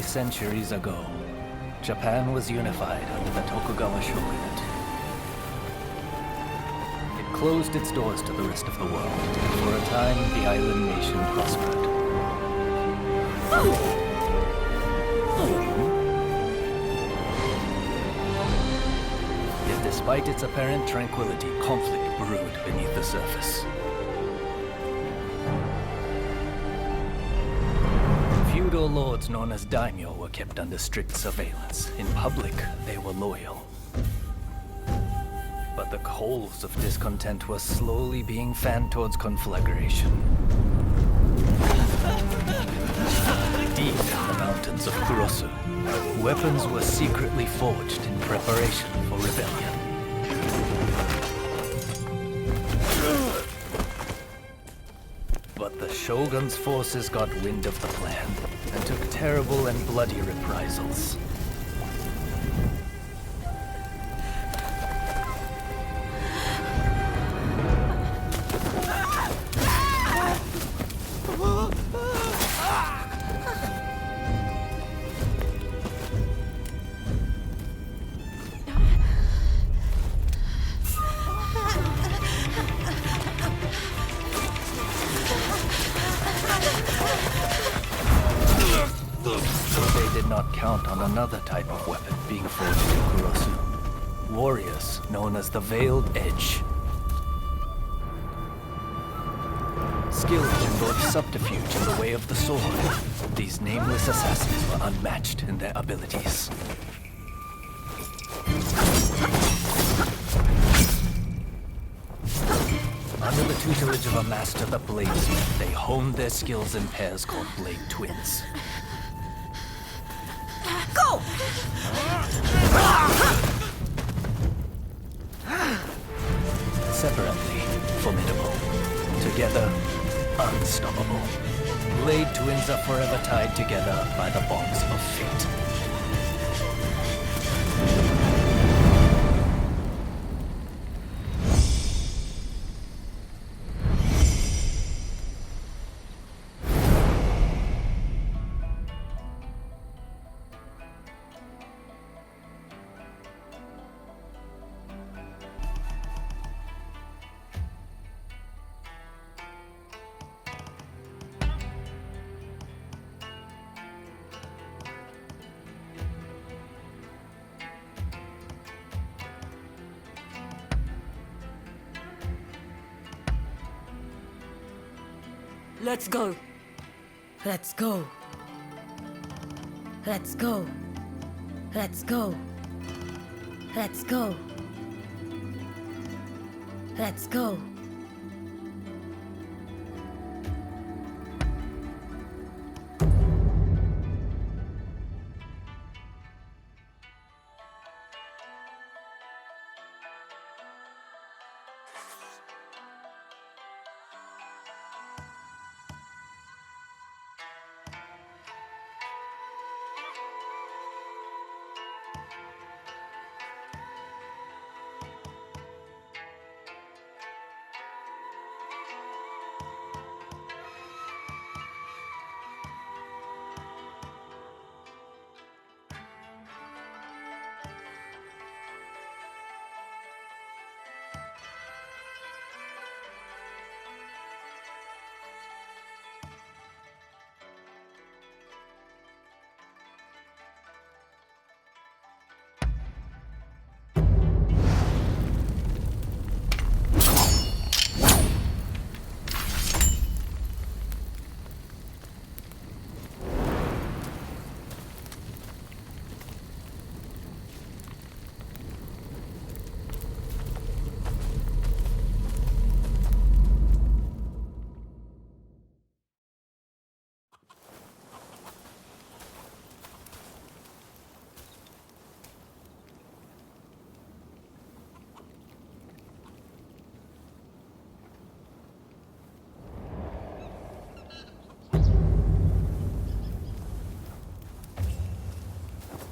centuries ago, Japan was unified under the Tokugawa shogunate. It closed its doors to the rest of the world. For a time, the island nation prospered. Yet despite its apparent tranquility, conflict brewed beneath the surface. Feudal lords known as daimyo were kept under strict surveillance. In public, they were loyal. But the coals of discontent were slowly being fanned towards conflagration. Deep in the mountains of Kurosu, weapons were secretly forged in preparation for rebellion. But the Shogun's forces got wind of the plan and took terrible and bloody reprisals. Another type of weapon being forged in Kurosu. Warriors known as the Veiled Edge. Skilled in both subterfuge and the way of the sword, these nameless assassins were unmatched in their abilities. Under the tutelage of a master, the Bladesmith, they honed their skills in pairs called Blade Twins. Go! Separately, formidable. Together, unstoppable. Blade Twins are forever tied together by the bonds of fate. Let's go. Let's go. Let's go. Let's go. Let's go. Let's go.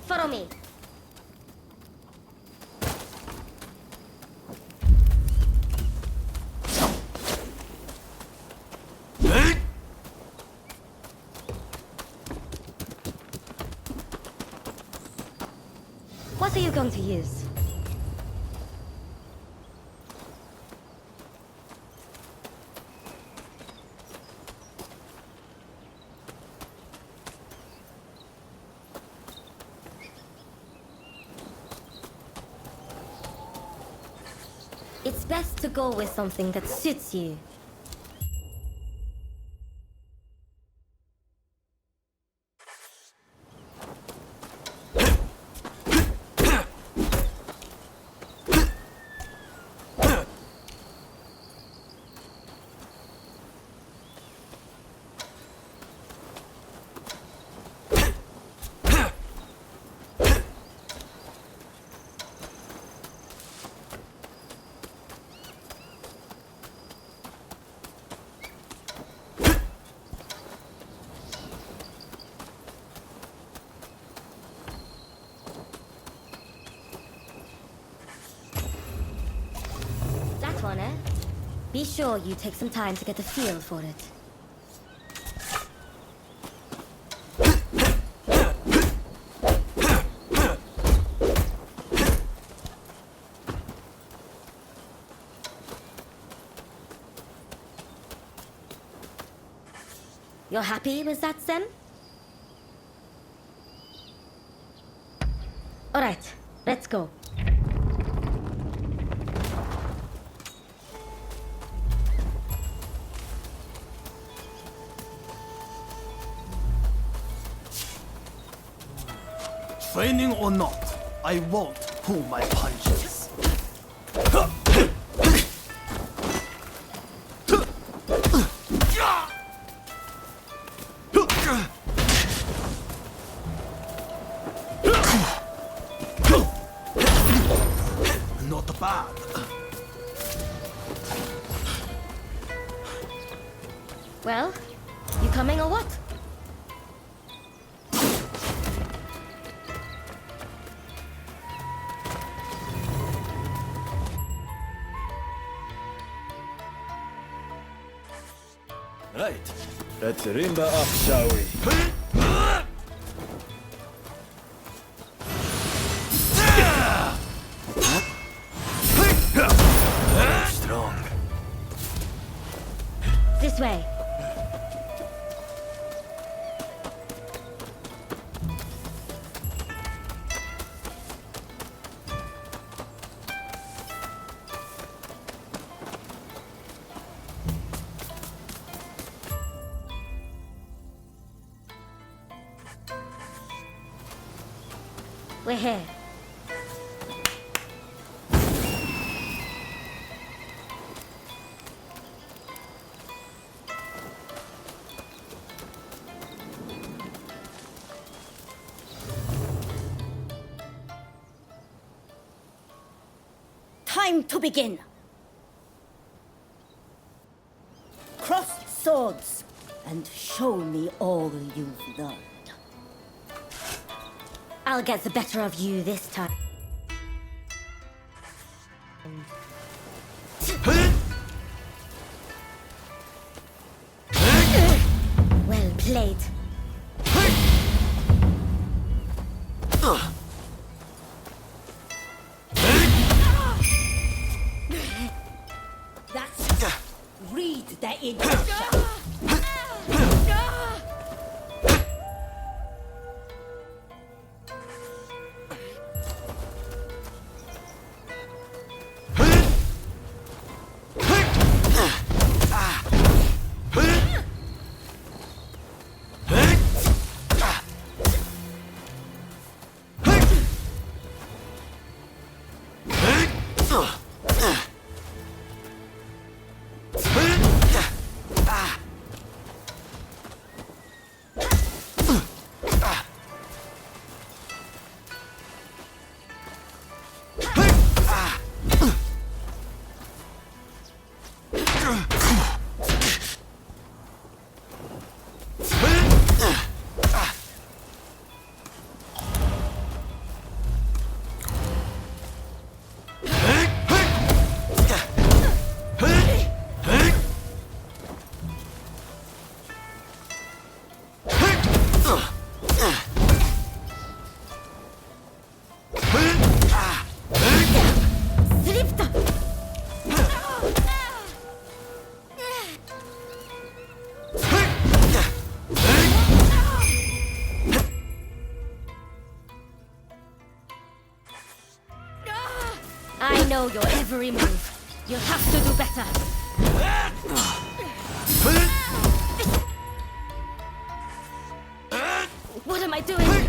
Follow me. What are you going to use? It's best to go with something that suits you. One, eh? Be sure you take some time to get a feel for it. You're happy with that, Zen? All right, let's go. Training or not, I won't pull my punches. Not bad. Well, you coming or what? Right, let's rimba up, shall we? Strong. This way. We're here. Time to begin. Cross swords and show me all you've learned. I'll get the better of you this time. Well played. That's read the instruction. I know your every move. You'll have to do better. What am I doing?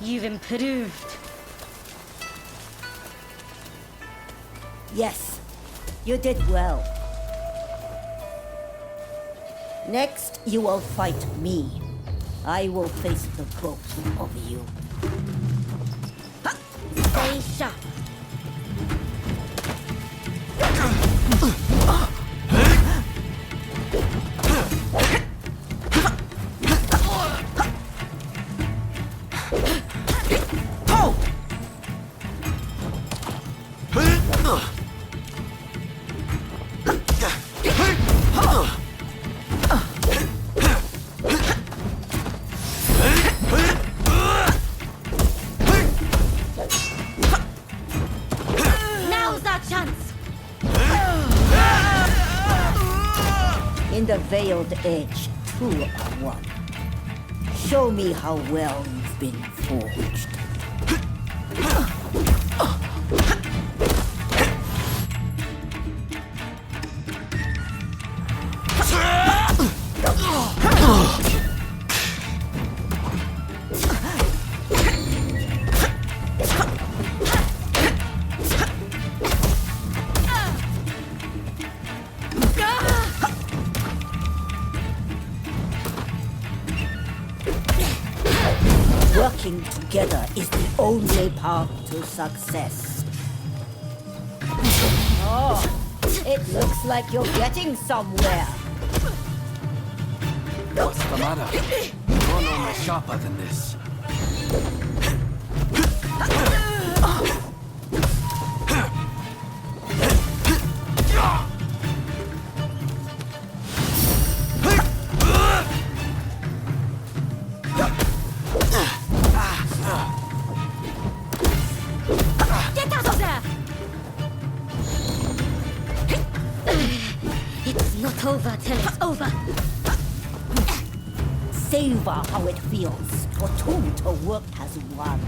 You've improved. Yes, you did well. Next, you will fight me. I will face the both of you. Stay sharp. Now's our chance. In the Veiled Edge, 2 are 1. Show me how well you've been forged. Working together is the only path to success. Oh, it looks like you're getting somewhere. What's the matter? You're no more sharper than this. Get out of there! It's not over till it's over. Savor how it feels for 2 to work as 1.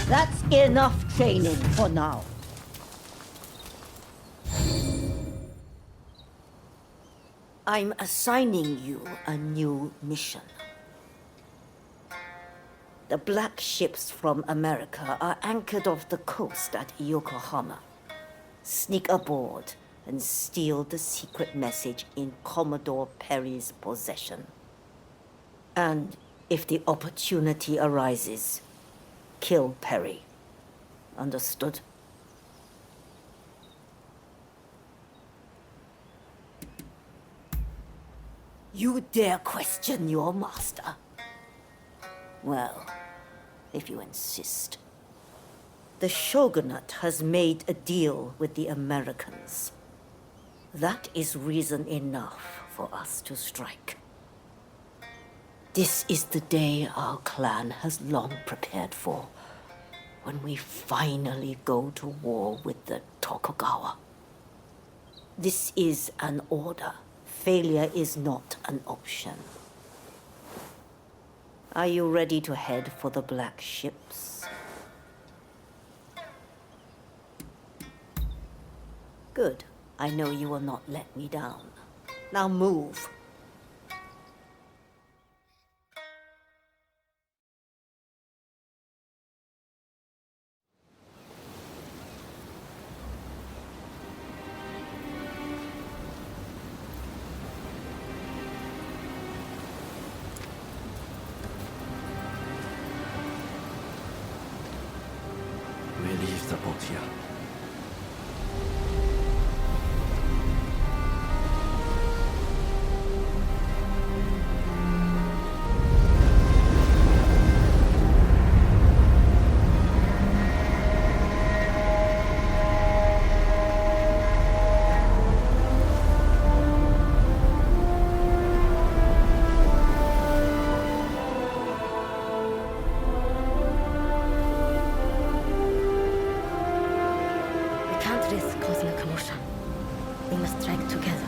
That's enough training for now. I'm assigning you a new mission. The black ships from America are anchored off the coast at Yokohama. Sneak aboard and steal the secret message in Commodore Perry's possession. And if the opportunity arises, kill Perry. Understood? You dare question your master? Well, if you insist. The Shogunate has made a deal with the Americans. That is reason enough for us to strike. This is the day our clan has long prepared for, when we finally go to war with the Tokugawa. This is an order. Failure is not an option. Are you ready to head for the black ships? Good. I know you will not let me down. Now move. We leave the boat here. strike together.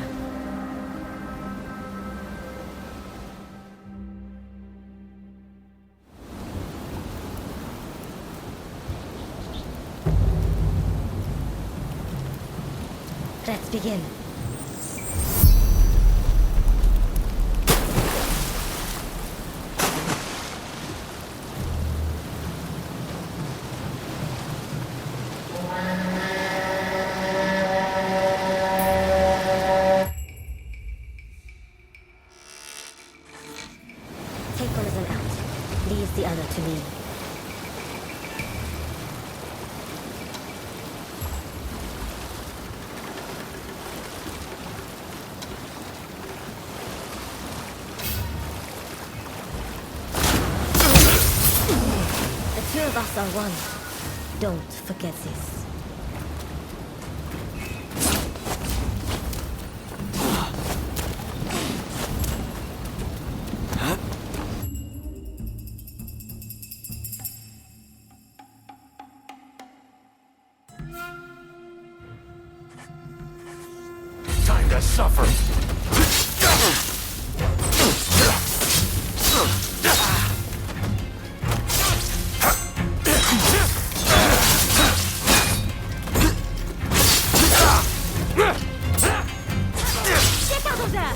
Let's begin. Take one of them out. Leave the other to me. The two of us are one. Don't forget this. Time to suffer. Get out of there!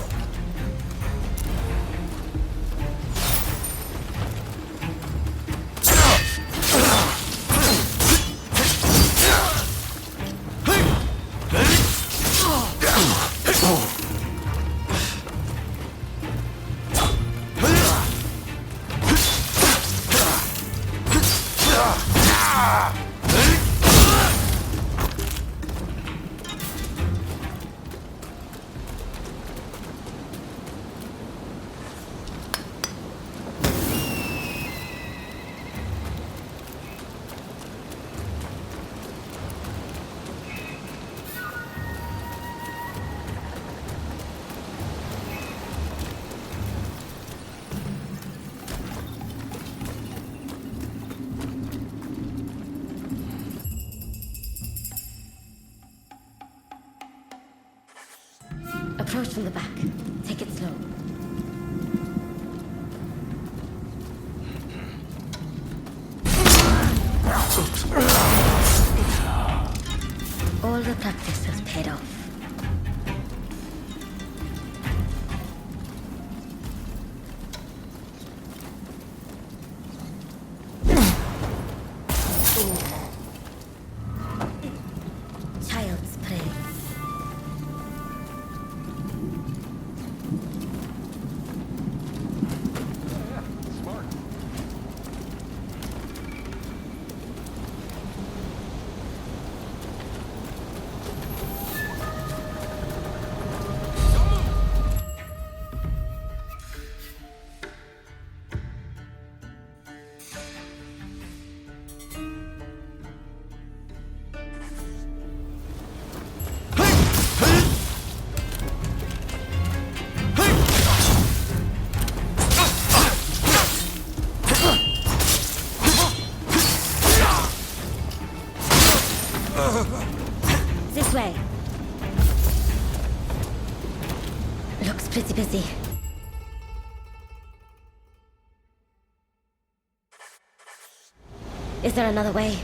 Approach from the back. Take it slow. All the practice has paid off. Child's play. This way. Looks pretty busy. Is there another way?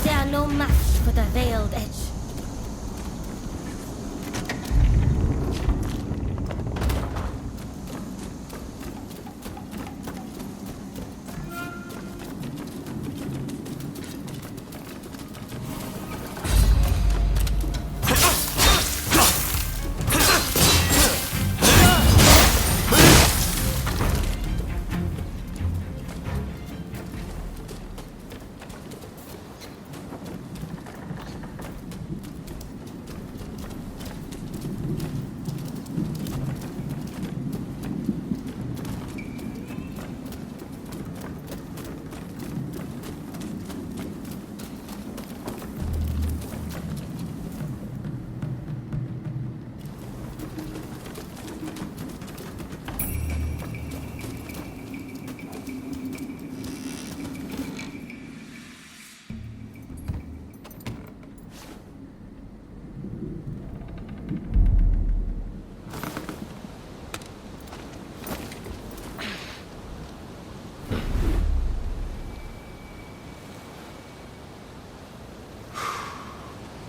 They are no match for the veiled edge.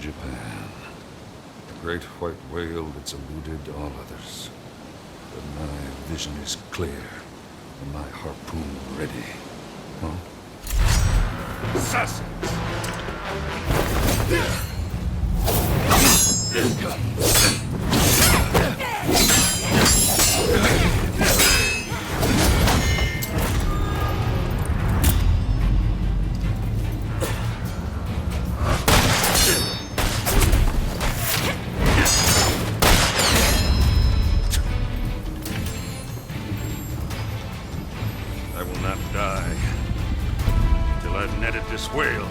Japan. The great white whale that's eluded all others. But my vision is clear, and my harpoon ready. Huh? Assassins! I will not die till I've netted this whale.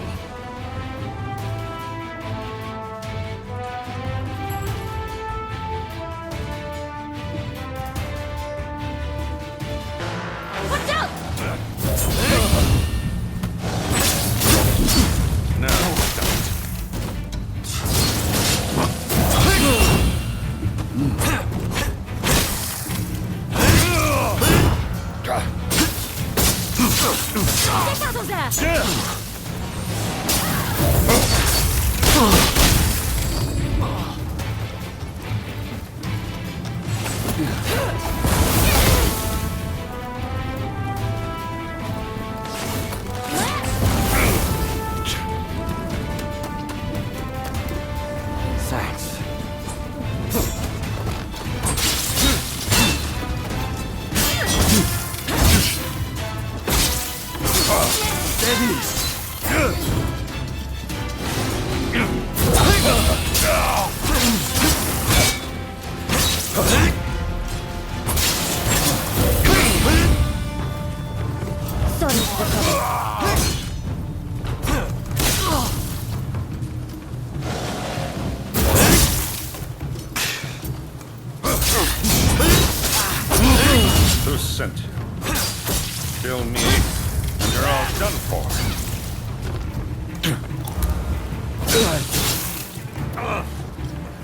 Watch out! Now, stop. Get out of there! Thanks. Sorry for the trouble. Who sent you? Kill me, and you're all done for.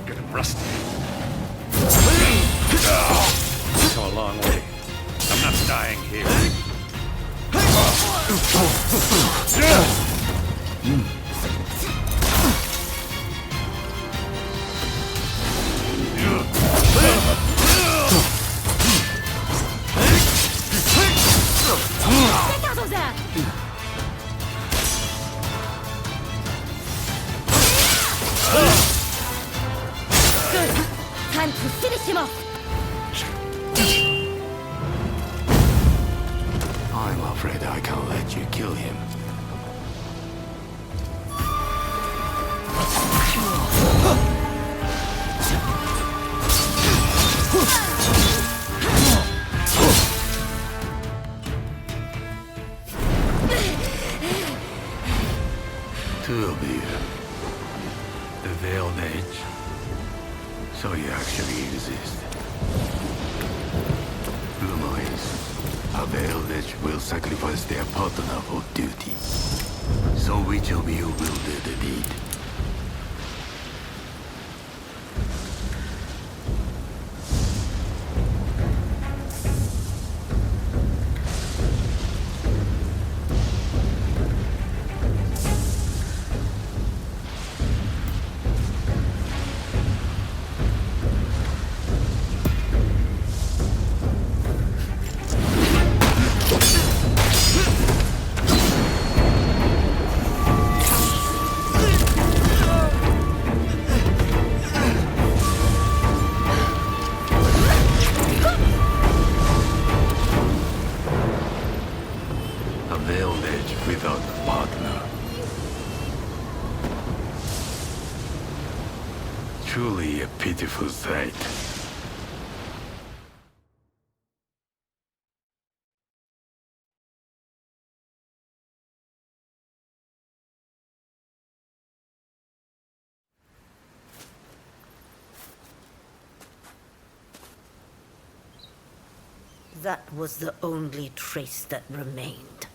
Getting rusty. Come a long way. I'm not dying here. Get out of there! Good. Time to finish him off. I'm afraid I can't let you kill him. Two of you. The veiled edge. So you actually exist. Rumor is, a veiled edge will sacrifice their partner for duty. So which of you will do the deed? Truly a pitiful sight. That was the only trace that remained.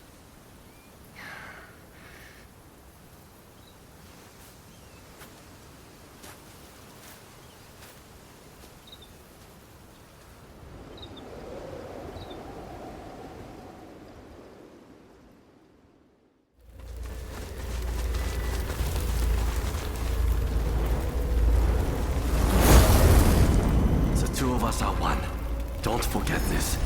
The two of us are one. Don't forget this.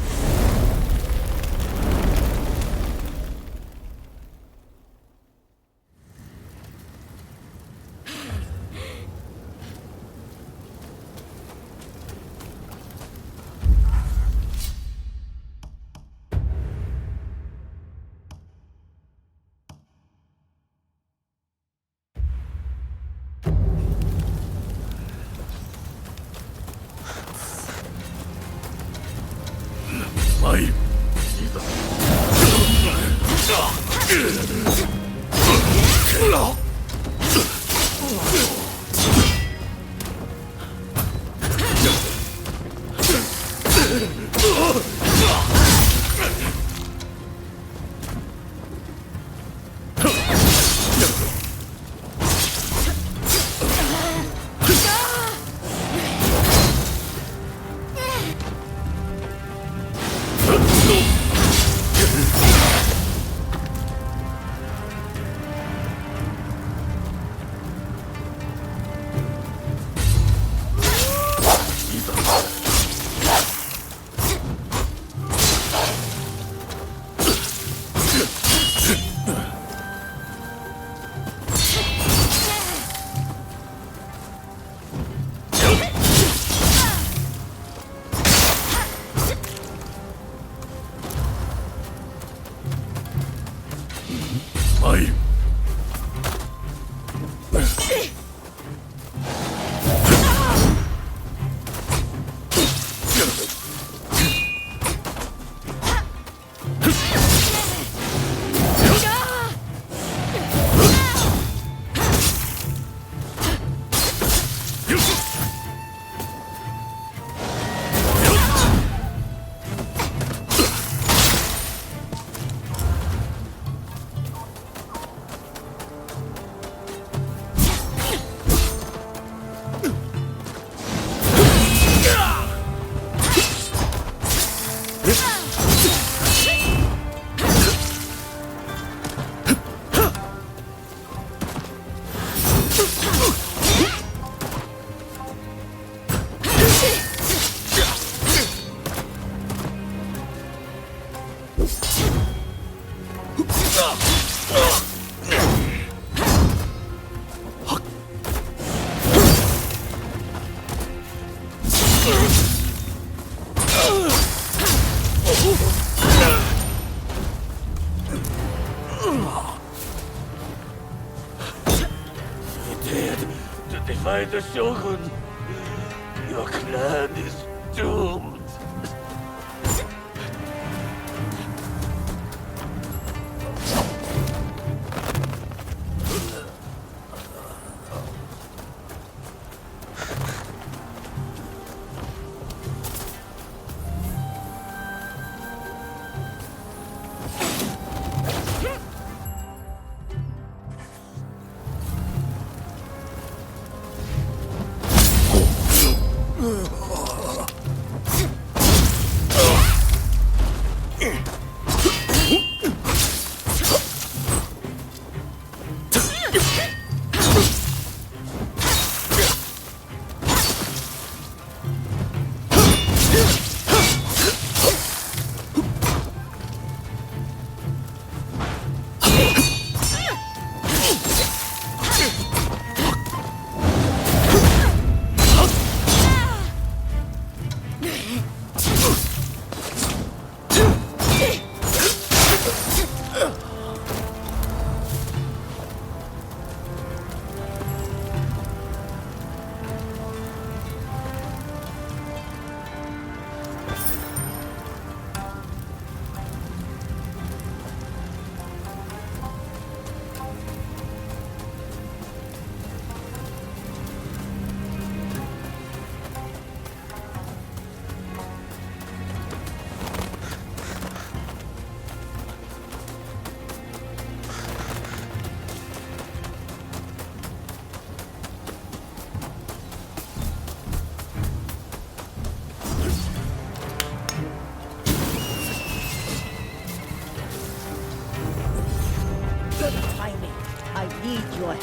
Defy the Shogun. Your clan is doomed.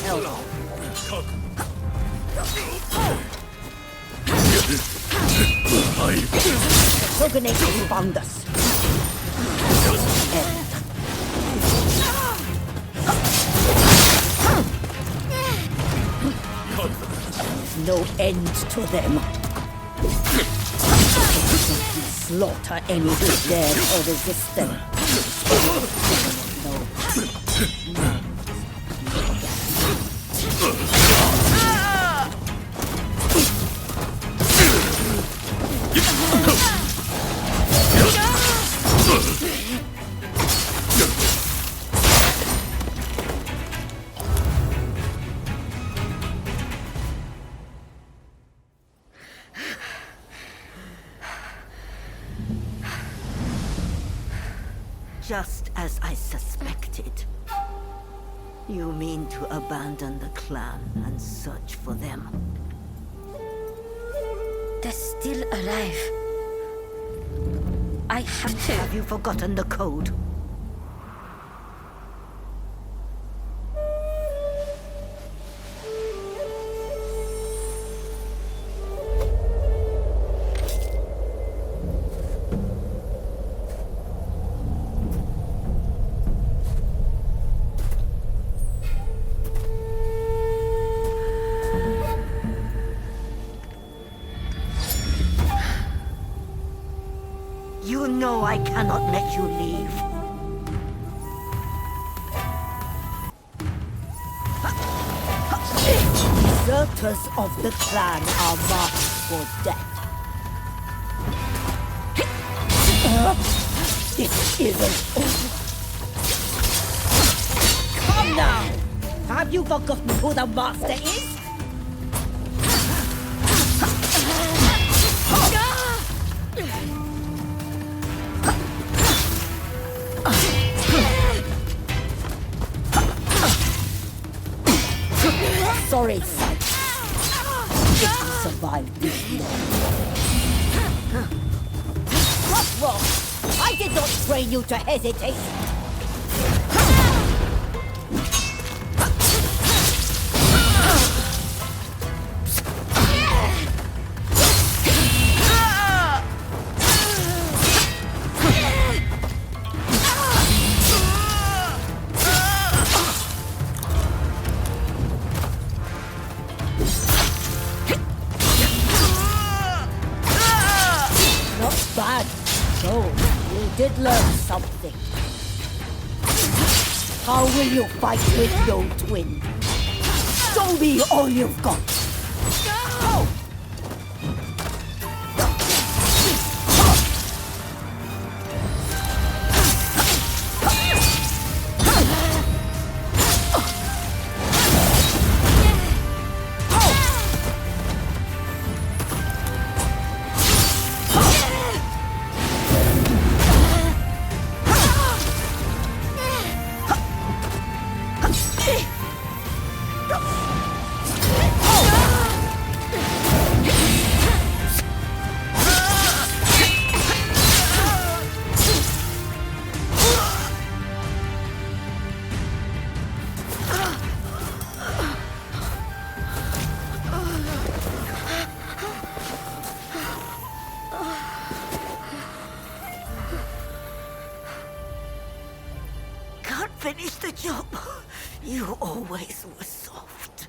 help. Shogunate found us. No end to them. Slaughter any who dare or resist them. Just as I suspected. You mean to abandon the clan and search for them? They're still alive. I have to. Have you forgotten the code? You know I cannot let you leave. Deserters of the clan are marked for death. This isn't over. Come now! Have you forgotten who the master is? Sorry, son. If you survive this long. What's wrong? I did not train you to hesitate. Bad. So, you did learn something. How will you fight with your twin? Show me all you've got. Go! Finish the job. You always were soft.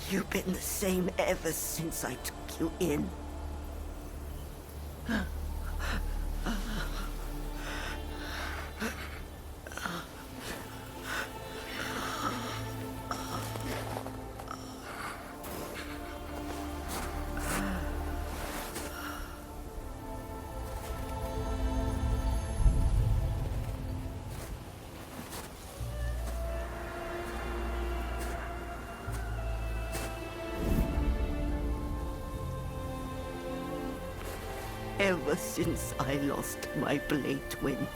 You've been the same ever since I took you in. Ever since I lost my blade twin,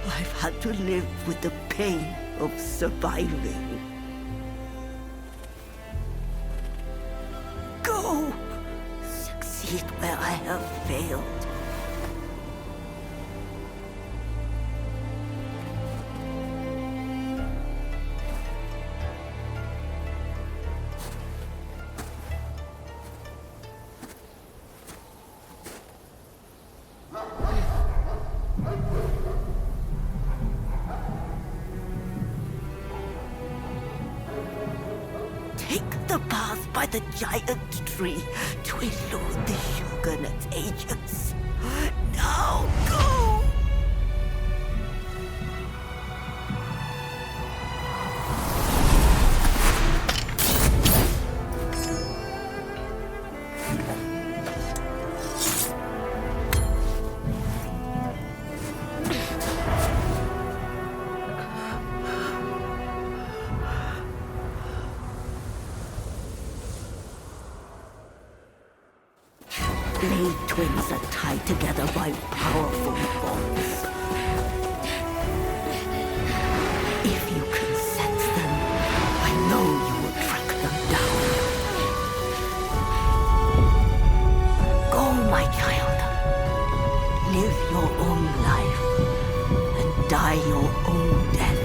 I've had to live with the pain of surviving. Go! Succeed where I have failed. take the path by the giant tree to elude the Shogunate agents. Now go! Blade twins are tied together by powerful bonds. If you can sense them, I know you will track them down. Go, my child. Live your own life and die your own death.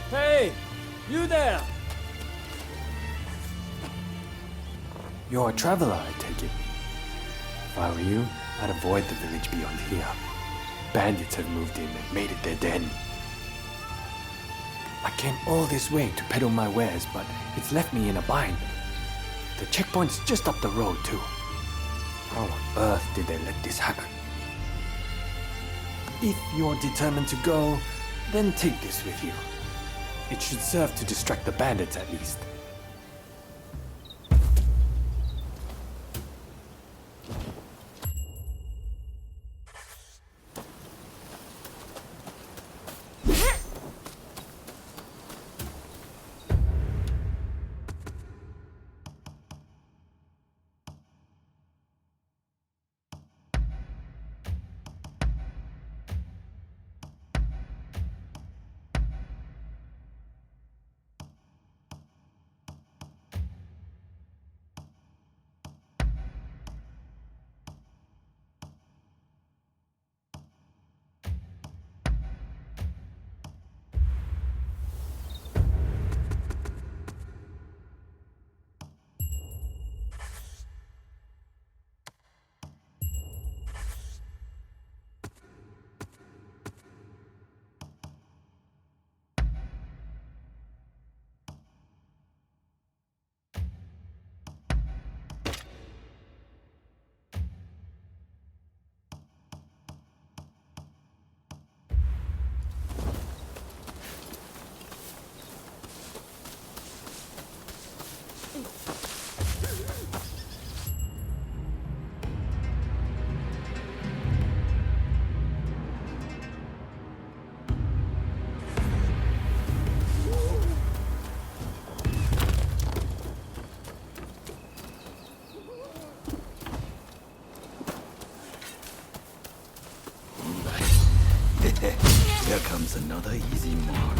Hey! You there! You're a traveler, I take it. If I were you, I'd avoid the village beyond here. Bandits have moved in and made it their den. I came all this way to peddle my wares, but it's left me in a bind. The checkpoint's just up the road, too. How on earth did they let this happen? If you're determined to go, then take this with you. It should serve to distract the bandits at least. Here comes another easy mark.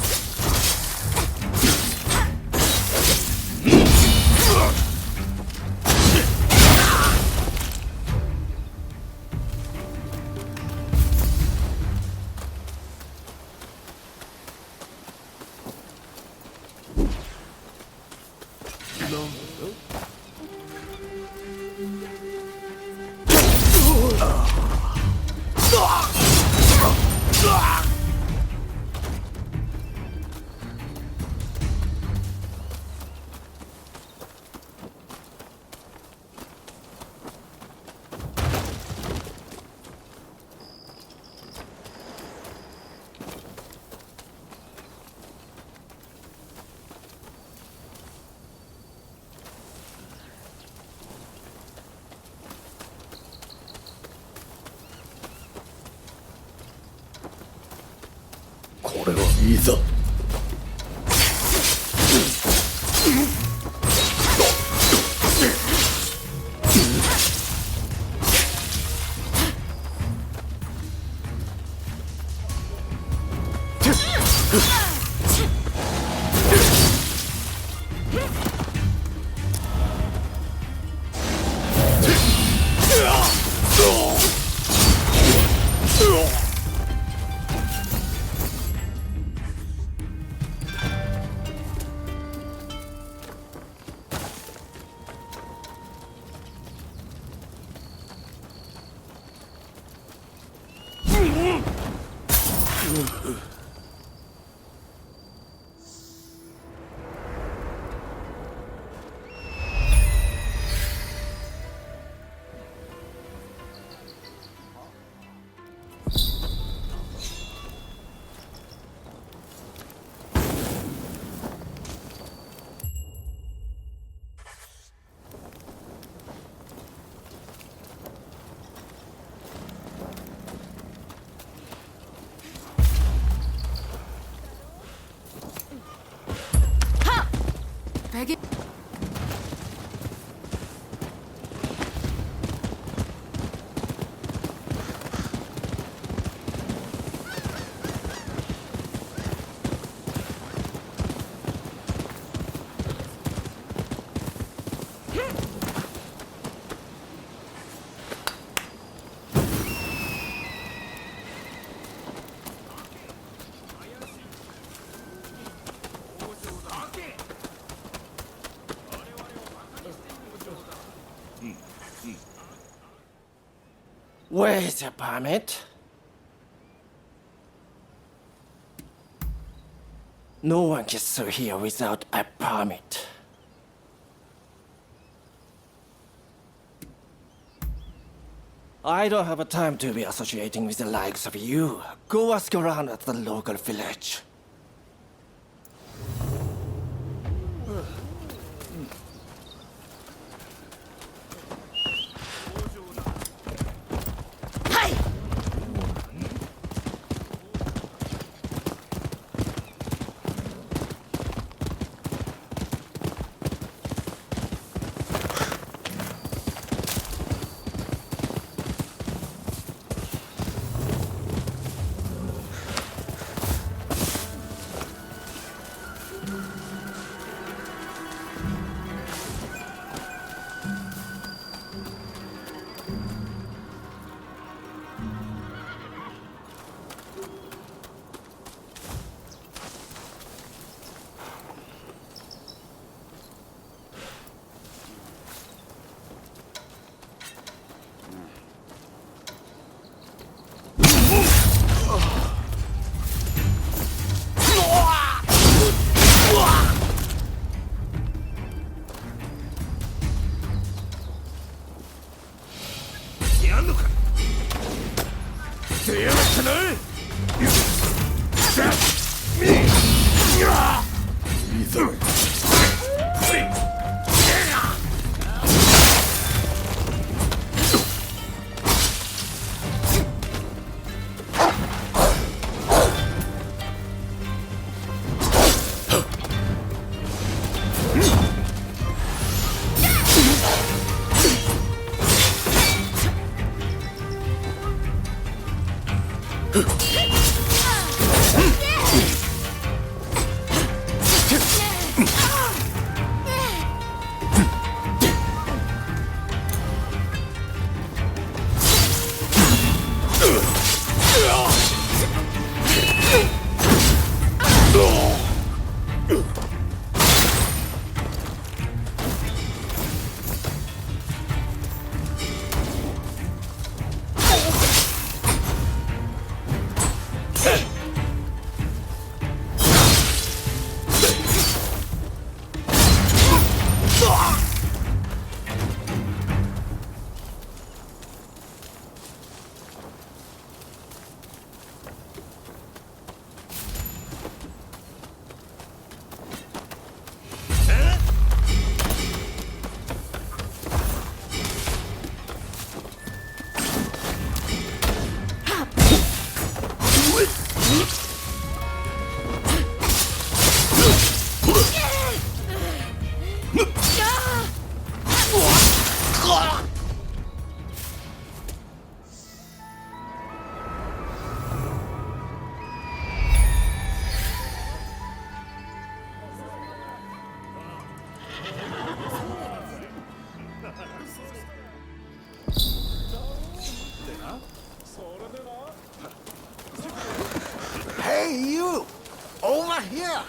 Where's your permit? No one gets through here without a permit. I don't have a time to be associating with the likes of you. Go ask around at the local village. Hey, you! Over here!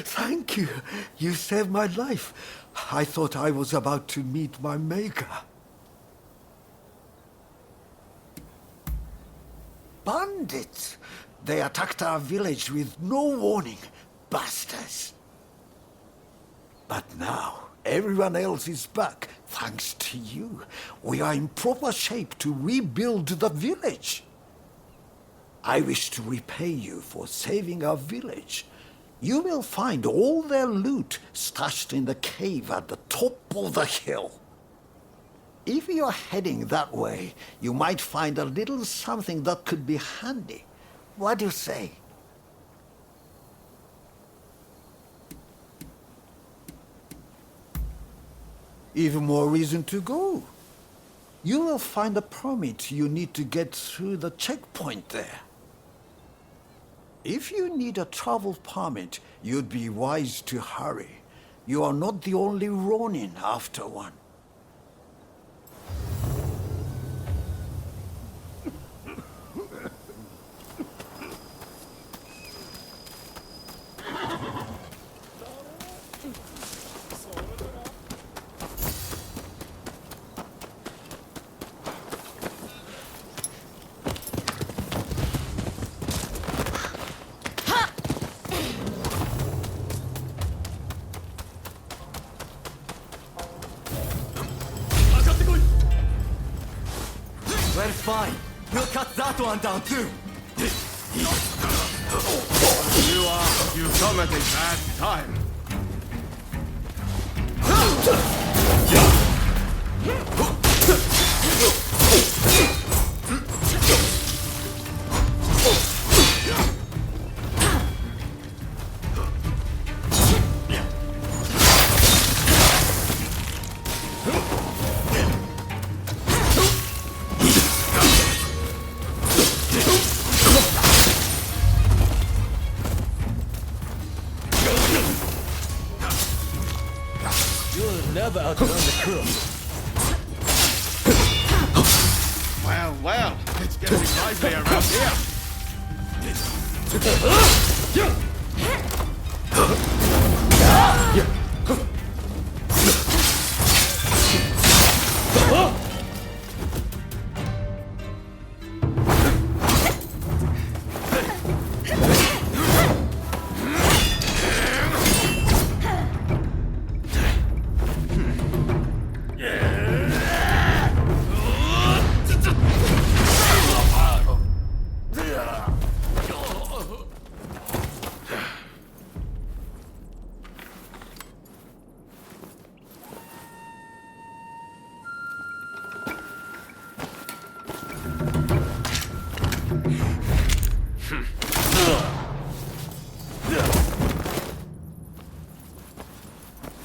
Thank you. You saved my life. I thought I was about to meet my maker. Bandits! They attacked our village with no warning. Bastards! But now, everyone else is back, thanks to you. We are in proper shape to rebuild the village. I wish to repay you for saving our village. You will find all their loot stashed in the cave at the top of the hill. If you're heading that way, you might find a little something that could be handy. What do you say? Even more reason to go. You will find a permit you need to get through the checkpoint there. If you need a travel permit, you'd be wise to hurry. You are not the only Ronin after one. Well, fine. We'll cut that one down too. You come at a bad time. You'll never outrun the crew. Well, it's getting lively around here.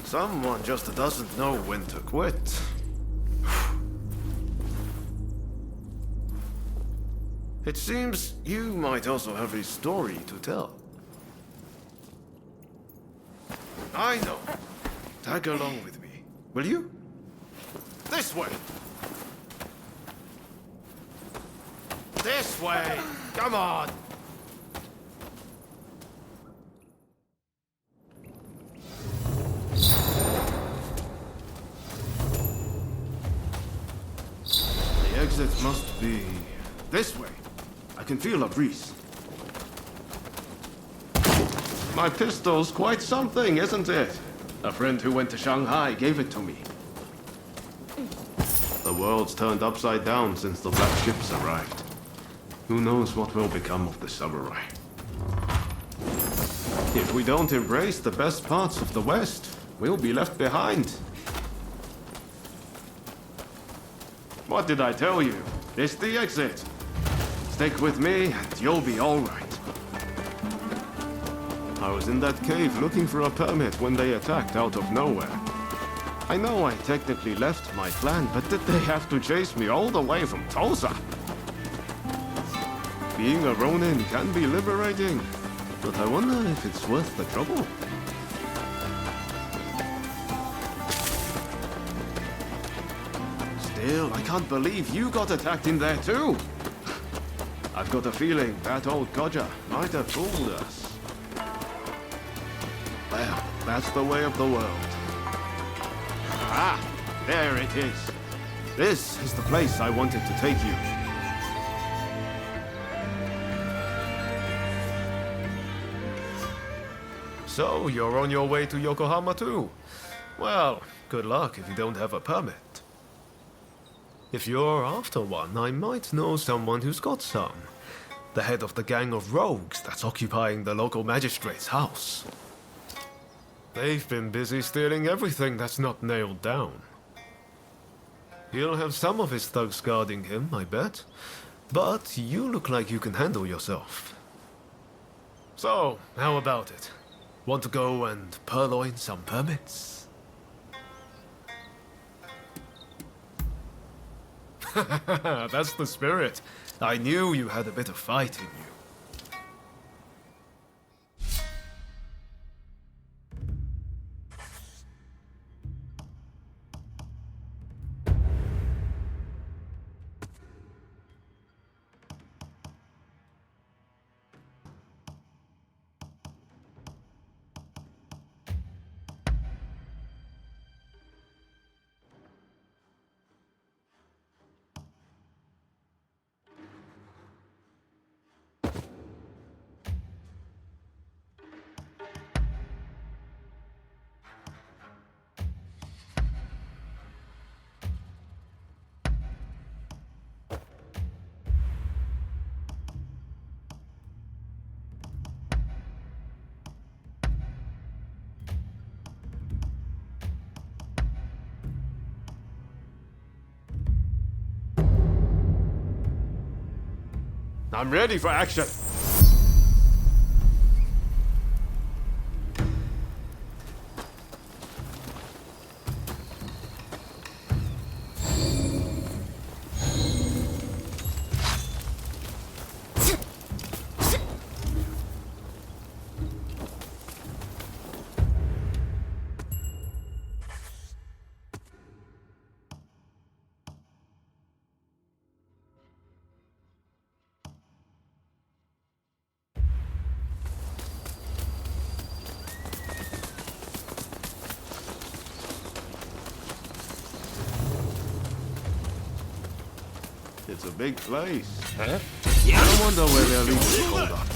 Someone just doesn't know when to quit. It seems you might also have a story to tell. I know. Tag along with me, will you? This way! This way! Come on! The exit must be this way. I can feel a breeze. My pistol's quite something, isn't it? A friend who went to Shanghai gave it to me. The world's turned upside down since the black ships arrived. Who knows what will become of the samurai? If we don't embrace the best parts of the West, we'll be left behind. What did I tell you? It's the exit. Stick with me and you'll be all right. I was in that cave looking for a permit when they attacked out of nowhere. I know I technically left my clan, but did they have to chase me all the way from Tulsa? Being a Ronin can be liberating, but I wonder if it's worth the trouble. Still, I can't believe you got attacked in there too. I've got a feeling that old Koja might have fooled us. Well, that's the way of the world. Ah, there it is. This is the place I wanted to take you. So, you're on your way to Yokohama too? Well, good luck if you don't have a permit. If you're after one, I might know someone who's got some. The head of the gang of rogues that's occupying the local magistrate's house. They've been busy stealing everything that's not nailed down. He'll have some of his thugs guarding him, I bet. But you look like you can handle yourself. So, how about it? Want to go and purloin some permits? That's the spirit. I knew you had a bit of fight in you. I'm ready for action. It's a big place. Huh? Yeah. I wonder where their leaders hold up.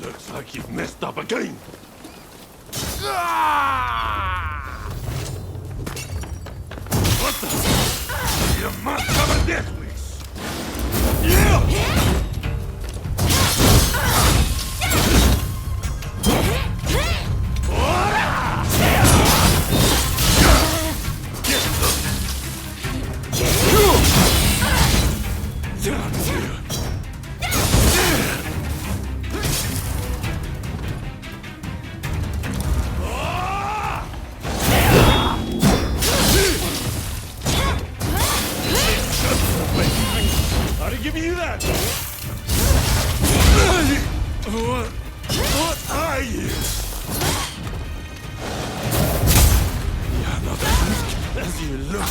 Looks like you've messed up again. What the? You must have a death wish. Give you that! What are you? You're not as weak as you look.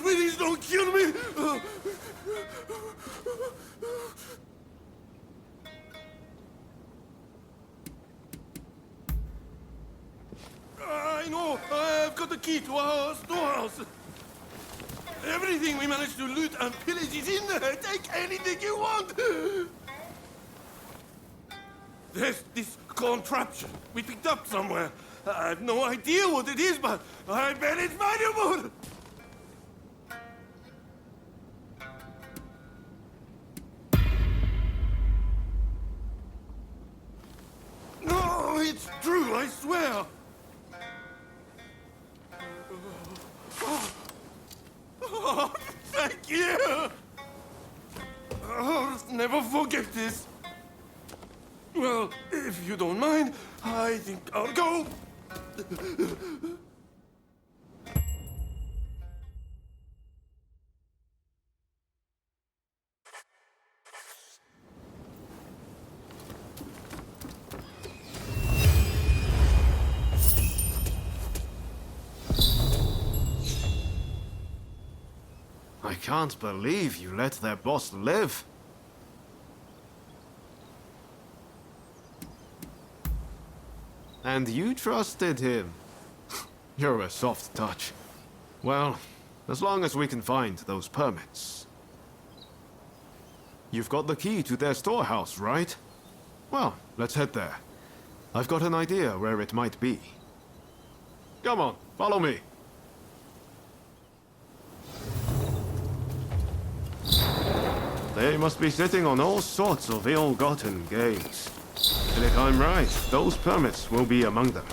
Please don't kill me! I know! I've got the key to our storehouse! Everything we managed to loot and pillage is in there! Take anything you want! There's this contraption we picked up somewhere. I have no idea what it is, but I bet it's valuable! No, it's true, I swear! Oh, thank you! I'll never forget this. Well, if you don't mind, I think I'll go. I can't believe you let their boss live. And you trusted him. You're a soft touch. Well, as long as we can find those permits. You've got the key to their storehouse, right? Well, let's head there. I've got an idea where it might be. Come on, follow me. They must be sitting on all sorts of ill-gotten gains. And if I'm right, those permits will be among them.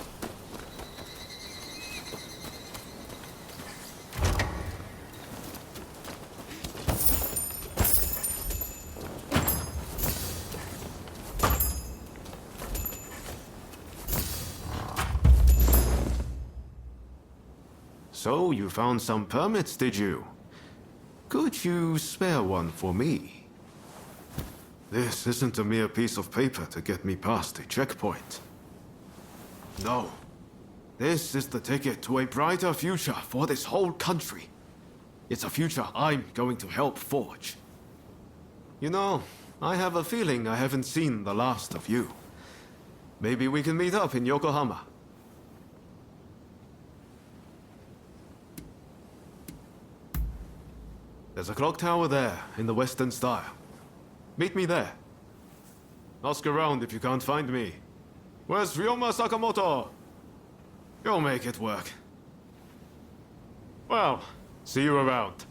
So, you found some permits, did you? Could you spare one for me? This isn't a mere piece of paper to get me past a checkpoint. No. This is the ticket to a brighter future for this whole country. It's a future I'm going to help forge. You know, I have a feeling I haven't seen the last of you. Maybe we can meet up in Yokohama. There's a clock tower there, in the Western style. Meet me there. Ask around if you can't find me. Where's Ryoma Sakamoto? You'll make it work. Well, see you around.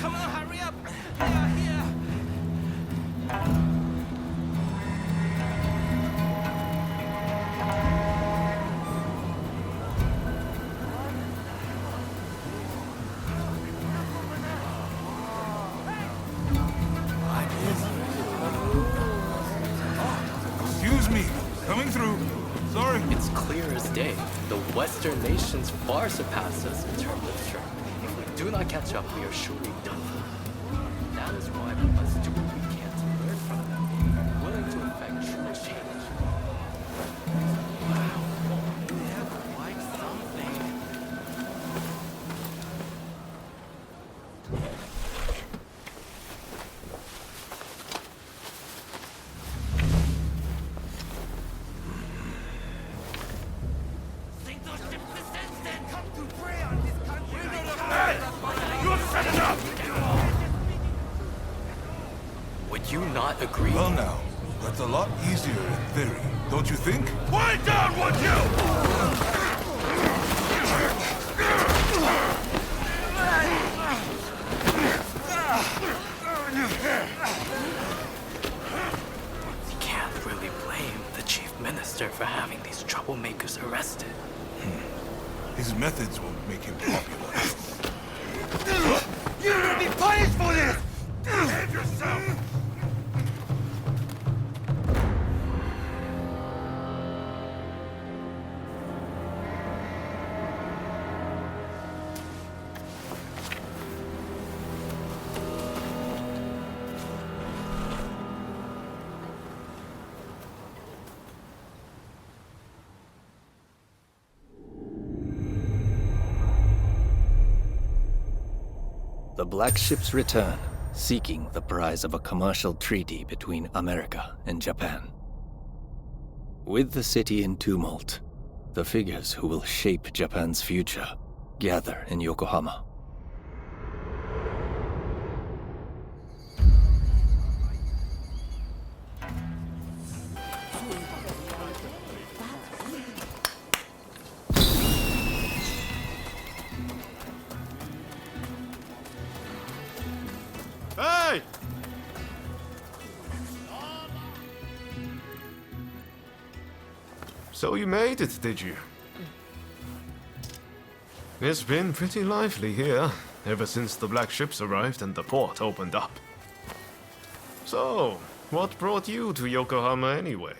Come on, hurry up! They are here! Excuse me, coming through. Sorry. It's clear as day. The Western nations far surpass us in terms of strength. If we do not catch up, we are surely done for. That is why we must do what we can to learn from them, willing to effect true change. Wow. They have like something. Would you not agree? Well now, that's a lot easier in theory, don't you think? Quiet down, would you? We can't really blame the chief minister for having these troublemakers arrested. His methods won't make him popular. You will be punished for this! Behave yourself! The Black Ships return, seeking the prize of a commercial treaty between America and Japan. With the city in tumult, the figures who will shape Japan's future gather in Yokohama. Hey! So you made it, did you? It's been pretty lively here, ever since the Black Ships arrived and the port opened up. So, what brought you to Yokohama anyway?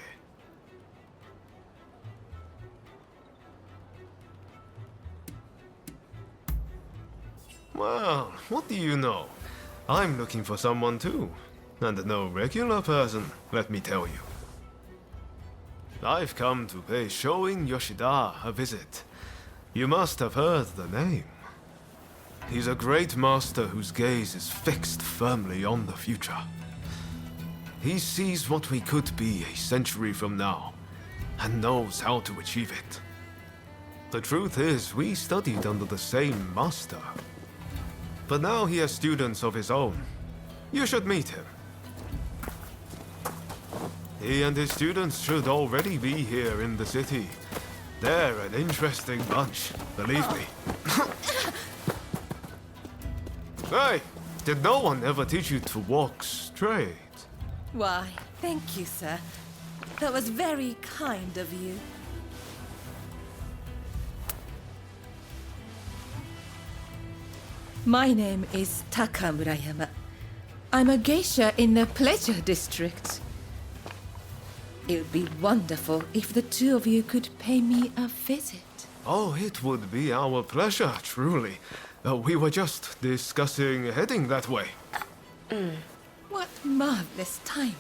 Well, what do you know? I'm looking for someone too. And no regular person, let me tell you. I've come to pay Shoin Yoshida a visit. You must have heard the name. He's a great master whose gaze is fixed firmly on the future. He sees what we could be a century from now, and knows how to achieve it. The truth is, we studied under the same master. But now he has students of his own. You should meet him. He and his students should already be here in the city. They're an interesting bunch, believe me. Hey, did no one ever teach you to walk straight? Why, thank you, sir. That was very kind of you. My name is Taka Murayama. I'm a geisha in the Pleasure District. It would be wonderful if the two of you could pay me a visit. Oh, it would be our pleasure, truly. We were just discussing heading that way. What marvelous timing.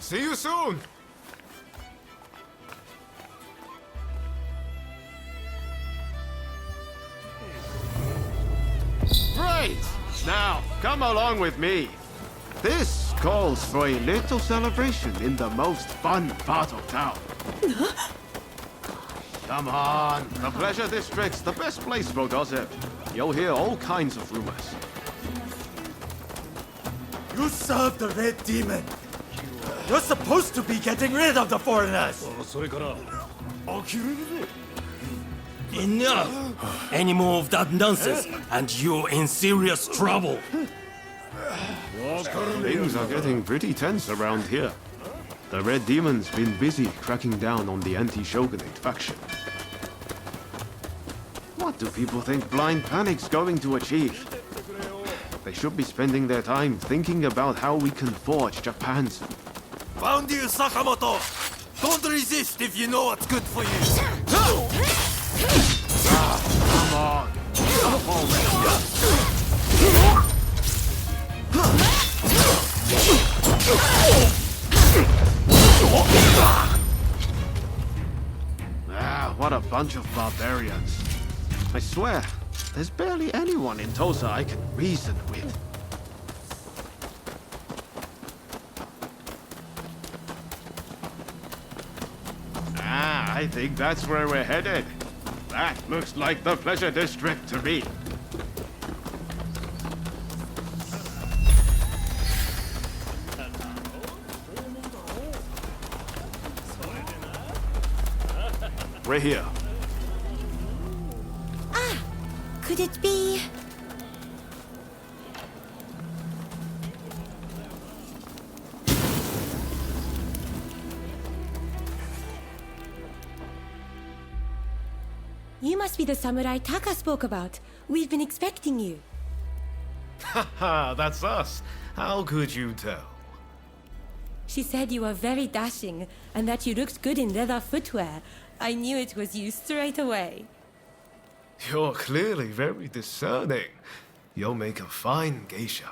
See you soon! Great! Now, come along with me. This calls for a little celebration in the most fun part of town. Come on, the Pleasure District's the best place for gossip. You'll hear all kinds of rumors. You serve the Red Demon. You You're supposed to be getting rid of the foreigners! Enough! Any more of that nonsense, and you're in serious trouble. Things are getting pretty tense around here. The Red Demon's been busy cracking down on the anti-shogunate faction. What do people think Blind Panic's going to achieve? They should be spending their time thinking about how we can forge Japan's... Found you, Sakamoto! Don't resist if you know what's good for you! Come on! Come already! What a bunch of barbarians. I swear, there's barely anyone in Tosa I can reason with. I think that's where we're headed. That looks like the Pleasure District to me. We're here. Could it be... You must be the samurai Taka spoke about. We've been expecting you. Haha, that's us. How could you tell? She said you were very dashing and that you looked good in leather footwear. I knew it was you straight away. You're clearly very discerning. You'll make a fine geisha.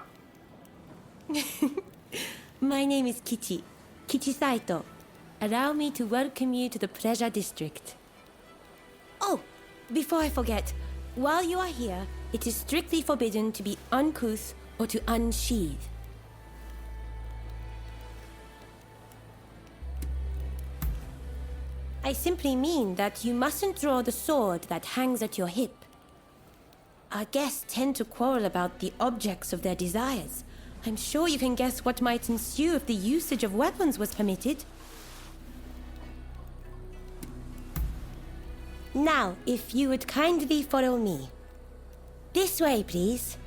My name is Kichi. Kichi Saito. Allow me to welcome you to the Pleasure District. Oh, before I forget, while you are here, it is strictly forbidden to be uncouth or to unsheathe. I simply mean that you mustn't draw the sword that hangs at your hip. Our guests tend to quarrel about the objects of their desires. I'm sure you can guess what might ensue if the usage of weapons was permitted. Now, if you would kindly follow me. This way, please.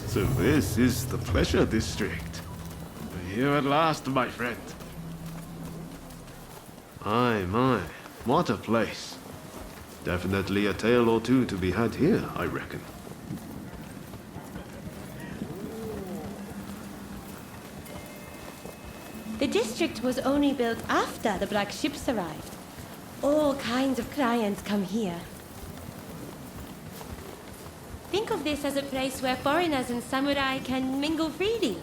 So this is the Pleasure District. We're here at last, my friend. My, what a place. Definitely a tale or two to be had here, I reckon. The district was only built after the black ships arrived. All kinds of clients come here. Think of this as a place where foreigners and samurai can mingle freely.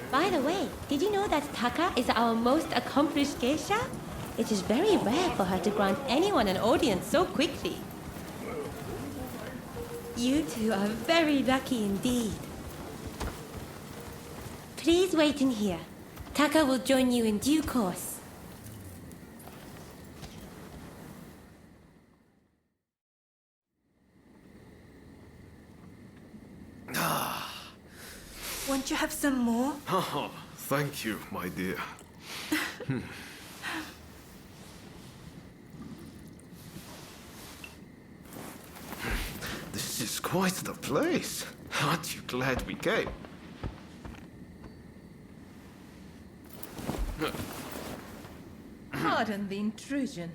By the way, did you know that Taka is our most accomplished geisha? It is very rare for her to grant anyone an audience so quickly. You two are very lucky indeed. Please wait in here. Taka will join you in due course. Won't you have some more? Oh, thank you, my dear. This is quite the place. Aren't you glad we came? Pardon the intrusion.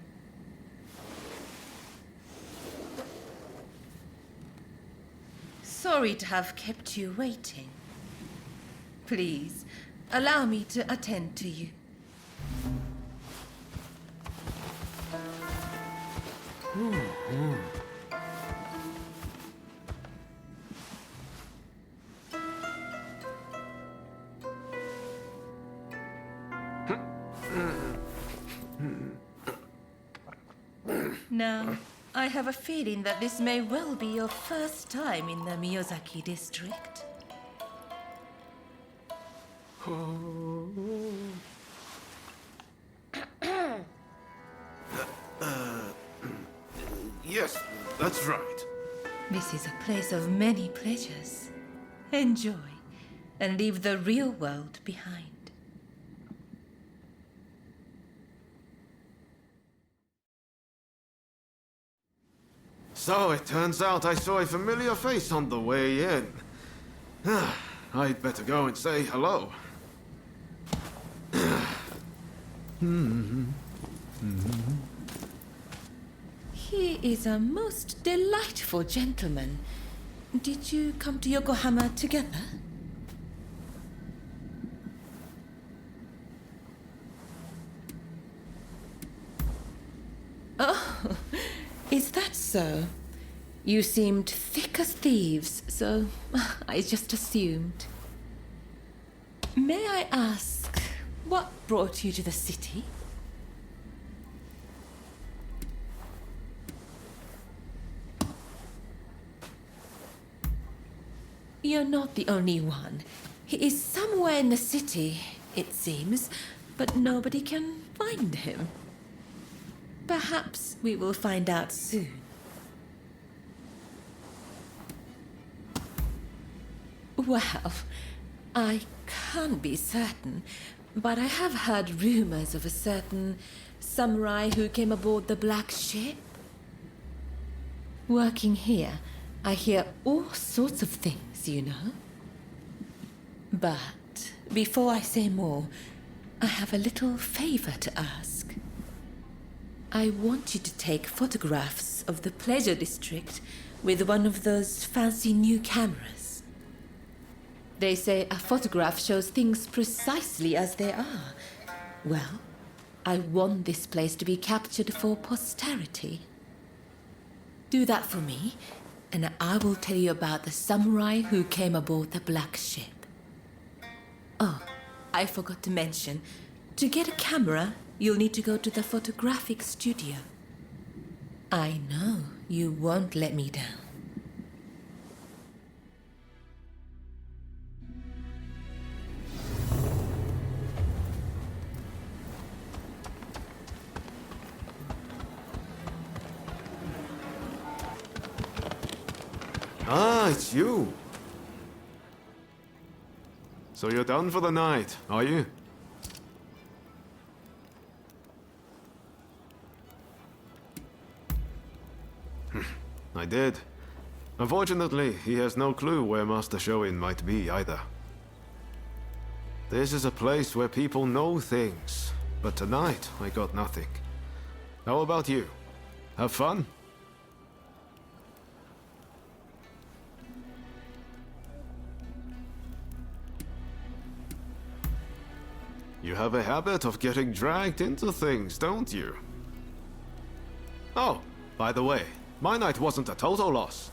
Sorry to have kept you waiting. Please, allow me to attend to you. Now, I have a feeling that this may well be your first time in the Miyazaki district. Yes, That's right. This is a place of many pleasures. Enjoy, and leave the real world behind. So it turns out I saw a familiar face on the way in. I'd better go and say hello. He is a most delightful gentleman. Did you come to Yokohama together? Oh, is that so? You seemed thick as thieves, so I just assumed. May I ask, what brought you to the city? You're not the only one. He is somewhere in the city, it seems, but nobody can find him. Perhaps we will find out soon. Well, I can't be certain, but I have heard rumors of a certain samurai who came aboard the black ship. Working here, I hear all sorts of things, you know. But before I say more, I have a little favor to ask. I want you to take photographs of the pleasure district with one of those fancy new cameras. They say a photograph shows things precisely as they are. Well, I want this place to be captured for posterity. Do that for me, and I will tell you about the samurai who came aboard the black ship. Oh, I forgot to mention, to get a camera, you'll need to go to the photographic studio. I know you won't let me down. Ah, it's you. So you're done for the night, are you? I did. Unfortunately, he has no clue where Master Shoin might be either. This is a place where people know things, but tonight I got nothing. How about you? Have fun? You have a habit of getting dragged into things, don't you? Oh, by the way, my night wasn't a total loss.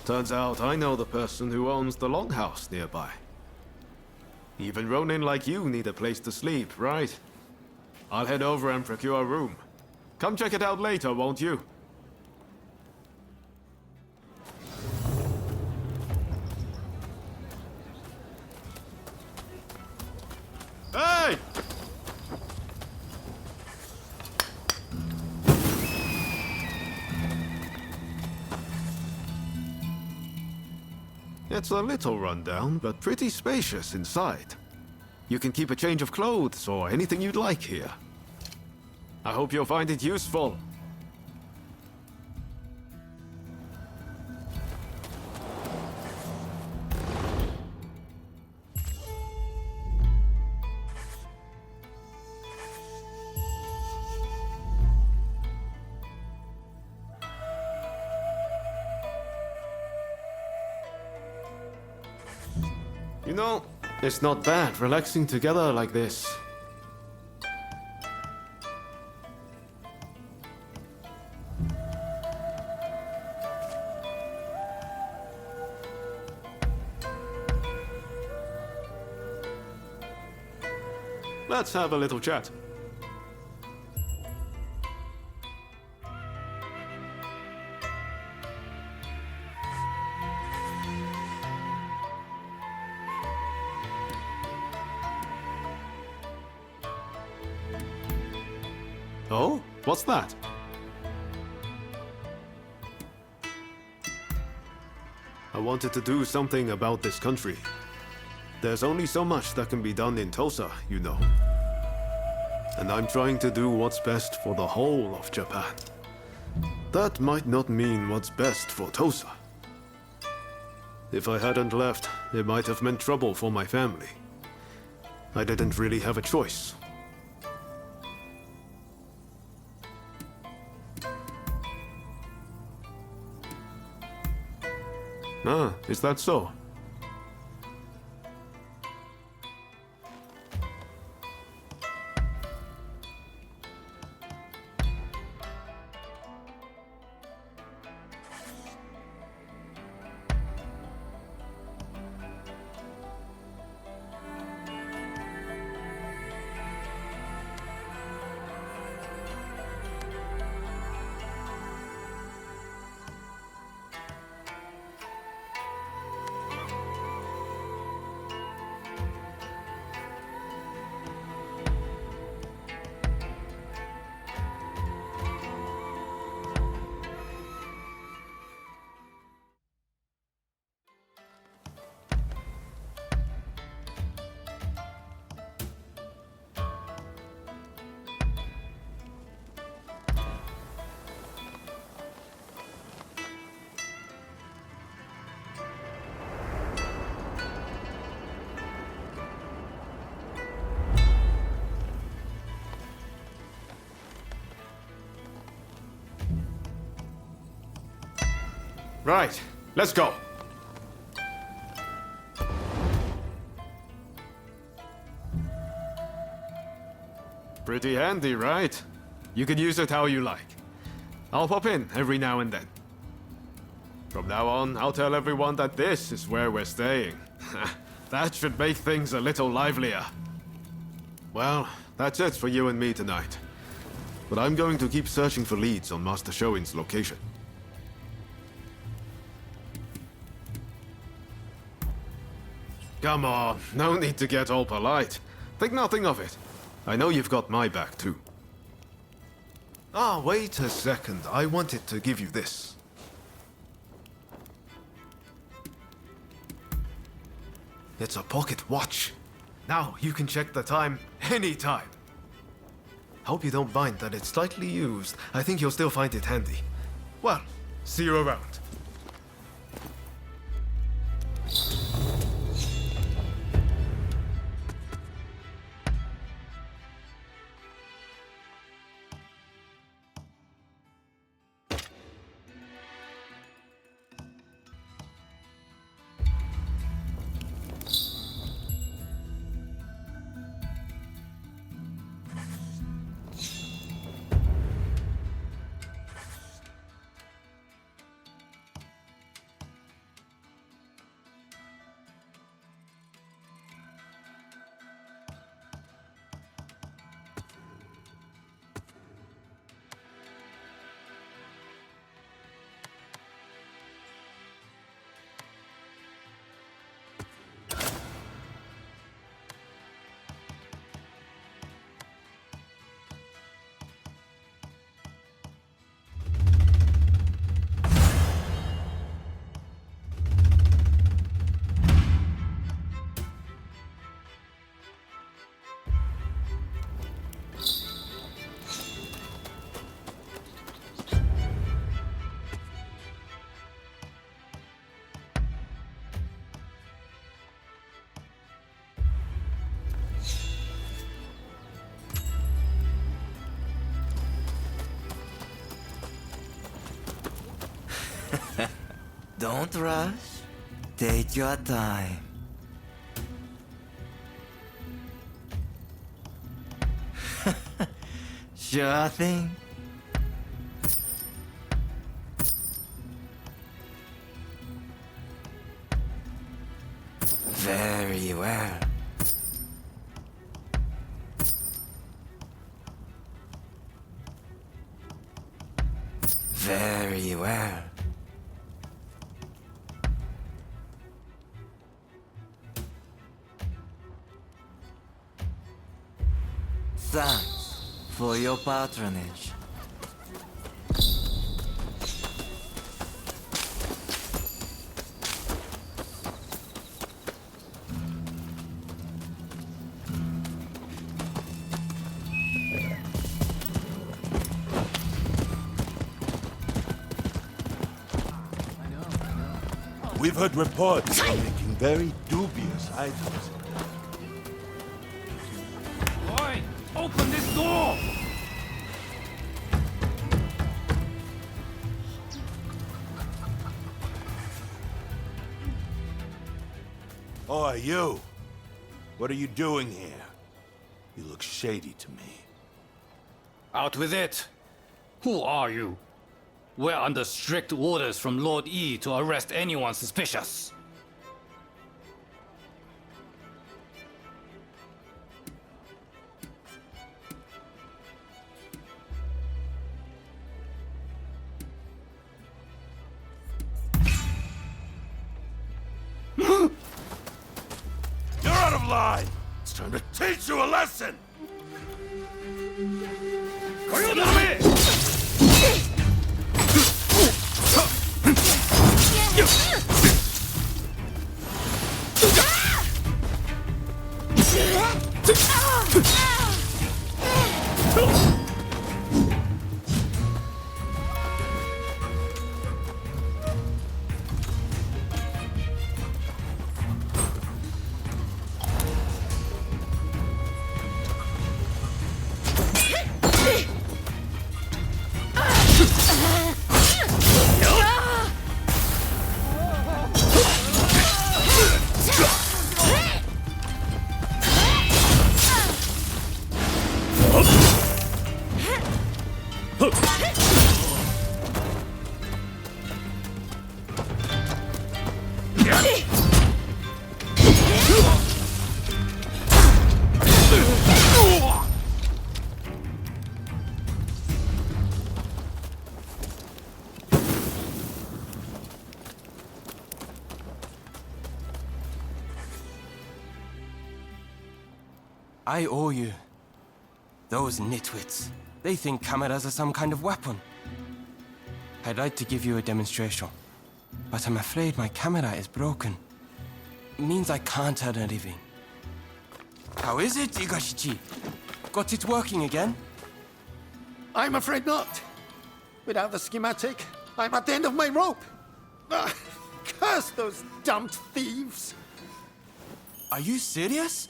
Turns out I know the person who owns the longhouse nearby. Even Ronin like you need a place to sleep, right? I'll head over and procure a room. Come check it out later, won't you? Hey! It's a little rundown, but pretty spacious inside. You can keep a change of clothes or anything you'd like here. I hope you'll find it useful. You know, it's not bad relaxing together like this. Let's have a little chat. Oh? What's that? I wanted to do something about this country. There's only so much that can be done in Tosa, you know. And I'm trying to do what's best for the whole of Japan. That might not mean what's best for Tosa. If I hadn't left, it might have meant trouble for my family. I didn't really have a choice. Ah, is that so? Right, let's go. Pretty handy, right? You can use it how you like. I'll pop in every now and then. From now on, I'll tell everyone that this is where we're staying. That should make things a little livelier. Well, that's it for you and me tonight. But I'm going to keep searching for leads on Master Shoin's location. Come on, no need to get all polite. Think nothing of it. I know you've got my back, too. Ah, wait a second. I wanted to give you this. It's a pocket watch. Now you can check the time anytime. Hope you don't mind that it's slightly used. I think you'll still find it handy. Well, see you around. Don't rush. Take your time. Sure thing. Very well. Very well. Thanks for your patronage. We've heard reports of making very dubious items. Oi! Open this door! Oi, you! What are you doing here? You look shady to me. Out with it! Who are you? We're under strict orders from Lord E to arrest anyone suspicious. You're out of line! It's time to teach you a lesson! I owe you. Those nitwits. They think cameras are some kind of weapon. I'd like to give you a demonstration, but I'm afraid my camera is broken. It means I can't earn a living. How is it, Igashichi? Got it working again? I'm afraid not. Without the schematic, I'm at the end of my rope. Curse those damned thieves! Are you serious?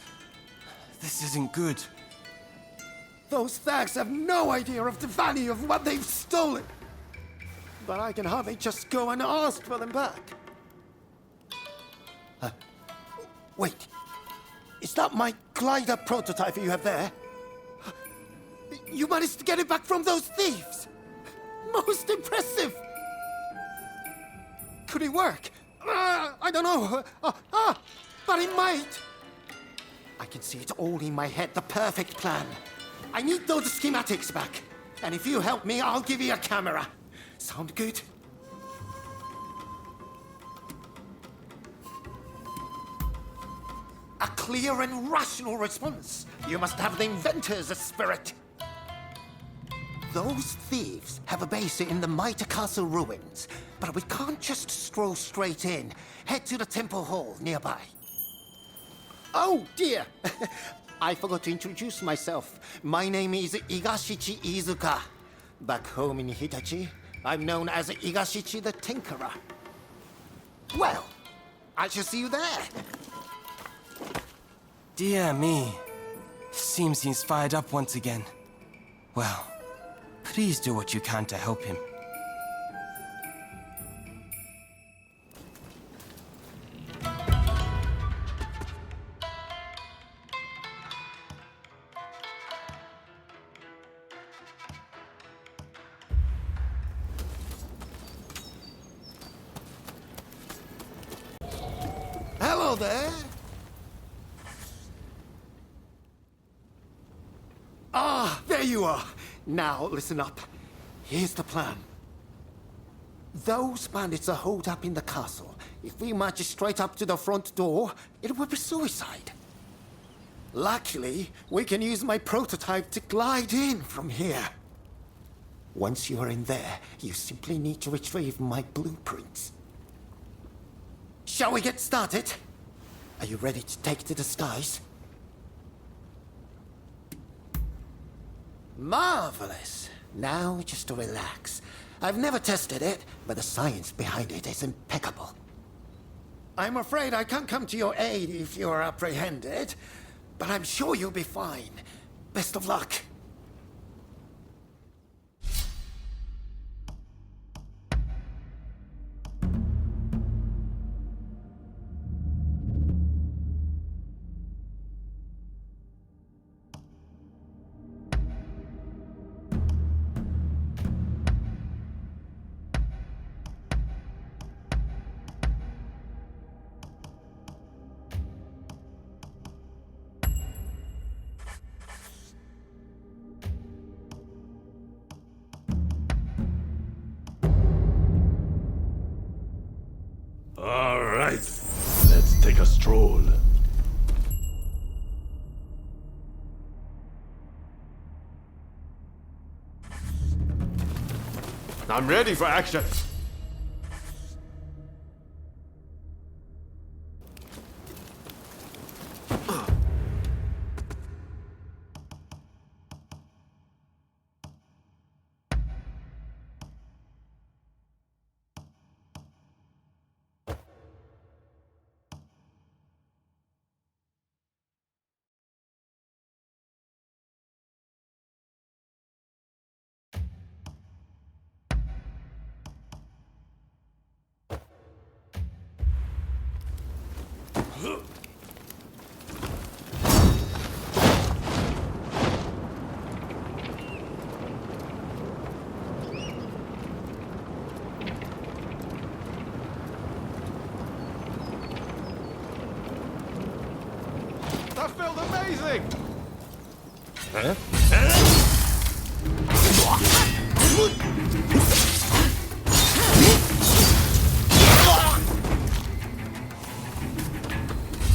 This isn't good. Those thugs have no idea of the value of what they've stolen. But I can hardly just go and ask for them back. Wait. Is that my glider prototype you have there? You managed to get it back from those thieves! Most impressive! Could it work? I don't know. But it might. I can see it all in my head, the perfect plan. I need those schematics back. And if you help me, I'll give you a camera. Sound good? A clear and rational response. You must have the inventor's spirit. Those thieves have a base in the Mitre Castle ruins, but we can't just stroll straight in. Head to the temple hall nearby. Oh dear! I forgot to introduce myself. My name is Igashichi Iizuka. Back home in Hitachi, I'm known as Igashichi the Tinkerer. Well, I shall see you there. Dear me. Seems he's fired up once again. Well, please do what you can to help him. Hello there. Ah, there you are. Now, listen up. Here's the plan. Those bandits are holed up in the castle. If we march straight up to the front door, it will be suicide. Luckily, we can use my prototype to glide in from here. Once you are in there, you simply need to retrieve my blueprints. Shall we get started? Are you ready to take to the skies? Marvelous. Now just relax. I've never tested it, but the science behind it is impeccable. I'm afraid I can't come to your aid if you're apprehended, but I'm sure you'll be fine. Best of luck. All right, let's take a stroll. I'm ready for action. That felt amazing!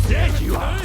There you are!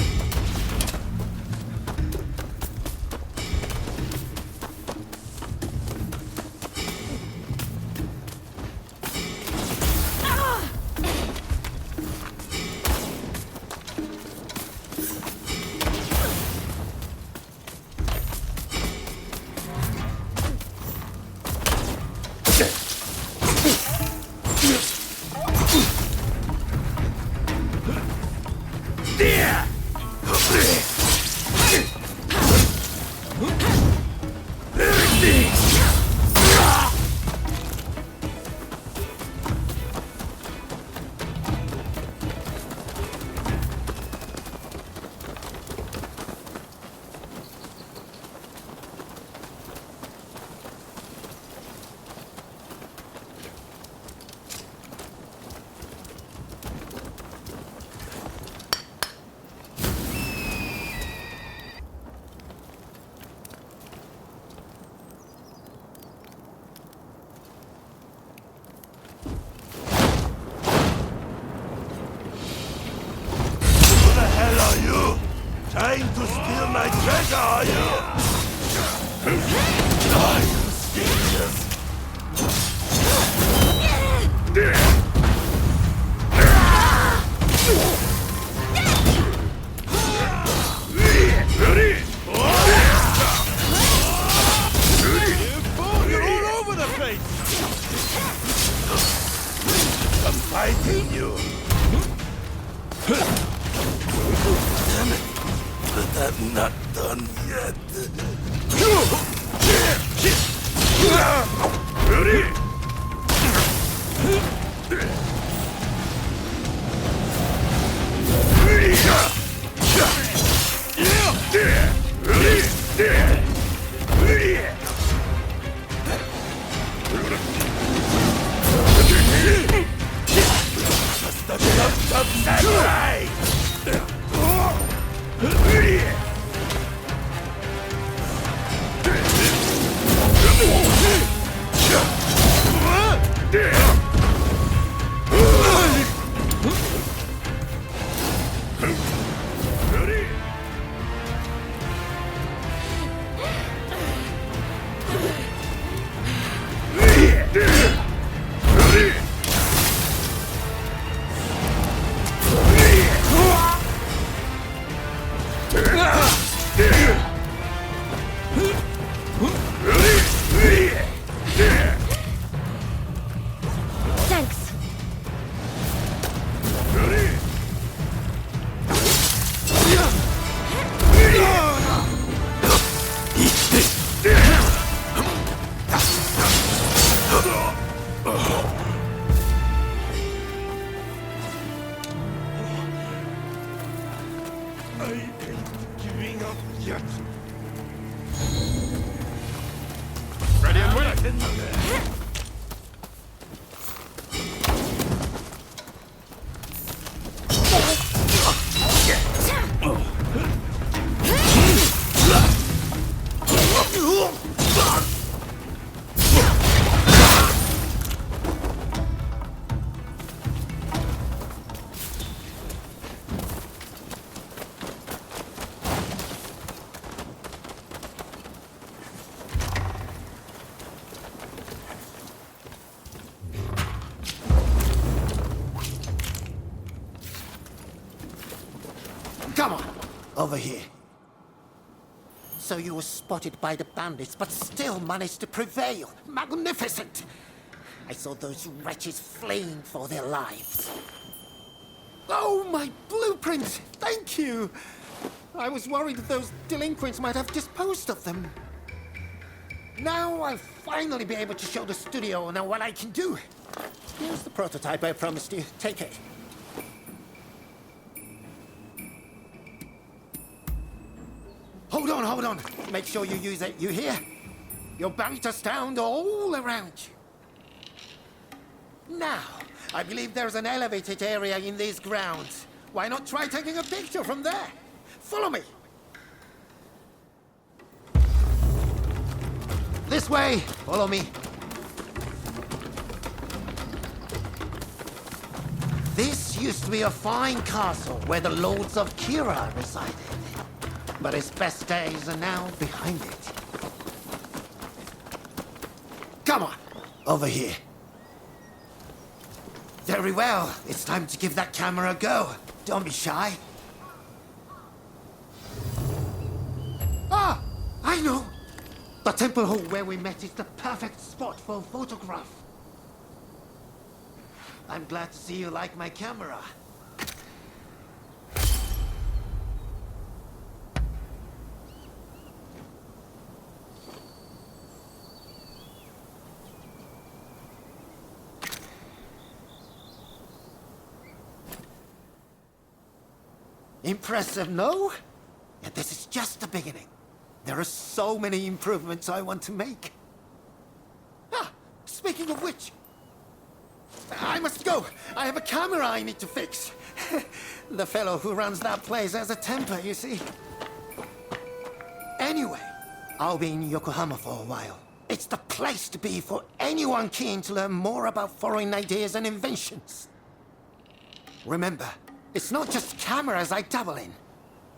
Trying to steal my treasure, are you? Are you serious? You're all over the place! I'm fighting you! Damn it! But I'm not done yet. Over here. So you were spotted by the bandits, but still managed to prevail. Magnificent! I saw those wretches fleeing for their lives. Oh, my blueprint! Thank you! I was worried that those delinquents might have disposed of them. Now I'll finally be able to show the studio owner what I can do. Here's the prototype I promised you. Take it. Hold on, hold on. Make sure you use it, you hear? Your banter sound all around you. Now, I believe there's an elevated area in these grounds. Why not try taking a picture from there? Follow me. This way. Follow me. This used to be a fine castle where the lords of Kira resided. But its best days are now behind it. Come on, over here. Very well. It's time to give that camera a go. Don't be shy. Ah! I know! The temple hall where we met is the perfect spot for a photograph. I'm glad to see you like my camera. Impressive, no? Yet this is just the beginning. There are so many improvements I want to make. Ah, speaking of which, I must go. I have a camera I need to fix. The fellow who runs that place has a temper, you see. Anyway, I'll be in Yokohama for a while. It's the place to be for anyone keen to learn more about foreign ideas and inventions. Remember, it's not just cameras I dabble in.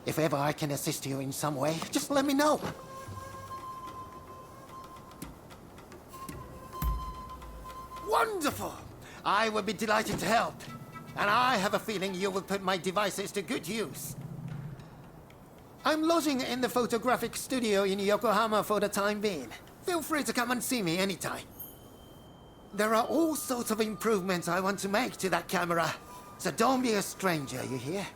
If ever I can assist you in some way, just let me know. Wonderful! I would be delighted to help. And I have a feeling you will put my devices to good use. I'm lodging in the photographic studio in Yokohama for the time being. Feel free to come and see me anytime. There are all sorts of improvements I want to make to that camera. So don't be a stranger, you hear?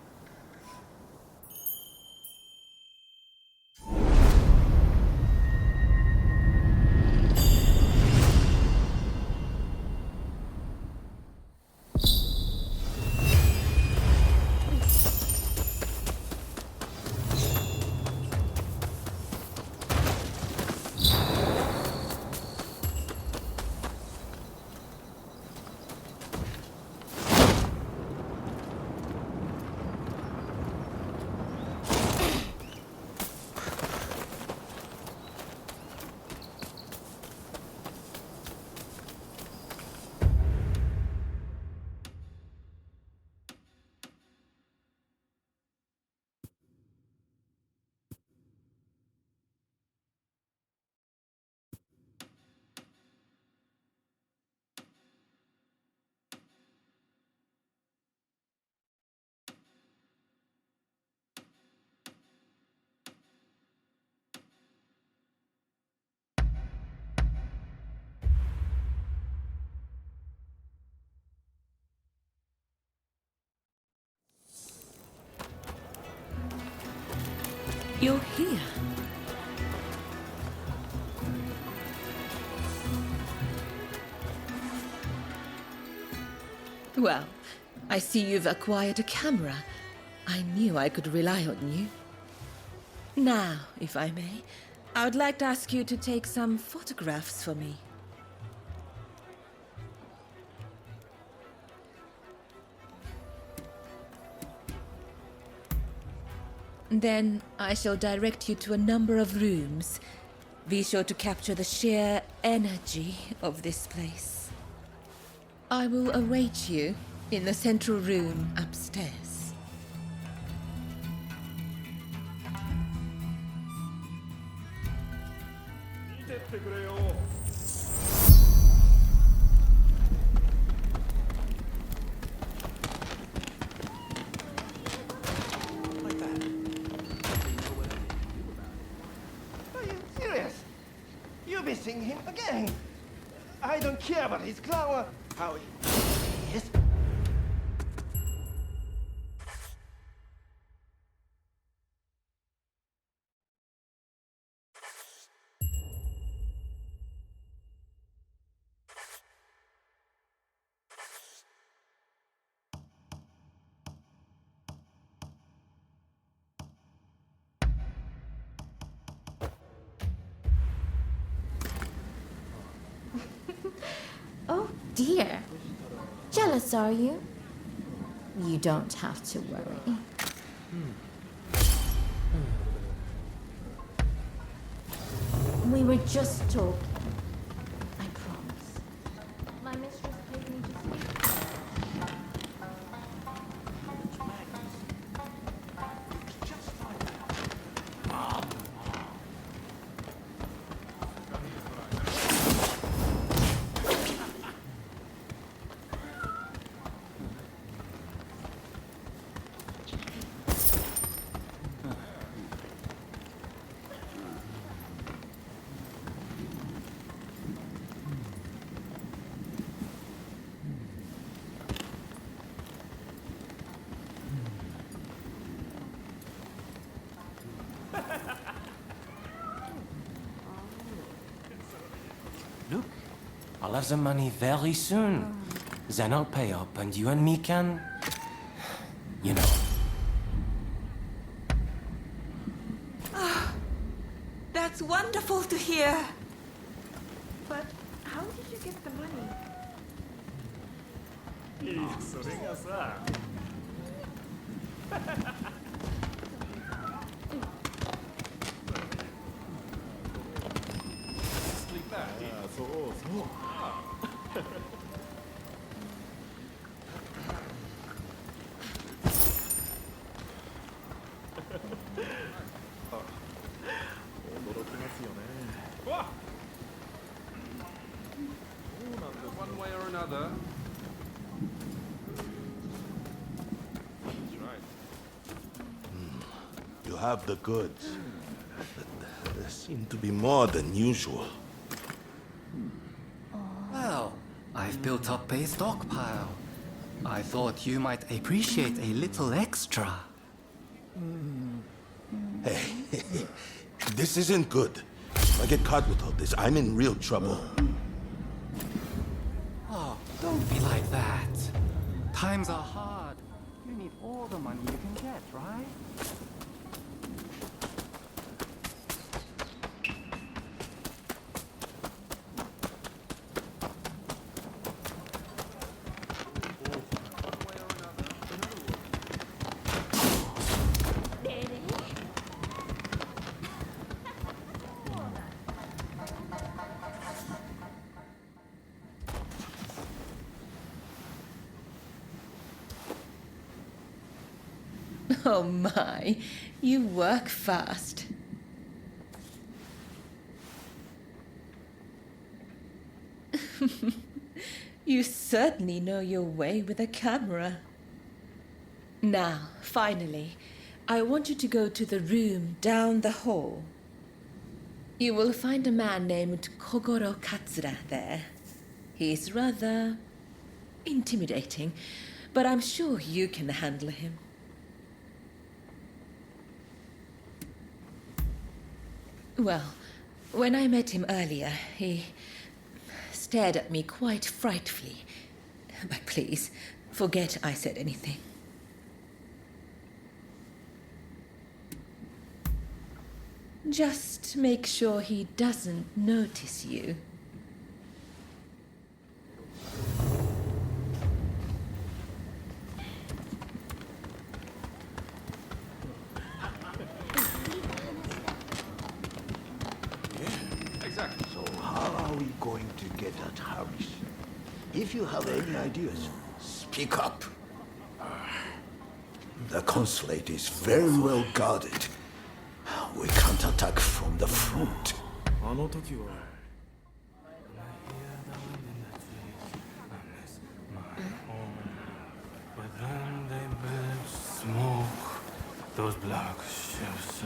You're here. Well, I see you've acquired a camera. I knew I could rely on you. Now, if I may, I would like to ask you to take some photographs for me. Then I shall direct you to a number of rooms. Be sure to capture the sheer energy of this place. I will await you in the central room upstairs. I don't care about his clown. How he is. Oh dear. Jealous, are you? You don't have to worry. We were just talking. I promise. My mistress paid me to sleep. Look, I'll have the money very soon. Then I'll pay up and you and me can... You know. That's wonderful to hear. But how did you get the money? One way or another. You have the goods. But there seem to be more than usual. Well, I've built up a stockpile. I thought you might appreciate a little extra. Hey, this isn't good. If I get caught with all this, I'm in real trouble. Oh, don't be like that. Times are hard. You need all the money you can get, right? Oh my, you work fast. You certainly know your way with a camera. Now, finally, I want you to go to the room down the hall. You will find a man named Kogoro Katsura there. He's rather intimidating, but I'm sure you can handle him. Well, when I met him earlier, he stared at me quite frightfully. But please, forget I said anything. Just make sure he doesn't notice you. So how are we going to get at Harris? If you have any ideas, speak up. The consulate is very well guarded. We can't attack from the front. Smoke, those black ships,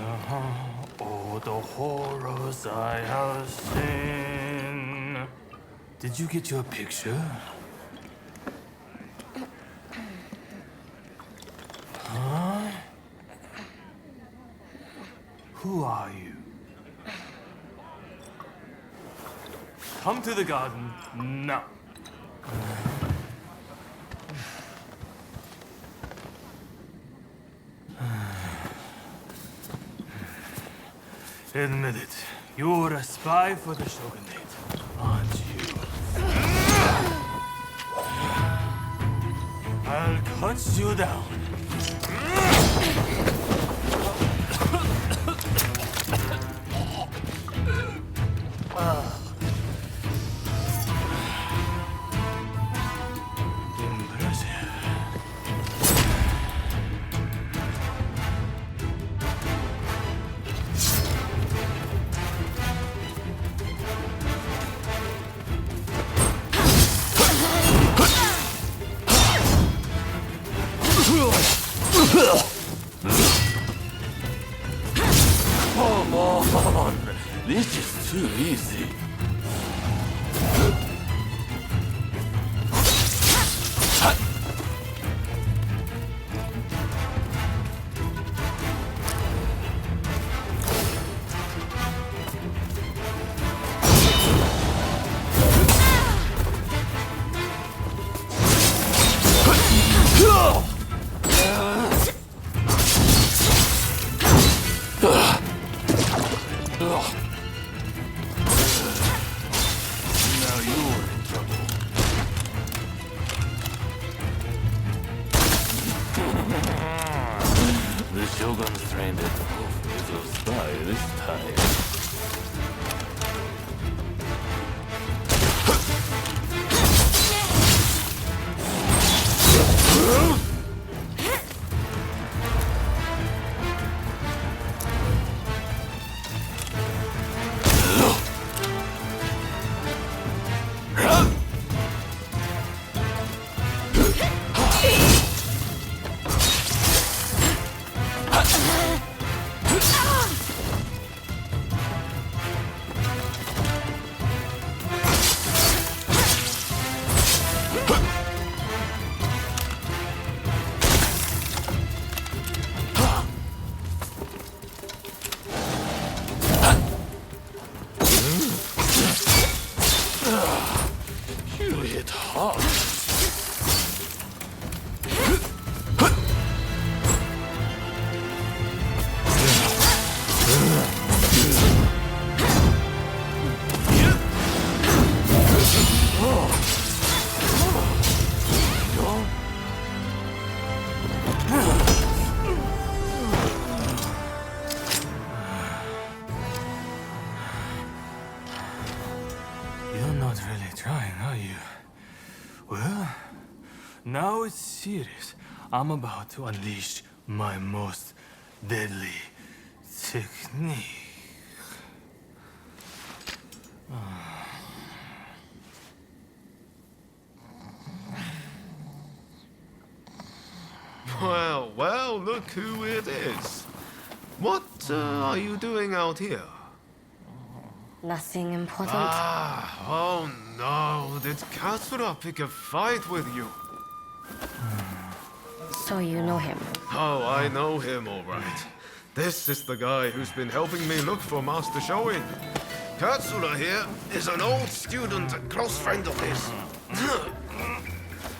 oh, the horrors I have seen. 「おどほろさやせん」 Oh, the horrors I have seen. Did you get your picture? Huh? Who are you? Come to the garden now. Admit it, you're a spy for the shogunate, aren't you? I'll cut you down. Come on! This is too easy. The Shogun's trained at little spy this time. You hit hard. You're not really trying, are you? Well, now it's serious. I'm about to unleash my most deadly technique. Well, well, look who it is. What are you doing out here? Nothing important. Oh no, did Katsura pick a fight with you? So you know him. Oh, I know him all right. This is the guy who's been helping me look for Master Shoin. Katsura here is an old student and close friend of his.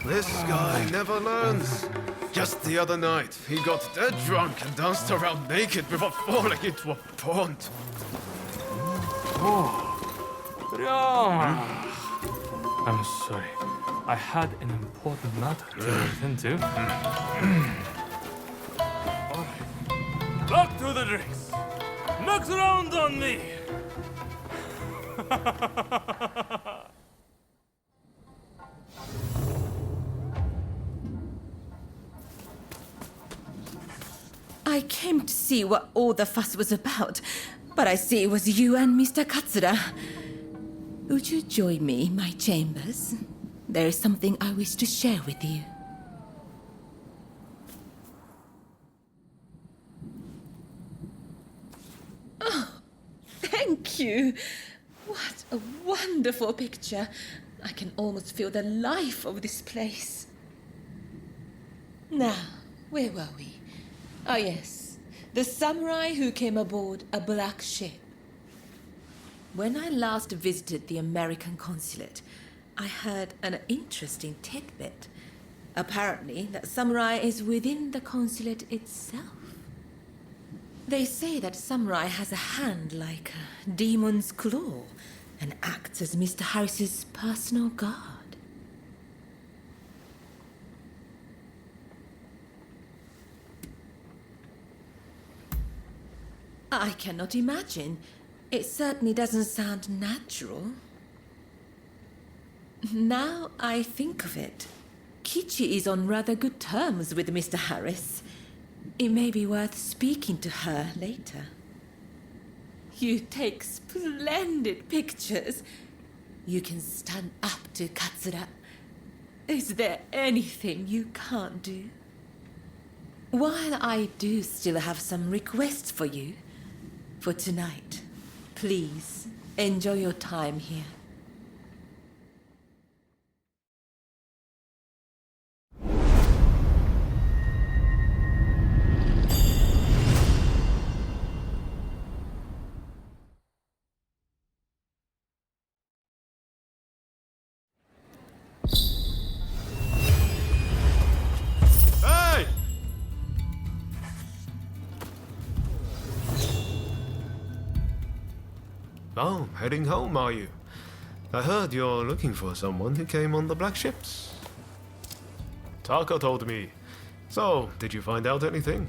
This guy never learns. Just the other night, he got dead drunk and danced around naked before falling into a pond. I'm sorry. I had an important matter to attend to. Alright. Back to the drinks. Next round on me. I came to see what all the fuss was about, but I see it was you and Mr. Katsura. Would you join me in my chambers? There is something I wish to share with you. Oh, thank you. What a wonderful picture. I can almost feel the life of this place. Now, where were we? Ah, yes. The samurai who came aboard a black ship. When I last visited the American consulate, I heard an interesting tidbit. Apparently, that samurai is within the consulate itself. They say that samurai has a hand like a demon's claw and acts as Mr. Harris's personal guard. I cannot imagine. It certainly doesn't sound natural. Now I think of it, Kichi is on rather good terms with Mr. Harris. It may be worth speaking to her later. You take splendid pictures. You can stand up to Katsura. Is there anything you can't do? While I do still have some requests for you, for tonight, please enjoy your time here. Hey! Oh, heading home, are you? I heard you're looking for someone who came on the black ships. Taka told me. So, did you find out anything?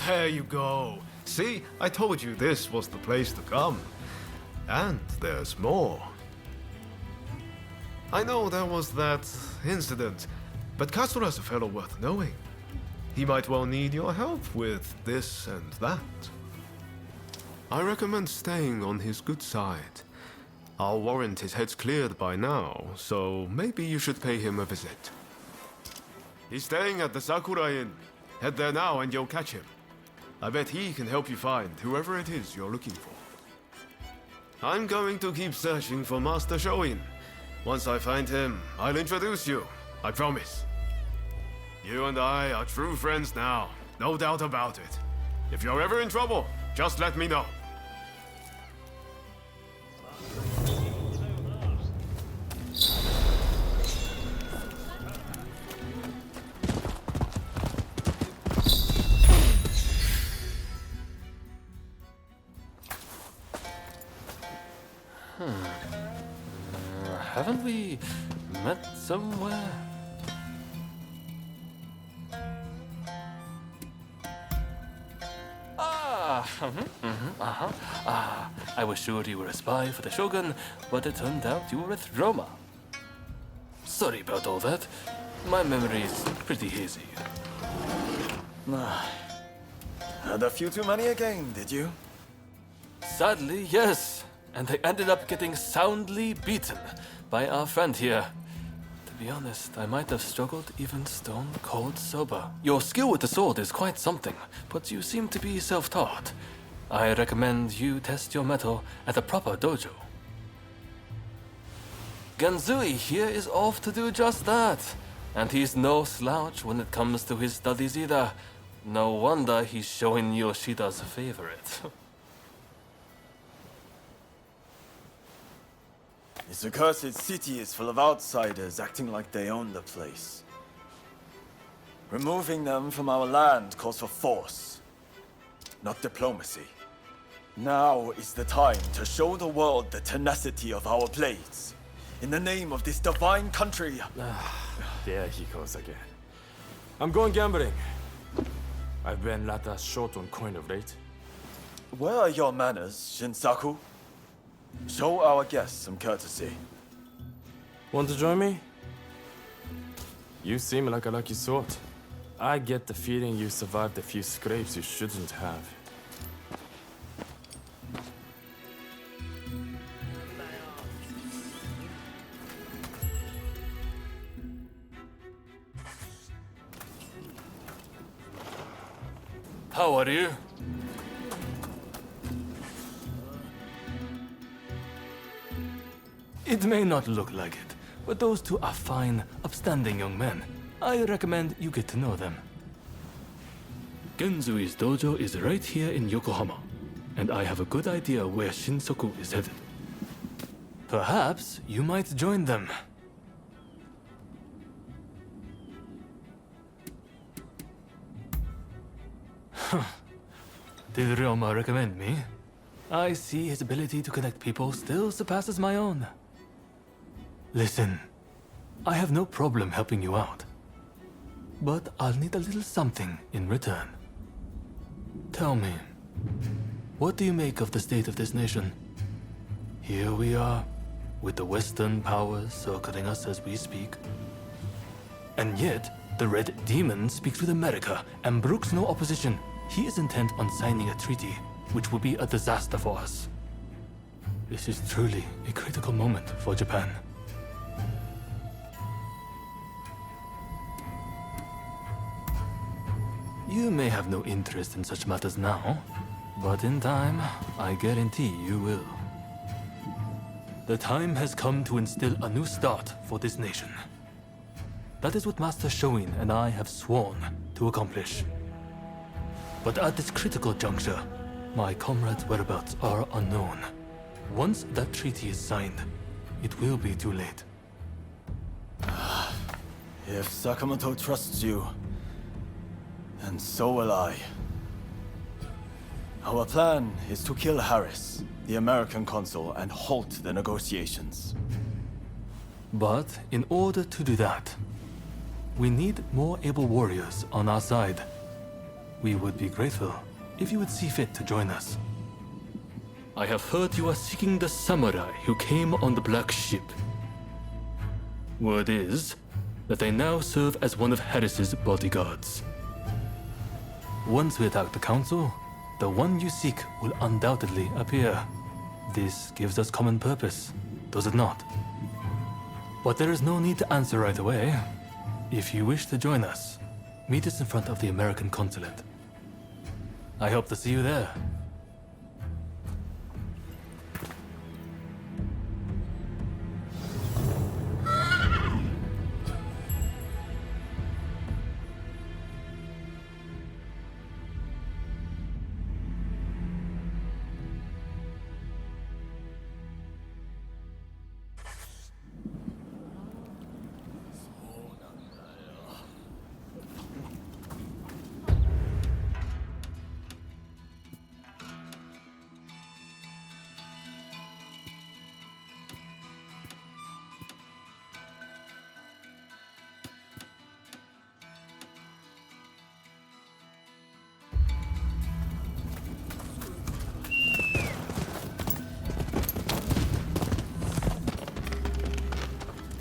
There you go. See, I told you this was the place to come. And there's more. I know there was that incident, but Katsura's a fellow worth knowing. He might well need your help with this and that. I recommend staying on his good side. I'll warrant his head's cleared by now, so maybe you should pay him a visit. He's staying at the Sakura Inn. Head there now and you'll catch him. I bet he can help you find whoever it is you're looking for. I'm going to keep searching for Master Shoin. Once I find him, I'll introduce you. I promise. You and I are true friends now, no doubt about it. If you're ever in trouble, just let me know. Haven't we met somewhere? I was sure you were a spy for the Shogun, but it turned out you were with Roma. Sorry about all that. My memory is pretty hazy. Had a few too many again, did you? Sadly, yes. And they ended up getting soundly beaten by our friend here. To be honest, I might have struggled even stone cold sober. Your skill with the sword is quite something, but you seem to be self-taught. I recommend you test your mettle at a proper dojo. Ganzui here is off to do just that. And he's no slouch when it comes to his studies either. No wonder he's showing Yoshida's favorite. This accursed city is full of outsiders acting like they own the place. Removing them from our land calls for force, not diplomacy. Now is the time to show the world the tenacity of our blades. In the name of this divine country. There he goes again. I'm going gambling. I've been rather short on coin of late. Where are your manners, Shinsaku? Show our guests some courtesy. Want to join me? You seem like a lucky sort. I get the feeling you survived a few scrapes you shouldn't have. How are you? It may not look like it, but those two are fine, upstanding young men. I recommend you get to know them. Genzui's dojo is right here in Yokohama, and I have a good idea where Shinsoku is headed. Perhaps you might join them. Did Ryoma recommend me? I see his ability to connect people still surpasses my own. Listen, I have no problem helping you out. But I'll need a little something in return. Tell me, what do you make of the state of this nation? Here we are, with the Western powers circling us as we speak. And yet, the Red Demon speaks with America and brooks no opposition. He is intent on signing a treaty, which will be a disaster for us. This is truly a critical moment for Japan. You may have no interest in such matters now, but in time, I guarantee you will. The time has come to instill a new start for this nation. That is what Master Shoin and I have sworn to accomplish. But at this critical juncture, my comrades' whereabouts are unknown. Once that treaty is signed, it will be too late. If Sakamoto trusts you, then so will I. Our plan is to kill Harris, the American consul, and halt the negotiations. But in order to do that, we need more able warriors on our side. We would be grateful if you would see fit to join us. I have heard you are seeking the samurai who came on the black ship. Word is that they now serve as one of Harris's bodyguards. Once we attack the council, the one you seek will undoubtedly appear. This gives us common purpose, does it not? But there is no need to answer right away. If you wish to join us, meet us in front of the American consulate. I hope to see you there.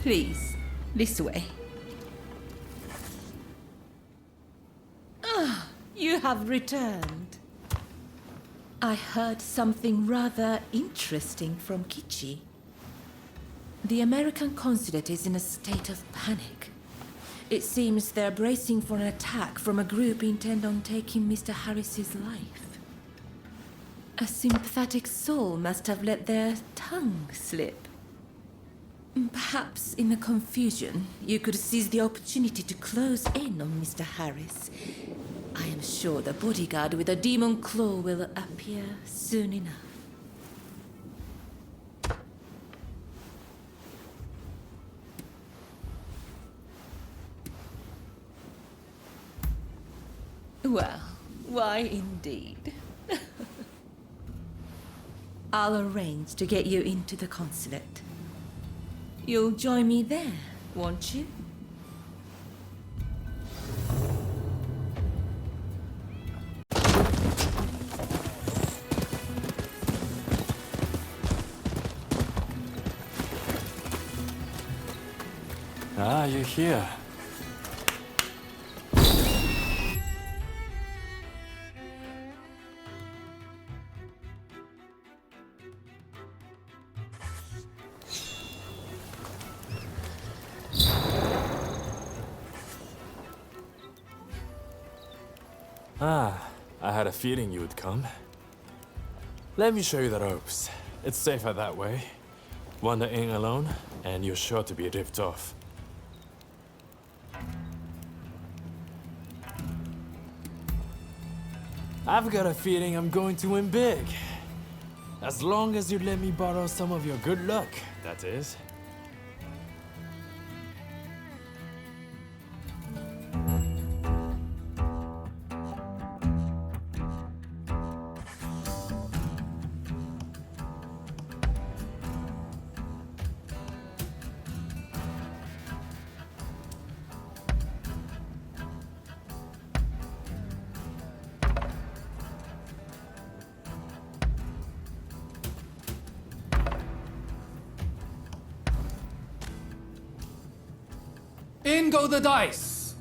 Please, this way. Ah, you have returned. I heard something rather interesting from Kichi. The American consulate is in a state of panic. It seems they're bracing for an attack from a group intent on taking Mr. Harris's life. A sympathetic soul must have let their tongue slip. Perhaps in the confusion, you could seize the opportunity to close in on Mr. Harris. I am sure the bodyguard with a demon claw will appear soon enough. Well, why indeed. I'll arrange to get you into the consulate. You'll join me there, won't you? Ah, you're here. Ah, I had a feeling you would come. Let me show you the ropes. It's safer that way. Wander in alone, and you're sure to be ripped off. I've got a feeling I'm going to win big. As long as you let me borrow some of your good luck, that is. In go the dice!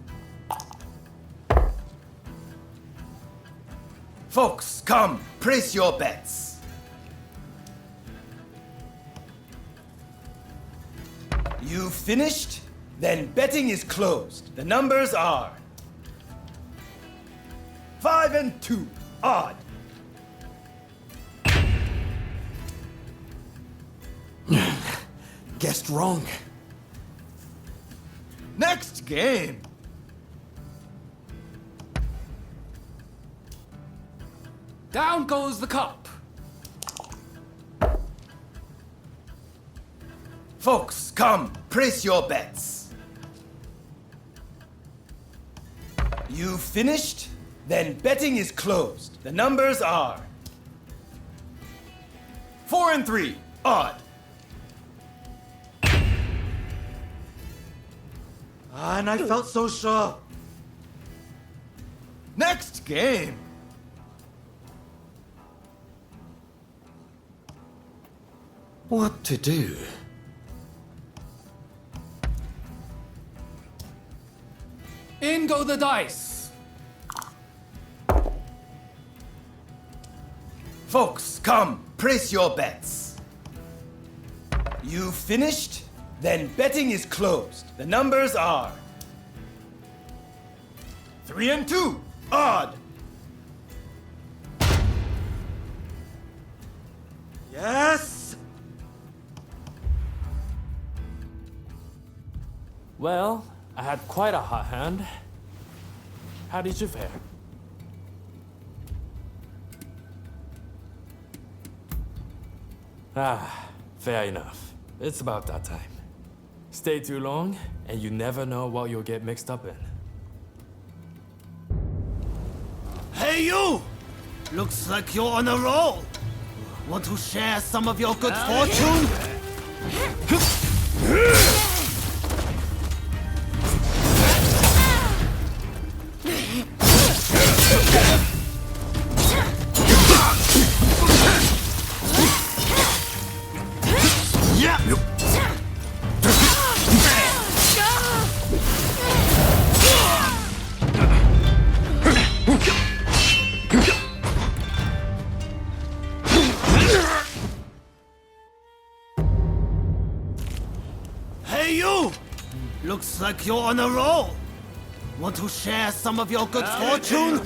Folks, come, place your bets. You finished? Then betting is closed. The numbers are 5 and 2, odd. Guessed wrong. Next game. Down goes the cup. Folks, come, place your bets. You finished? Then betting is closed. The numbers are 4 and 3, odd. And I felt so sure. Next game. What to do? In go the dice. Folks, come, place your bets. You finished? Then betting is closed. The numbers are 3 and 2, odd. Yes! Well, I had quite a hot hand. How did you fare? Ah, fair enough. It's about that time. Stay too long, and you never know what you'll get mixed up in. Hey, you! Looks like you're on a roll. Want to share some of your good fortune? Hey, you! Looks like you're on a roll. Want to share some of your good fortune?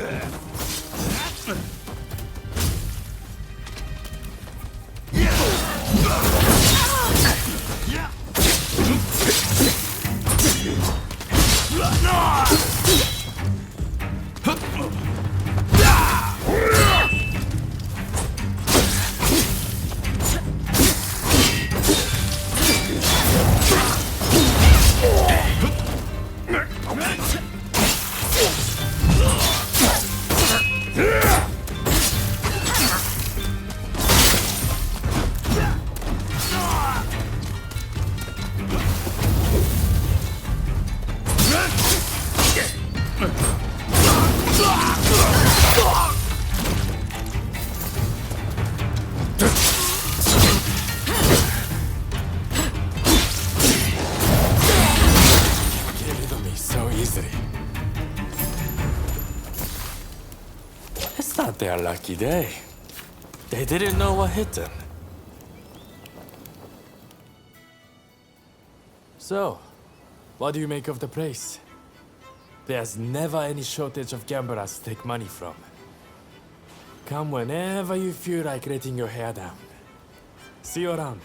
It's not their lucky day. They didn't know what hit them. So, what do you make of the place? There's never any shortage of gamblers to take money from. Come whenever you feel like letting your hair down. See you around.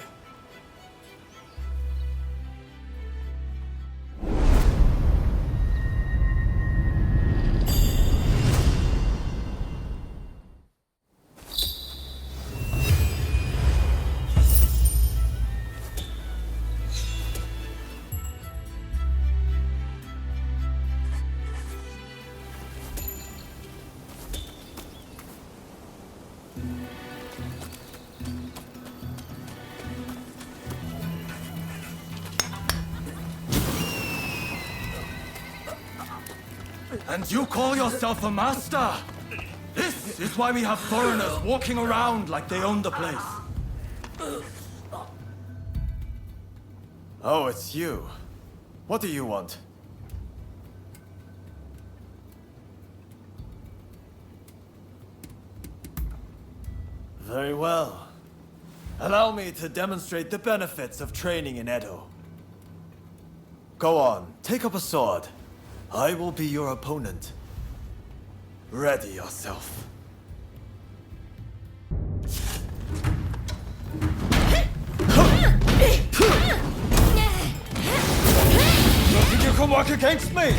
And you call yourself a master? This is why we have foreigners walking around like they own the place. Oh, it's you. What do you want? Very well. Allow me to demonstrate the benefits of training in Edo. Go on, take up a sword. I will be your opponent. Ready yourself. You think you can work against me?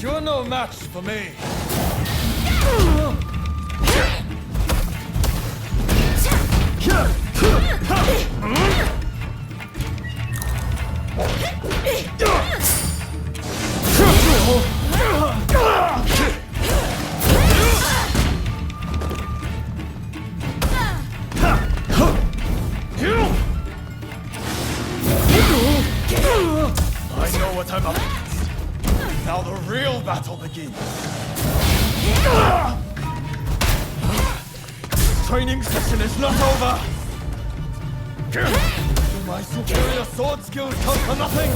You're no match for me. I know what I'm up against. Now the real battle begins. This training session is not over. My superior sword skills come for nothing.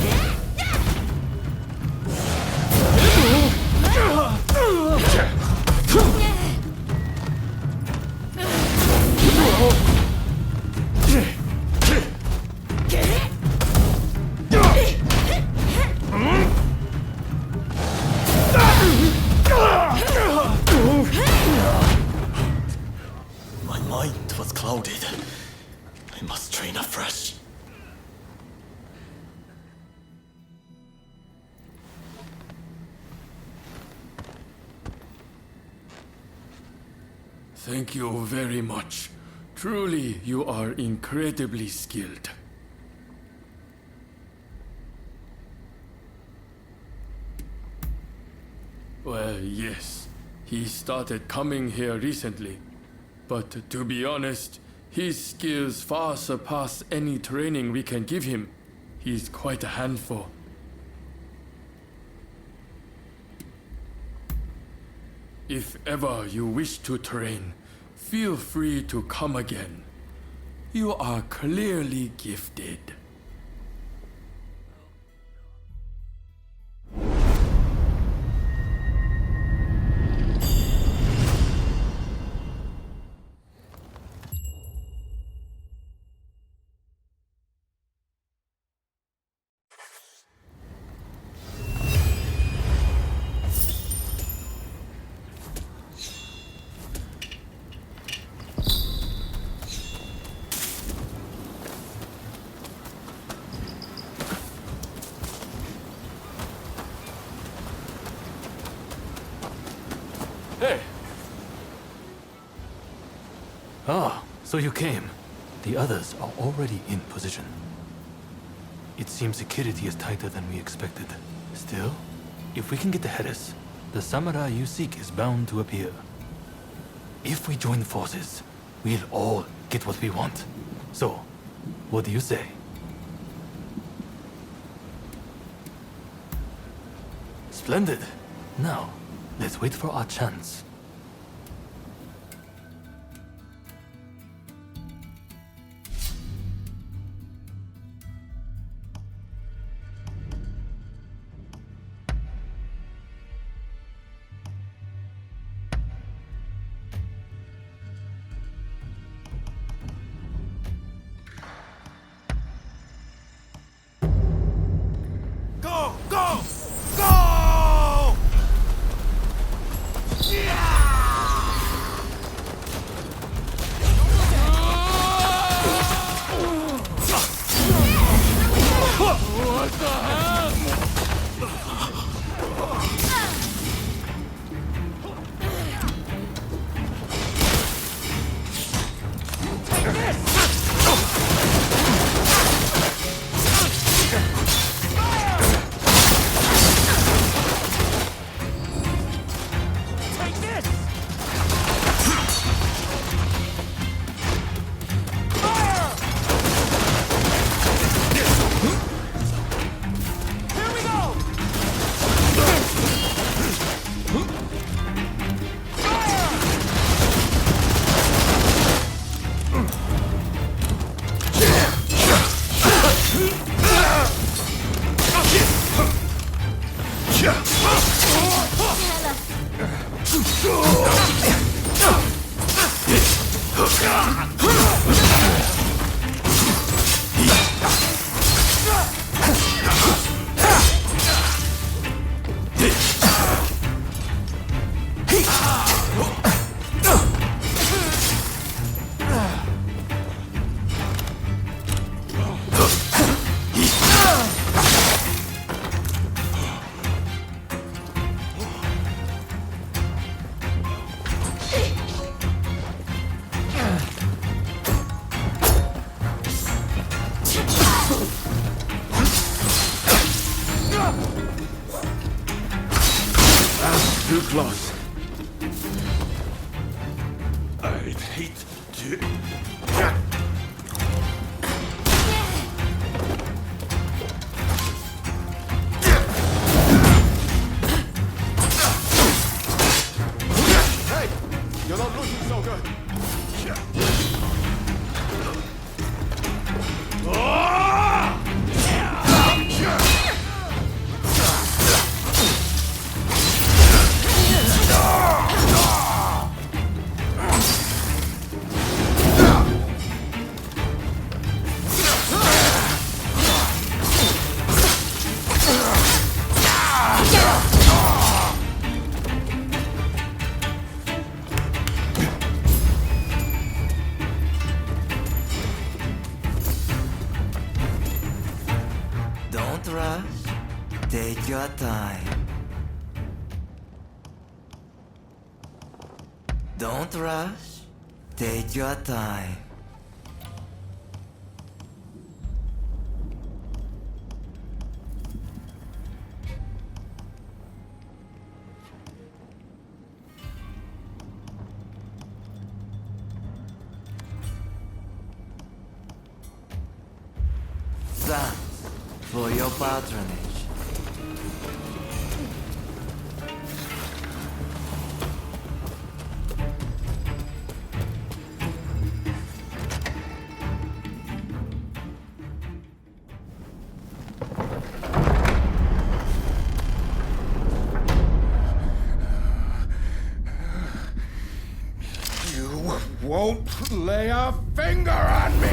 My mind was clouded. I must train afresh. Thank you very much. Truly, you are incredibly skilled. Well, yes. He started coming here recently. But to be honest, his skills far surpass any training we can give him. He's quite a handful. If ever you wish to train, feel free to come again. You are clearly gifted. Hey! Ah, so you came. The others are already in position. It seems security is tighter than we expected. Still, if we can get ahead of us, the samurai you seek is bound to appear. If we join forces, we'll all get what we want. So, what do you say? Splendid. Now, let's wait for our chance. Go! Go! Go! too close. I'd hate to... Hey! You're not looking so good. Don't rush. Take your time. Don't rush. Take your time. Thanks for your patronage. You won't lay a finger on me!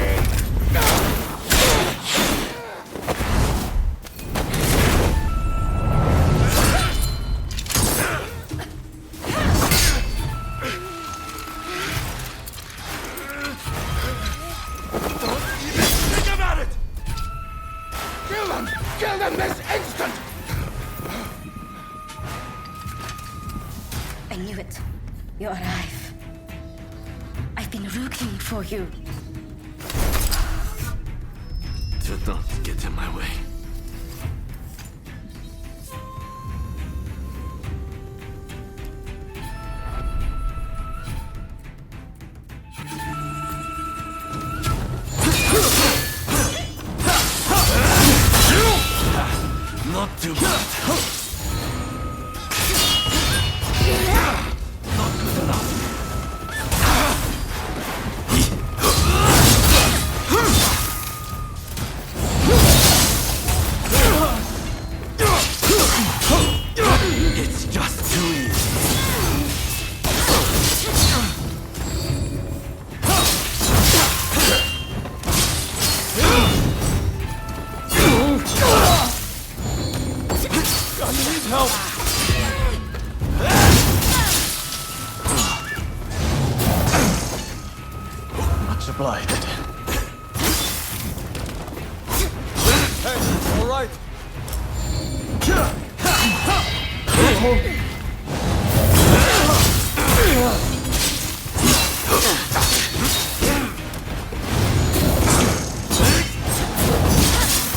Kill them this instant! I knew it. You arrive. I've been looking for you. Do not get in my way. Not too bad. Not good enough. It's just too easy. I need help! Much obliged. Hey, all right.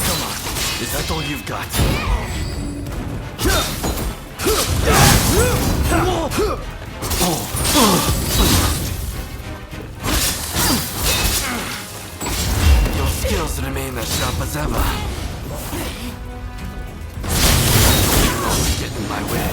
Come on. Is that all you've got? Your skills remain as sharp as ever. Don't get in my way.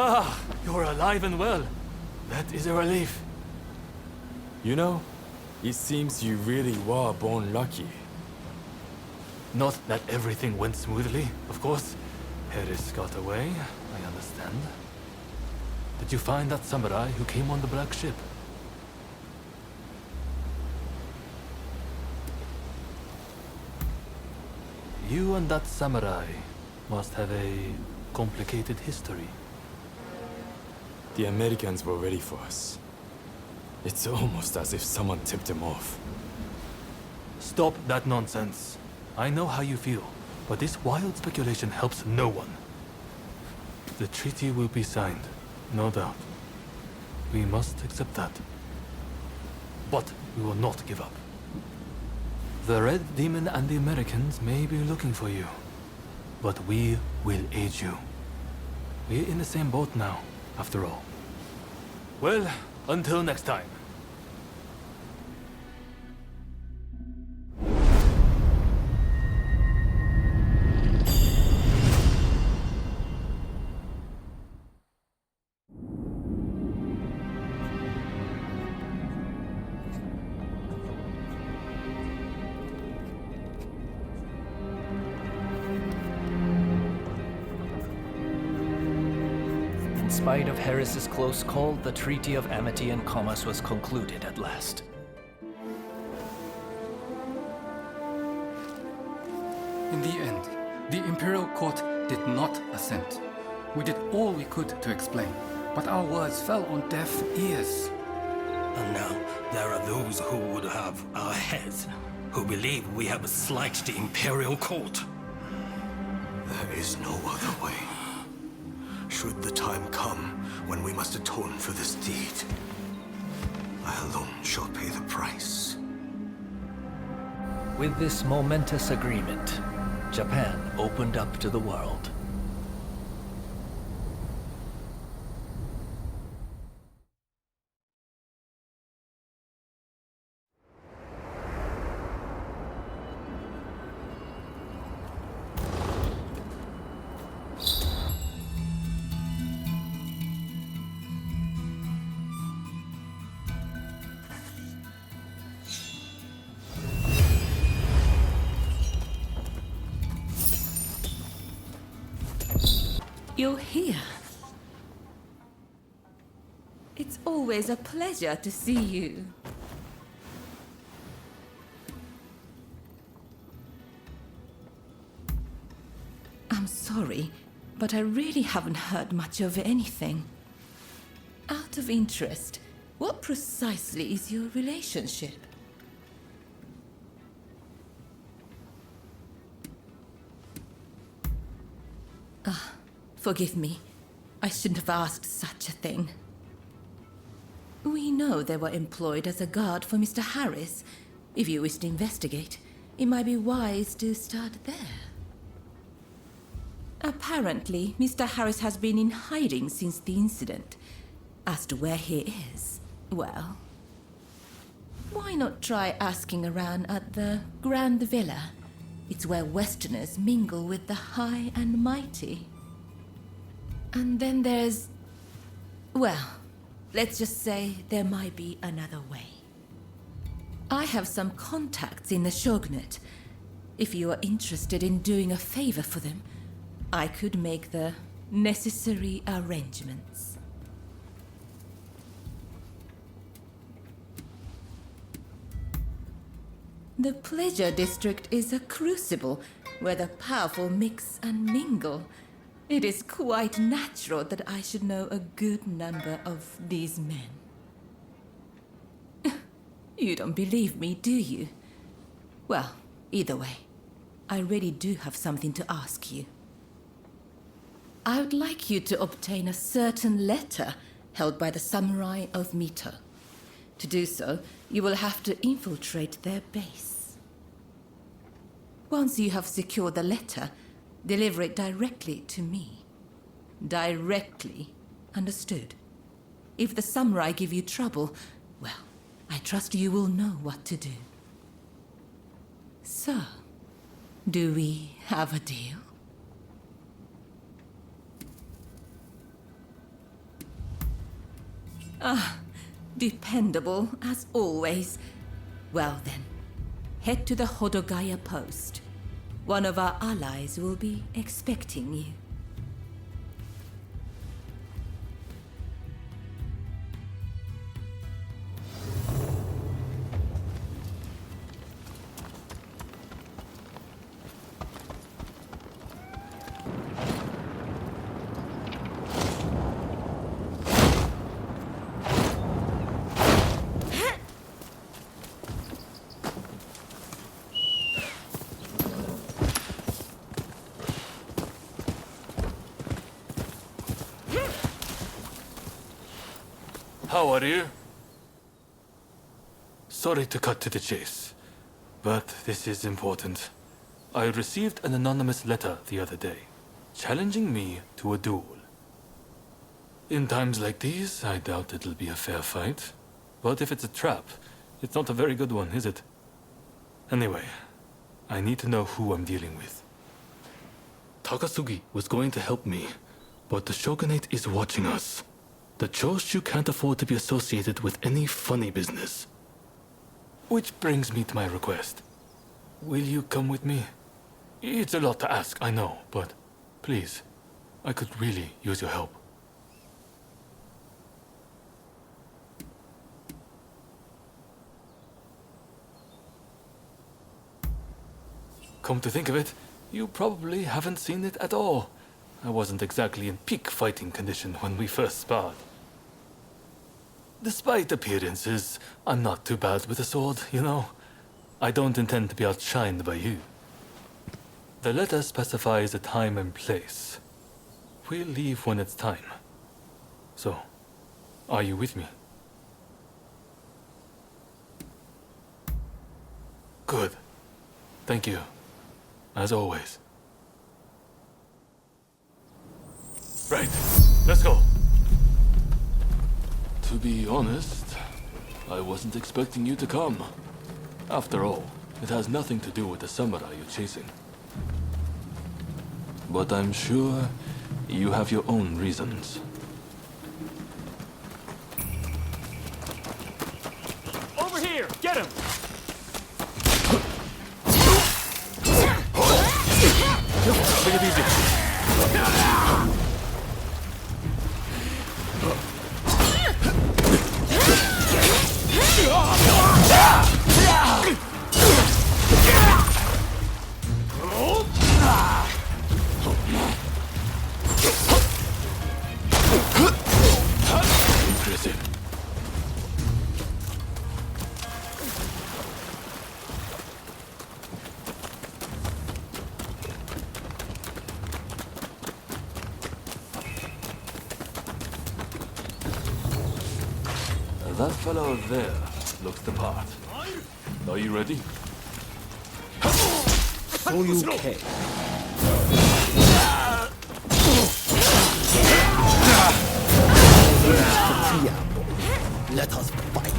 Ah, you're alive and well. That is a relief. You know, it seems you really were born lucky. Not that everything went smoothly, of course. Harris got away, I understand. Did you find that samurai who came on the black ship? You and that samurai must have a complicated history. The Americans were ready for us. It's almost as if someone tipped them off. Stop that nonsense. I know how you feel, but this wild speculation helps no one. The treaty will be signed, no doubt. We must accept that. But we will not give up. The Red Demon and the Americans may be looking for you, but we will aid you. We're in the same boat now, after all. Well, until next time. In spite of Harris's close call, the Treaty of Amity and Commerce was concluded at last. In the end, the Imperial Court did not assent. We did all we could to explain, but our words fell on deaf ears. And now, there are those who would have our heads, who believe we have slighted the Imperial Court. There is no other way. Should the time come when we must atone for this deed, I alone shall pay the price. With this momentous agreement, Japan opened up to the world. You're here. It's always a pleasure to see you. I'm sorry, but I really haven't heard much of anything. Out of interest, what precisely is your relationship? Ah. Forgive me. I shouldn't have asked such a thing. We know they were employed as a guard for Mr. Harris. If you wish to investigate, it might be wise to start there. Apparently, Mr. Harris has been in hiding since the incident. As to where he is, well, why not try asking around at the Grand Villa? It's where Westerners mingle with the high and mighty. And then there's... well, let's just say there might be another way. I have some contacts in the Shogunate. If you are interested in doing a favor for them, I could make the necessary arrangements. The Pleasure District is a crucible where the powerful mix and mingle. It is quite natural that I should know a good number of these men. You don't believe me, do you? Well, either way, I really do have something to ask you. I would like you to obtain a certain letter held by the samurai of Mito. To do so, you will have to infiltrate their base. Once you have secured the letter, deliver it directly to me. Directly, understood? If the samurai give you trouble, well, I trust you will know what to do. So, do we have a deal? Dependable, as always. Well then, head to the Hodogaya post. One of our allies will be expecting you. How are you? Sorry to cut to the chase, but this is important. I received an anonymous letter the other day, challenging me to a duel. In times like these, I doubt it'll be a fair fight. But if it's a trap, it's not a very good one, is it? Anyway, I need to know who I'm dealing with. Takasugi was going to help me, but the Shogunate is watching us. The Choshu can't afford to be associated with any funny business. Which brings me to my request. Will you come with me? It's a lot to ask, I know, but please, I could really use your help. Come to think of it, you probably haven't seen it at all. I wasn't exactly in peak fighting condition when we first sparred. Despite appearances, I'm not too bad with a sword, you know. I don't intend to be outshined by you. The letter specifies a time and place. We'll leave when it's time. So, are you with me? Good. Thank you. As always. Right. Let's go. To be honest, I wasn't expecting you to come. After all, it has nothing to do with the samurai you're chasing. But I'm sure you have your own reasons. Over here! Get him! Take it easy. Impressive. That fellow there looks the part. Are you ready? So you can. Let us fight.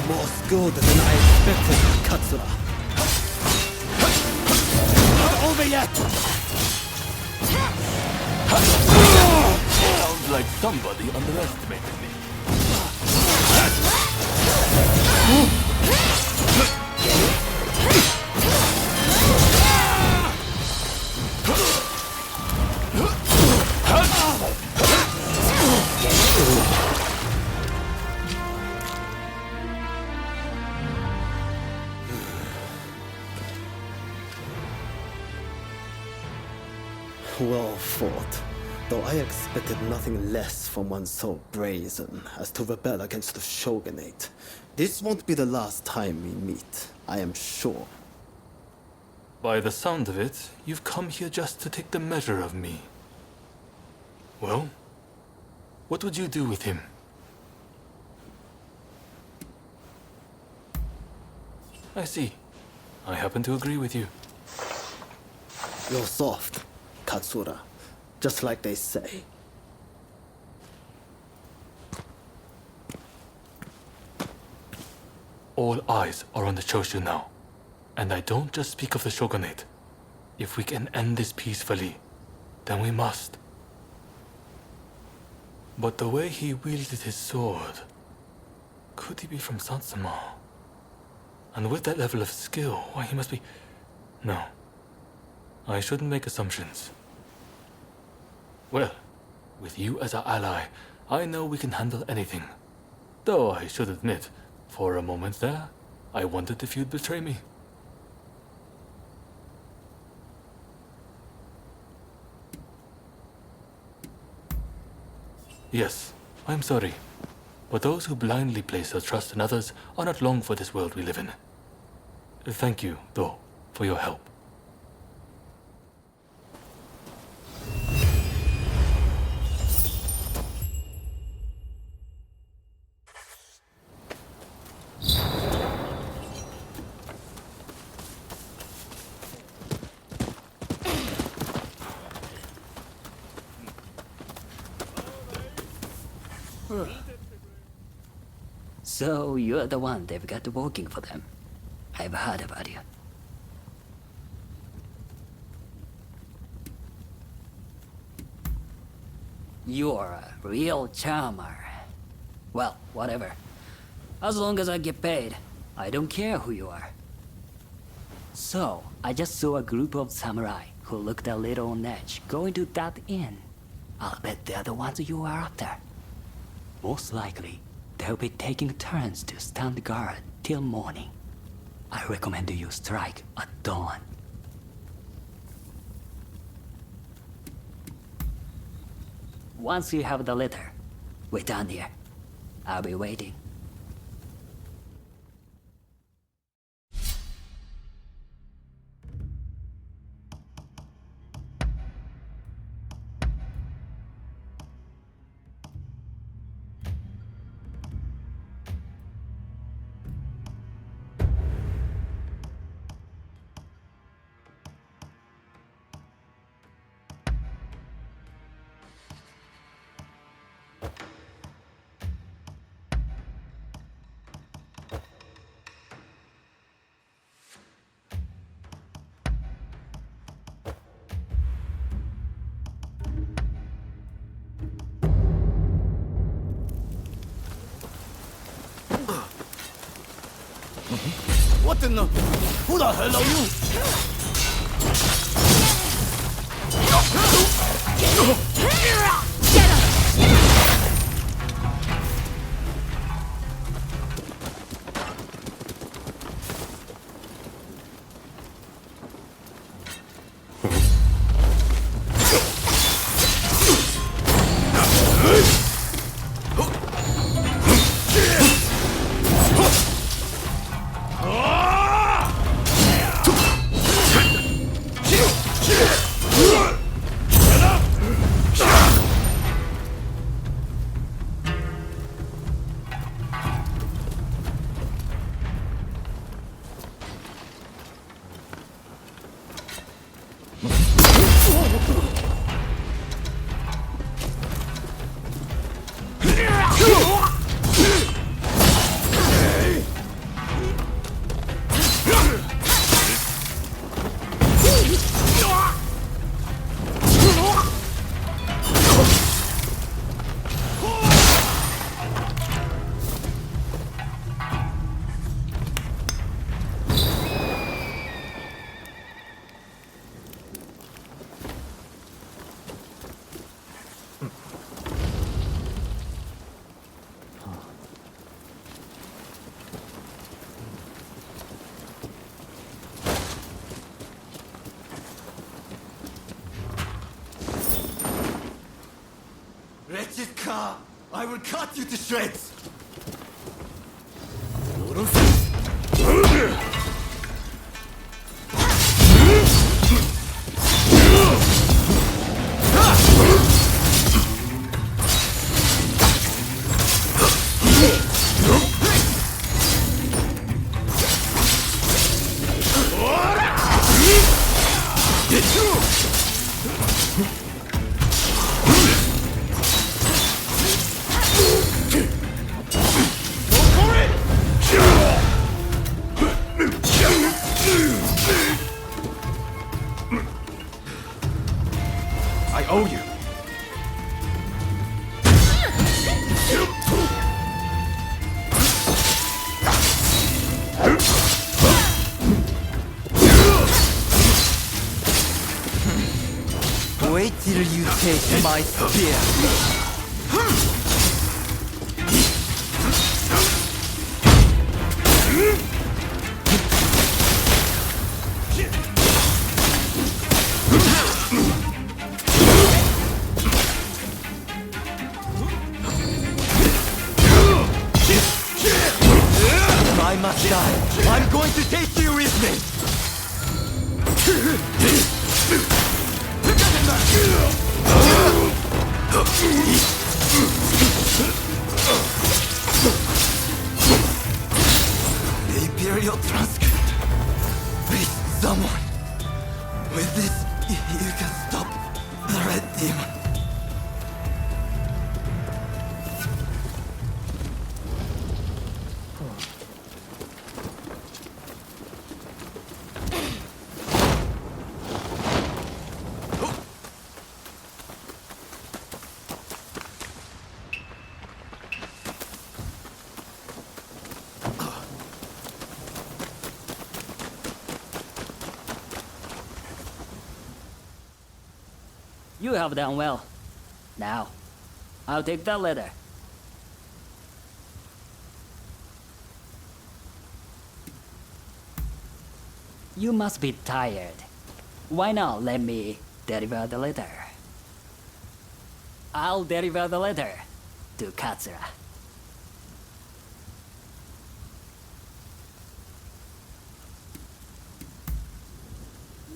More skilled than I expected, Katsura. Not over yet! Sounds like somebody underestimated me. Well fought. Though I expected nothing less from one so brazen as to rebel against the shogunate. This won't be the last time we meet, I am sure. By the sound of it, you've come here just to take the measure of me. Well, what would you do with him? I see. I happen to agree with you. You're soft, Katsura. Just like they say. All eyes are on the Choshu now. And I don't just speak of the shogunate. If we can end this peacefully, then we must. But the way he wielded his sword, could he be from Satsuma? And with that level of skill, why he must be... No. I shouldn't make assumptions. Well, with you as our ally, I know we can handle anything. Though I should admit, for a moment there, I wondered if you'd betray me. Yes, I'm sorry. But those who blindly place their trust in others are not long for this world we live in. Thank you, though, for your help. So you're the one they've got working for them. I've heard about you. You're a real charmer. Well, whatever. As long as I get paid, I don't care who you are. So, I just saw a group of samurai who looked a little on edge going to that inn. I'll bet they're the ones you are after. Most likely, they'll be taking turns to stand guard till morning. I recommend you strike at dawn. Once you have the letter, wait down here. I'll be waiting. What in the... Who the hell are you? Get him! I will cut you to shreds! I owe you. Wait till you take my spear. I must die. I'm going to take you with me. The Imperial transcript. Please, someone. With this, you can stop the Red Demon. You have done well. Now, I'll take that letter. You must be tired. Why not let me deliver the letter? I'll deliver the letter to Katsura.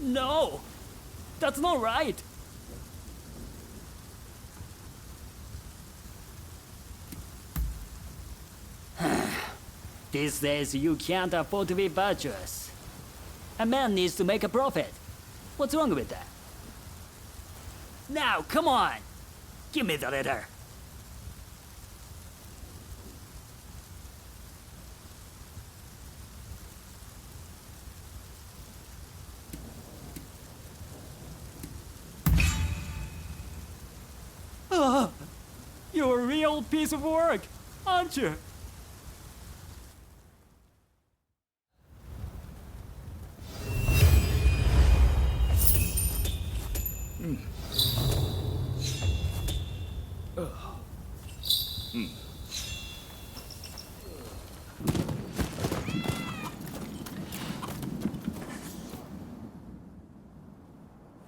No! That's not right! These days, you can't afford to be virtuous. A man needs to make a profit. What's wrong with that? Now, come on! Give me the letter. You're a real piece of work, aren't you?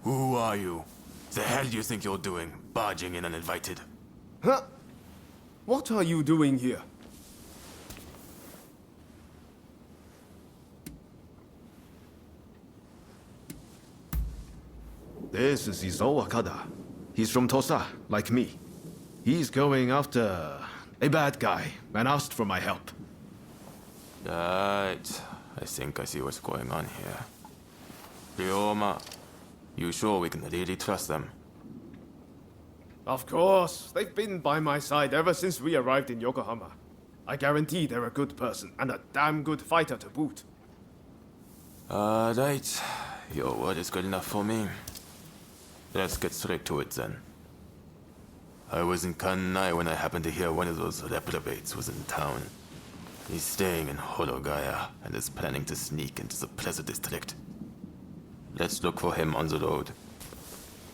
Who are you? The hell do you think you're doing, barging in uninvited? Huh? What are you doing here? This is Izo Wakada. He's from Tosa, like me. He's going after a bad guy and asked for my help. Right. I think I see what's going on here. Ryoma, you sure we can really trust them? Of course. They've been by my side ever since we arrived in Yokohama. I guarantee they're a good person and a damn good fighter to boot. Right. Your word is good enough for me. Let's get straight to it then. I was in Kanai when I happened to hear one of those reprobates was in town. He's staying in Horogaya and is planning to sneak into the Pleasure District. Let's look for him on the road.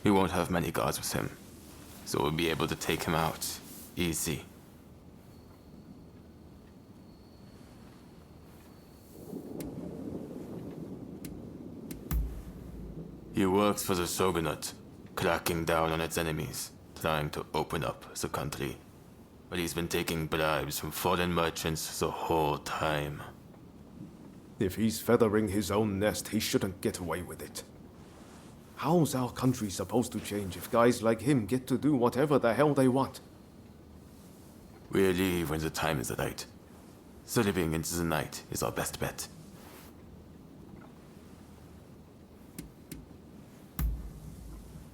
He won't have many guards with him, so we'll be able to take him out easy. He works for the Shogunate, cracking down on its enemies, trying to open up the country. but he's been taking bribes from foreign merchants the whole time. If he's feathering his own nest, he shouldn't get away with it. How's our country supposed to change if guys like him get to do whatever the hell they want? We'll leave when the time is right. Slipping into the night is our best bet.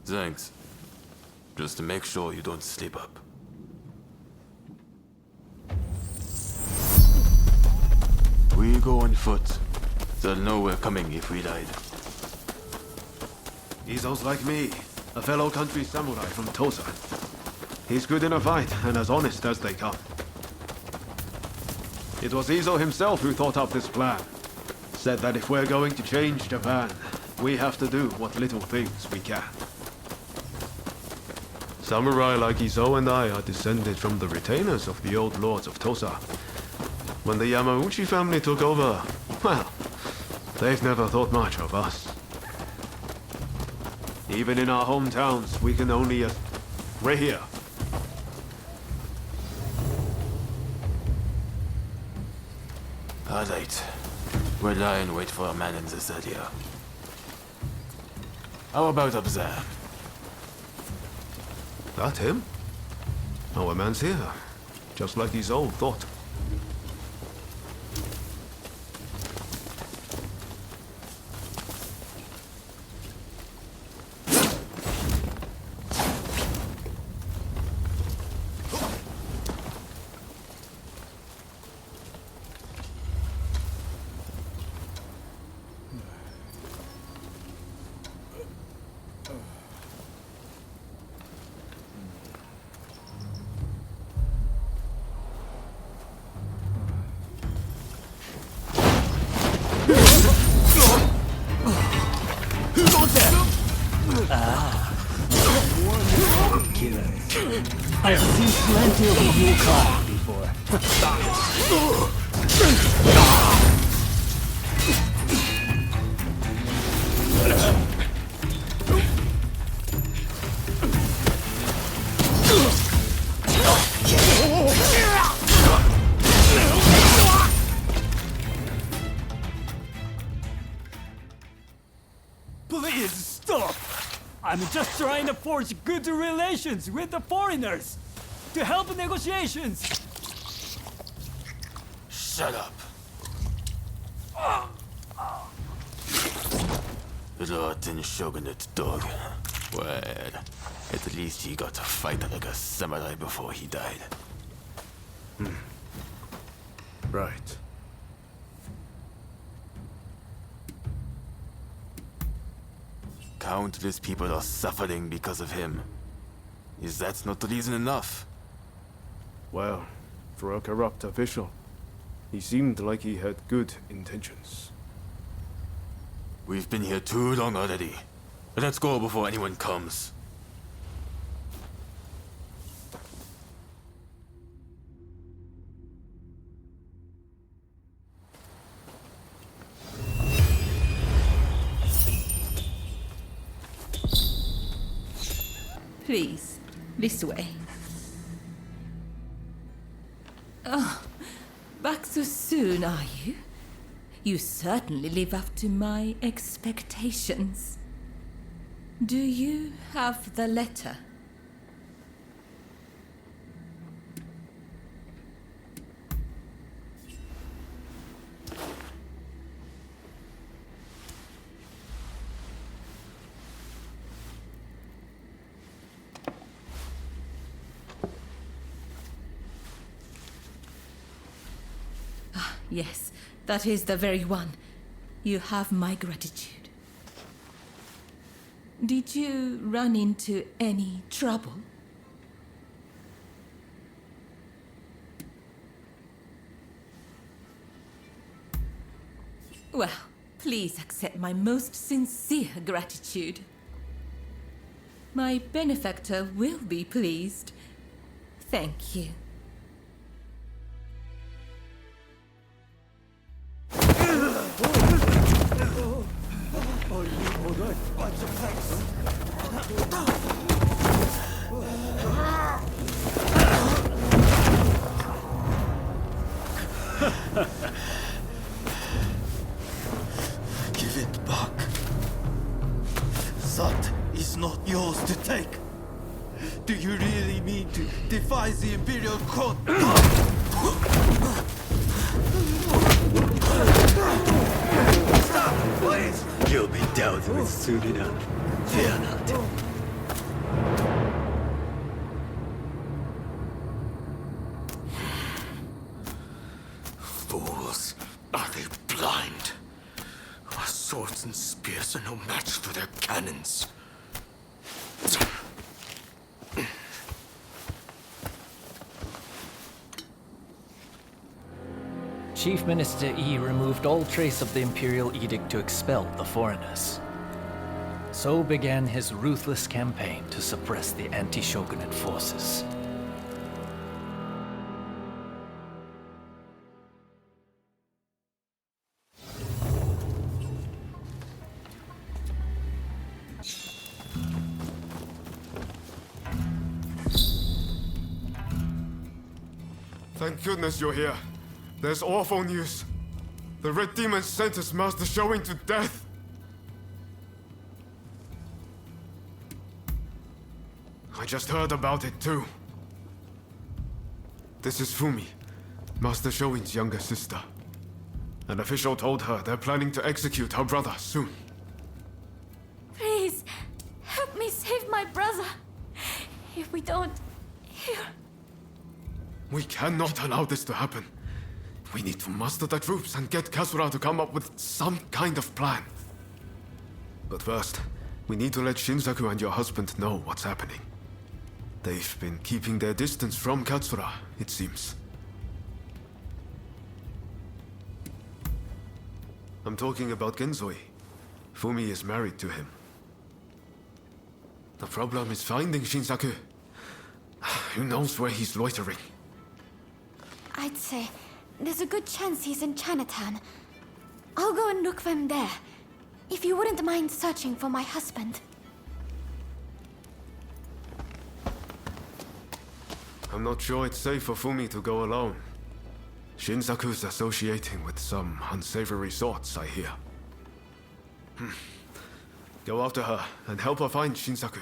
Thanks. Just to make sure you don't slip up. We go on foot. They'll know we're coming if we died. Izo's like me, a fellow country samurai from Tosa. He's good in a fight and as honest as they come. It was Izo himself who thought up this plan. Said that if we're going to change Japan, we have to do what little things we can. Samurai like Izo and I are descended from the retainers of the old lords of Tosa. When the Yamauchi family took over, well, they've never thought much of us. Even in our hometowns, we can only... we're here. Alright. We'll lie in wait for a man in this area. How about up there? That him? Our man's here. Just like his old thought. I have seen plenty of you cry before. Please stop! I'm just trying to forge good relations with the foreigners to help negotiations. Shut up. Rotten Shogunate dog. Well, at least he got to fight like a samurai before he died. Right. Countless people are suffering because of him. Is that not reason enough? Well, for a corrupt official, he seemed like he had good intentions. We've been here too long already. Let's go before anyone comes. Please, this way. Oh, back so soon, are you? You certainly live up to my expectations. Do you have the letter? Yes, that is the very one. You have my gratitude. Did you run into any trouble? Well, please accept my most sincere gratitude. My benefactor will be pleased. Thank you. Are you alright? Bunch of thanks. Give it back. That is not yours to take. Do you really mean to defy the Imperial Court? Stop, please! You'll be dealt with soon enough. Fear not. Fools. Are they blind? Our swords and spears are no match for their cannons. Chief Minister Yi removed all trace of the Imperial Edict to expel the foreigners. So began his ruthless campaign to suppress the anti-shogunate forces. Thank goodness you're here. There's awful news. The Red Demon sentenced Master Showing to death. I just heard about it too. This is Fumi, Master Showing's younger sister. An official told her they're planning to execute her brother soon. Please, help me save my brother. If we don't, he'll... We cannot allow this to happen. We need to muster the troops and get Katsura to come up with some kind of plan. But first, we need to let Shinsaku and your husband know what's happening. They've been keeping their distance from Katsura, it seems. I'm talking about Genzoi. Fumi is married to him. The problem is finding Shinsaku. Who knows where he's loitering? I'd say there's a good chance he's in Chinatown. I'll go and look for him there. If you wouldn't mind searching for my husband. I'm not sure it's safe for Fumi to go alone. Shinsaku's associating with some unsavory sorts, I hear. Go after her and help her find Shinsaku.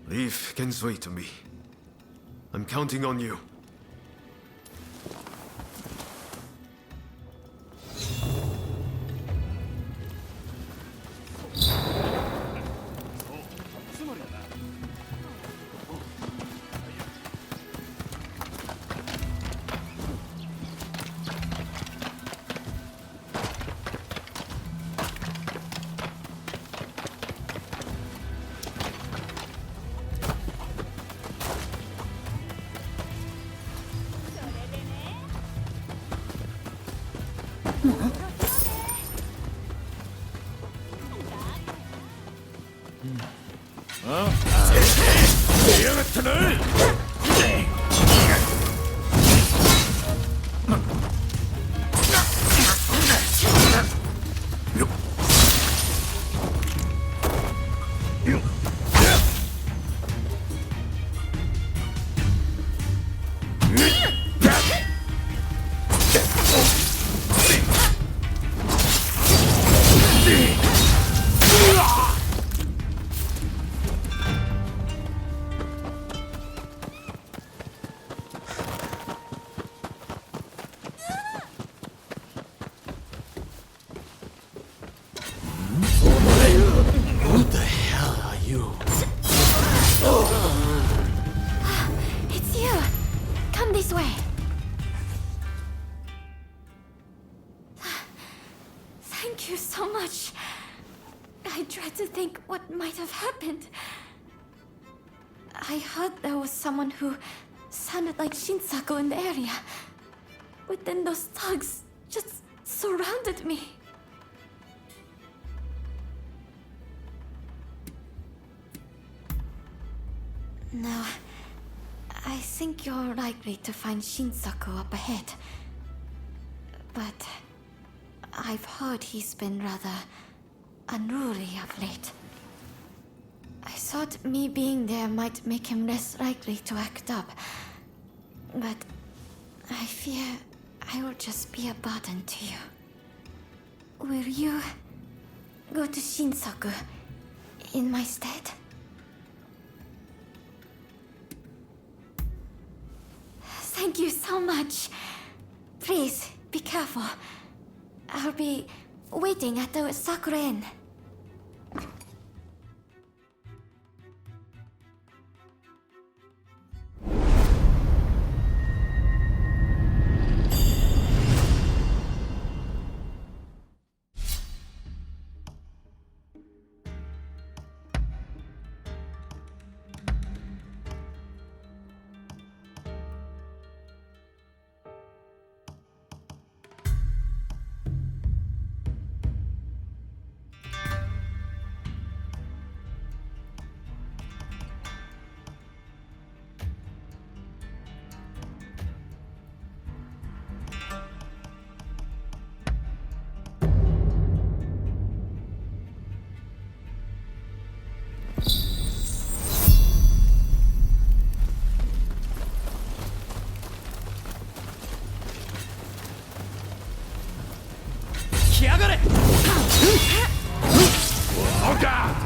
Leave Genzoi to me. I'm counting on you. Someone who sounded like Shinsaku in the area. But then those thugs just surrounded me. No, I think you're likely to find Shinsaku up ahead. But I've heard he's been rather unruly of late. I thought me being there might make him less likely to act up. But I fear I will just be a burden to you. Will you go to Shinsaku in my stead? Thank you so much. Please, be careful. I'll be waiting at the Sakura Inn. Oh God!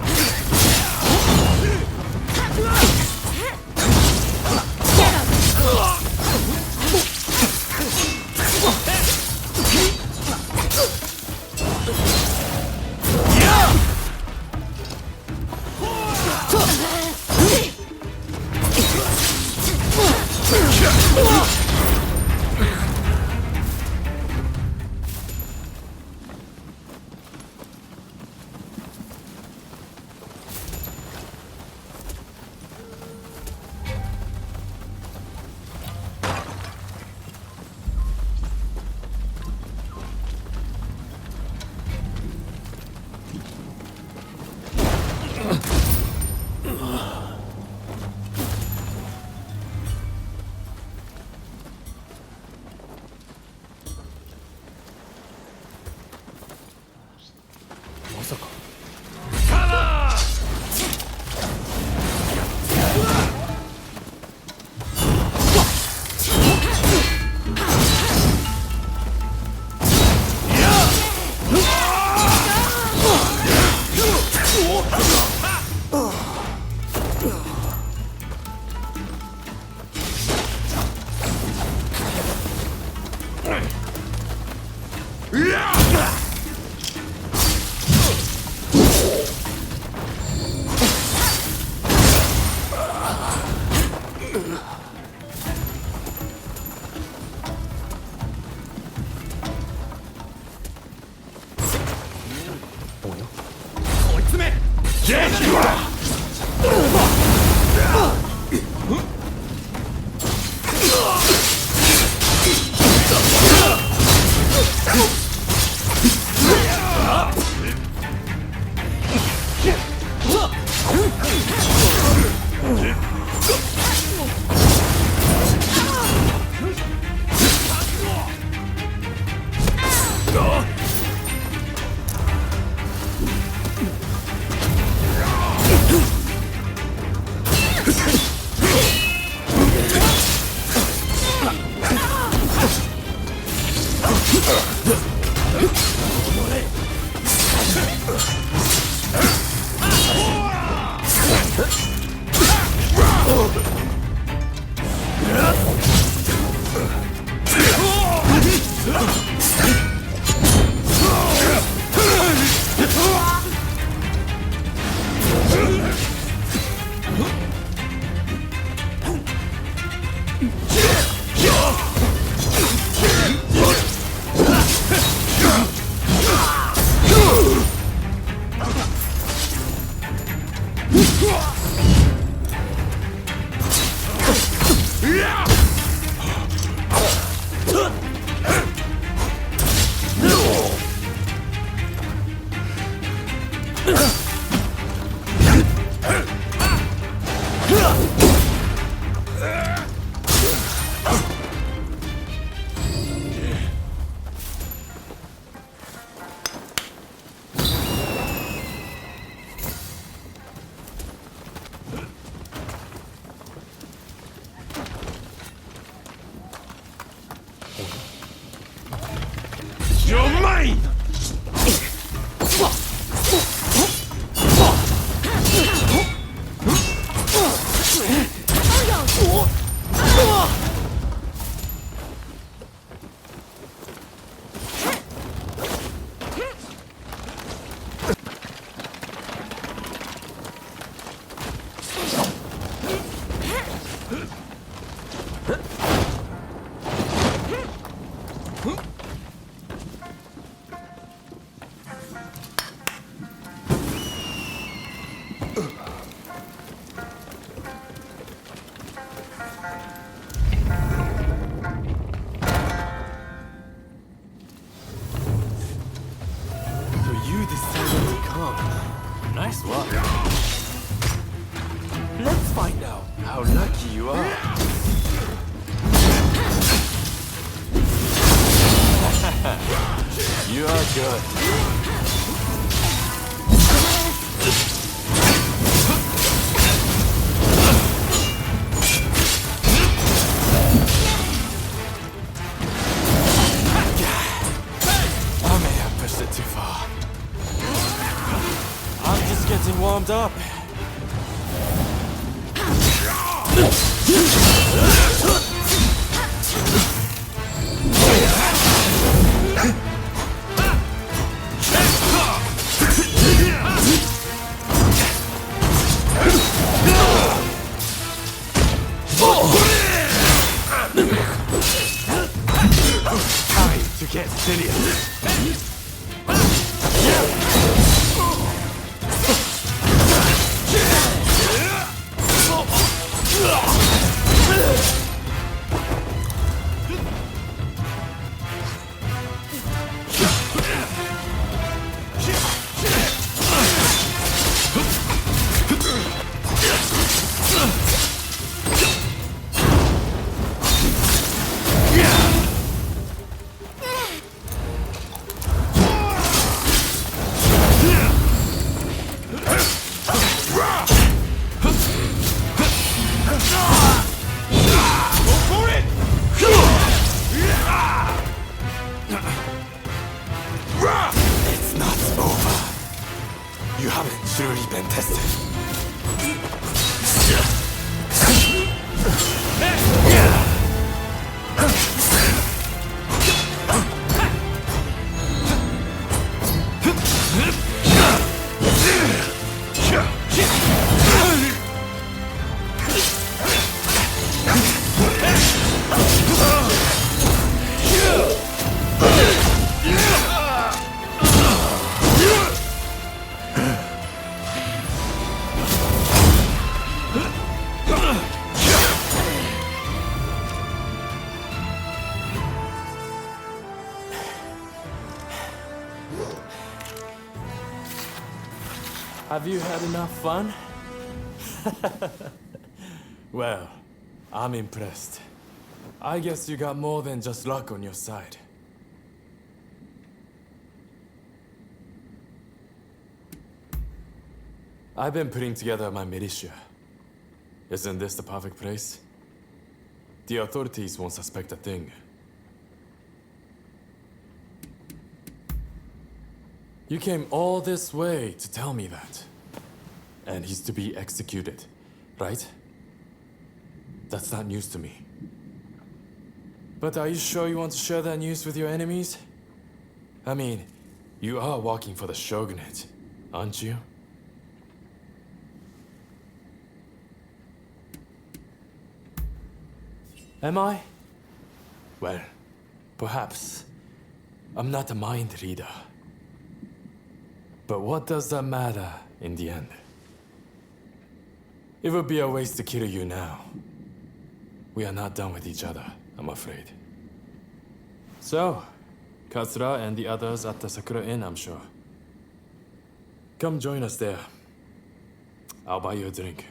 You're mine! Nice work. Let's find out how lucky you are. You are good. I may have pushed it too far. I'm just getting warmed up. Time to get serious. It's not over. You haven't truly been tested. Have you had enough fun? Well, I'm impressed. I guess you got more than just luck on your side. I've been putting together my militia. Isn't this the perfect place? The authorities won't suspect a thing. You came all this way to tell me that. And he's to be executed, right? That's not news to me. But are you sure you want to share that news with your enemies? I mean, you are working for the shogunate, aren't you? Am I? Well, perhaps. I'm not a mind reader. But what does that matter in the end? It would be a waste to kill you now. We are not done with each other, I'm afraid. So, Katsura and the others at the Sakura Inn, I'm sure. Come join us there. I'll buy you a drink.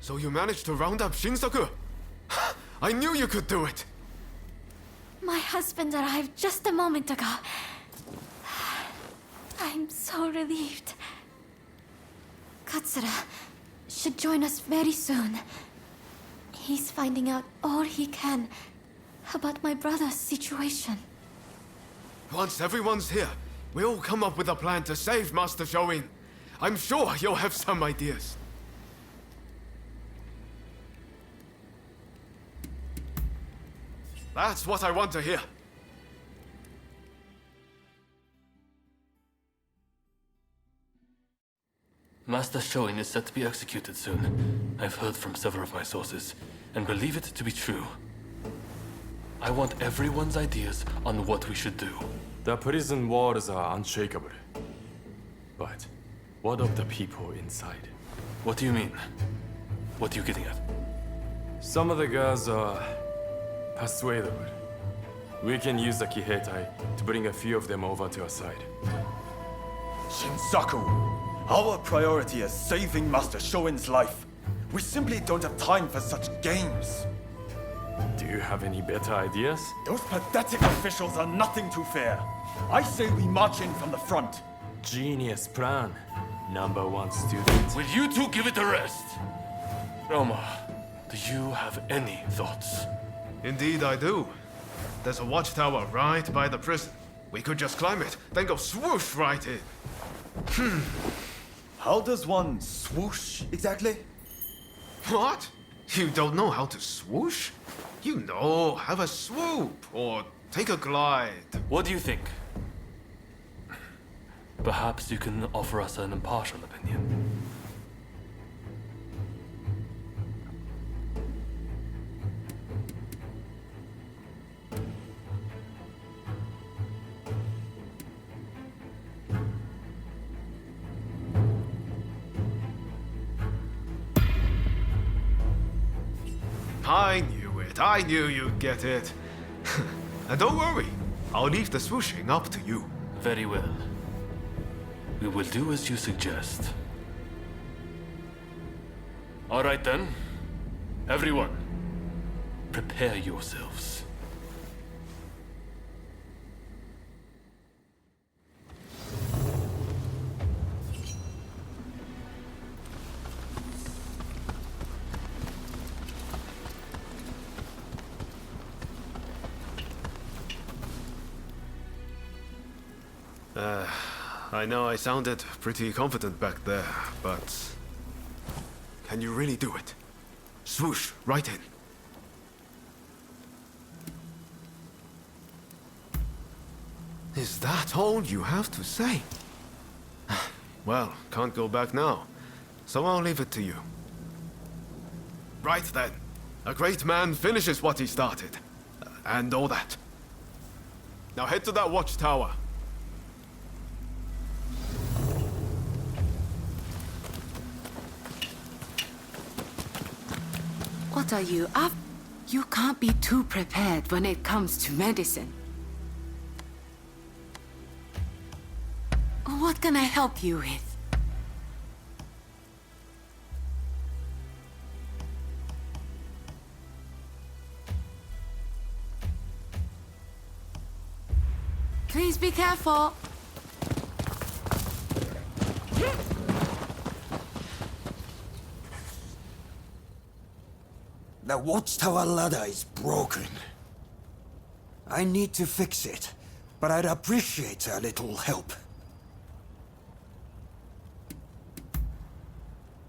So you managed to round up Shinsaku? I knew you could do it! My husband arrived just a moment ago. I'm so relieved. Katsura should join us very soon. He's finding out all he can about my brother's situation. Once everyone's here, we'll come up with a plan to save Master Shoin. I'm sure you'll have some ideas. That's what I want to hear. Master Shoin is set to be executed soon. I've heard from several of my sources, and believe it to be true. I want everyone's ideas on what we should do. The prison walls are unshakable. But what of the people inside? What do you mean? What are you getting at? Some of the girls are persuadable. We can use the Kiheitai to bring a few of them over to our side. Shinsaku, our priority is saving Master Shoin's life. We simply don't have time for such games. Do you have any better ideas? Those pathetic officials are nothing to fear. I say we march in from the front. Genius plan. Number 1 student. Will you two give it a rest? Roma, do you have any thoughts? Indeed I do. There's a watchtower right by the prison. We could just climb it, then go swoosh right in. How does one swoosh exactly? What? You don't know how to swoosh? You know, have a swoop or take a glide. What do you think? Perhaps you can offer us an impartial opinion. I knew it. I knew you'd get it. And don't worry, I'll leave the swooshing up to you. Very well. We will do as you suggest. All right then. Everyone, prepare yourselves. I know I sounded pretty confident back there, but... Can you really do it? Swoosh, right in. Is that all you have to say? Well, can't go back now, so I'll leave it to you. Right then. A great man finishes what he started. And all that. Now head to that watchtower. What are you up? You can't be too prepared when it comes to medicine. What can I help you with? Please be careful. The watchtower ladder is broken. I need to fix it, but I'd appreciate a little help.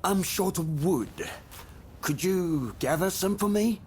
I'm short of wood. Could you gather some for me?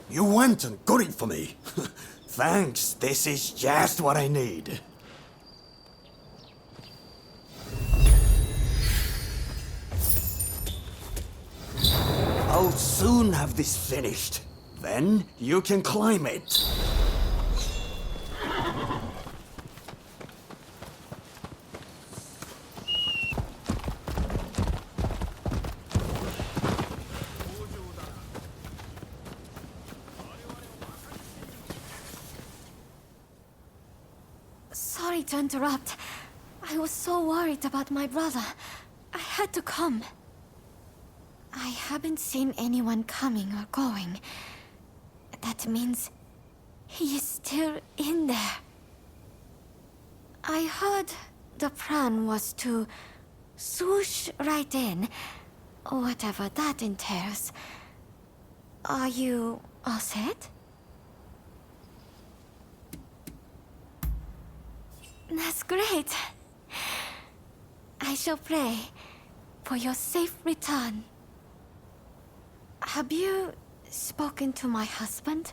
You went and got it for me. Thanks, this is just what I need. I'll soon have this finished. Then you can climb it. Sorry to interrupt. I was so worried about my brother. I had to come. I haven't seen anyone coming or going. That means he is still in there. I heard the plan was to swoosh right in, whatever that entails. Are you all set? That's great. I shall pray for your safe return. Have you spoken to my husband?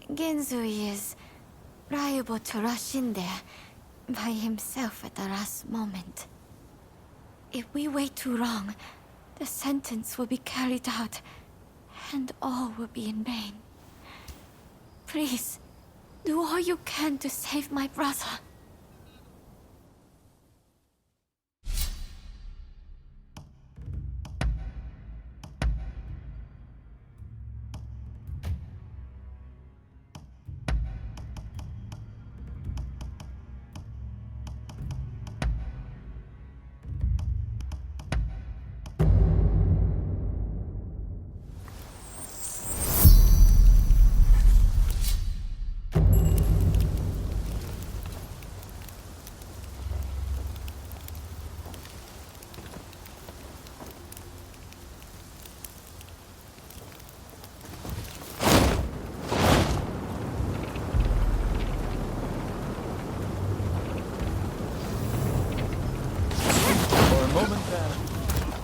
Genzui is liable to rush in there by himself at the last moment. If we wait too long, the sentence will be carried out, and all will be in vain. Please, do all you can to save my brother.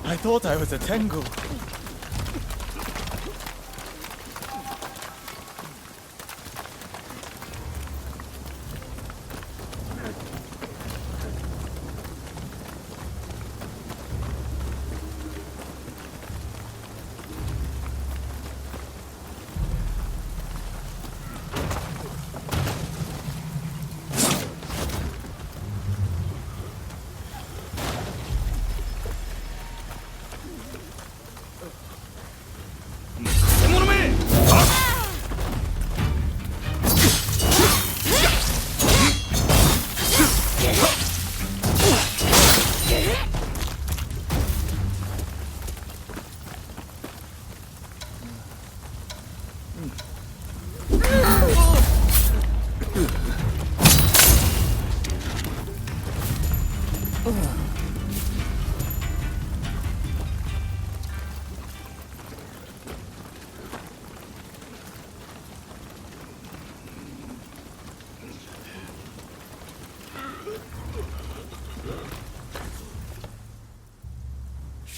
I thought I was a Tengu.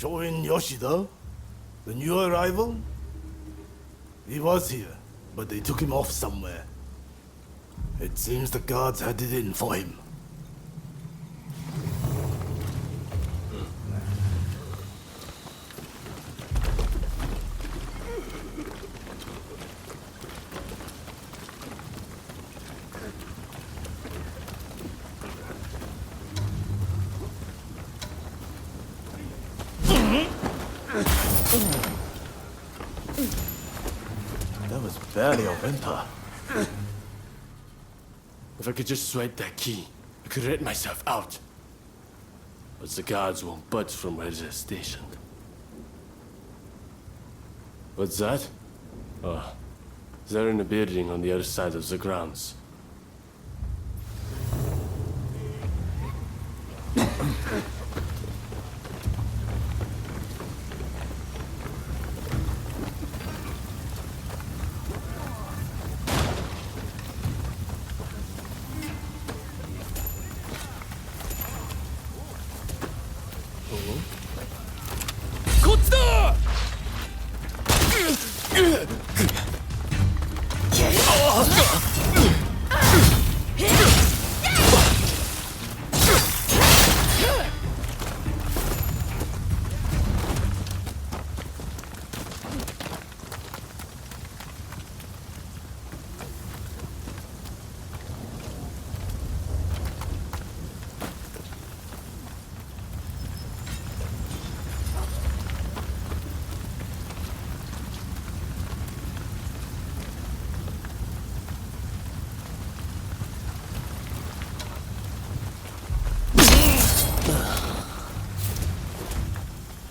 Shoin Yoshida? The new arrival? He was here, but they took him off somewhere. It seems the guards had it in for him. That was barely a whimper. If I could just swipe that key, I could let myself out. But the guards won't budge from where they're stationed. What's that? Oh, they're in a building on the other side of the grounds.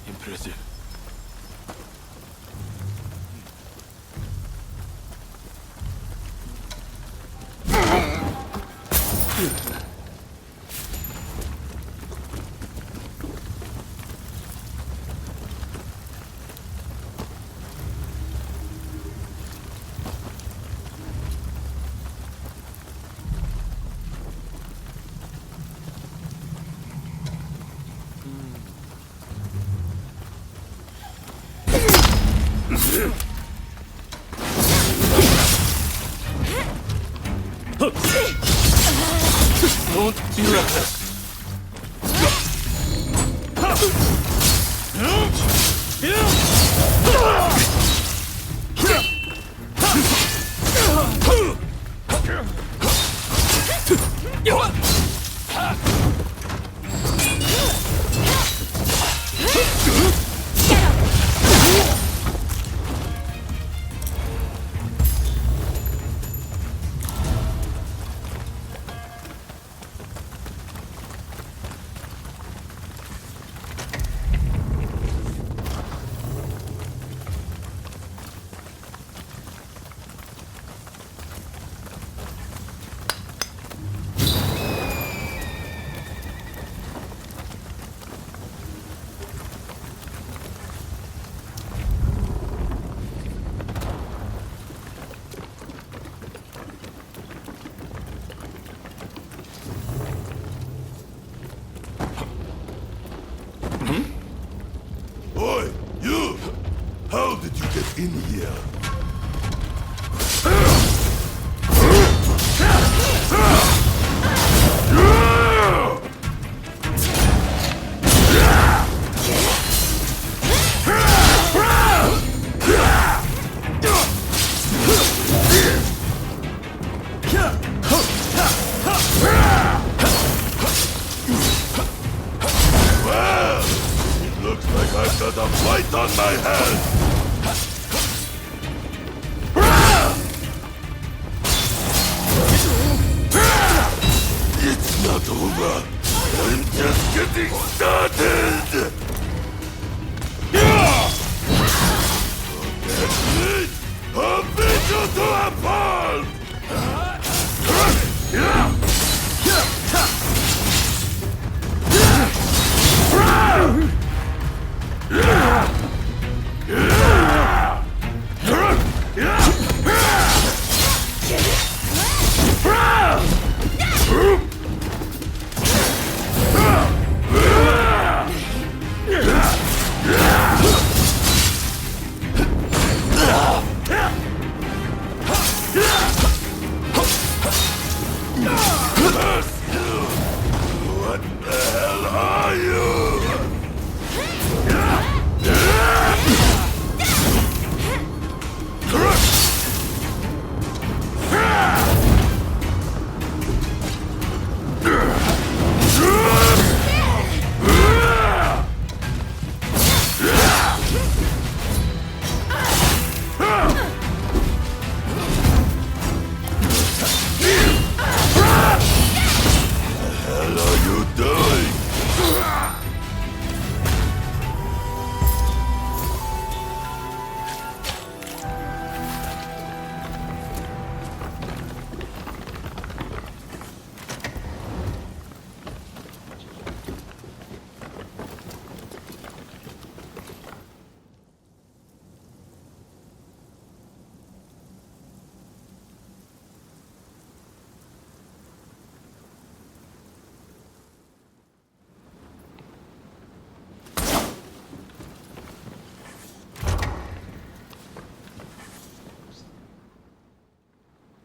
Impressive. Don't be reckless. Oi, you! How did you get in here? Well, it looks like I've got a fight on my hands! It's not over! I'm just getting started! Forget it! I'll beat you to a pulp!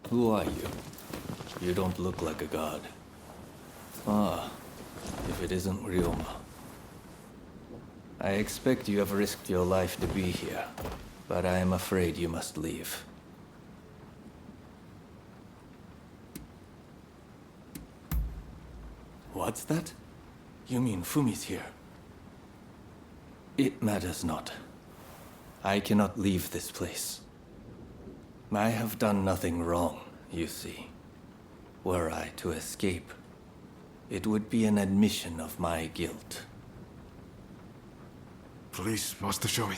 Who are you? You don't look like a god. Ah, if it isn't Ryoma. I expect you have risked your life to be here, but I am afraid you must leave. What's that? You mean Fumi's here? It matters not. I cannot leave this place. I have done nothing wrong, you see. Were I to escape, it would be an admission of my guilt. Please, Master Shoei.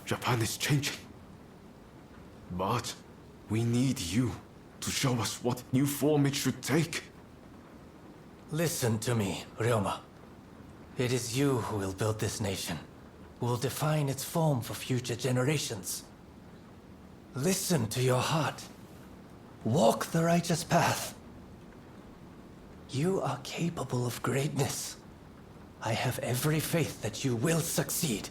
Japan is changing. But we need you to show us what new form it should take. Listen to me, Ryoma. It is you who will build this nation, who will define its form for future generations. Listen to your heart. Walk the righteous path. You are capable of greatness. I have every faith that you will succeed.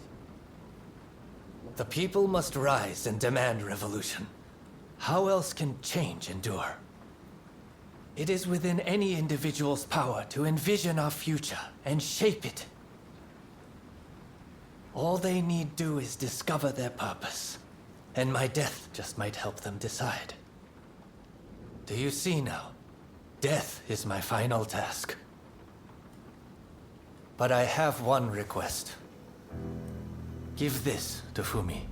The people must rise and demand revolution. How else can change endure? It is within any individual's power to envision our future and shape it. All they need do is discover their purpose, and my death just might help them decide. Do you see now? Death is my final task. But I have one request. Give this to Fumi.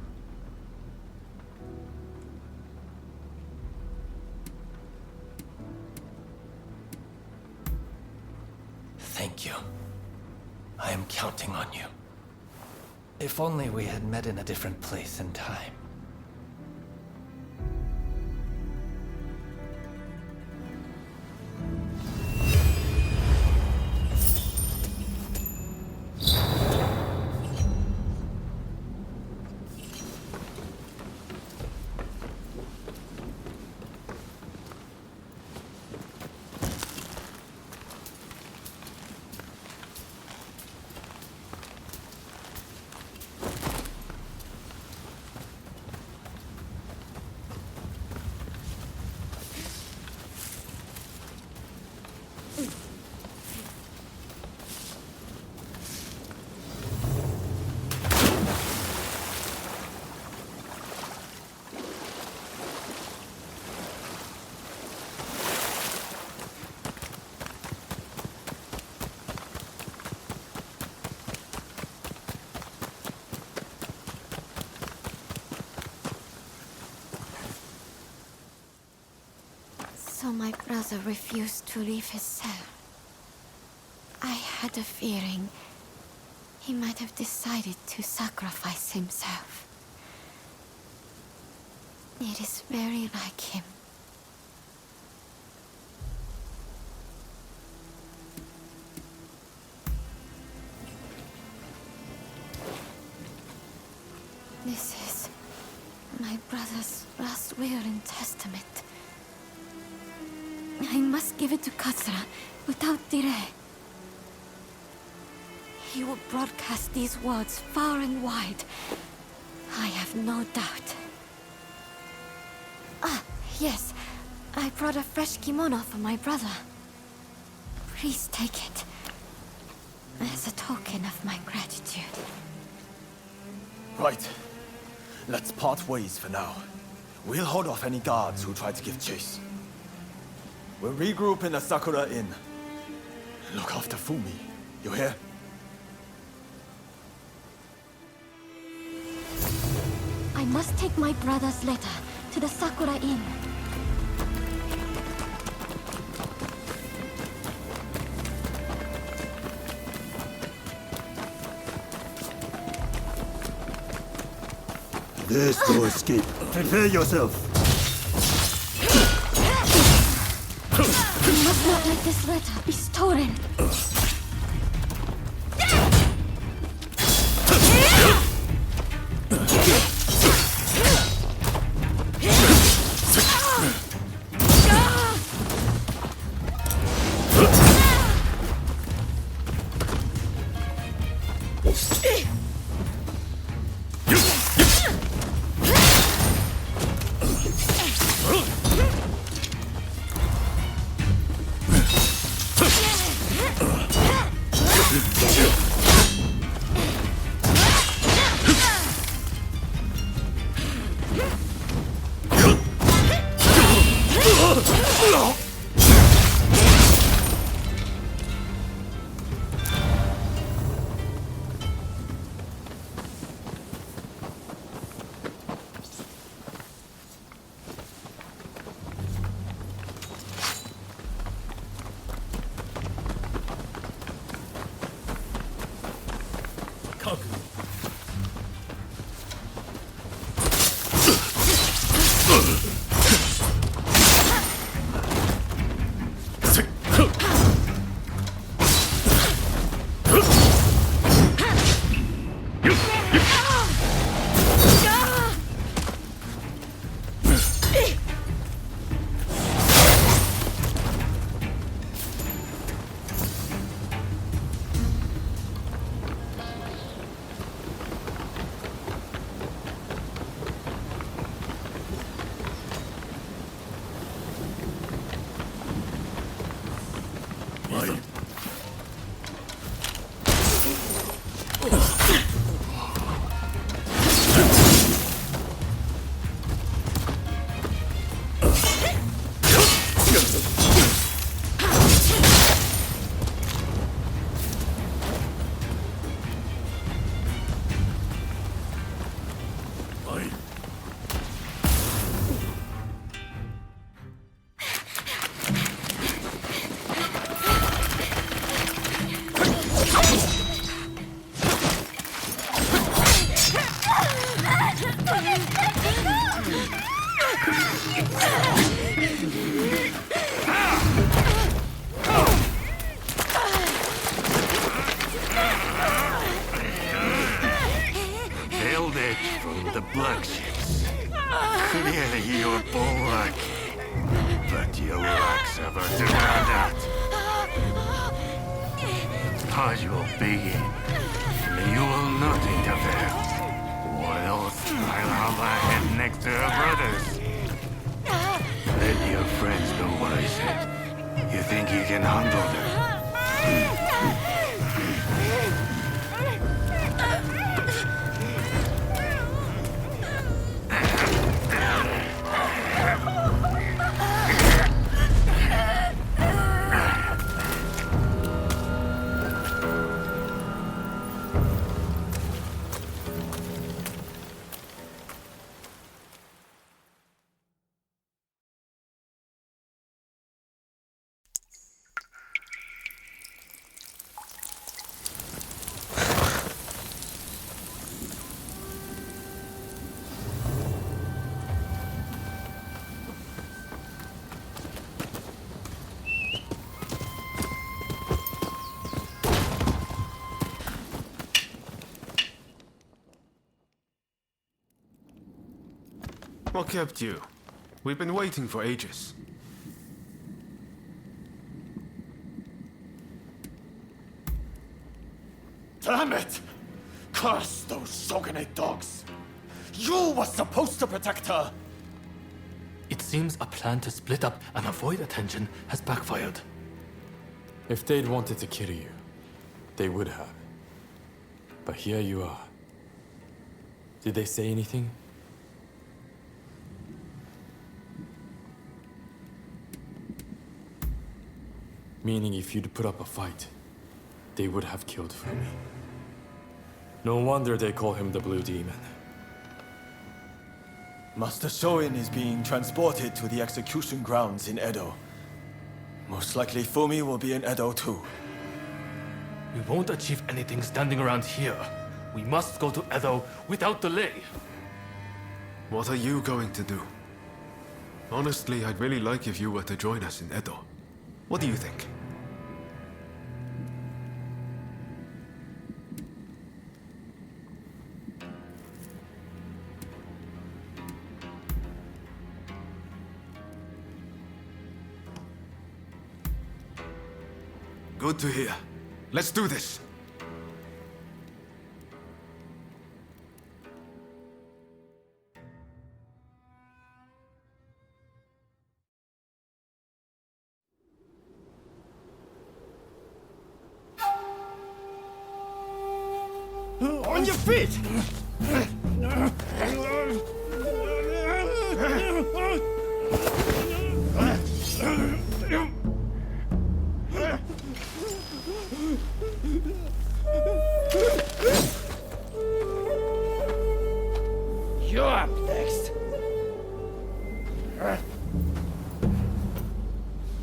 Thank you. I am counting on you. If only we had met in a different place and time. So my brother refused to leave his cell. I had a feeling he might have decided to sacrifice himself. It is very like him. This is my brother's last will and testament. I must give it to Katsura without delay. He will broadcast these words far and wide. I have no doubt. Ah, yes. I brought a fresh kimono for my brother. Please take it as a token of my gratitude. Right. Let's part ways for now. We'll hold off any guards who try to give chase. We'll regroup in the Sakura Inn. Look after Fumi. You hear? I must take my brother's letter to the Sakura Inn. There's no escape. Prepare yourself. You must not let this letter be stolen. What kept you? We've been waiting for ages. Damn it! Curse those Shogunate dogs! You were supposed to protect her! It seems a plan to split up and avoid attention has backfired. If they'd wanted to kill you, they would have. But here you are. Did they say anything? Meaning if you'd put up a fight, they would have killed for me. No wonder they call him the Blue Demon. Master Shoin is being transported to the execution grounds in Edo. Most likely Fumi will be in Edo too. We won't achieve anything standing around here. We must go to Edo without delay. What are you going to do? Honestly, I'd really like if you were to join us in Edo. What do you think? Good to hear. Let's do this. On your feet!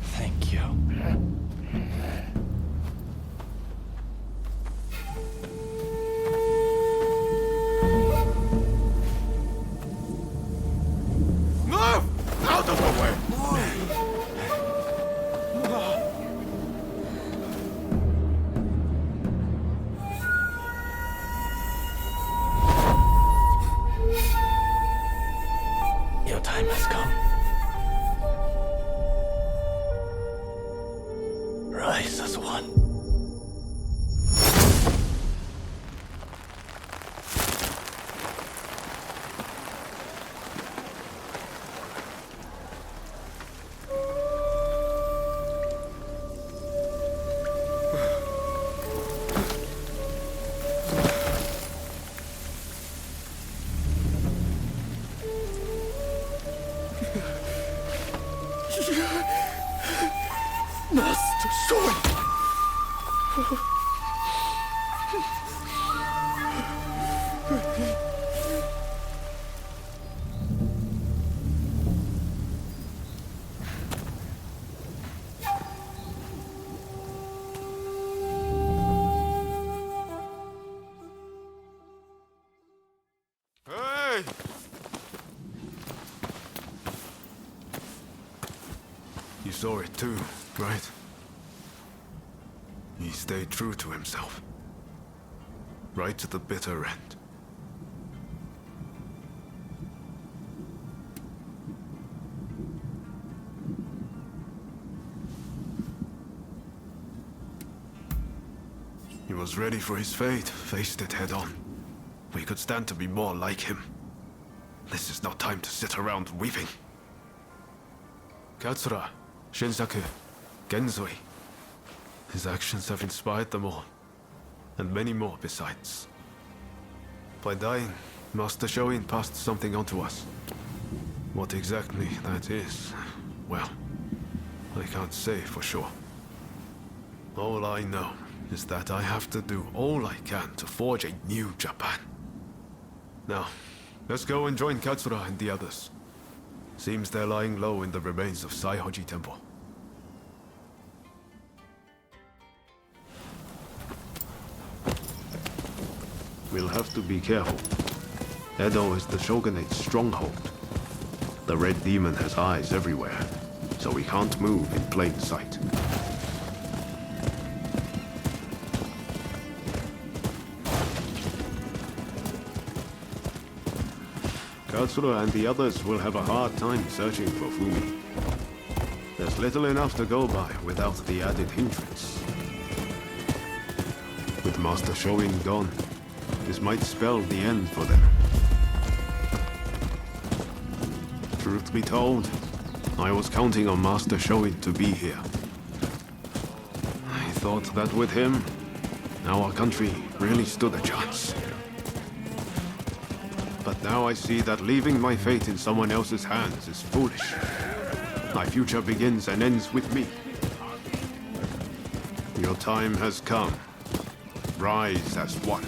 Thank you. Move! Out of the way! Your time has come. Rise as one. Master Sword! Hey! You saw it too, right? He stayed true to himself. Right to the bitter end. He was ready for his fate, faced it head on. We could stand to be more like him. This is not time to sit around weeping. Katsura, Shinsaku, Genzoi. His actions have inspired them all, and many more besides. By dying, Master Shoin passed something on to us. What exactly that is, well, I can't say for sure. All I know is that I have to do all I can to forge a new Japan. Now, let's go and join Katsura and the others. Seems they're lying low in the remains of Saihoji Temple. We'll have to be careful. Edo is the Shogunate's stronghold. The Red Demon has eyes everywhere, so we can't move in plain sight. Katsura and the others will have a hard time searching for Fumi. There's little enough to go by without the added hindrance. With Master Shoin gone, this might spell the end for them. Truth be told, I was counting on Master Shoin to be here. I thought that with him, our country really stood a chance. But now I see that leaving my fate in someone else's hands is foolish. My future begins and ends with me. Your time has come. Rise as one.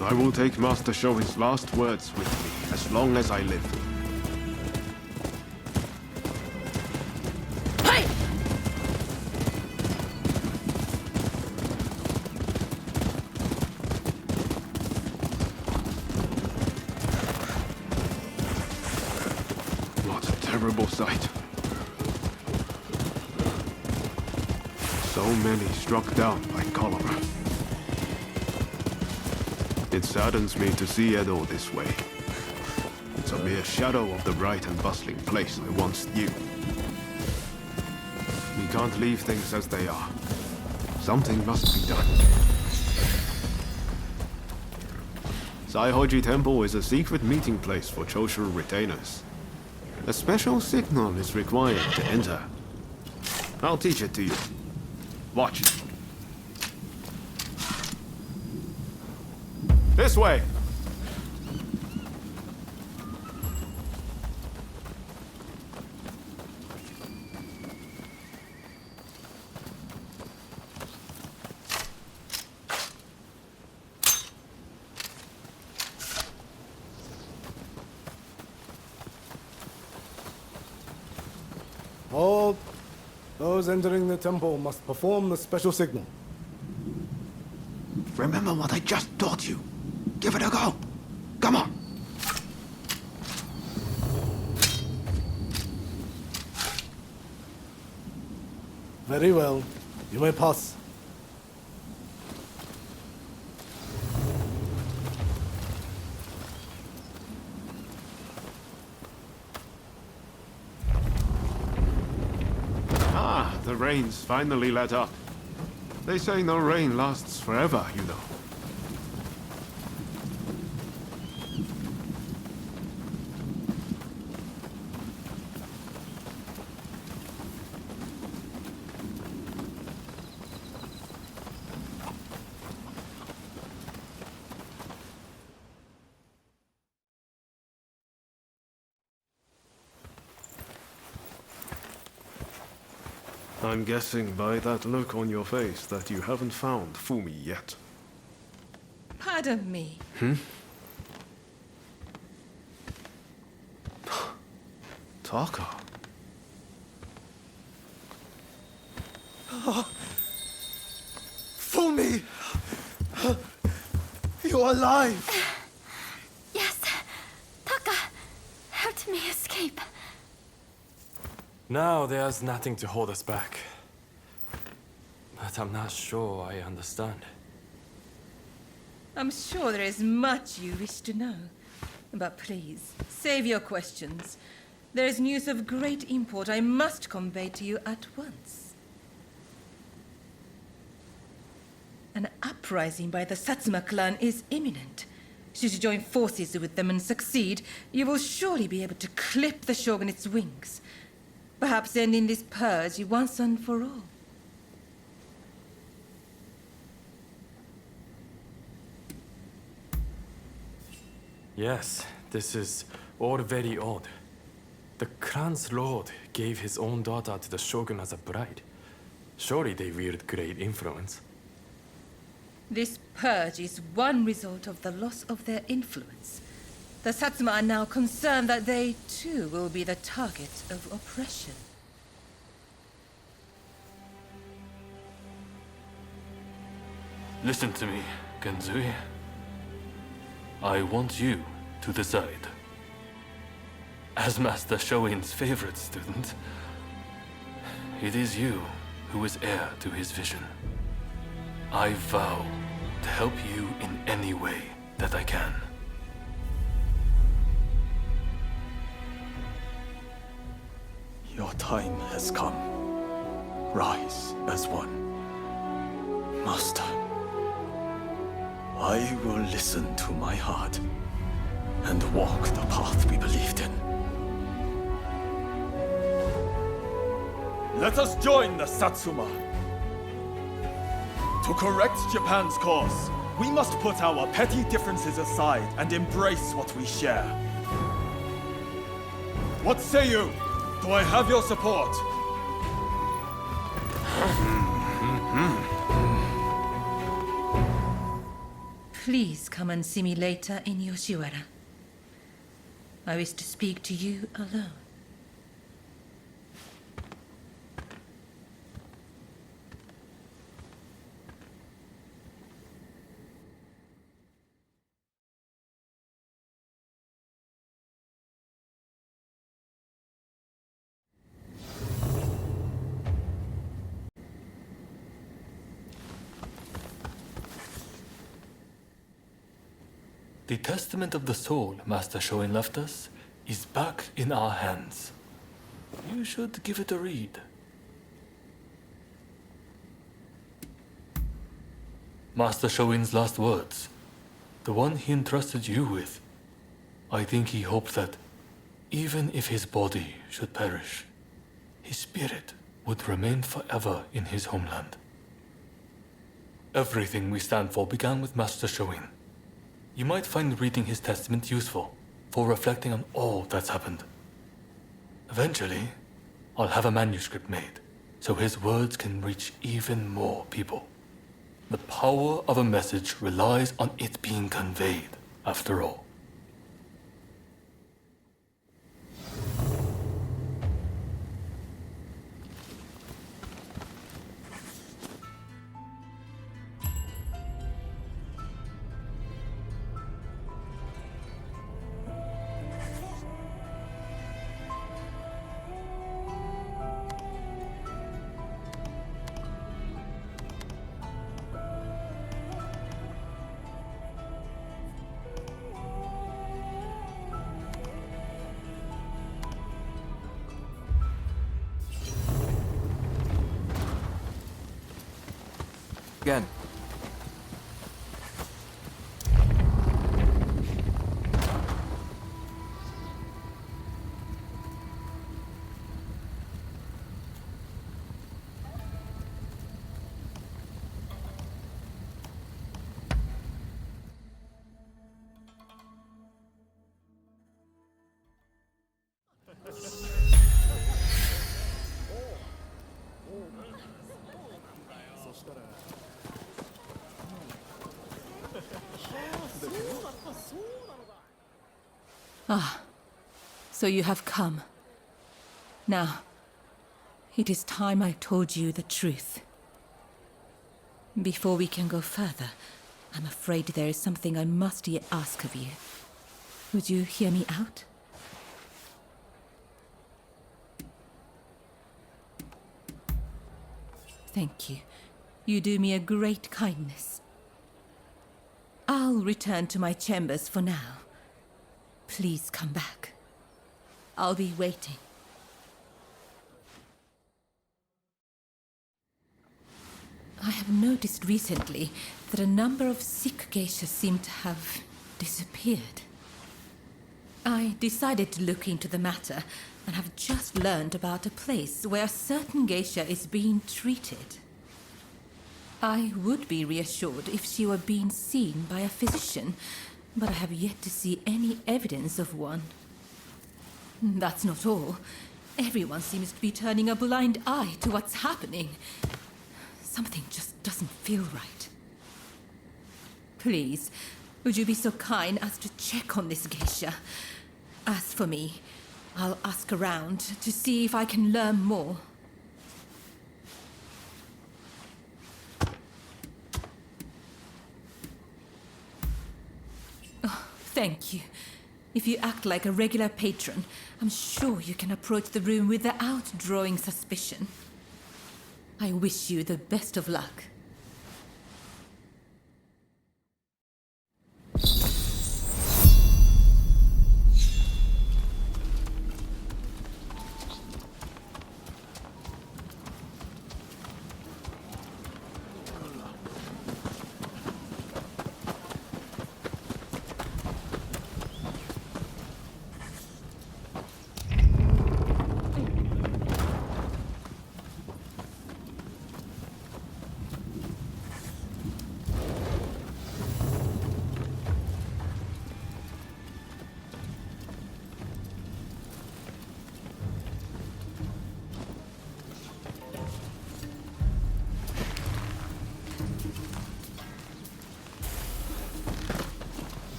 I will take Master Shoin's last words with me as long as I live. What a terrible sight. So many struck down by cholera. It saddens me to see Edo this way. It's a mere shadow of the bright and bustling place I once knew. We can't leave things as they are. Something must be done. Saihoji Temple is a secret meeting place for Choshu retainers. A special signal is required to enter. I'll teach it to you. Watch. This way! Those entering the temple must perform the special signal. Remember what I just taught you. Give it a go. Come on. Very well. You may pass. Ah, the rain's finally let up. They say no rain lasts forever, you know. I'm guessing by that look on your face that you haven't found Fumi yet. Pardon me. Taka. Fumi! You're alive! Yes. Taka helped me escape. Now there's nothing to hold us back. But I'm not sure I understand. I'm sure there is much you wish to know. But please, save your questions. There is news of great import I must convey to you at once. An uprising by the Satsuma clan is imminent. Should you join forces with them and succeed, you will surely be able to clip the shogunate's wings. Perhaps ending this purge once and for all. Yes, this is all very odd. The clan's lord gave his own daughter to the shogun as a bride. Surely they wield great influence. This purge is one result of the loss of their influence. The Satsuma are now concerned that they, too, will be the target of oppression. Listen to me, Genzui. I want you to decide. As Master Shoin's favorite student, it is you who is heir to his vision. I vow to help you in any way that I can. Your time has come. Rise as one. Master, I will listen to my heart and walk the path we believed in. Let us join the Satsuma. To correct Japan's course, we must put our petty differences aside and embrace what we share. What say you? Do I have your support? Please come and see me later in Yoshiwara. I wish to speak to you alone. The testament of the soul Master Shoin left us is back in our hands. You should give it a read. Master Shoin's last words, the one he entrusted you with. I think he hoped that, even if his body should perish, his spirit would remain forever in his homeland. Everything we stand for began with Master Shoin. You might find reading his testament useful for reflecting on all that's happened. Eventually, I'll have a manuscript made so his words can reach even more people. The power of a message relies on it being conveyed, after all. Again. Ah, so you have come. Now, it is time I told you the truth. Before we can go further, I'm afraid there is something I must yet ask of you. Would you hear me out? Thank you. You do me a great kindness. I'll return to my chambers for now. Please come back. I'll be waiting. I have noticed recently that a number of Sikh geishas seem to have disappeared. I decided to look into the matter and have just learned about a place where a certain geisha is being treated. I would be reassured if she were being seen by a physician, but I have yet to see any evidence of one. That's not all. Everyone seems to be turning a blind eye to what's happening. Something just doesn't feel right. Please, would you be so kind as to check on this geisha? As for me, I'll ask around to see if I can learn more. Oh, thank you. If you act like a regular patron, I'm sure you can approach the room without drawing suspicion. I wish you the best of luck.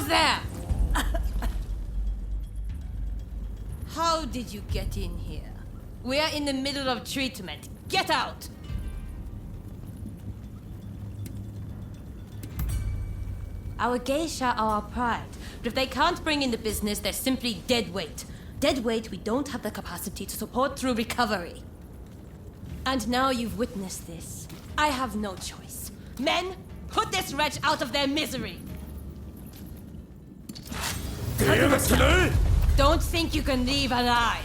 There! How did you get in here? We're in the middle of treatment. Get out! Our geisha are our pride, but if they can't bring in the business, they're simply dead weight. Dead weight we don't have the capacity to support through recovery. And now you've witnessed this. I have no choice. Men, put this wretch out of their misery! Don't think you can leave alive.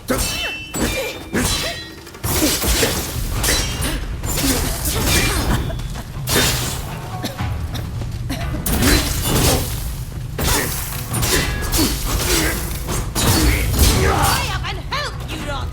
Hurry up and help, you lot!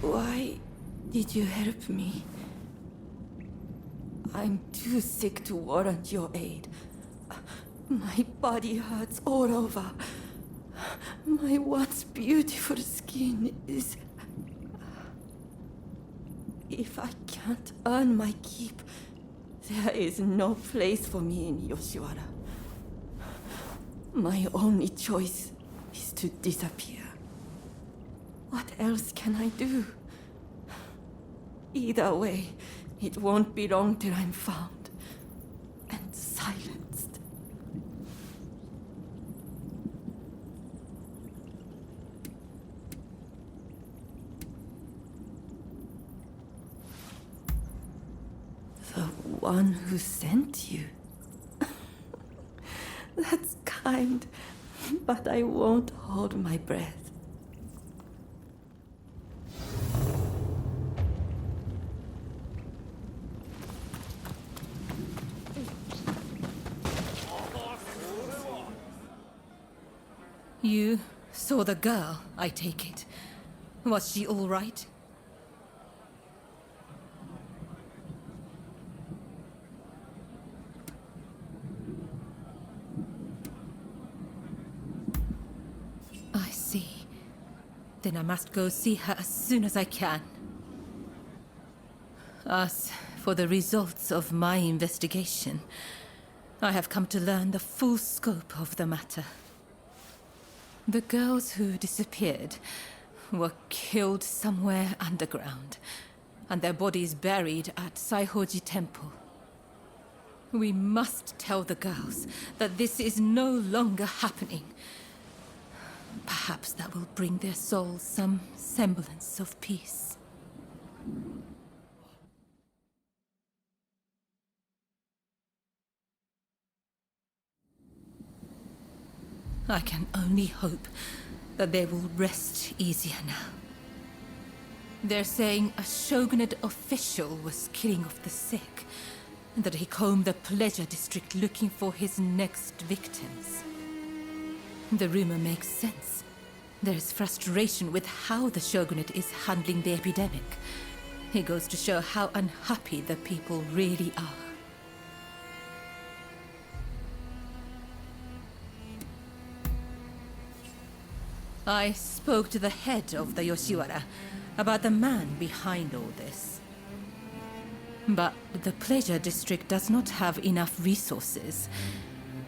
Why did you help me? I'm too sick to warrant your aid. My body hurts all over. My once beautiful skin is... If I can't earn my keep, there is no place for me in Yoshiwara. My only choice is to disappear. What else can I do? Either way, it won't be long till I'm found and silenced. The one who sent you? That's kind, but I won't hold my breath. You saw the girl, I take it. Was she all right? I see. Then I must go see her as soon as I can. As for the results of my investigation, I have come to learn the full scope of the matter. The girls who disappeared were killed somewhere underground, and their bodies buried at Saihoji Temple. We must tell the girls that this is no longer happening. Perhaps that will bring their souls some semblance of peace. I can only hope that they will rest easier now. They're saying a shogunate official was killing off the sick, and that he combed the pleasure district looking for his next victims. The rumor makes sense. There's frustration with how the shogunate is handling the epidemic. It goes to show how unhappy the people really are. I spoke to the head of the Yoshiwara about the man behind all this. But the pleasure district does not have enough resources,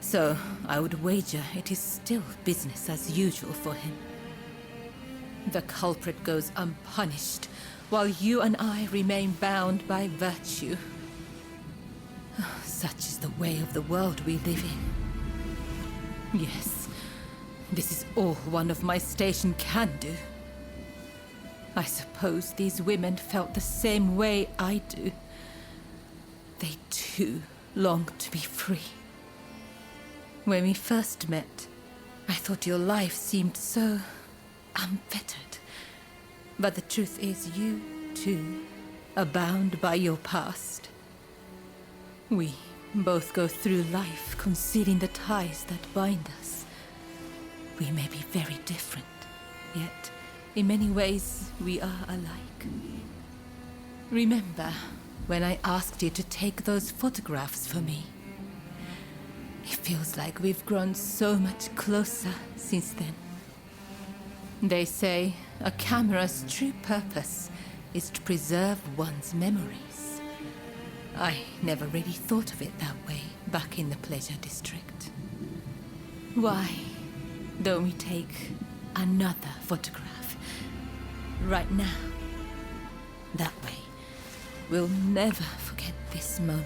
so I would wager it is still business as usual for him. The culprit goes unpunished, while you and I remain bound by virtue. Such is the way of the world we live in. Yes. This is all one of my station can do. I suppose these women felt the same way I do. They too long to be free. When we first met, I thought your life seemed so unfettered. But the truth is you too are bound by your past. We both go through life concealing the ties that bind us. We may be very different, yet in many ways we are alike. Remember when I asked you to take those photographs for me? It feels like we've grown so much closer since then. They say a camera's true purpose is to preserve one's memories. I never really thought of it that way back in the pleasure district. Why don't we take another photograph right now? That way, we'll never forget this moment.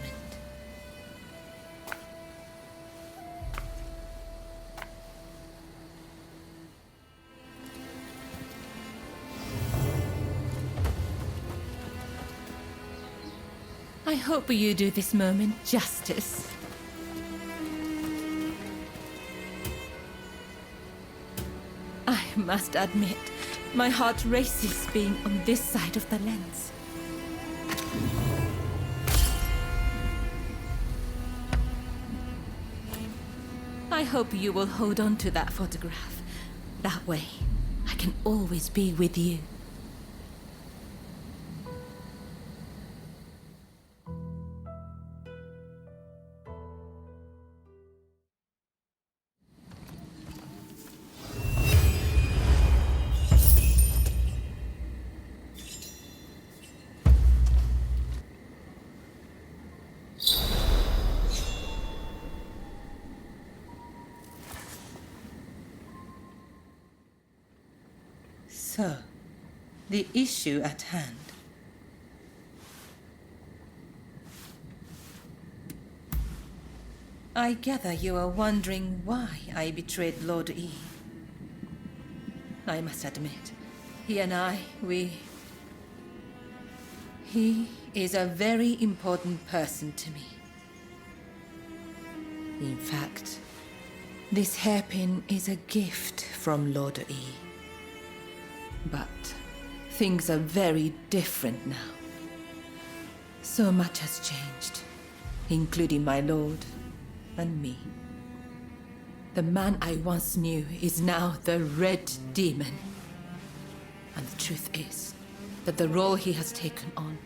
I hope you do this moment justice. I must admit, my heart races being on this side of the lens. I hope you will hold on to that photograph. That way, I can always be with you. So, the issue at hand. I gather you are wondering why I betrayed Lord E. I must admit, he and I, He is a very important person to me. In fact, this hairpin is a gift from Lord E. But things are very different now. So much has changed, including my lord and me. The man I once knew is now the Red Demon. And the truth is that the role he has taken on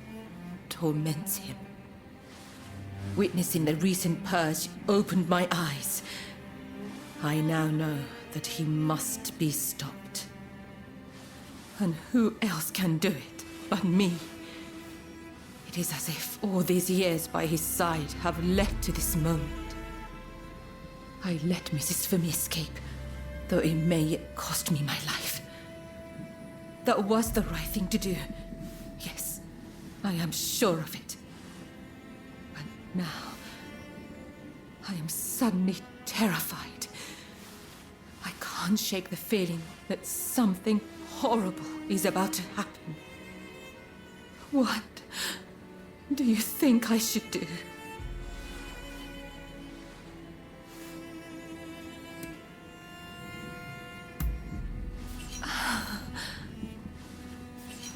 torments him. Witnessing the recent purge opened my eyes. I now know that he must be stopped. And who else can do it but me? It is as if all these years by his side have led to this moment. I let Mrs. Fumi escape, though it may yet cost me my life. That was the right thing to do. Yes, I am sure of it. But now, I am suddenly terrified. I can't shake the feeling that something horrible is about to happen. What do you think I should do?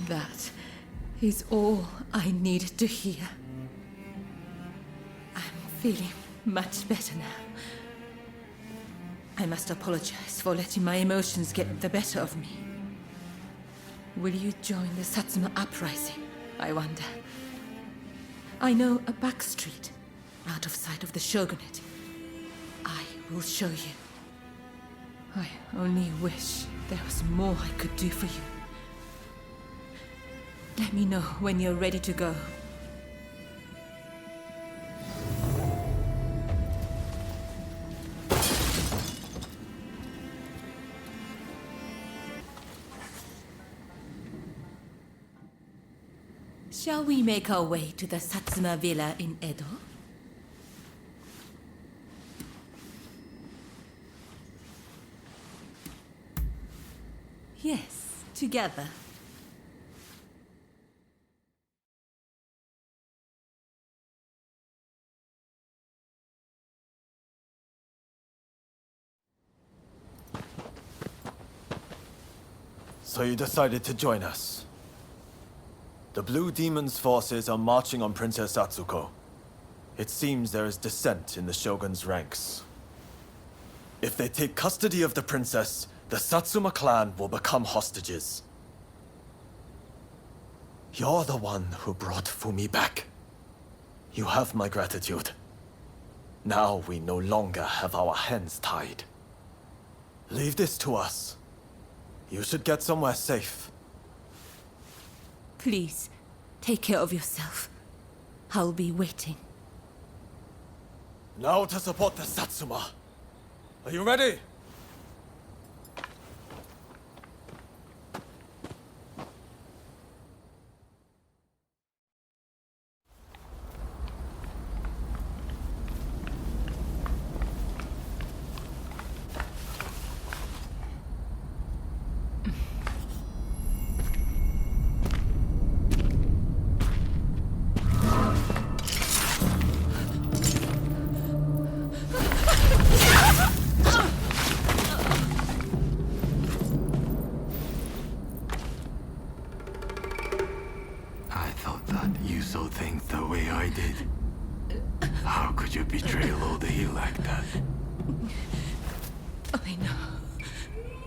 That is all I needed to hear. I'm feeling much better now. I must apologize for letting my emotions get the better of me. Will you join the Satsuma uprising, I wonder? I know a back street, out of sight of the shogunate. I will show you. I only wish there was more I could do for you. Let me know when you're ready to go. Shall we make our way to the Satsuma villa in Edo? Yes, together. So you decided to join us. The Blue Demon's forces are marching on Princess Atsuko. It seems there is dissent in the Shogun's ranks. If they take custody of the princess, the Satsuma clan will become hostages. You're the one who brought Fumi back. You have my gratitude. Now we no longer have our hands tied. Leave this to us. You should get somewhere safe. Please, take care of yourself. I'll be waiting. Now to support the Satsuma. Are you ready? way I did. How could you betray Lord E like that? I know.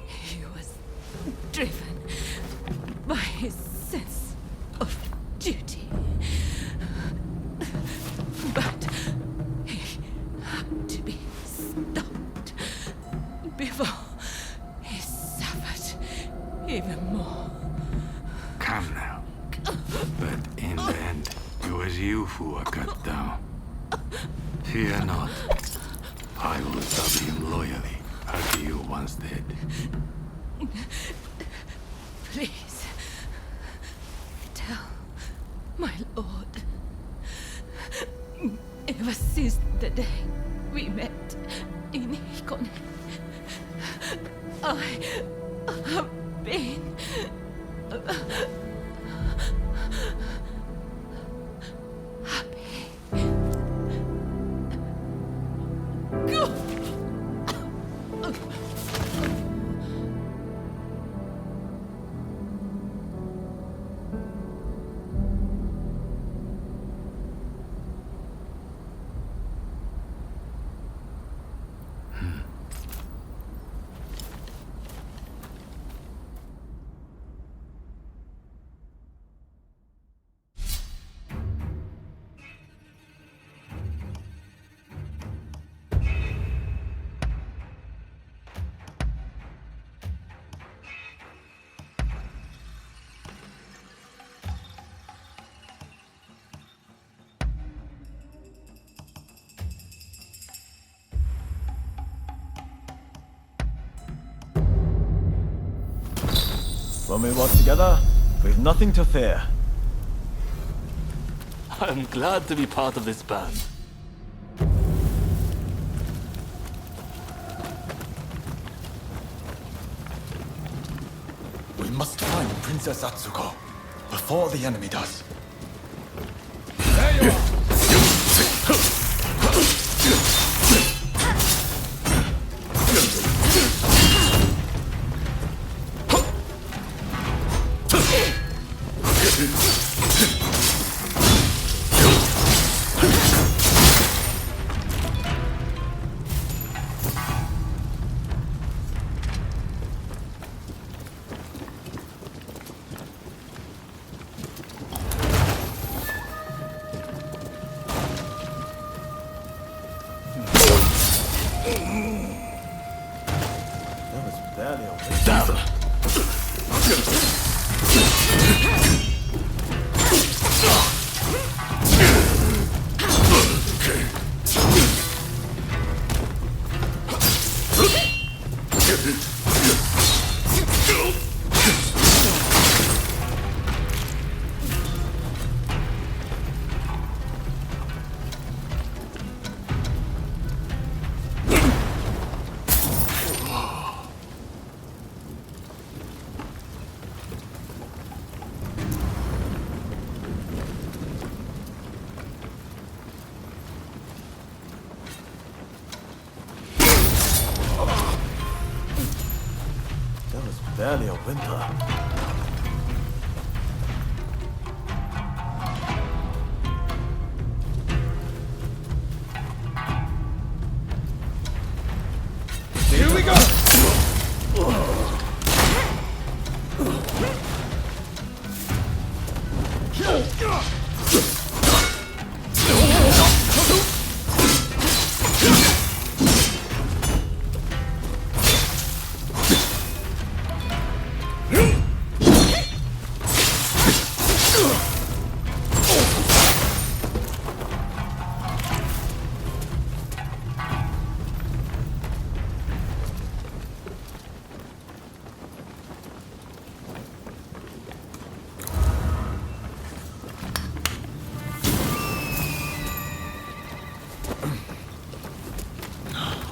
He was driven by his sense of duty. But he had to be stopped before he suffered even more. Come now. But in the end, it was you who were cut down. Fear not. I will serve him loyally, as you once did. Please, tell my lord. Ever since the day we met in Hikone, I have been happy. Go! When we work together, we've nothing to fear. I'm glad to be part of this band. We must find Princess Atsuko before the enemy does. There you are! Barely a whimper. Here we go!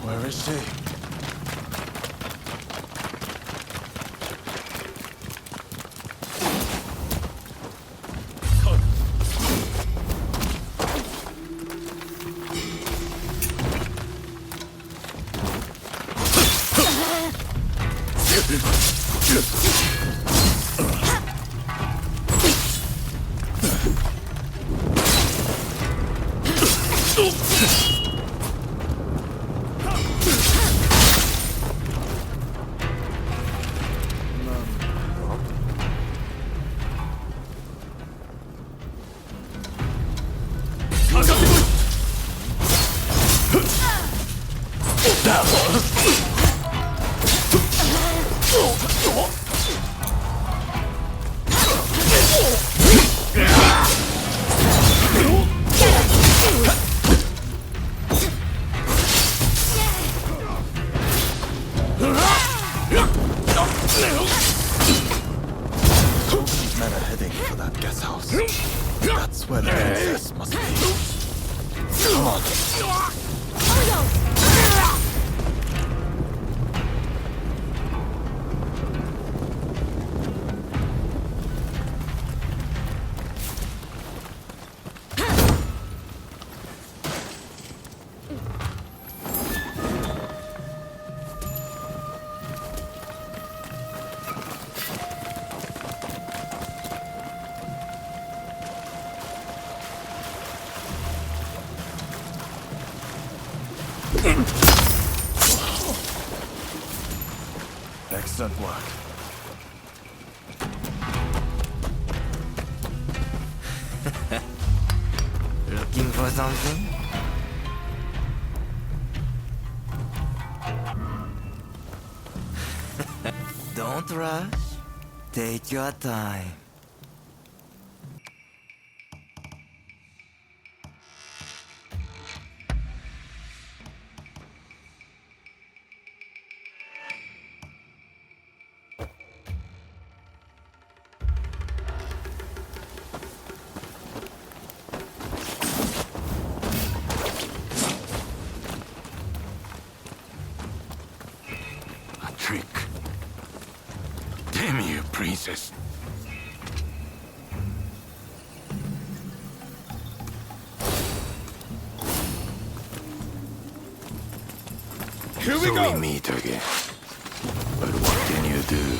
Where is she? These men are heading for that guest house. That's where the princess must be. Come on. Excellent work. Looking for something? Don't rush. Take your time. Trick. Damn you, princess. Here we so go. we meet again. But what can you do?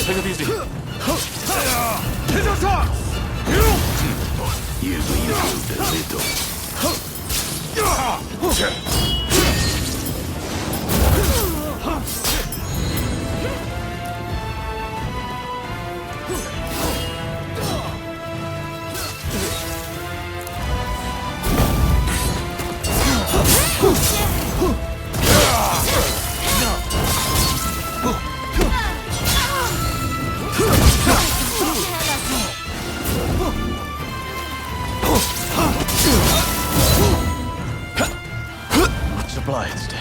Take it easy. You improved a little. Much obliged.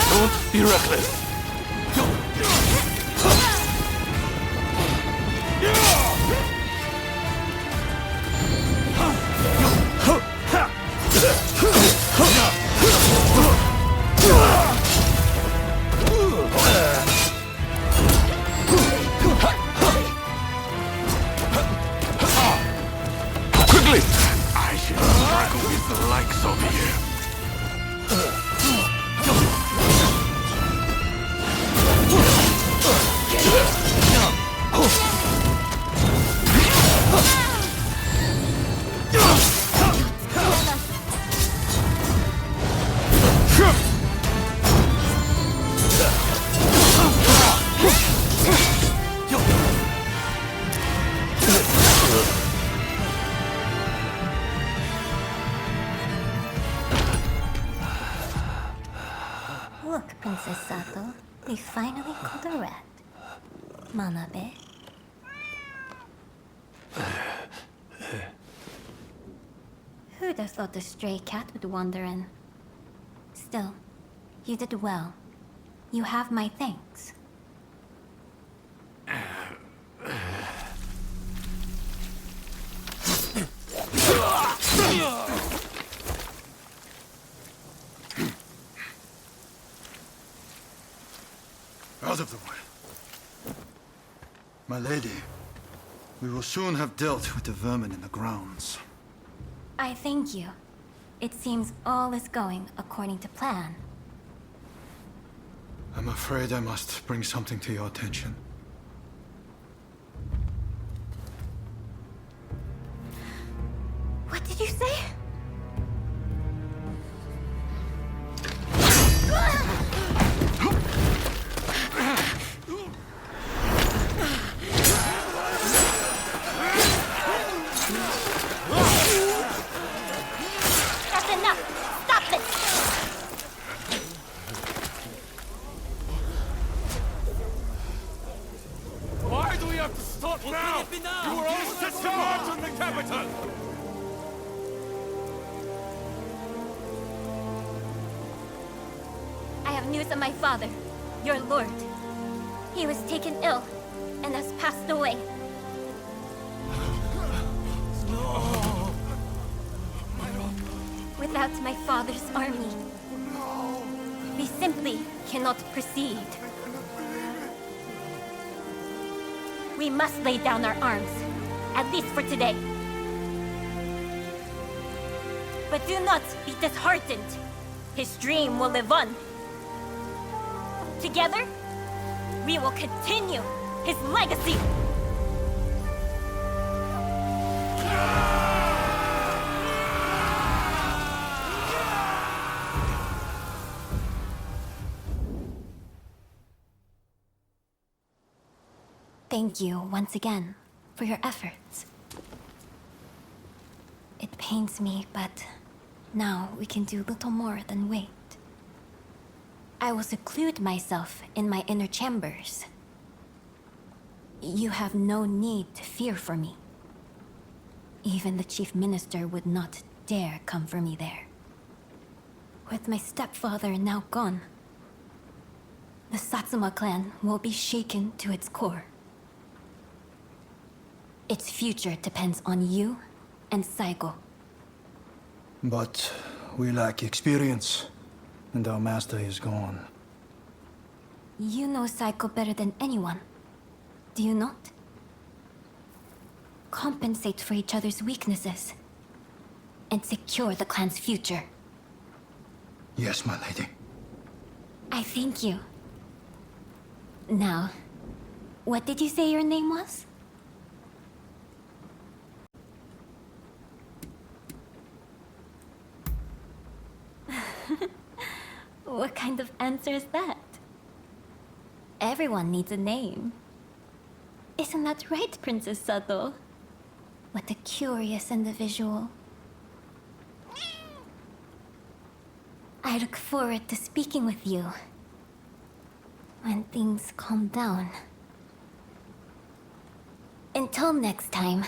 Don't be reckless. Quickly! I should struggle with the likes of you. Princess Sato. We finally caught a rat. Manabe. Who'd have thought a stray cat would wander in? Still, you did well. You have my thanks. Out of the way. My lady, we will soon have dealt with the vermin in the grounds. I thank you. It seems all is going according to plan. I'm afraid I must bring something to your attention. What did you say? That's enough! Stop it! Why do we have to stop now? You were all set to march on the capital! I have news of my father, your lord. He was taken ill and has passed away. Without my father's army, we simply cannot proceed. We must lay down our arms, at least for today. But do not be disheartened. His dream will live on. Together, we will continue his legacy. Thank you once again for your efforts. It pains me, but now we can do little more than wait. I will seclude myself in my inner chambers. You have no need to fear for me. Even the chief minister would not dare come for me there. With my stepfather now gone, the Satsuma clan will be shaken to its core. Its future depends on you and Saigo. But we lack experience, and our master is gone. You know Saigo better than anyone, do you not? Compensate for each other's weaknesses, and secure the clan's future. Yes, my lady. I thank you. Now, what did you say your name was? What kind of answer is that? Everyone needs a name. Isn't that right, Princess Sato? What a curious individual. I look forward to speaking with you when things calm down. Until next time.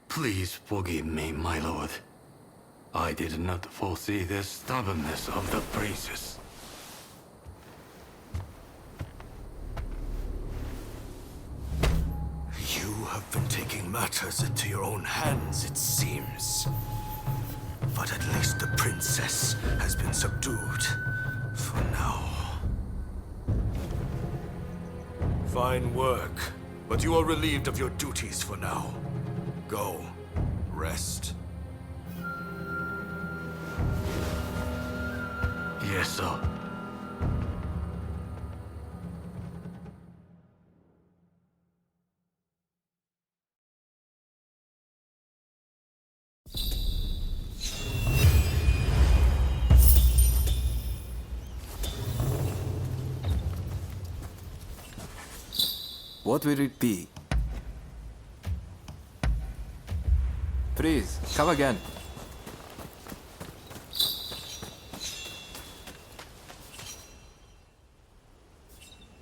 Please forgive me, my lord. I did not foresee the stubbornness of the princess. You have been taking matters into your own hands, it seems. But at least the princess has been subdued. For now. Fine work. But you are relieved of your duties for now. Go. Rest. Yes, sir. What will it be? Please, come again.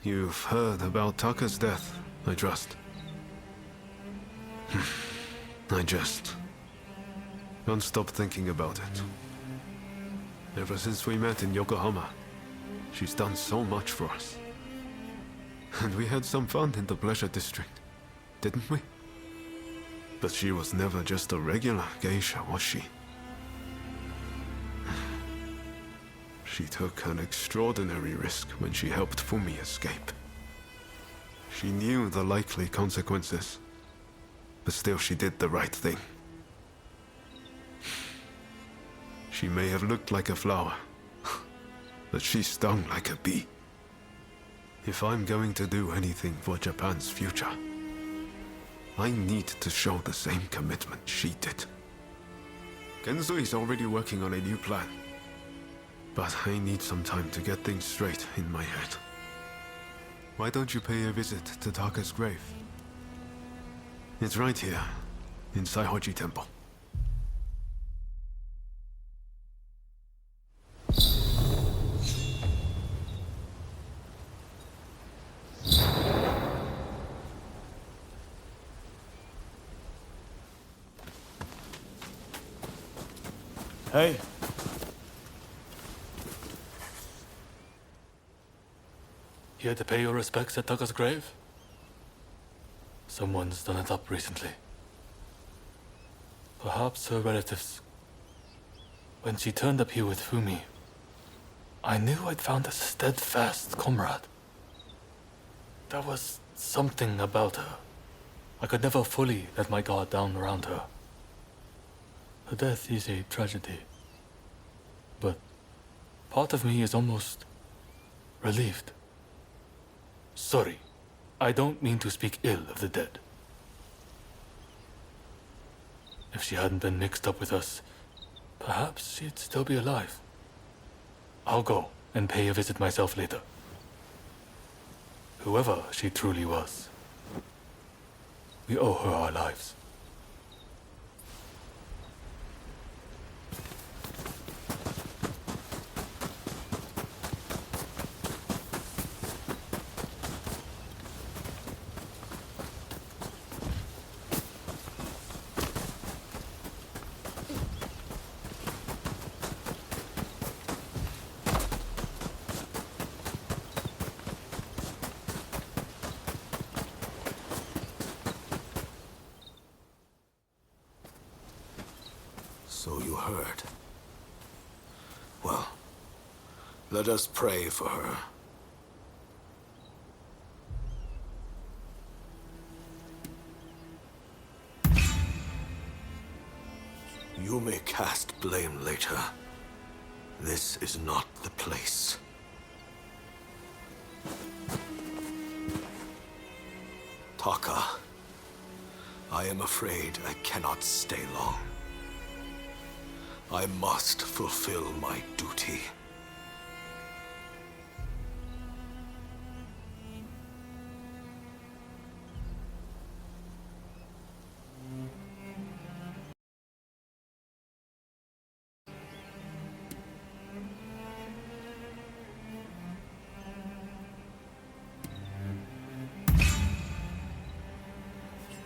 You've heard about Taka's death, I trust. I just can't stop thinking about it. Ever since we met in Yokohama, she's done so much for us. And we had some fun in the pleasure district, didn't we? But she was never just a regular geisha, was she? She took an extraordinary risk when she helped Fumi escape. She knew the likely consequences, but still she did the right thing. She may have looked like a flower, but she stung like a bee. If I'm going to do anything for Japan's future, I need to show the same commitment she did. Kenzui is already working on a new plan, but I need some time to get things straight in my head. Why don't you pay a visit to Taka's grave? It's right here, in Saihoji Temple. Hey. Here to pay your respects at Taka's grave? Someone's done it up recently. Perhaps her relatives. When she turned up here with Fumi, I knew I'd found a steadfast comrade. There was something about her. I could never fully let my guard down around her. Her death is a tragedy. But part of me is almost relieved. Sorry, I don't mean to speak ill of the dead. If she hadn't been mixed up with us, perhaps she'd still be alive. I'll go and pay a visit myself later. Whoever she truly was, we owe her our lives. So you heard. Well, let us pray for her. You may cast blame later. This is not the place. Taka, I am afraid I cannot stay long. I must fulfill my duty.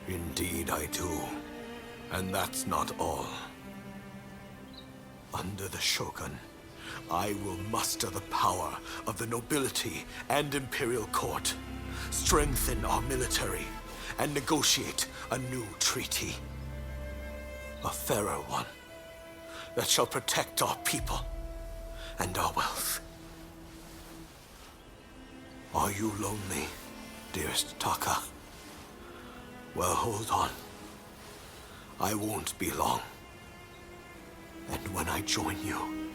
Indeed I do. And that's not all. Under the Shogun, I will muster the power of the nobility and imperial court, strengthen our military, and negotiate a new treaty. A fairer one that shall protect our people and our wealth. Are you lonely, dearest Taka? Well, hold on. I won't be long. And when I join you,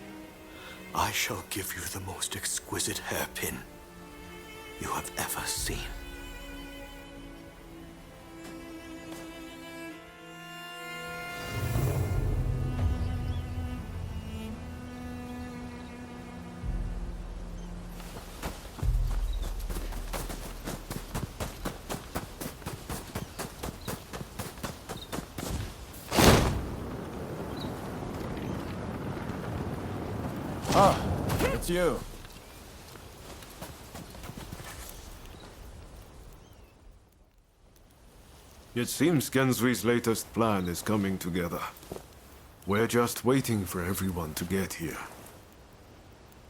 I shall give you the most exquisite hairpin you have ever seen. Ah, it's you. It seems Genzui's latest plan is coming together. We're just waiting for everyone to get here.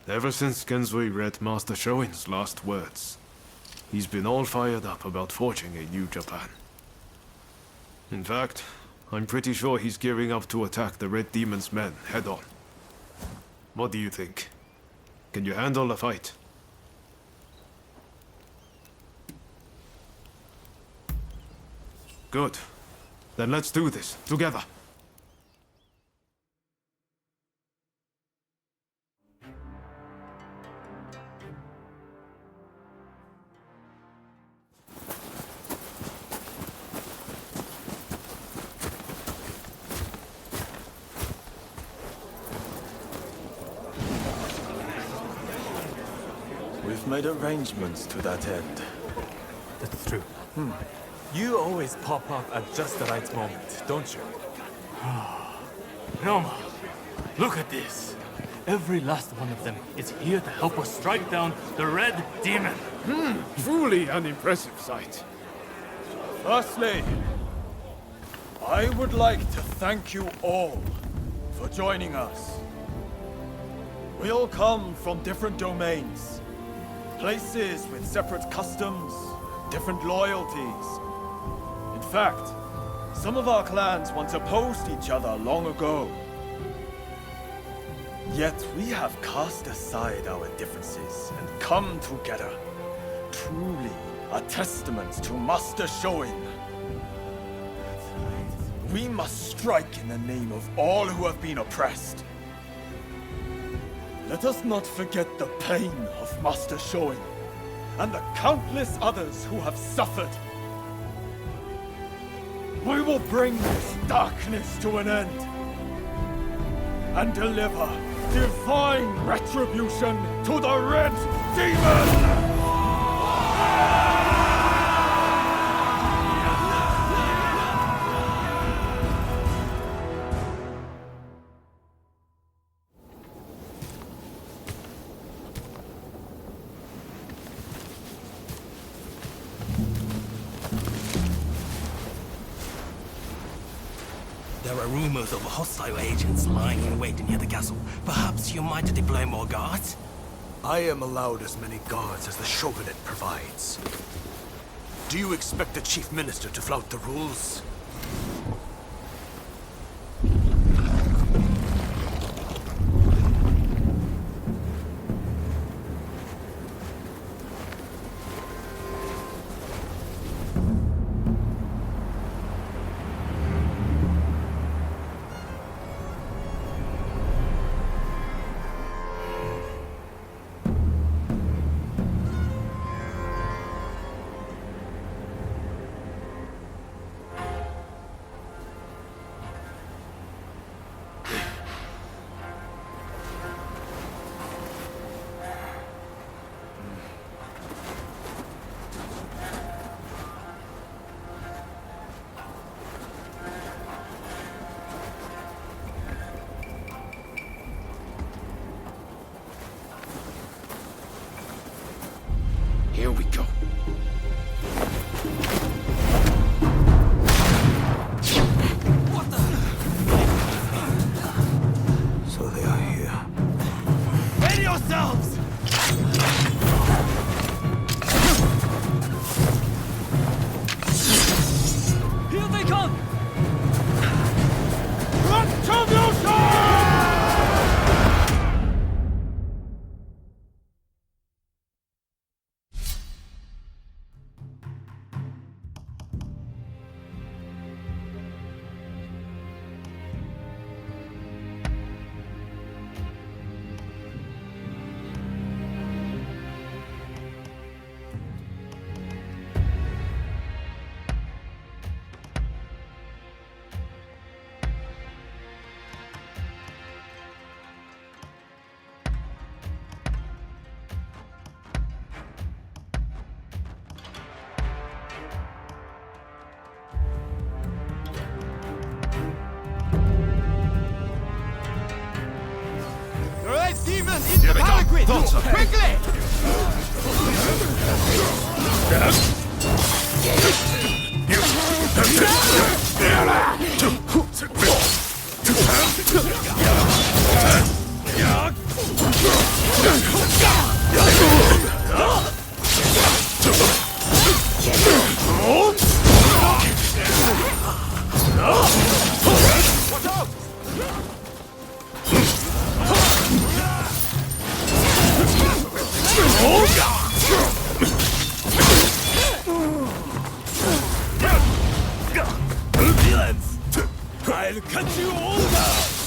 Ever since Genzui read Master Shoin's last words, he's been all fired up about forging a new Japan. In fact, I'm pretty sure he's gearing up to attack the Red Demon's men head-on. What do you think? Can you handle a fight? Good. Then let's do this, together. We've made arrangements to that end. That's true. You always pop up at just the right moment, don't you? Roma, look at this. Every last one of them is here to help us strike down the Red Demon. Truly an impressive sight. Firstly, I would like to thank you all for joining us. We all come from different domains, places with separate customs, different loyalties. In fact, some of our clans once opposed each other long ago. Yet we have cast aside our differences and come together. Truly a testament to Master Shoin. We must strike in the name of all who have been oppressed. Let us not forget the pain of Master Shoin and the countless others who have suffered. We will bring this darkness to an end and deliver divine retribution to the Red Demon! There are rumors of hostile agents lying in wait near the castle. Perhaps you might deploy more guards? I am allowed as many guards as the shogunate provides. Do you expect the chief minister to flout the rules? Here we go. What the? So they are here. Ready yourselves! Here they come! Retribution! with you! Quickly! Villains! I'll cut you all down!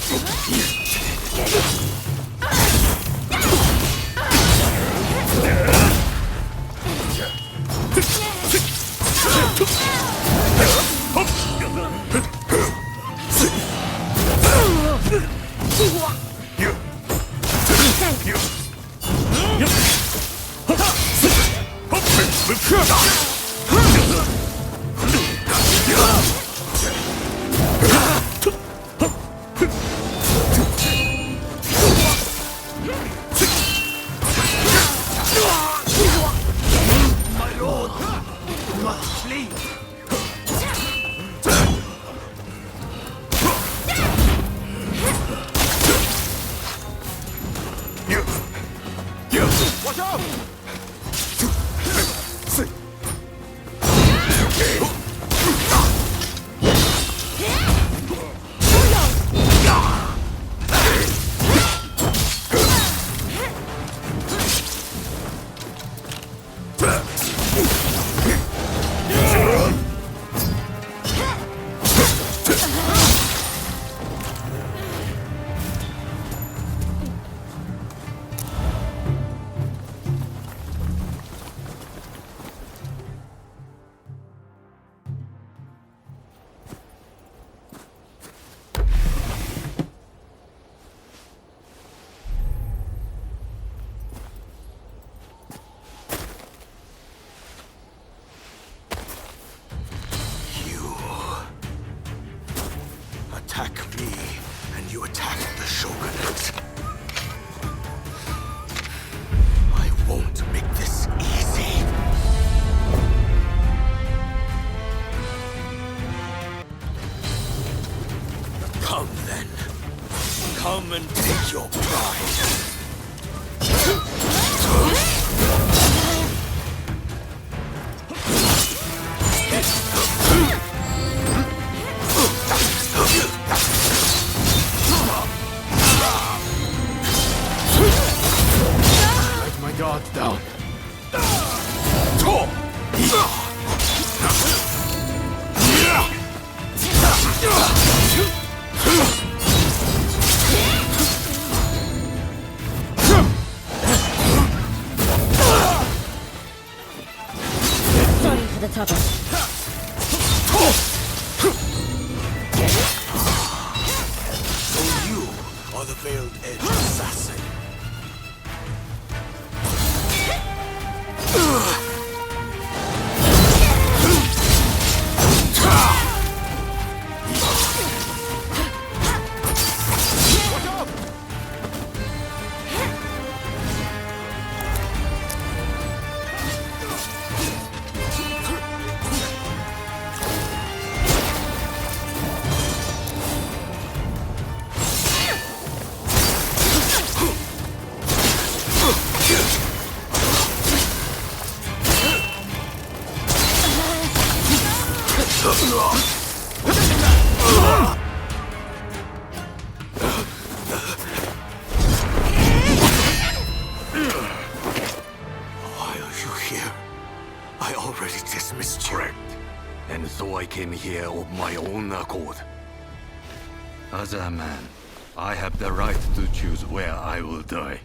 My lord, you must flee. Watch out! Attack me, and you attack the Shogunate. I won't make this easy. Come then. Come and take your pride. Let my guard down. Sorry for the trouble. So you are the Veiled Edge assassin. Why are you here? I already dismissed you. Correct. And so I came here of my own accord. As a man, I have the right to choose where I will die.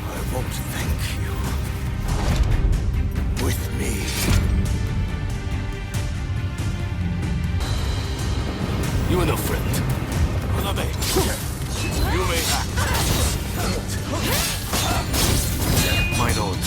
I won't thank you. With me. You are no friend. You may act. My lord.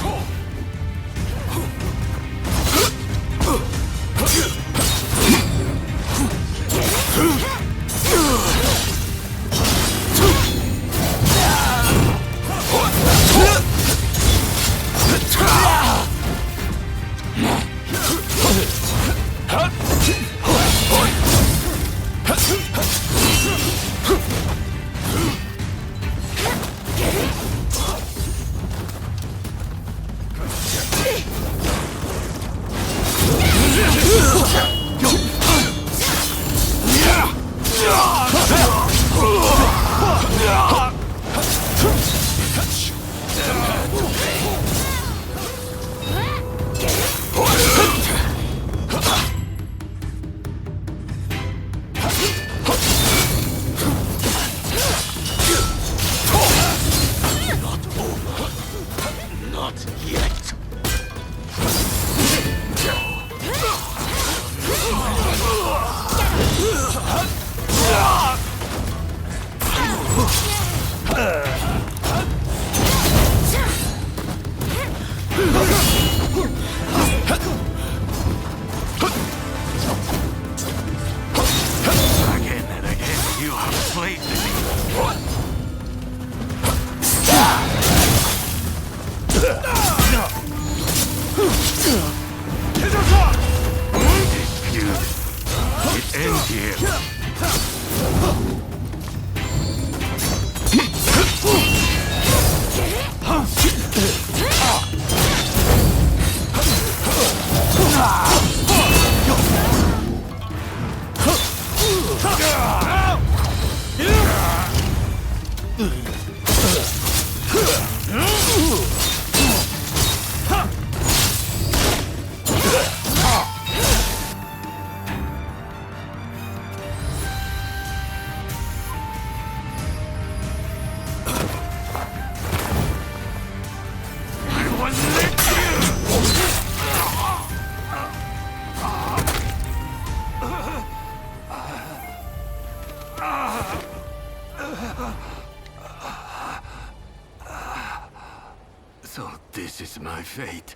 So this is my fate.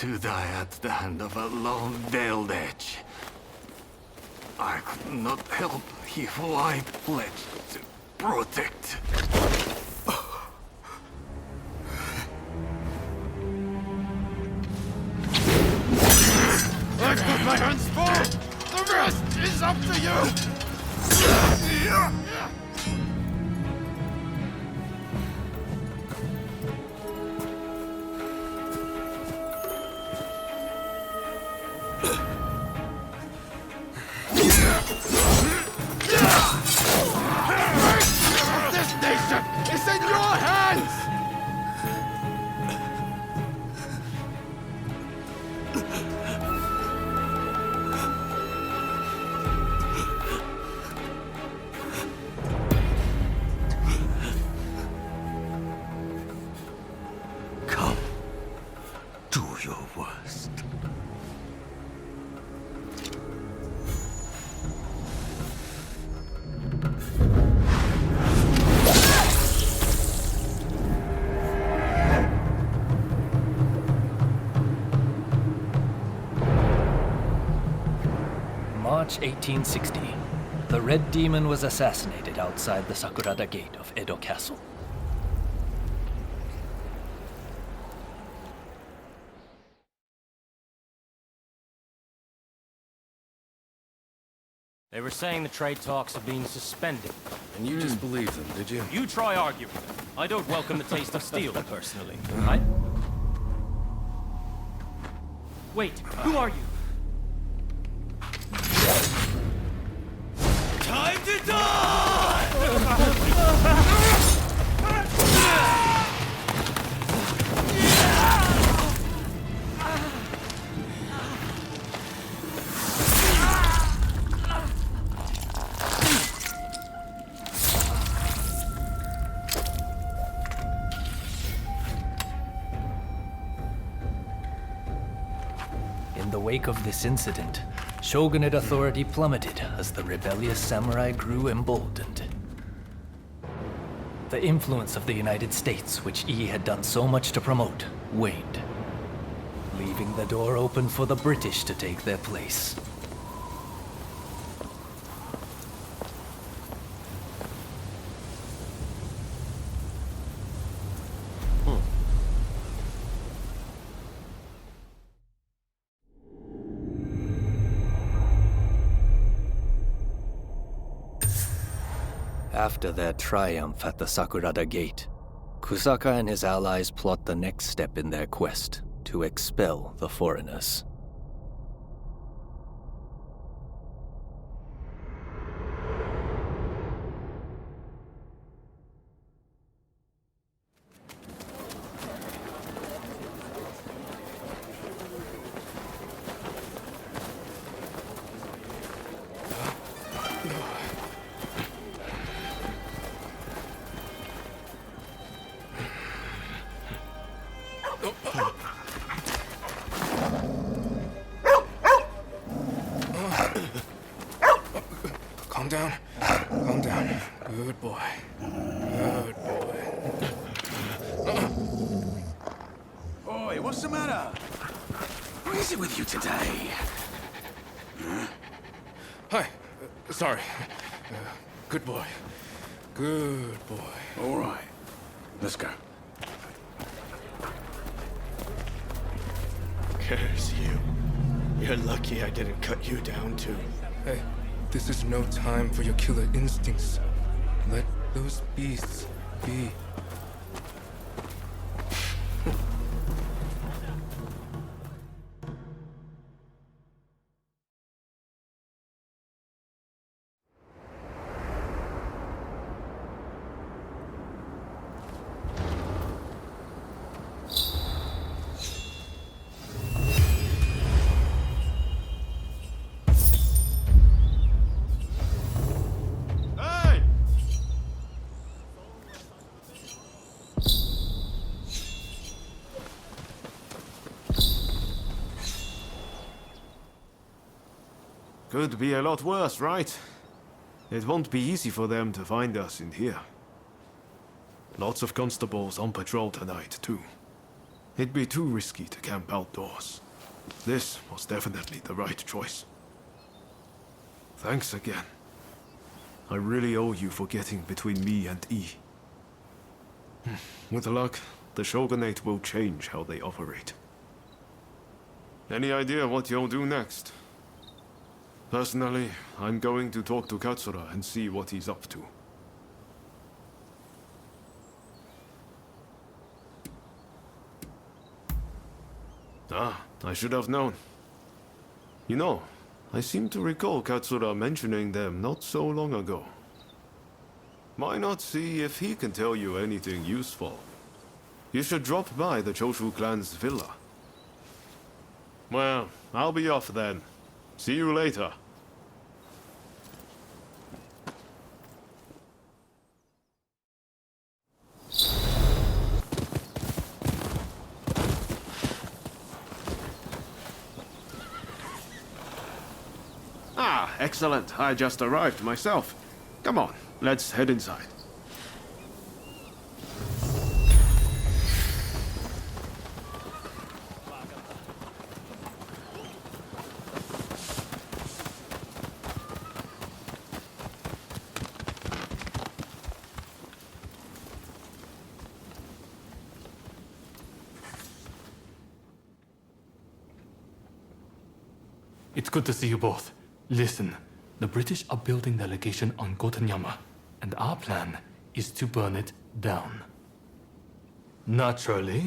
To die at the hand of a lone veiled edge. I could not help if I pledged to protect. I've got my hands full! The rest is up to you! This nation is in your hands! Come. Do your worst. March 1860. The Red Demon was assassinated outside the Sakurada Gate of Edo Castle. They were saying the trade talks have been suspended. And you just believed them, did you? You try arguing. I don't welcome the taste of steel, personally. Wait, who are you? Time to die! In the wake of this incident, shogunate authority plummeted as the rebellious samurai grew emboldened. The influence of the United States, which Yi had done so much to promote, waned, leaving the door open for the British to take their place. After their triumph at the Sakurada Gate, Kusaka and his allies plot the next step in their quest to expel the foreigners. Calm down. Calm down. Good boy. Good boy. Boy, what's the matter? What is it with you today? Huh? Hi. Sorry. Good boy. Good boy. All right. Let's go. Curse you. You're lucky I didn't cut you down too. Hey, this is no time for your killer instincts. Let those beasts be. Could be a lot worse, right? It won't be easy for them to find us in here. Lots of constables on patrol tonight, too. It'd be too risky to camp outdoors. This was definitely the right choice. Thanks again. I really owe you for getting between me and E. With luck, the Shogunate will change how they operate. Any idea what you'll do next? Personally, I'm going to talk to Katsura and see what he's up to. Ah, I should have known. You know, I seem to recall Katsura mentioning them not so long ago. Why not see if he can tell you anything useful? You should drop by the Choshu clan's villa. Well, I'll be off then. See you later. Ah, excellent. I just arrived myself. Come on, let's head inside. It's good to see you both. Listen, the British are building their legation on Gotenyama, and our plan is to burn it down. Naturally,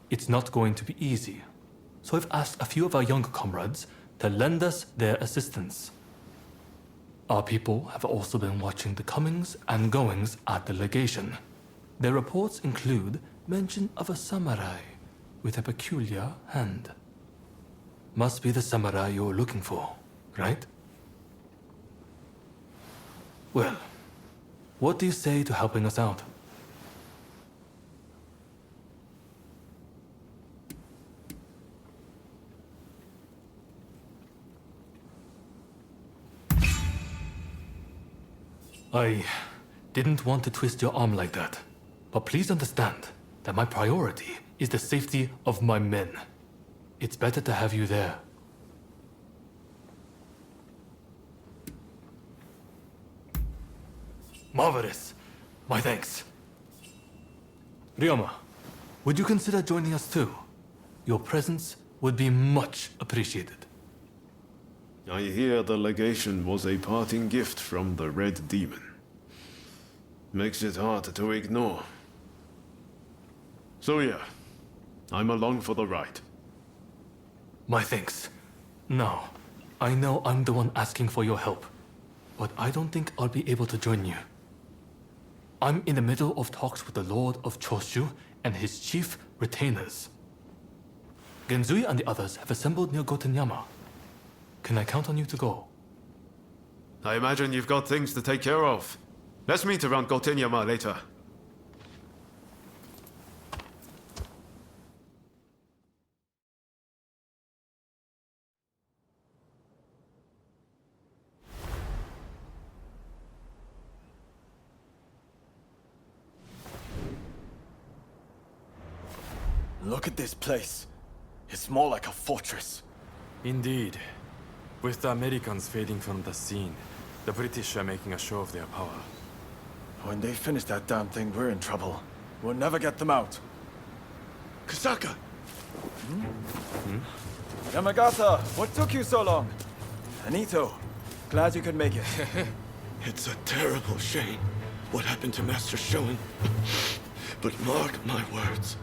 it's not going to be easy, so I've asked a few of our younger comrades to lend us their assistance. Our people have also been watching the comings and goings at the legation. Their reports include mention of a samurai with a peculiar hand. Must be the samurai you're looking for, right? Well, what do you say to helping us out? I didn't want to twist your arm like that, but please understand that my priority is the safety of my men. It's better to have you there. Marvelous. My thanks. Ryoma, would you consider joining us too? Your presence would be much appreciated. I hear the legation was a parting gift from the Red Demon. Makes it hard to ignore. So yeah, I'm along for the ride. My thanks. Now, I know I'm the one asking for your help, but I don't think I'll be able to join you. I'm in the middle of talks with the Lord of Choshu and his chief retainers. Genzui and the others have assembled near Gotenyama. Can I count on you to go? I imagine you've got things to take care of. Let's meet around Gotenyama later. Look at this place. It's more like a fortress. Indeed. With the Americans fading from the scene, the British are making a show of their power. When they finish that damn thing, we're in trouble. We'll never get them out. Kasaka! Yamagata, what took you so long? Anito, glad you could make it. It's a terrible shame what happened to Master Shoin. But mark my words,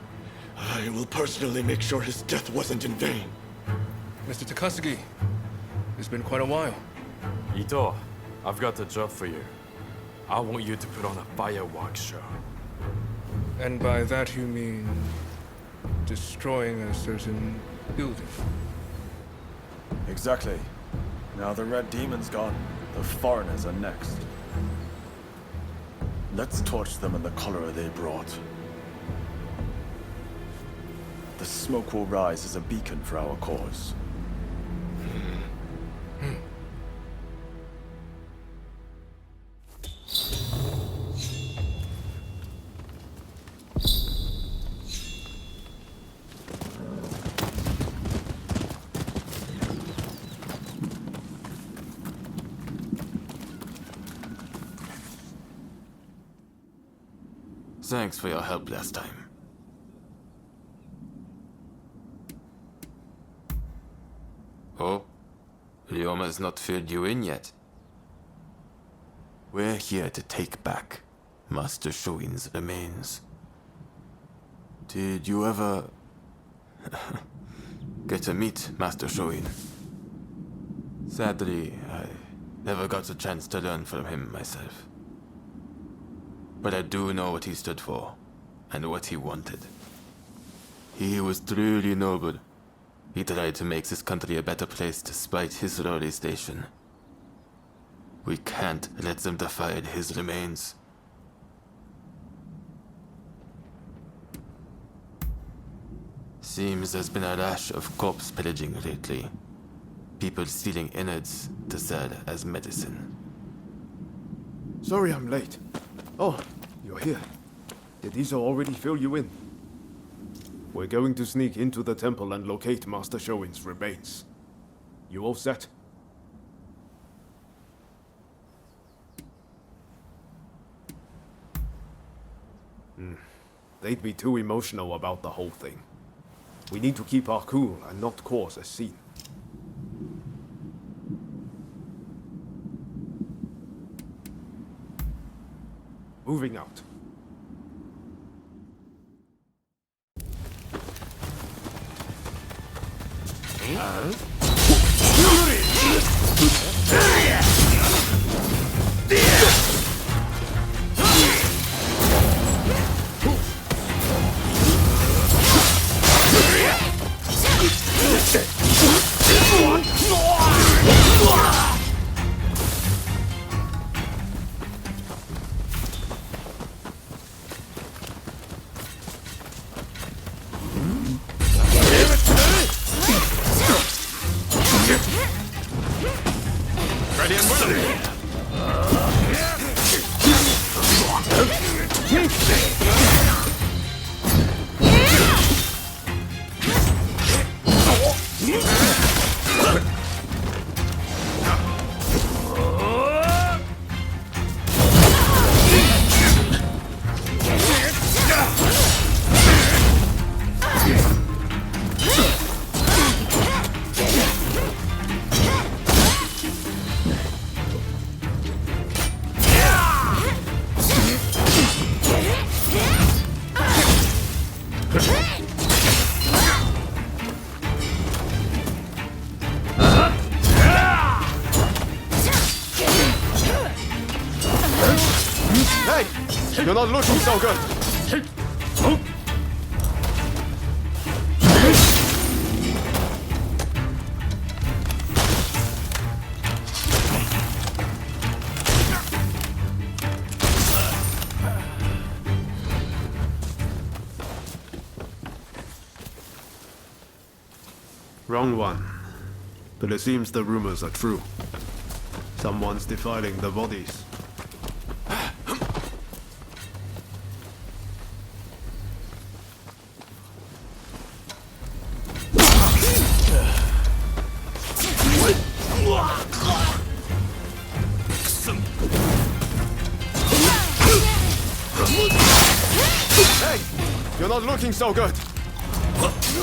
I will personally make sure his death wasn't in vain. Mr. Takasugi, it's been quite a while. Ito, I've got a job for you. I want you to put on a fireworks show. And by that you mean destroying a certain building? Exactly. Now the Red Demon's gone, the foreigners are next. Let's torch them in the color they brought. The smoke will rise as a beacon for our cause. Thanks for your help last time. Oh? Ryoma's not filled you in yet. We're here to take back Master Shoin's remains. Did you ever get to meet Master Shoin? Sadly, I never got a chance to learn from him myself. But I do know what he stood for, and what he wanted. He was truly noble. He tried to make this country a better place despite his lowly station. We can't let them defile his remains. Seems there's been a rash of corpse pillaging lately. People stealing innards to sell as medicine. Sorry I'm late. Oh, you're here. Did Iso already fill you in? We're going to sneak into the temple and locate Master Shoin's remains. You all set? They'd be too emotional about the whole thing. We need to keep our cool and not cause a scene. Moving out. Ready and willing. Hey! You're not looking so good! Wrong one. But it seems the rumors are true. Someone's defiling the bodies. not looking so good. Watch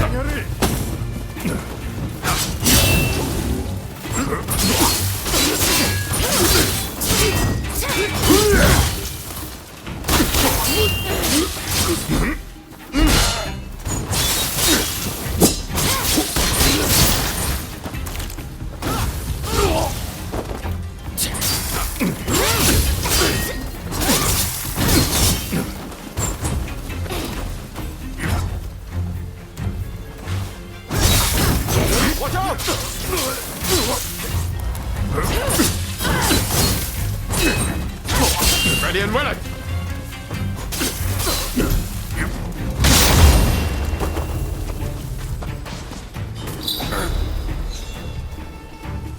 out! Ready and willing!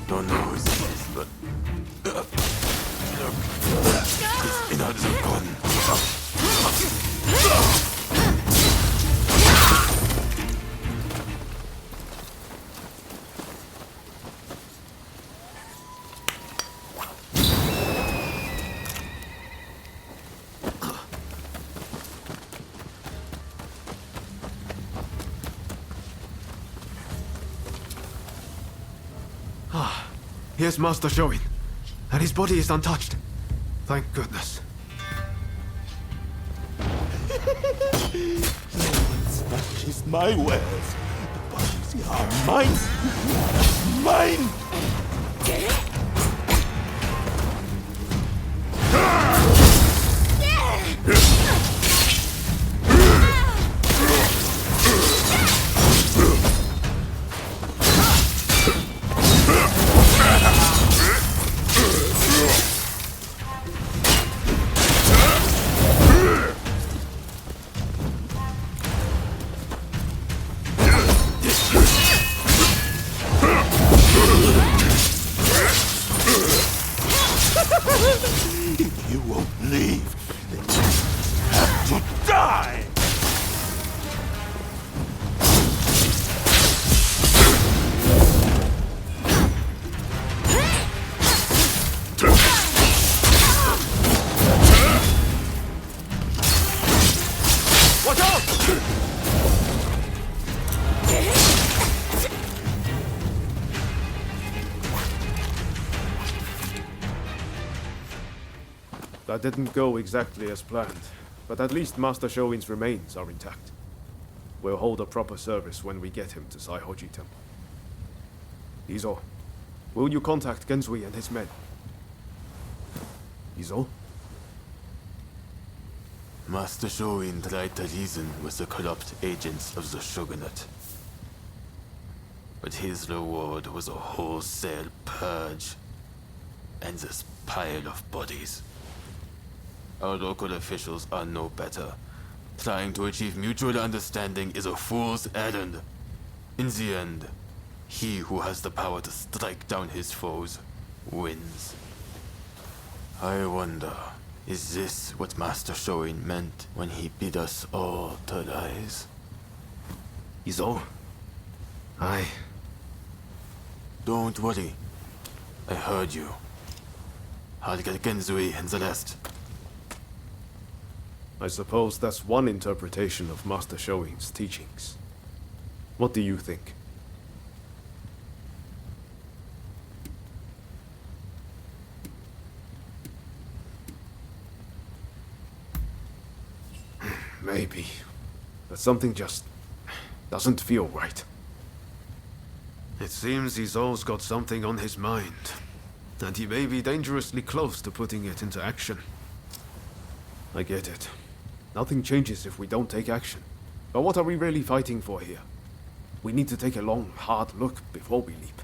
Don't know who this is, but... It's another gun. Here's Master Shoin, and his body is untouched. Thank goodness. No one snatches my wares. The bodies are mine. Mine! If you won't leave, then you have to die! Watch out! That didn't go exactly as planned, but at least Master Shoin's remains are intact. We'll hold a proper service when we get him to Saihoji Temple. Izo, will you contact Genzui and his men? Izo? Master Shoin tried to reason with the corrupt agents of the Shogunate. But his reward was a wholesale purge and this pile of bodies. Our local officials are no better. Trying to achieve mutual understanding is a fool's errand. In the end, he who has the power to strike down his foes wins. I wonder, is this what Master Shoin meant when he bid us all to rise? Izo? Aye. Don't worry. I heard you. I'll get Genzui and the rest. I suppose that's one interpretation of Master Shoin's teachings. What do you think? Maybe. But something just doesn't feel right. It seems Izo's got something on his mind, and he may be dangerously close to putting it into action. I get it. Nothing changes if we don't take action. But what are we really fighting for here? We need to take a long, hard look before we leap.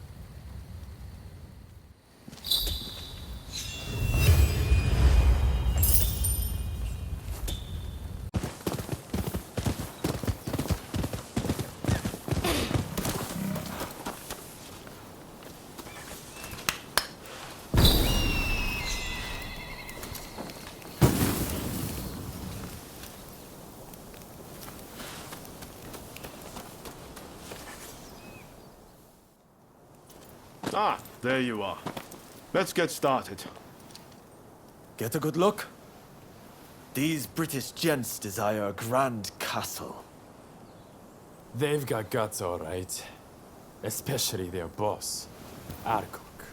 Ah, there you are. Let's get started. Get a good look? These British gents desire a grand castle. They've got guts, all right. Especially their boss, Arkok.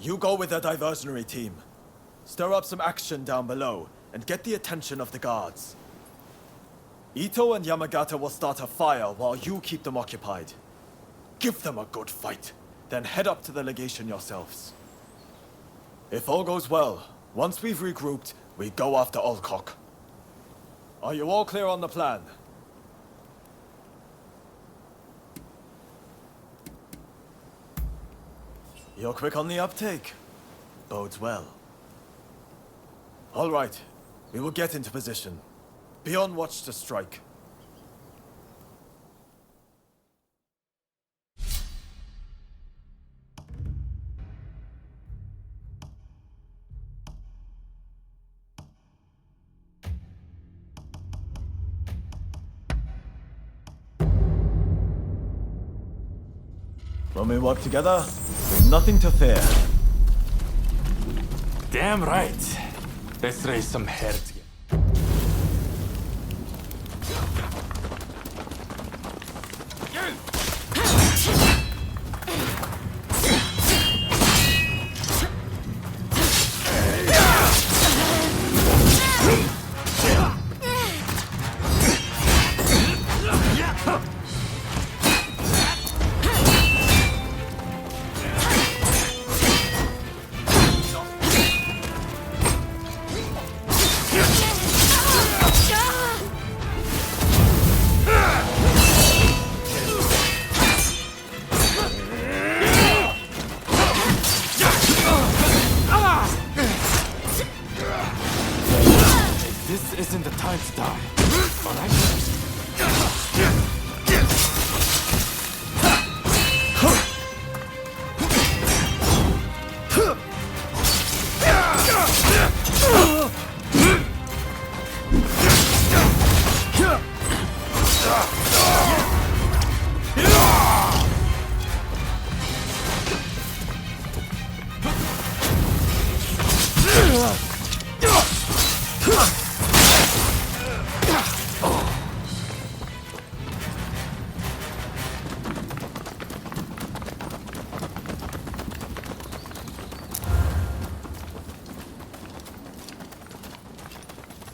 You go with the diversionary team. Stir up some action down below and get the attention of the guards. Ito and Yamagata will start a fire while you keep them occupied. Give them a good fight, then head up to the legation yourselves. If all goes well, once we've regrouped, we go after Alcock. Are you all clear on the plan? You're quick on the uptake. Bodes well. All right, we will get into position. Be on watch to strike. When we work together, we've nothing to fear. Damn right. Let's raise some hair together.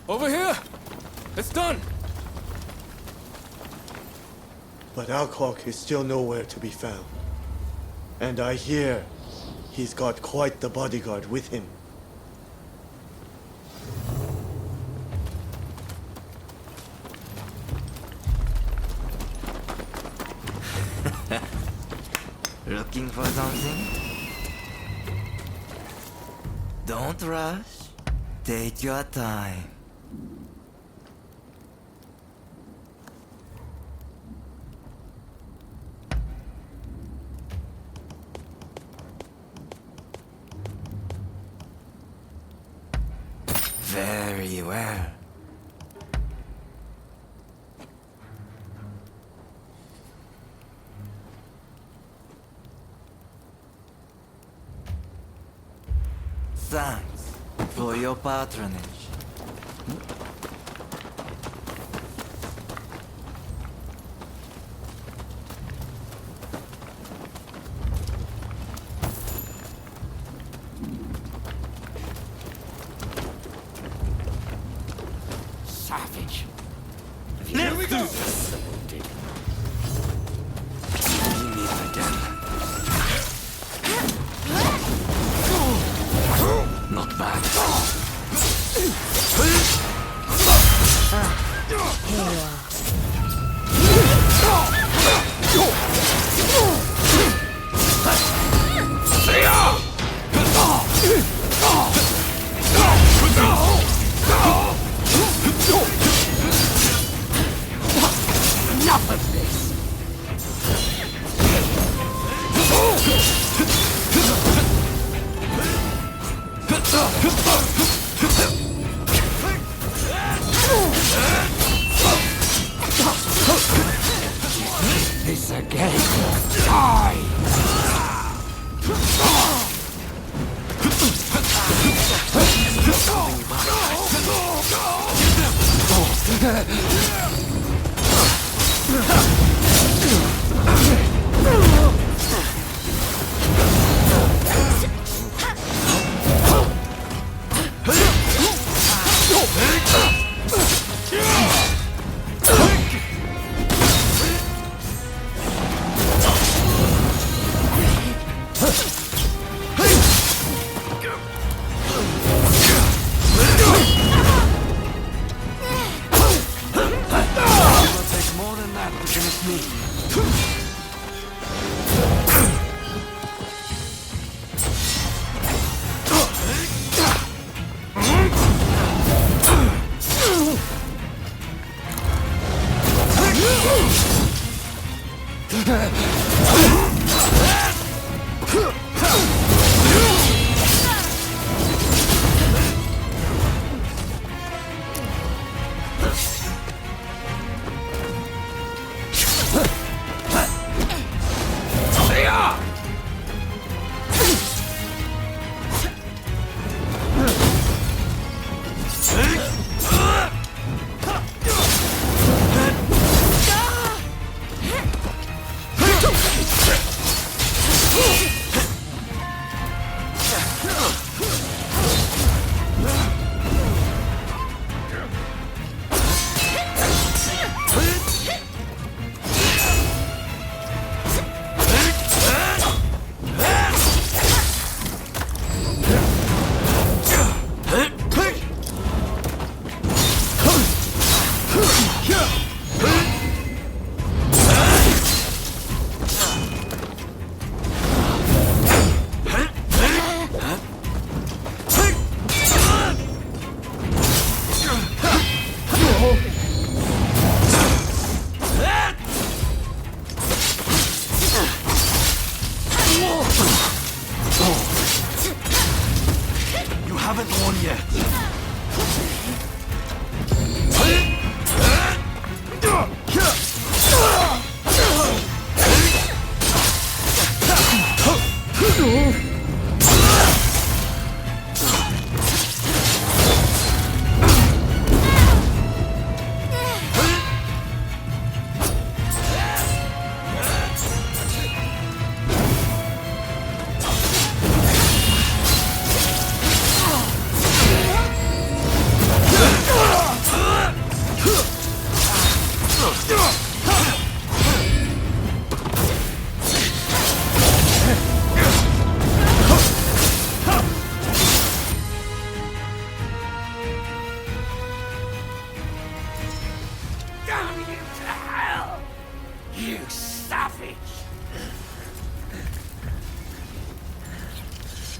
Over here! It's done! But Alcock is still nowhere to be found. And I hear he's got quite the bodyguard with him. Looking for something? Don't rush. Take your time. Very well. Thanks for your patronage. Savage. Here we go! We meet again. Not bad. Enough of this! This again. Die!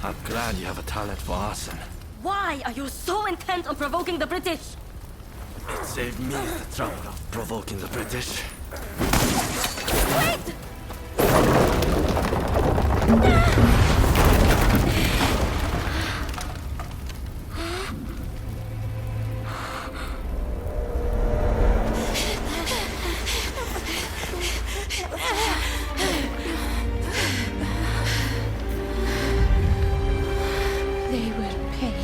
I'm glad you have a talent for arson. Why are you so intent on provoking the British? It saved me the trouble of provoking the British. Wait! They will pay.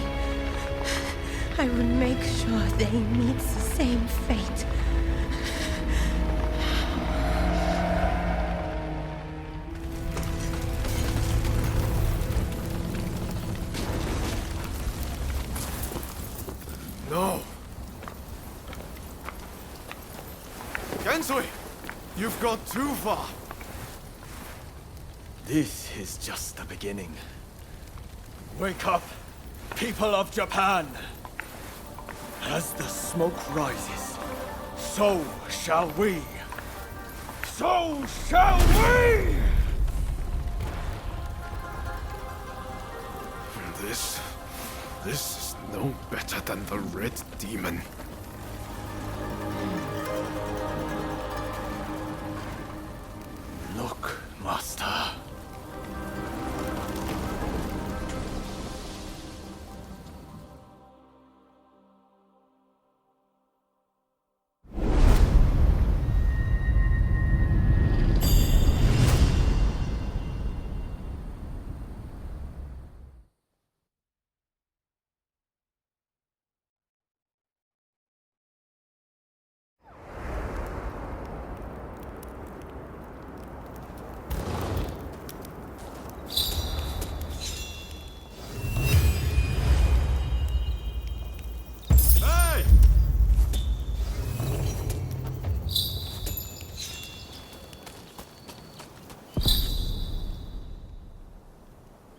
I will make sure they meet the same fate. No. Gensui, you've got too far. This is just the beginning. Wake up, people of Japan! As the smoke rises, so shall we! So shall we! This is no better than the Red Demon. Look, Master.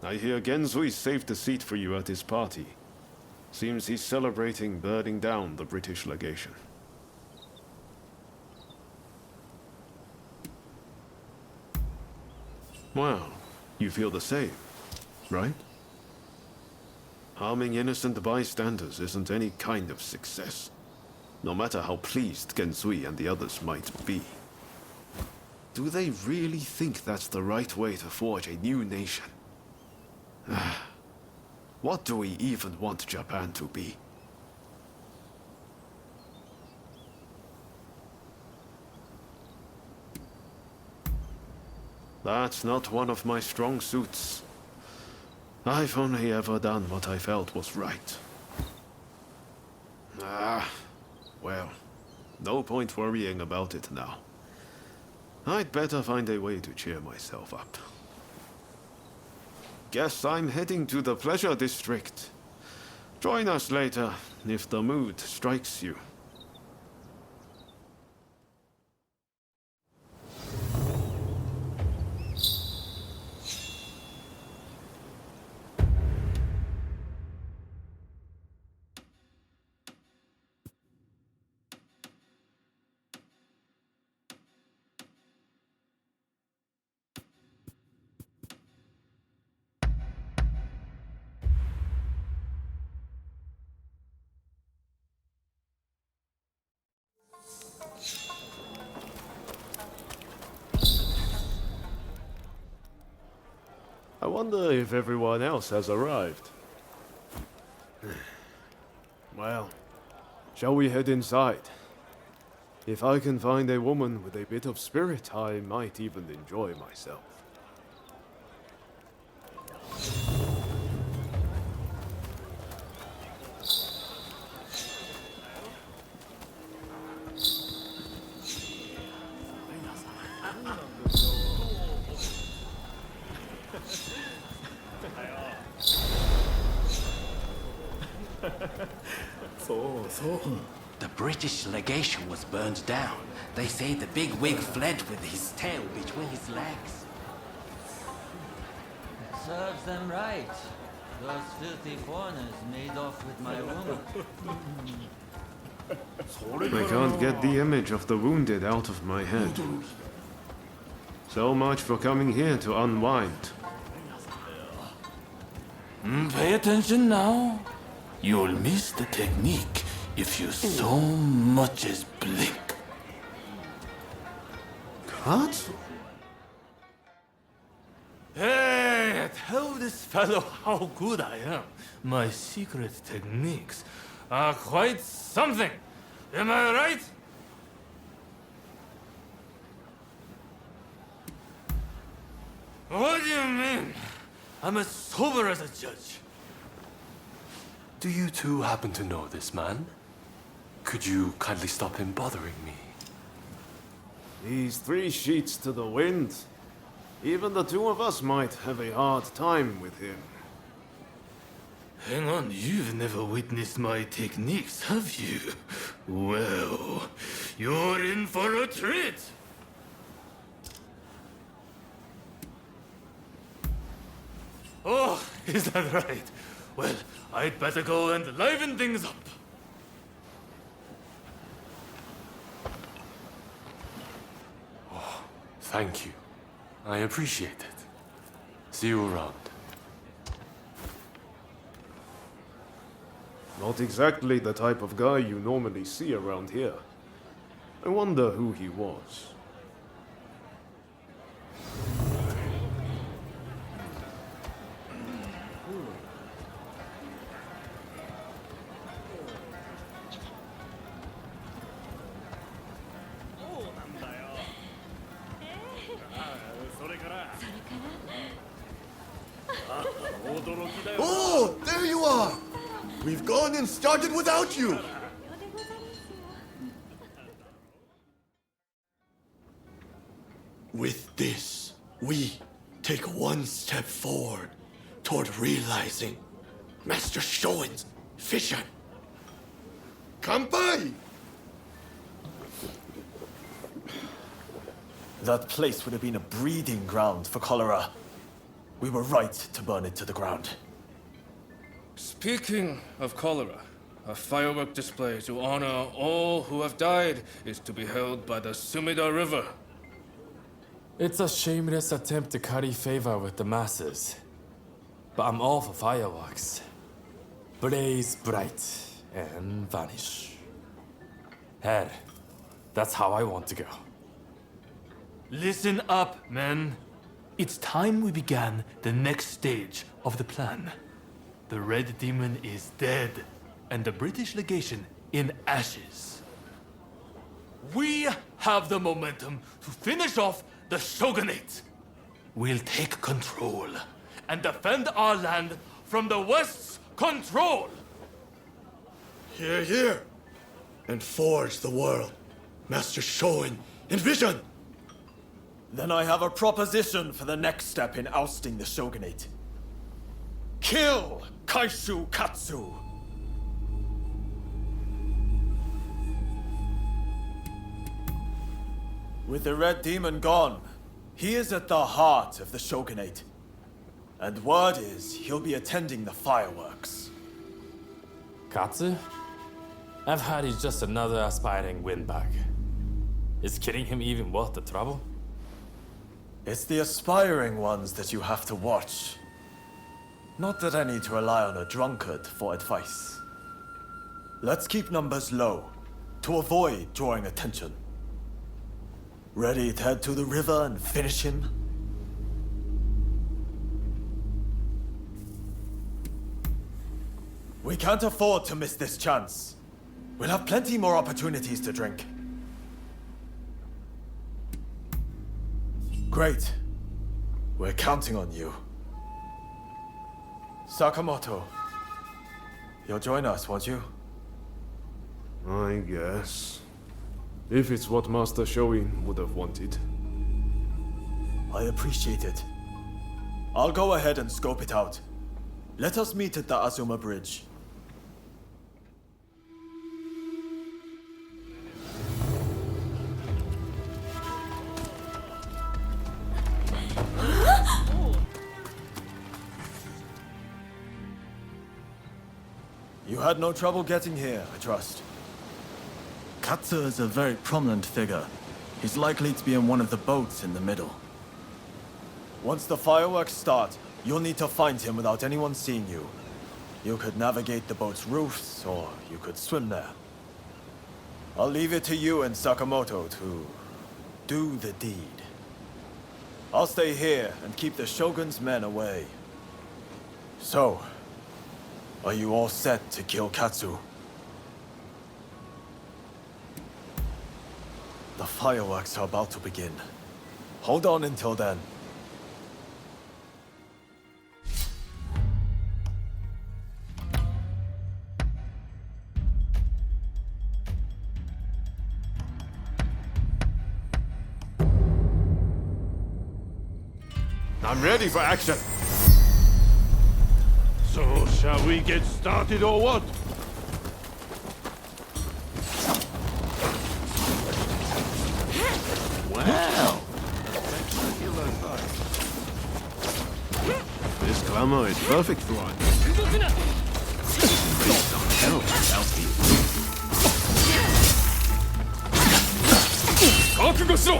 I hear Genzui saved a seat for you at his party. Seems he's celebrating burning down the British legation. Well, you feel the same, right? Harming innocent bystanders isn't any kind of success, no matter how pleased Genzui and the others might be. Do they really think that's the right way to forge a new nation? What do we even want Japan to be? That's not one of my strong suits. I've only ever done what I felt was right. Well, no point worrying about it now. I'd better find a way to cheer myself up. Guess I'm heading to the Pleasure District. Join us later, if the mood strikes you. I wonder if everyone else has arrived. Well, shall we head inside? If I can find a woman with a bit of spirit, I might even enjoy myself. The British legation was burned down. They say the big wig fled with his tail between his legs. Serves them right. Those filthy foreigners made off with my woman. I can't get the image of the wounded out of my head. So much for coming here to unwind. Pay attention now. You'll miss the technique if you so much as blink. What? Hey, tell this fellow how good I am. My secret techniques are quite something. Am I right? What do you mean? I'm as sober as a judge. Do you two happen to know this man? Could you kindly stop him bothering me? These 3 sheets to the wind. Even the 2 of us might have a hard time with him. Hang on, you've never witnessed my techniques, have you? Well, you're in for a treat. Oh, is that right? Well, I'd better go and liven things up. Oh, thank you. I appreciate it. See you around. Not exactly the type of guy you normally see around here. I wonder who he was. Oh, there you are! We've gone and started without you! With this, we take one step forward toward realizing Master Shoin's vision. Kanpai! That place would have been a breeding ground for cholera. We were right to burn it to the ground. Speaking of cholera, a firework display to honor all who have died is to be held by the Sumida River. It's a shameless attempt to curry favor with the masses. But I'm all for fireworks. Blaze bright and vanish. Hell, that's how I want to go. Listen up, men. It's time we began the next stage of the plan. The Red Demon is dead, and the British legation in ashes. We have the momentum to finish off the shogunate. We'll take control and defend our land from the West's control. Hear, hear. And forge the world. Master Shoin, envision! Then I have a proposition for the next step in ousting the shogunate. Kill Kaishu Katsu! With the Red Demon gone, he is at the heart of the shogunate. And word is he'll be attending the fireworks. Katsu? I've heard he's just another aspiring windbag. Is killing him even worth the trouble? It's the aspiring ones that you have to watch. Not that I need to rely on a drunkard for advice. Let's keep numbers low, to avoid drawing attention. Ready to head to the river and finish him? We can't afford to miss this chance. We'll have plenty more opportunities to drink. Great. We're counting on you. Sakamoto, you'll join us, won't you? I guess. If it's what Master Shoin would have wanted. I appreciate it. I'll go ahead and scope it out. Let us meet at the Azuma Bridge. You had no trouble getting here, I trust. Katsu is a very prominent figure. He's likely to be in one of the boats in the middle. Once the fireworks start, you'll need to find him without anyone seeing you. You could navigate the boat's roofs, or you could swim there. I'll leave it to you and Sakamoto to do the deed. I'll stay here and keep the Shogun's men away. So, are you all set to kill Katsu? The fireworks are about to begin. Hold on until then. I'm ready for action. So, shall we get started or what? Wow. This glamour is perfect for one. Please don't help without me. 覚悟しろ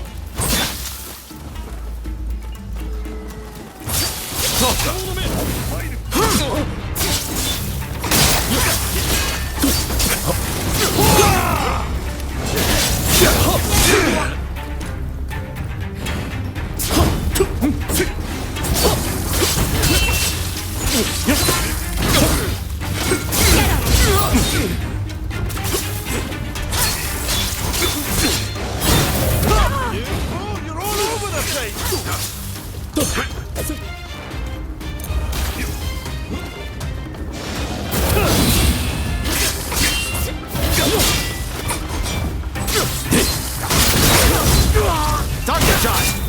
You're all over the place! Target shot!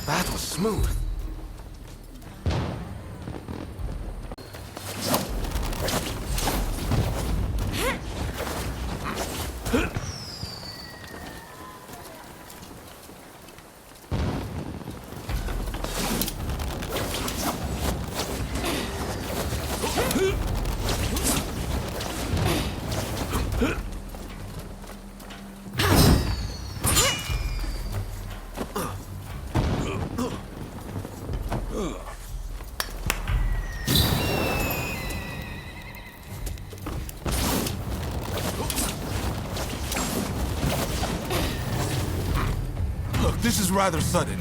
That was smooth. Look, this is rather sudden.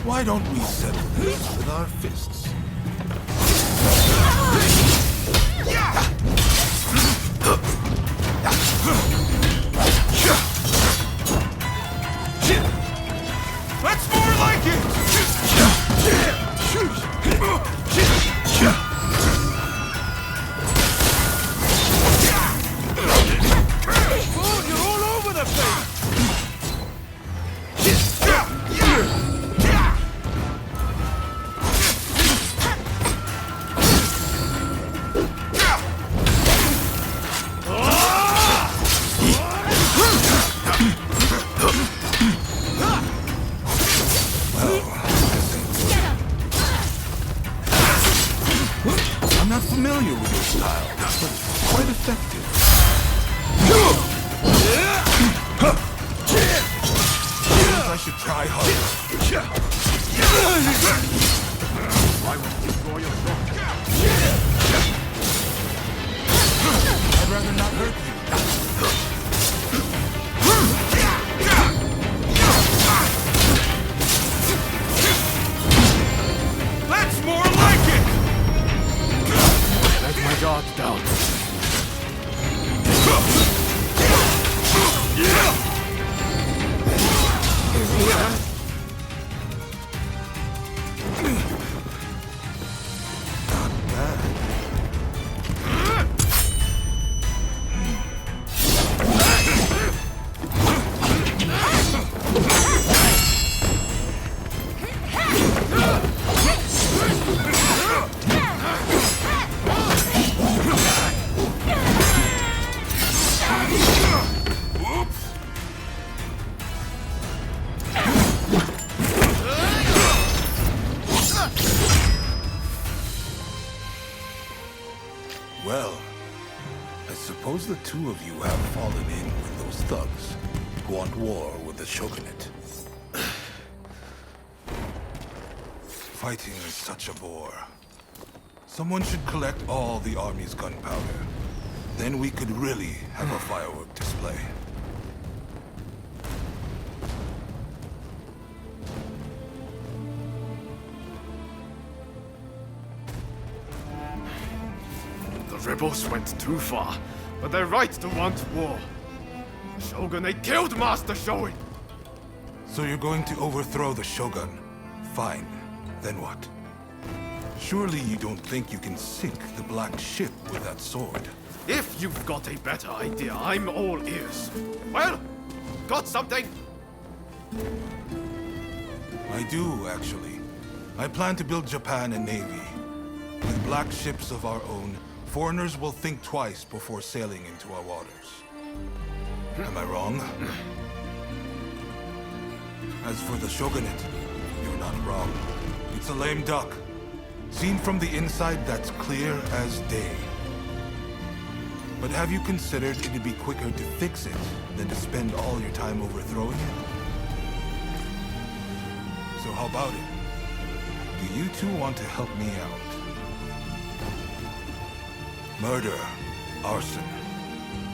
Why don't we settle this with our fists? That's more like it! Oh, you're all over the place! two of you have fallen in with those thugs who want war with the shogunate. Fighting is such a bore. Someone should collect all the army's gunpowder. Then we could really have a firework display. The rebels went too far, but they're right to want war. The shogunate killed Master Shoin! So you're going to overthrow the shogun? Fine. Then what? Surely you don't think you can sink the black ship with that sword? If you've got a better idea, I'm all ears. Well, got something? I do, actually. I plan to build Japan a navy. With black ships of our own, foreigners will think twice before sailing into our waters. Am I wrong? As for the shogunate, you're not wrong. It's a lame duck. Seen from the inside, that's clear as day. But have you considered it'd be quicker to fix it than to spend all your time overthrowing it? So how about it? Do you two want to help me out? Murder, arson.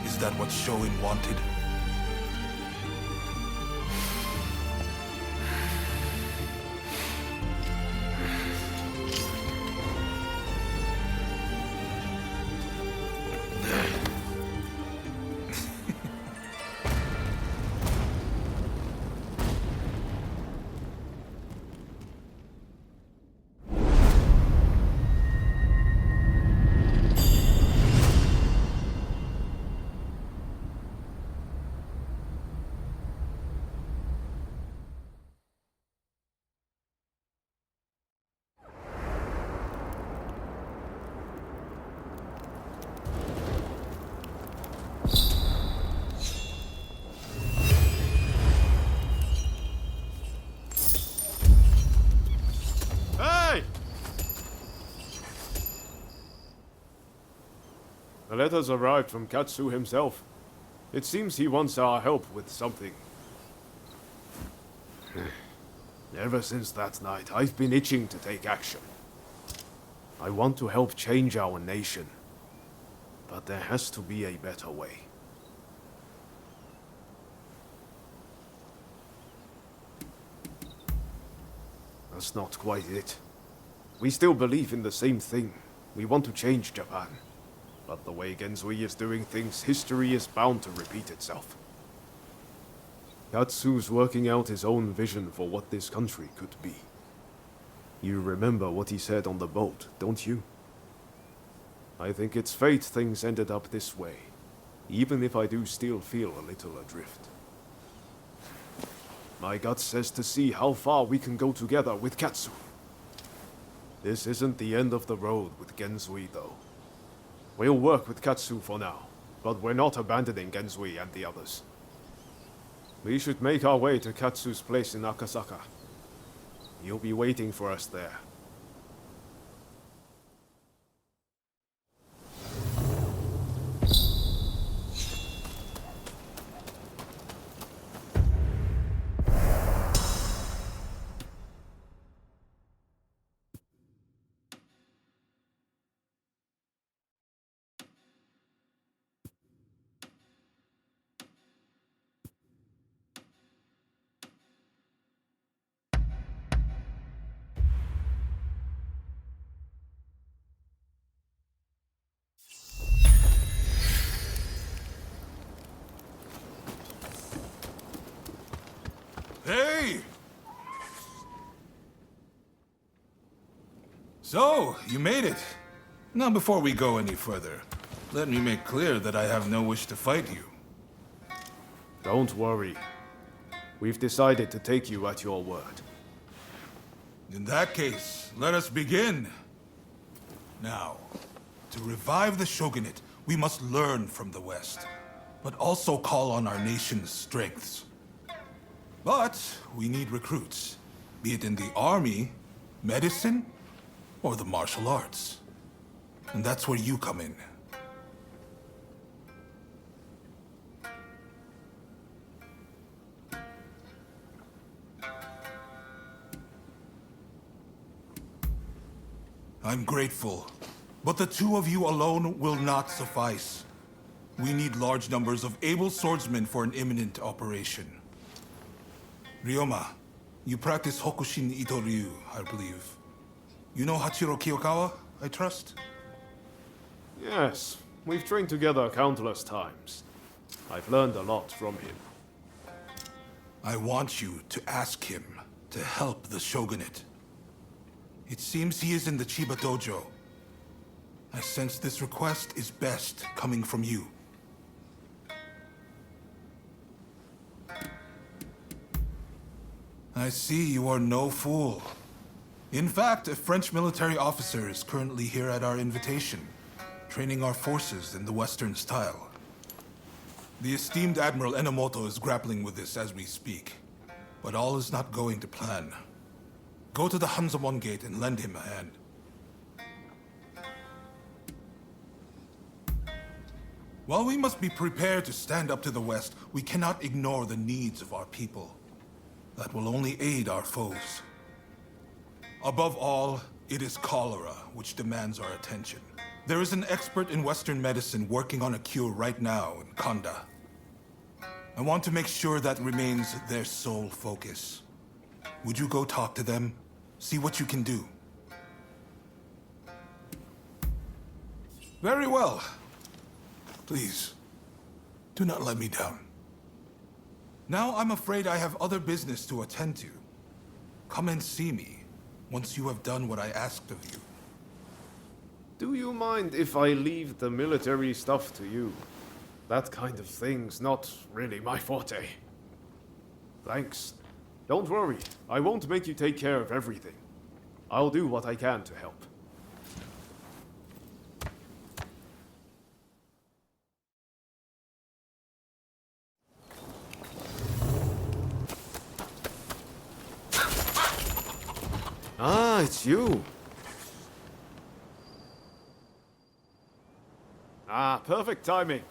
Is that what Shoin wanted? The letters arrived from Katsu himself. It seems he wants our help with something. Ever since that night, I've been itching to take action. I want to help change our nation. But there has to be a better way. That's not quite it. We still believe in the same thing. We want to change Japan. But the way Genzui is doing things, history is bound to repeat itself. Katsu's working out his own vision for what this country could be. You remember what he said on the boat, don't you? I think it's fate things ended up this way, even if I do still feel a little adrift. My gut says to see how far we can go together with Katsu. This isn't the end of the road with Genzui, though. We'll work with Katsu for now, but we're not abandoning Genzui and the others. We should make our way to Katsu's place in Akasaka. He'll be waiting for us there. Hey! So, you made it. Now, before we go any further, let me make clear that I have no wish to fight you. Don't worry. We've decided to take you at your word. In that case, let us begin. Now, to revive the shogunate, we must learn from the West, but also call on our nation's strengths. But we need recruits, be it in the army, medicine, or the martial arts. And that's where you come in. I'm grateful. But the two of you alone will not suffice. We need large numbers of able swordsmen for an imminent operation. Ryoma, you practice Hokushin Ito-ryu, I believe. You know Hachiro Kiyokawa, I trust? Yes, we've trained together countless times. I've learned a lot from him. I want you to ask him to help the shogunate. It seems he is in the Chiba dojo. I sense this request is best coming from you. I see you are no fool. In fact, a French military officer is currently here at our invitation, training our forces in the Western style. The esteemed Admiral Enomoto is grappling with this as we speak, but all is not going to plan. Go to the Hanzomon Gate and lend him a hand. While we must be prepared to stand up to the West, we cannot ignore the needs of our people. That will only aid our foes. Above all, it is cholera which demands our attention. There is an expert in Western medicine working on a cure right now in Kanda. I want to make sure that remains their sole focus. Would you go talk to them? See what you can do. Very well. Please, do not let me down. Now I'm afraid I have other business to attend to. Come and see me once you have done what I asked of you. Do you mind if I leave the military stuff to you? That kind of thing's not really my forte. Thanks. Don't worry, I won't make you take care of everything. I'll do what I can to help. Ah, it's you. Ah, perfect timing.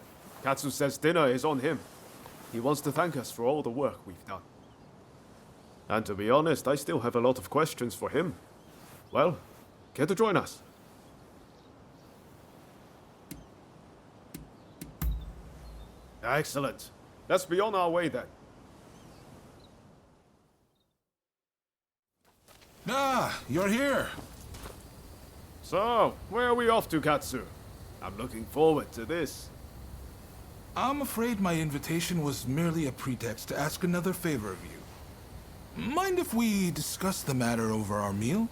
Katsu says dinner is on him. He wants to thank us for all the work we've done. And to be honest, I still have a lot of questions for him. Well, care to join us? Excellent. Let's be on our way then. Ah, you're here. So, where are we off to, Katsu? I'm looking forward to this. I'm afraid my invitation was merely a pretext to ask another favor of you. Mind if we discuss the matter over our meal?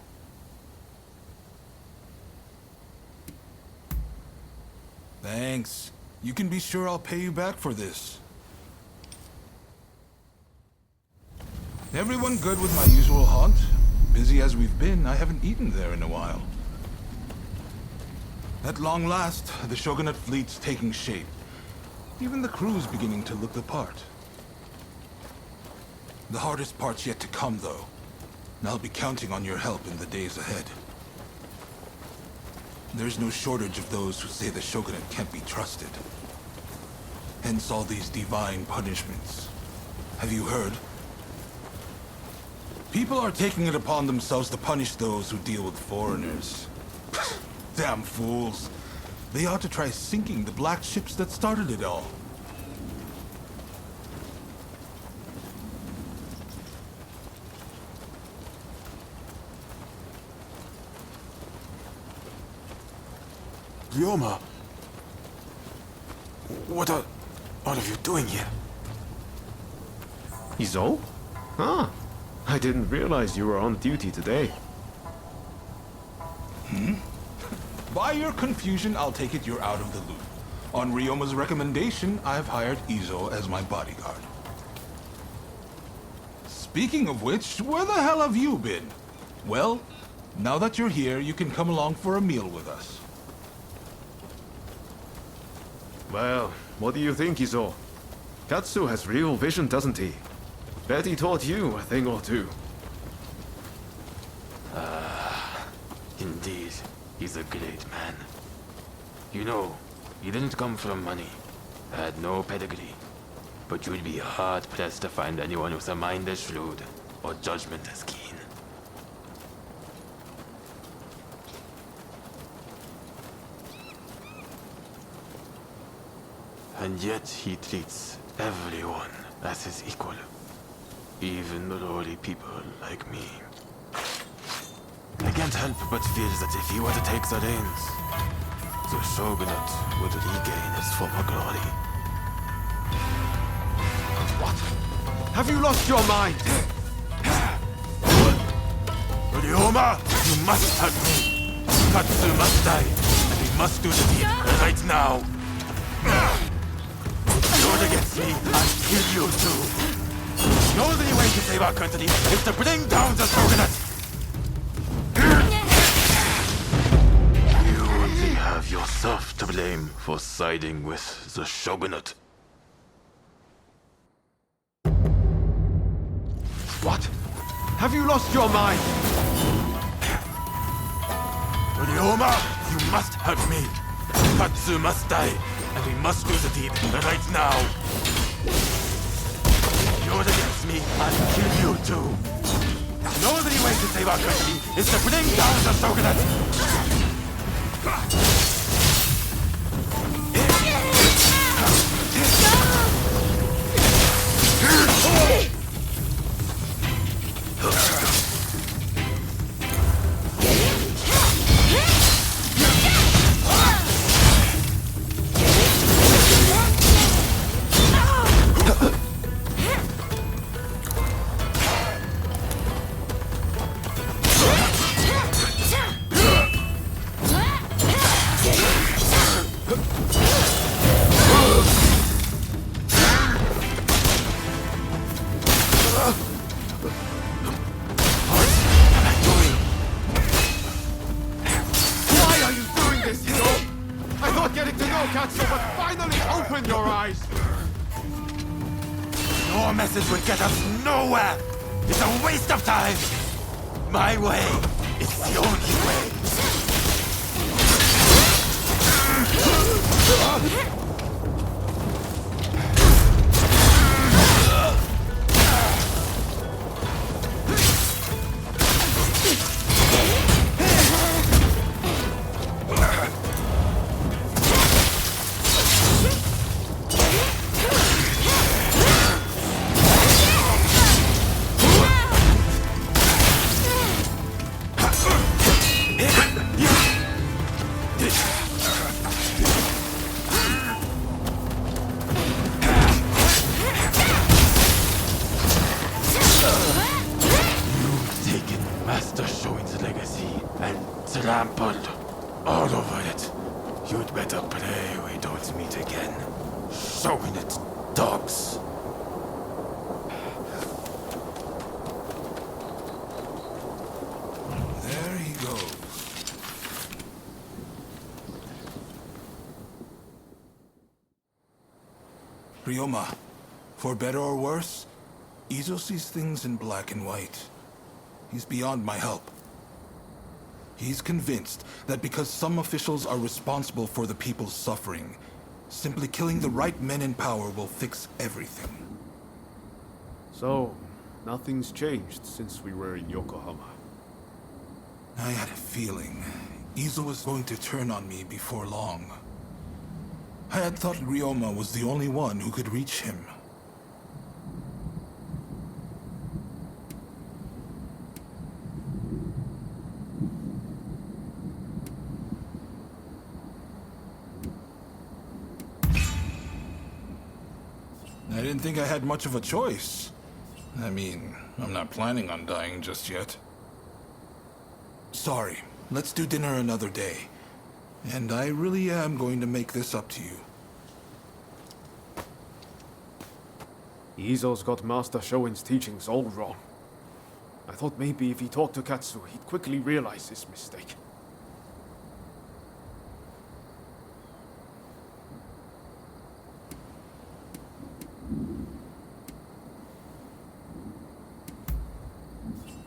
Thanks. You can be sure I'll pay you back for this. Everyone good with my usual haunt? Busy as we've been, I haven't eaten there in a while. At long last, the Shogunate fleet's taking shape. Even the crew's beginning to look the part. The hardest part's yet to come, though. And I'll be counting on your help in the days ahead. There's no shortage of those who say the Shogunate can't be trusted. Hence all these divine punishments. Have you heard? People are taking it upon themselves to punish those who deal with foreigners. Damn fools. They ought to try sinking the black ships that started it all. Ryoma, what are all of you doing here? Izo? Ah, I didn't realize you were on duty today. By your confusion, I'll take it you're out of the loop. On Ryoma's recommendation, I've hired Izo as my bodyguard. Speaking of which, where the hell have you been? Well, now that you're here, you can come along for a meal with us. Well, what do you think, Izo? Katsu has real vision, doesn't he? Bet he taught you a thing or two. Indeed, he's a great man. You know, he didn't come from money, had no pedigree, but you'd be hard-pressed to find anyone with a mind as shrewd or judgment as keen. And yet he treats everyone as his equal. Even lowly people like me. I can't help but feel that if he were to take the reins, the shogunate would regain its former glory. What? Have you lost your mind? Ryoma, you must help me. Katsu must die, and we must do the deed right now. If you're against me, I'll kill you too. The only way to save our country is to bring down the shogunate. You only have yourself to blame for siding with the shogunate. What? Have you lost your mind? Ryoma, you must help me. Katsu must die, and we must do the deed right now. If you're against me, I'll kill you too. The only way to save our country is to bring down the shogunate. Your message will get us nowhere! It's a waste of time! My way is the only way! Trampled all over it. You'd better pray we don't meet again. Shogunate dogs. There he goes. Ryoma, for better or worse, Izo sees things in black and white. He's beyond my help. He's convinced that because some officials are responsible for the people's suffering, simply killing the right men in power will fix everything. So, nothing's changed since we were in Yokohama. I had a feeling Izo was going to turn on me before long. I had thought Ryoma was the only one who could reach him. I didn't think I had much of a choice. I mean, I'm not planning on dying just yet. Sorry, let's do dinner another day. And I really am going to make this up to you. Izo's got Master Shoin's teachings all wrong. I thought maybe if he talked to Katsu, he'd quickly realize his mistake.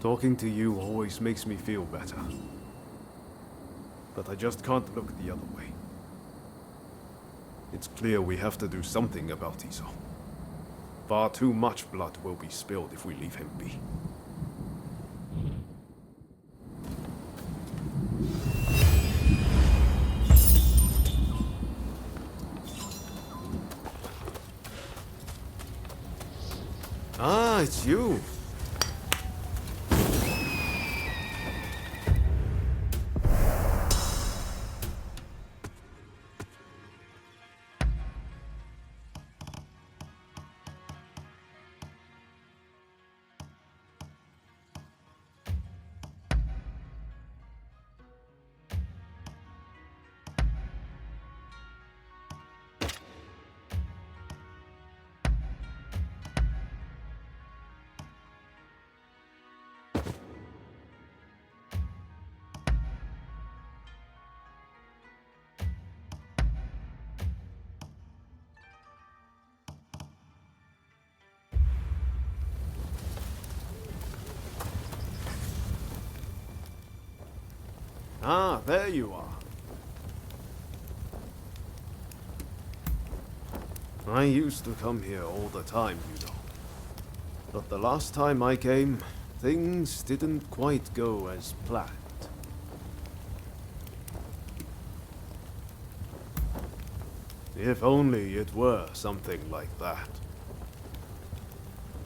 Talking to you always makes me feel better. But I just can't look the other way. It's clear we have to do something about Izo. Far too much blood will be spilled if we leave him be. Ah, it's you. Ah, there you are. I used to come here all the time, you know. But the last time I came, things didn't quite go as planned. If only it were something like that.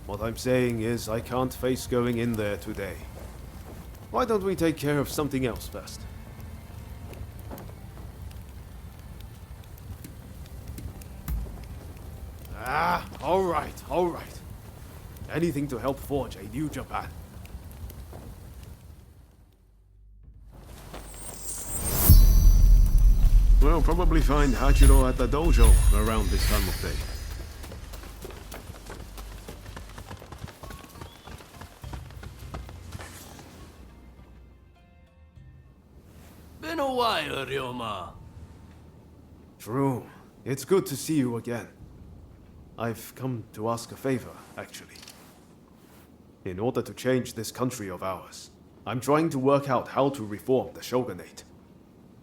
What I'm saying is I can't face going in there today. Why don't we take care of something else first? Ah, all right. Anything to help forge a new Japan. We'll probably find Hachiro at the dojo around this time of day. Been a while, Ryoma. True. It's good to see you again. I've come to ask a favor, actually. In order to change this country of ours, I'm trying to work out how to reform the shogunate.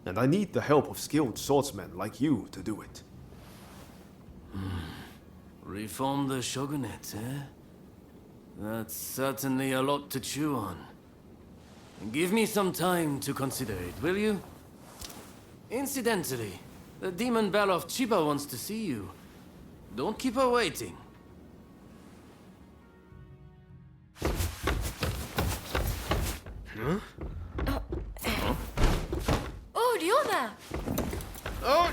And I need the help of skilled swordsmen like you to do it. Reform the shogunate, eh? That's certainly a lot to chew on. Give me some time to consider it, will you? Incidentally, the demon belle of Chiba wants to see you. Don't keep her waiting. Huh? Oh, Ryoma! Oh!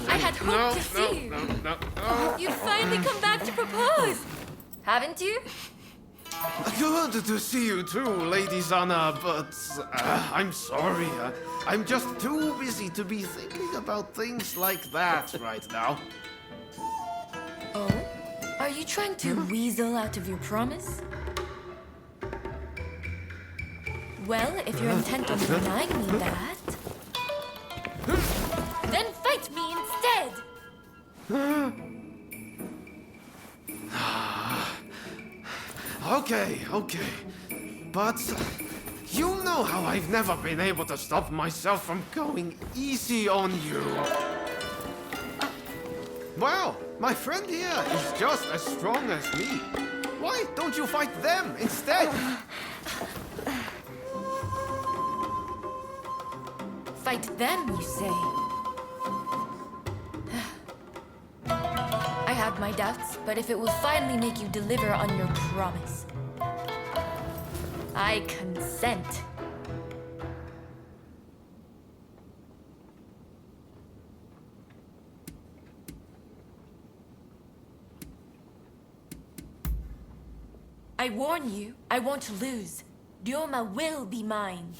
I had hoped to see you. No. You've finally come back to propose, haven't you? Good to see you too, Lady Sana, but I'm sorry. I'm just too busy to be thinking about things like that right now. Oh? Are you trying to weasel out of your promise? Well, if you're intent on denying me that, then fight me instead! Okay. But you know how I've never been able to stop myself from going easy on you. Well, my friend here is just as strong as me. Why don't you fight them instead? Fight them, you say? I have my doubts, but if it will finally make you deliver on your promise, I consent. I warn you, I won't lose. Ryoma will be mine.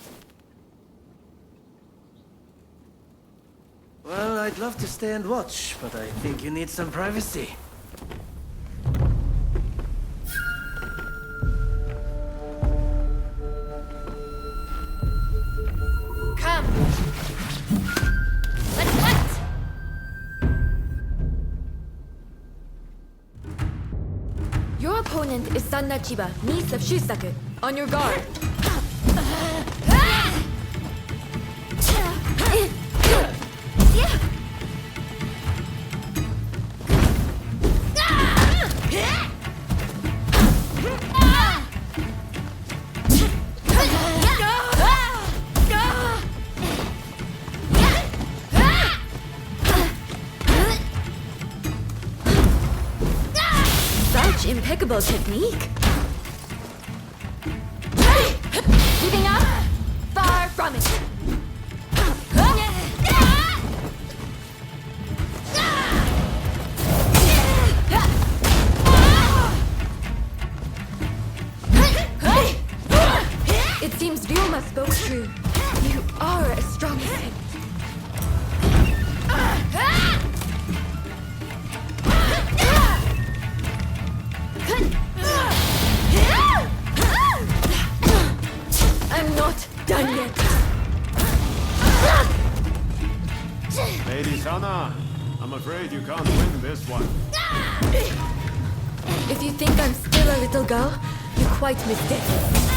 Well, I'd love to stay and watch, but I think you need some privacy. Come! Let's fight! Your opponent is Sanna Chiba, niece of Shusaku. On your guard. such impeccable technique. Giving up? Far from it. It seems Ryoma spoke true. You are a strong man. I'm not done yet. Lady Sana, I'm afraid you can't win this one. If you think I'm still a little girl, you're quite mistaken.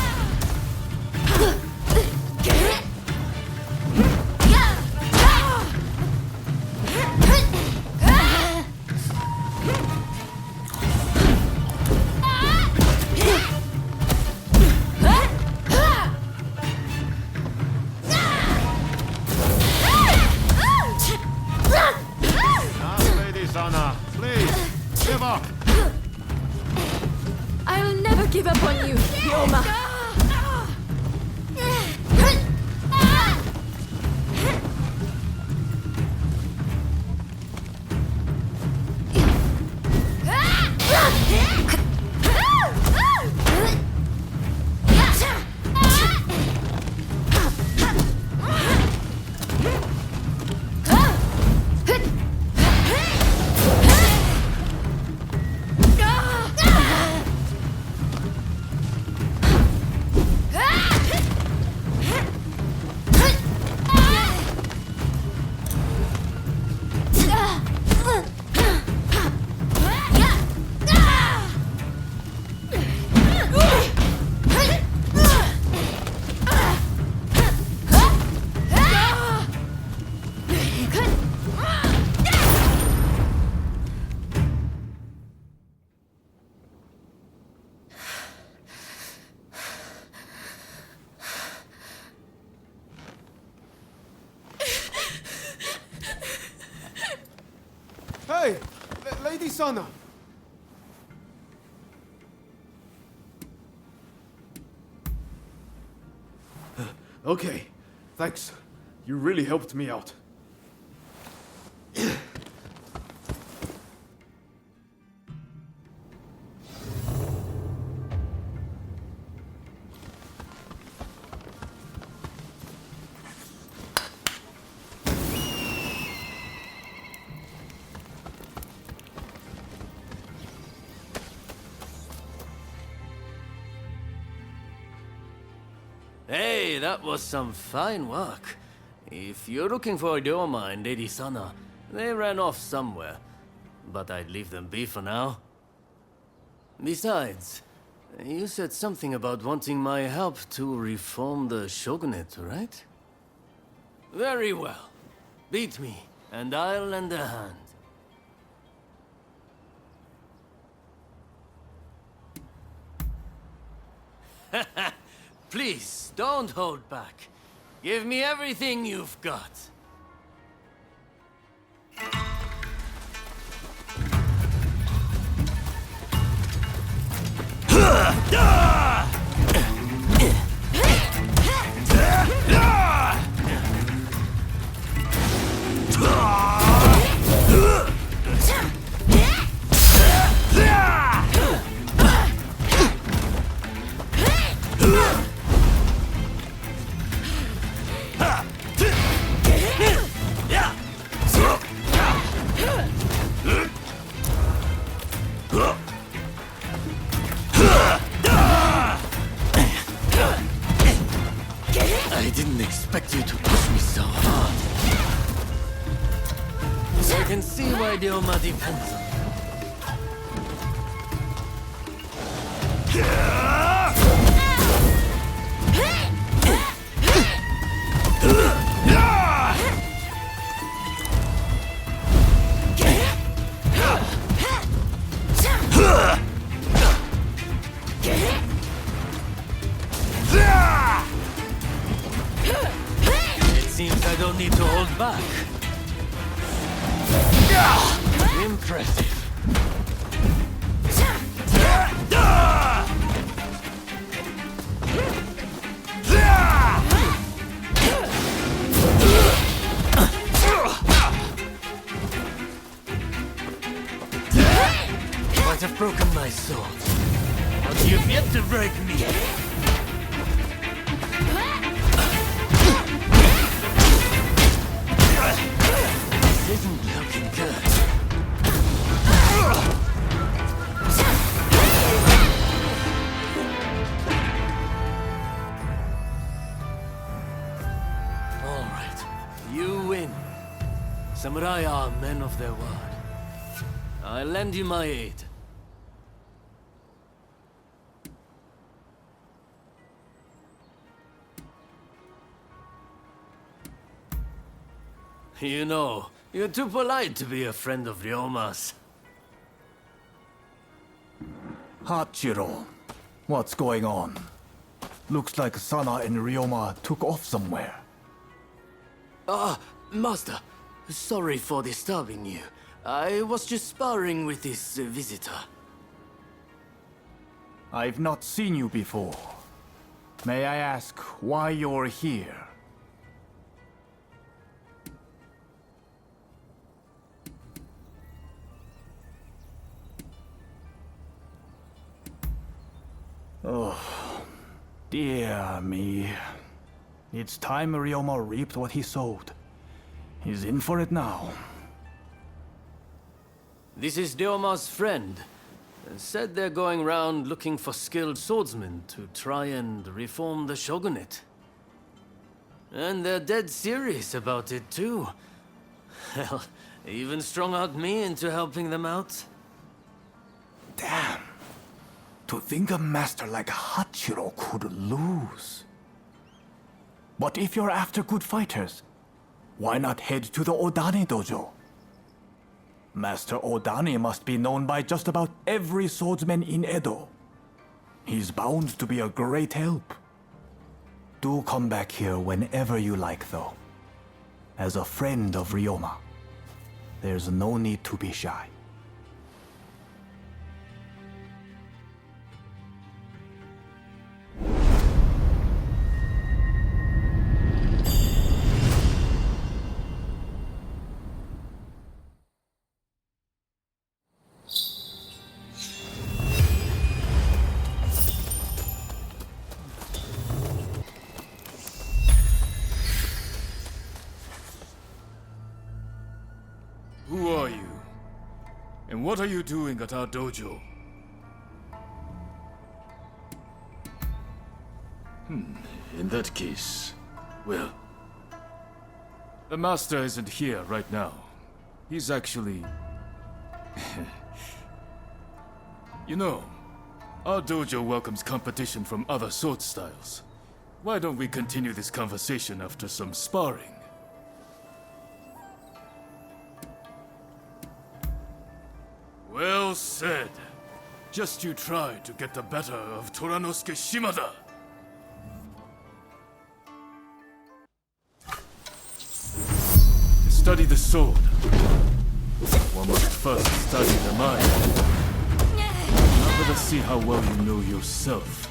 Lady Sana, please, give up. I'll never give up on you, Ryoma. Hey, Lady Sana. Okay, thanks. You really helped me out. Hey, that was some fine work. If you're looking for Ryoma and Lady Sana, they ran off somewhere. But I'd leave them be for now. Besides, you said something about wanting my help to reform the shogunate, right? Very well. Beat me, and I'll lend a hand. Please, don't hold back. Give me everything you've got. I didn't expect you to push me so hard. I can see why Ryoma depends on It seems I don't need to hold back. Impressive. my sword. But you've yet to break me. This isn't looking good. All right, you win. Samurai are men of their word. I'll lend you my aid. You know, you're too polite to be a friend of Ryoma's. Hachiro, what's going on? Looks like Sana and Ryoma took off somewhere. Master, sorry for disturbing you. I was just sparring with this visitor. I've not seen you before. May I ask why you're here? Oh, dear me. It's time Ryoma reaped what he sowed. He's in for it now. This is Ryoma's friend. Said they're going around looking for skilled swordsmen to try and reform the shogunate. And they're dead serious about it too. Hell, even strung-out me into helping them out. Damn. To think a master like Hachiro could lose. But if you're after good fighters, why not head to the Odani dojo? Master Odani must be known by just about every swordsman in Edo. He's bound to be a great help. Do come back here whenever you like, though. As a friend of Ryoma, there's no need to be shy. Who are you? And what are you doing at our dojo? In that case, well... The master isn't here right now. He's actually... You know, our dojo welcomes competition from other sword styles. Why don't we continue this conversation after some sparring? Well said. Just you try to get the better of Toranosuke Shimada. To study the sword, one must first study the mind. Now let us see how well you know yourself.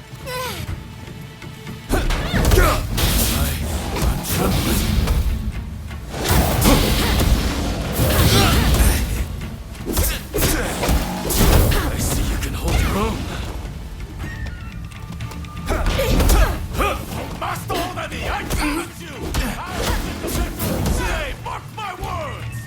I'm trembling. I see you can hold your own. Master Odani, I challenge you! Say, mark my words!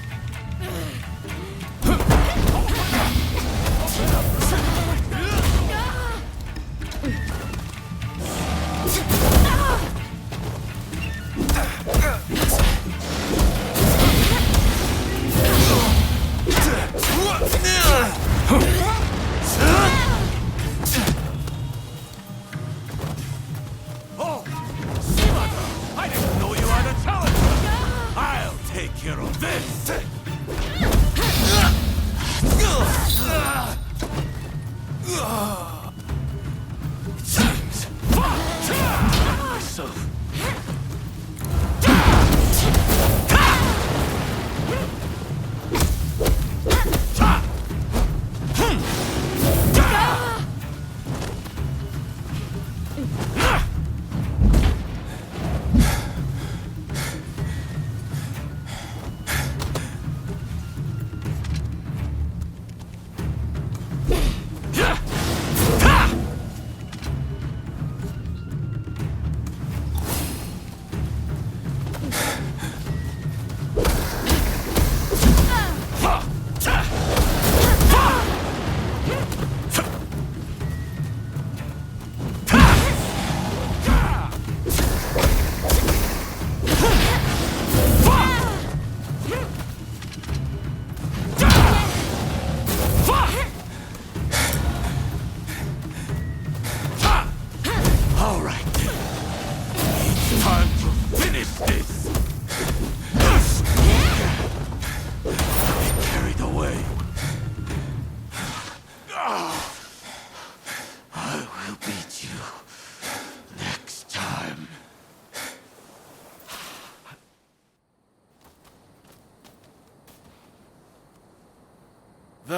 Oh, Shimada! I didn't know you had a challenger! I'll take care of this! James! Myself! Yeah!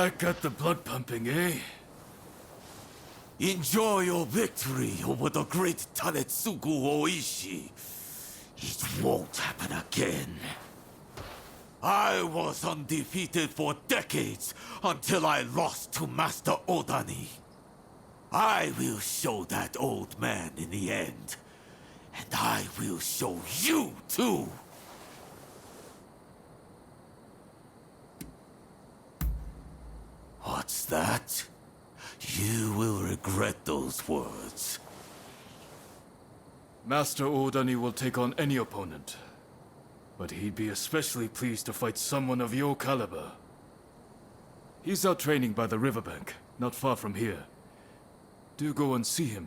That got the blood pumping, eh? Enjoy your victory over the great Tanetsugu Oishi. It won't happen again. I was undefeated for decades until I lost to Master Odani. I will show that old man in the end. And I will show you too! What's that? You will regret those words. Master Odani will take on any opponent. But he'd be especially pleased to fight someone of your caliber. He's out training by the riverbank, not far from here. Do go and see him.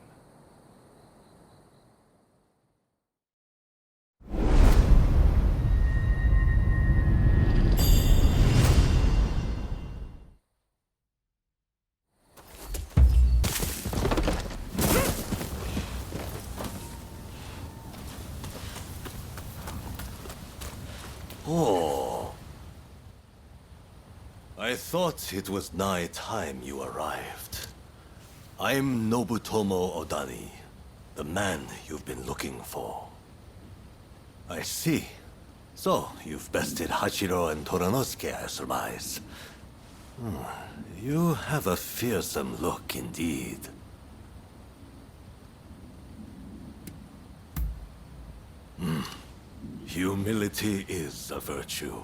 Oh. I thought it was nigh time you arrived. I'm Nobutomo Odani, the man you've been looking for. I see. So, you've bested Hachiro and Toranosuke, I surmise. You have a fearsome look indeed. Humility is a virtue.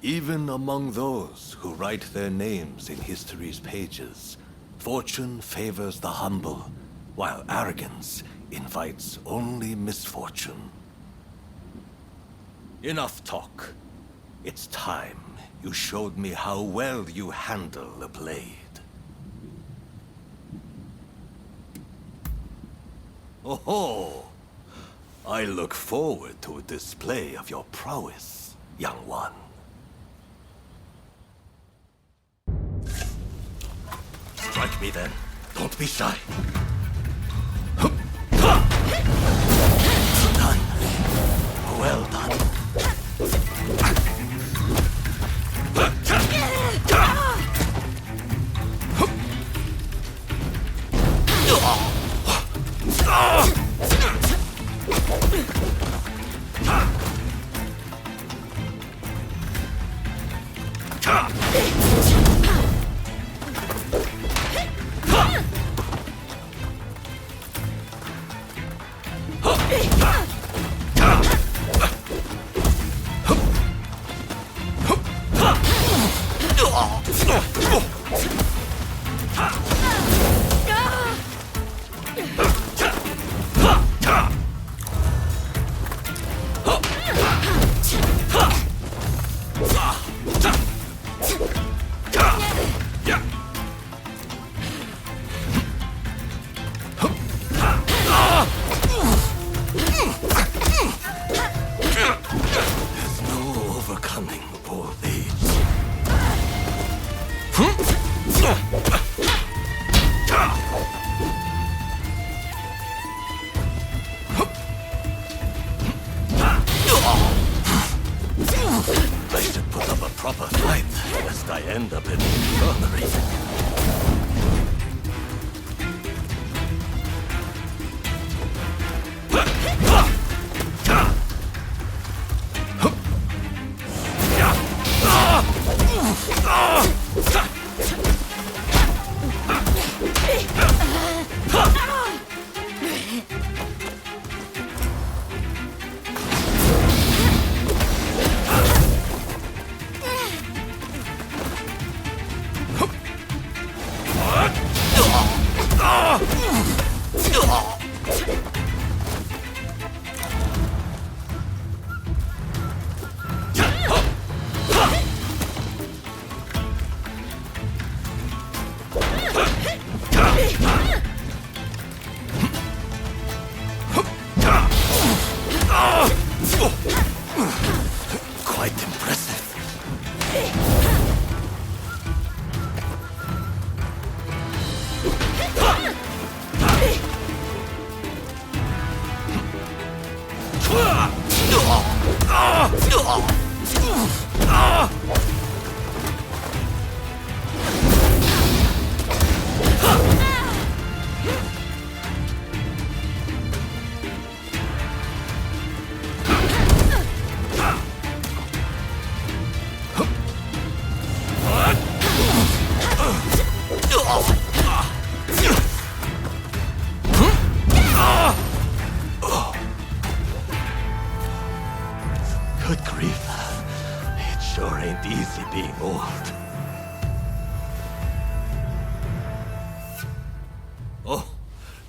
Even among those who write their names in history's pages, fortune favors the humble, while arrogance invites only misfortune. Enough talk. It's time you showed me how well you handle a blade. Oh-ho! I look forward to a display of your prowess, young one. Strike me then. Don't be shy. Done. Well done.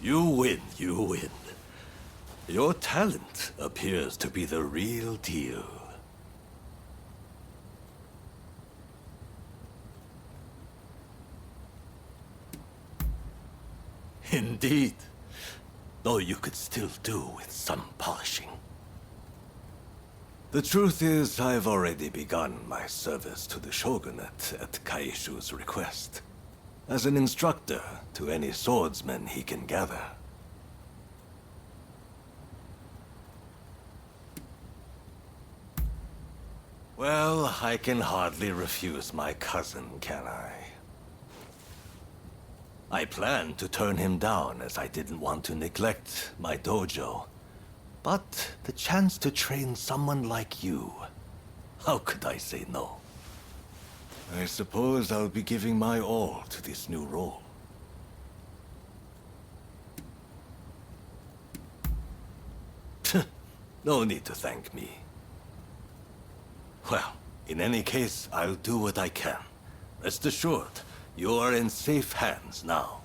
You win, you win. Your talent appears to be the real deal. Indeed. Though you could still do with some polishing. The truth is, I've already begun my service to the shogunate at Kaishu's request, as an instructor to any swordsmen he can gather. Well, I can hardly refuse my cousin, can I? I planned to turn him down as I didn't want to neglect my dojo. But the chance to train someone like you, how could I say no? I suppose I'll be giving my all to this new role. No need to thank me. Well, in any case, I'll do what I can. Rest assured, you are in safe hands now.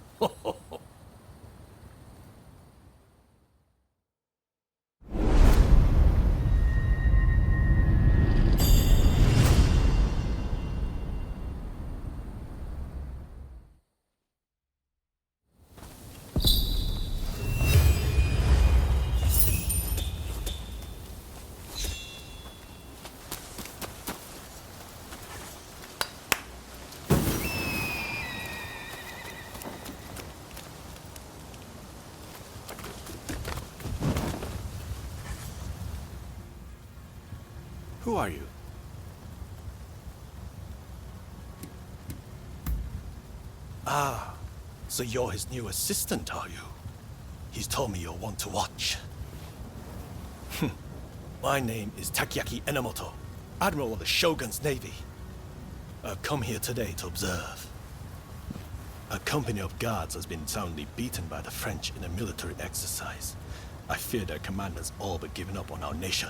Who are you? Ah, so you're his new assistant, are you? He's told me you're one to watch. My name is Takeaki Enomoto, Admiral of the Shogun's Navy. I've come here today to observe. A company of guards has been soundly beaten by the French in a military exercise. I fear their commanders all but given up on our nation.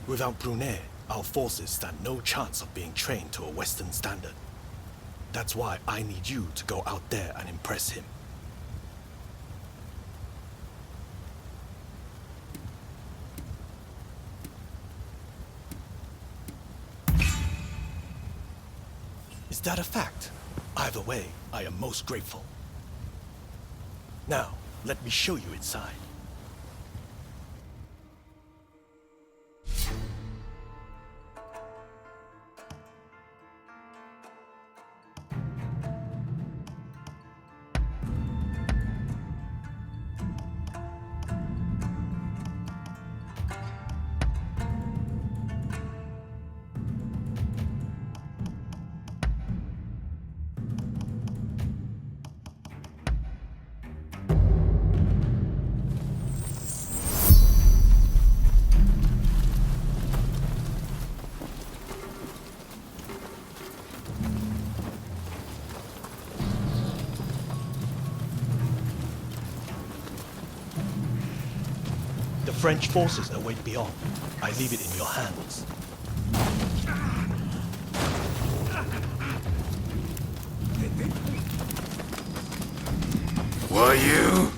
Without Brunei, our forces stand no chance of being trained to a Western standard. That's why I need you to go out there and impress him. Is that a fact? Either way, I am most grateful. Now, let me show you inside. French forces await beyond. I leave it in your hands. Were you?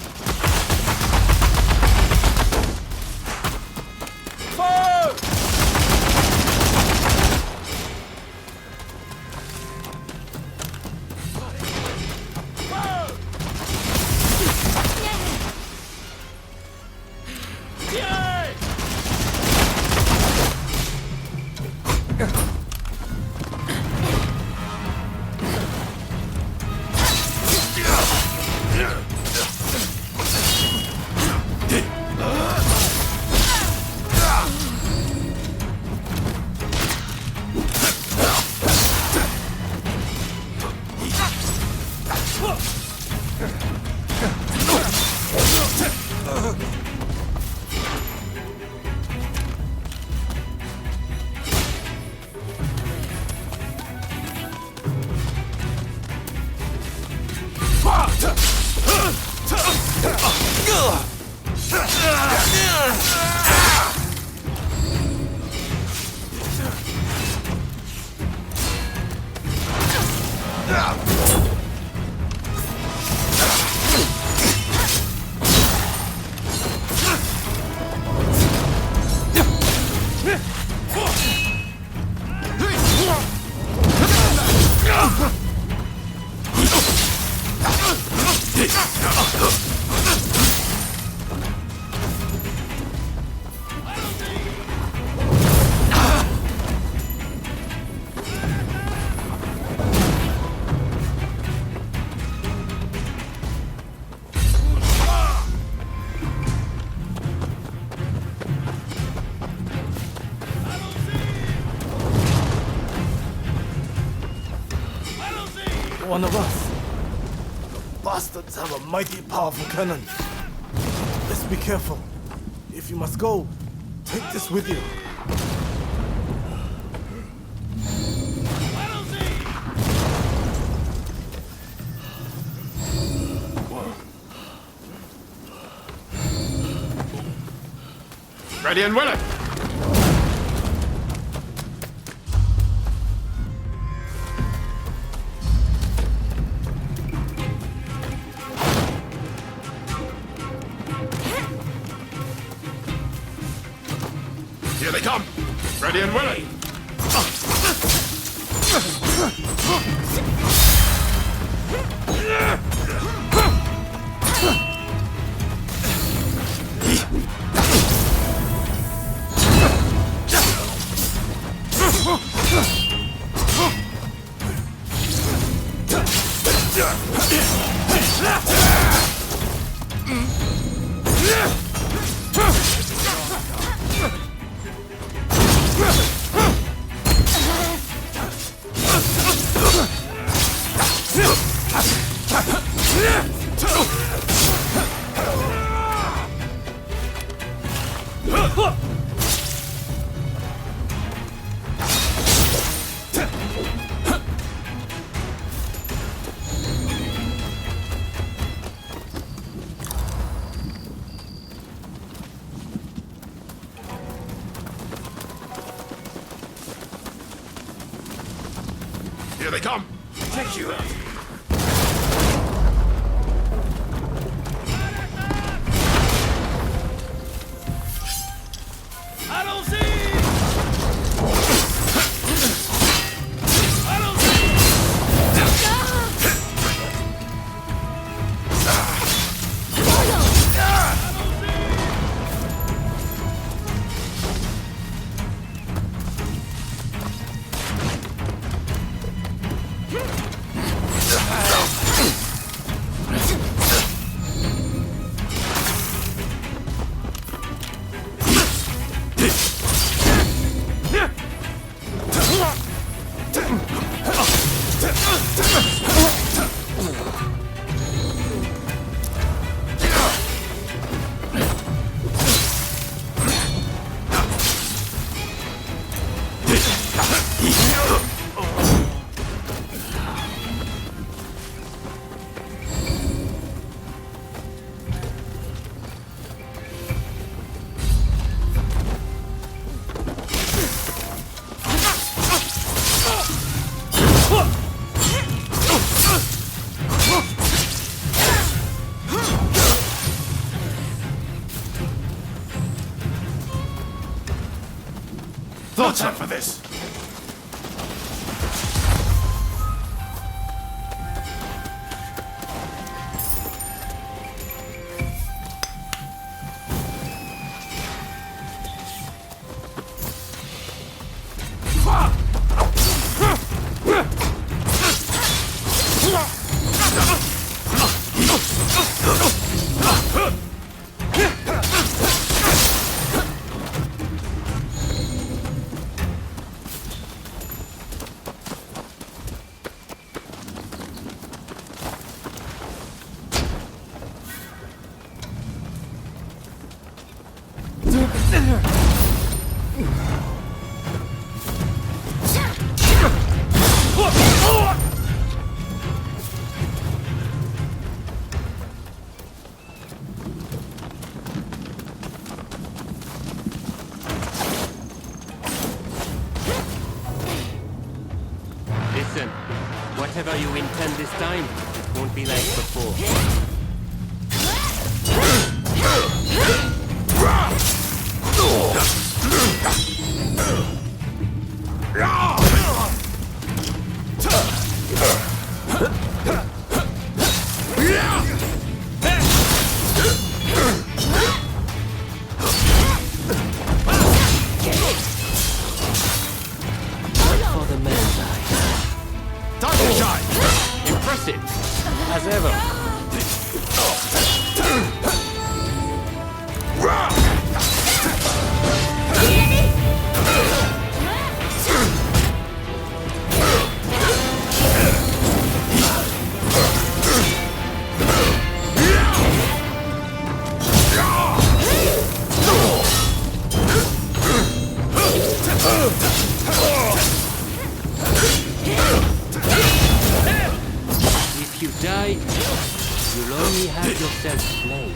One of us. The bastards have a mighty powerful cannon. Let's be careful. If you must go, take this with you. Ready and willing! Here they come! Ready and willing! Here they come! Take you out! I don't see! I don't see! No time for this! Listen, whatever you intend this time, it won't be like before. If you die, you'll only have yourself to blame.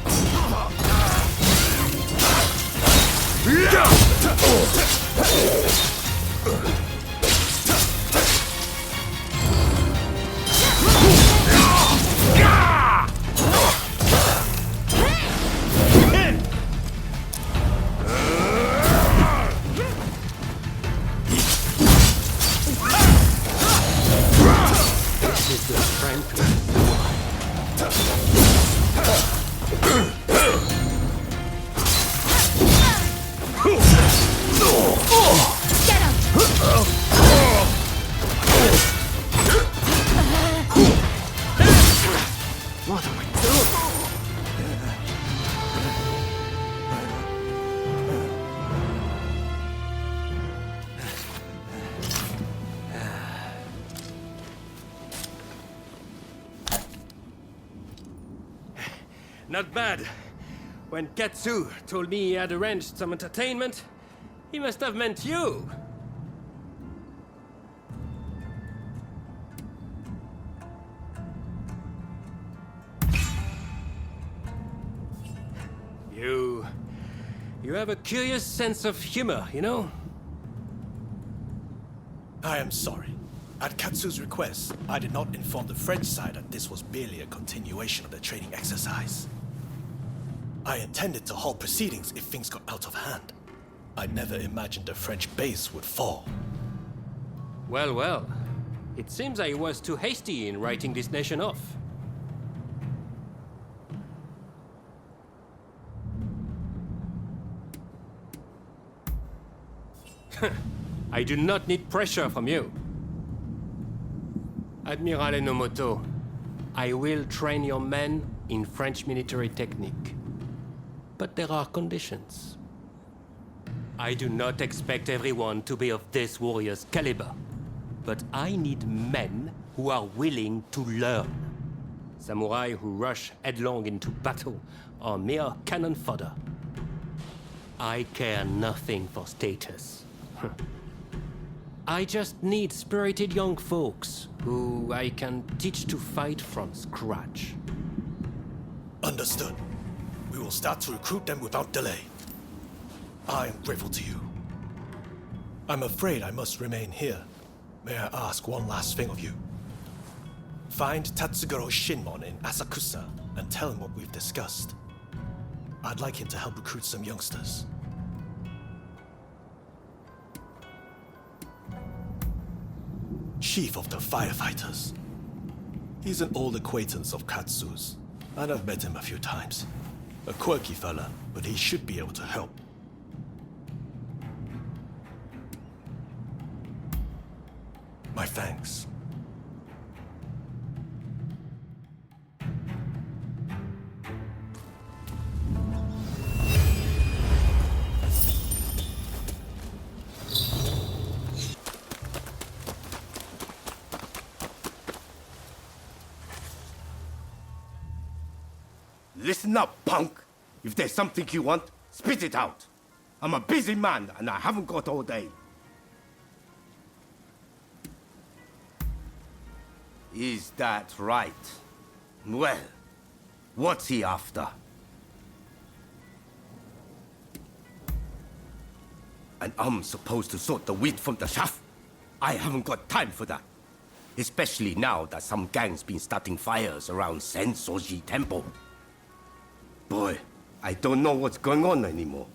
This is the strength of the wild. What am I doing? Not bad. When Katsu told me he had arranged some entertainment, he must have meant you. You have a curious sense of humor, you know? I am sorry. At Katsu's request, I did not inform the French side that this was merely a continuation of the training exercise. I intended to halt proceedings if things got out of hand. I never imagined the French base would fall. Well, well. It seems I was too hasty in writing this nation off. I do not need pressure from you. Admiral Enomoto, I will train your men in French military technique. But there are conditions. I do not expect everyone to be of this warrior's caliber, but I need men who are willing to learn. Samurai who rush headlong into battle are mere cannon fodder. I care nothing for status. I just need spirited young folks who I can teach to fight from scratch. Understood. We will start to recruit them without delay. I am grateful to you. I'm afraid I must remain here. May I ask one last thing of you? Find Tatsugoro Shinmon in Asakusa and tell him what we've discussed. I'd like him to help recruit some youngsters. Chief of the firefighters. He's an old acquaintance of Katsu's, and I've met him a few times. A quirky fella, but he should be able to help. My thanks. Listen up, punk. If there's something you want, spit it out. I'm a busy man, and I haven't got all day. Is that right? Well, what's he after? And I'm supposed to sort the wheat from the chaff? I haven't got time for that. Especially now that some gang's been starting fires around Sensoji Temple. Boy, I don't know what's going on anymore.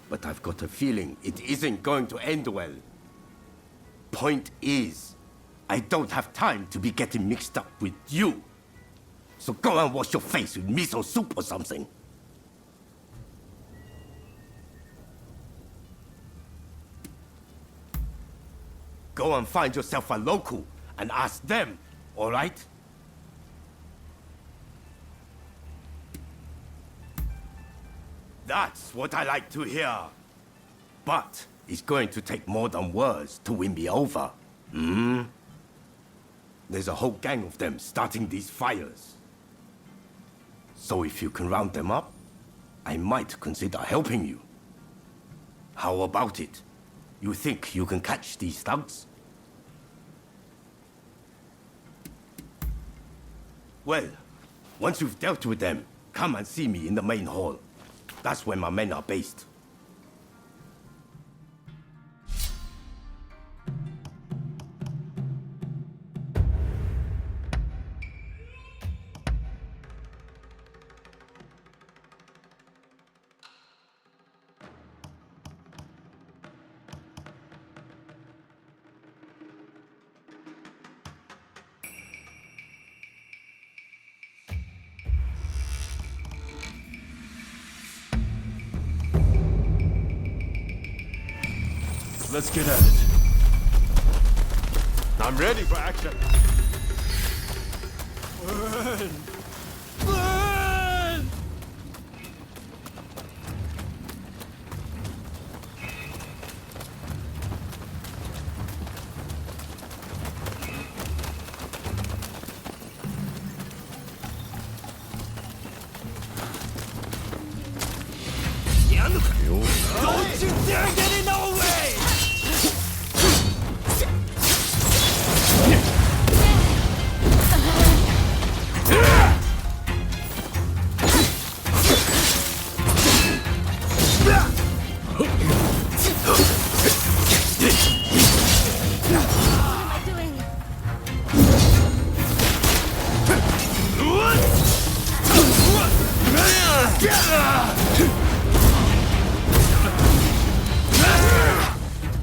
But I've got a feeling it isn't going to end well. Point is, I don't have time to be getting mixed up with you. So go and wash your face with miso soup or something. Go and find yourself a local and ask them, all right? That's what I like to hear. But it's going to take more than words to win me over. There's a whole gang of them starting these fires. So if you can round them up, I might consider helping you. How about it? You think you can catch these thugs? Well, once you've dealt with them, come and see me in the main hall. That's where my men are based. Let's get at it. I'm ready for action. Burn! Burn! Don't you dare get in our way!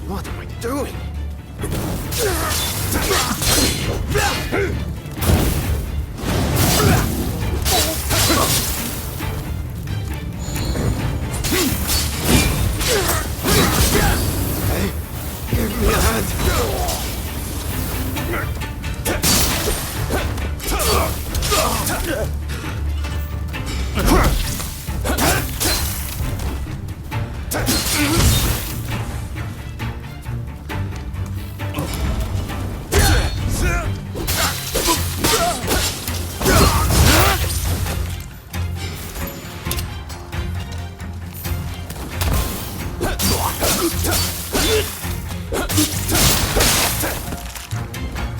What am I doing? Hey, give me a hand.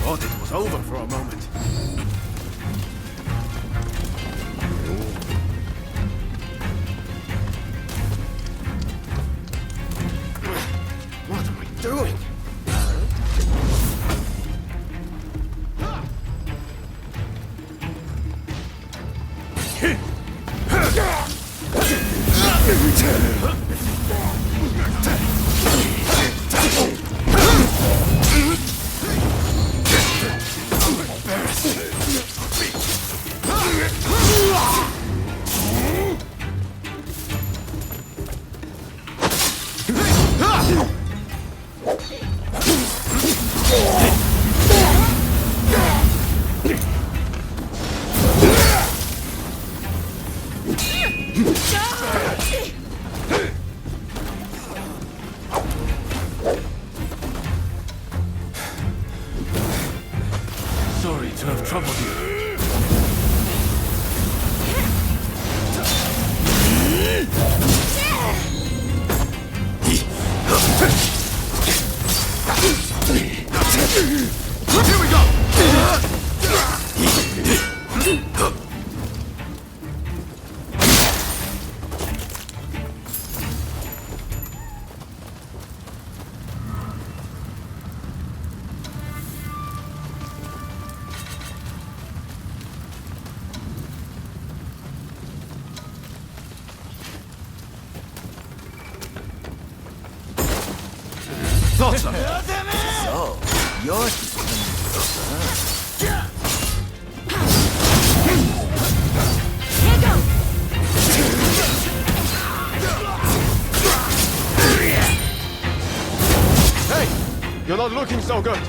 Thought it was over for a moment. What am I doing? Sorry to have troubled you. Here we go! Thought so. So, yours is coming. Hey, you're not looking so good.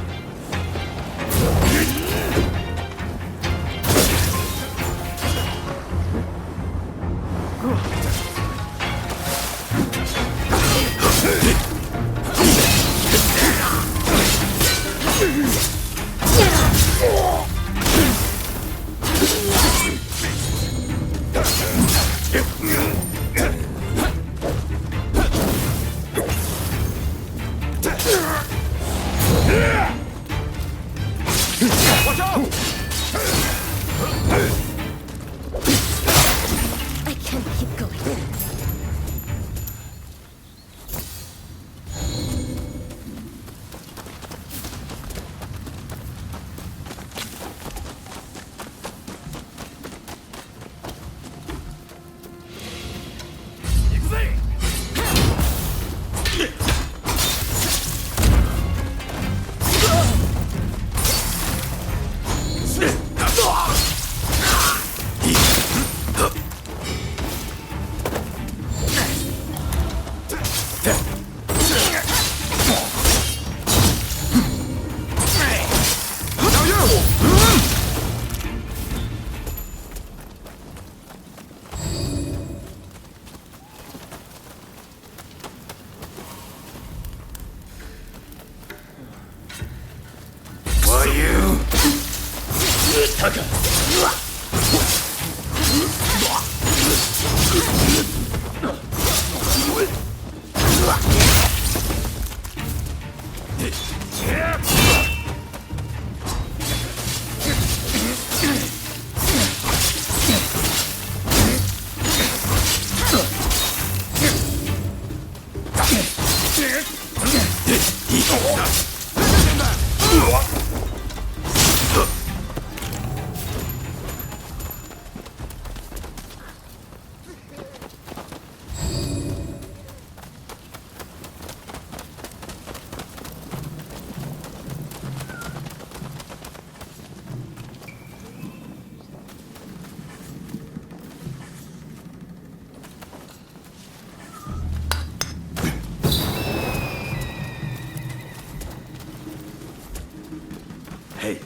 Hey,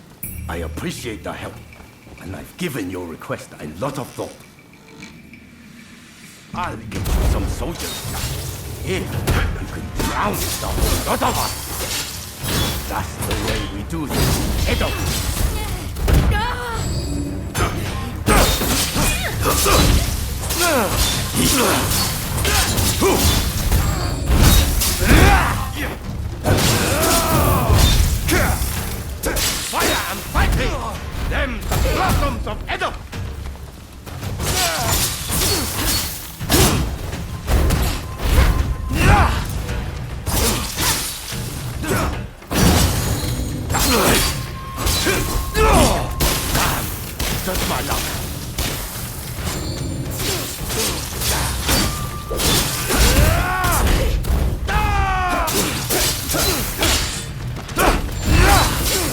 I appreciate the help, and I've given your request a lot of thought. I'll get you some soldiers. Here, you can drown the whole lot of us. That's the way we do this, Edo. Fire and fighting! Them the blossoms of Edo! That's my luck.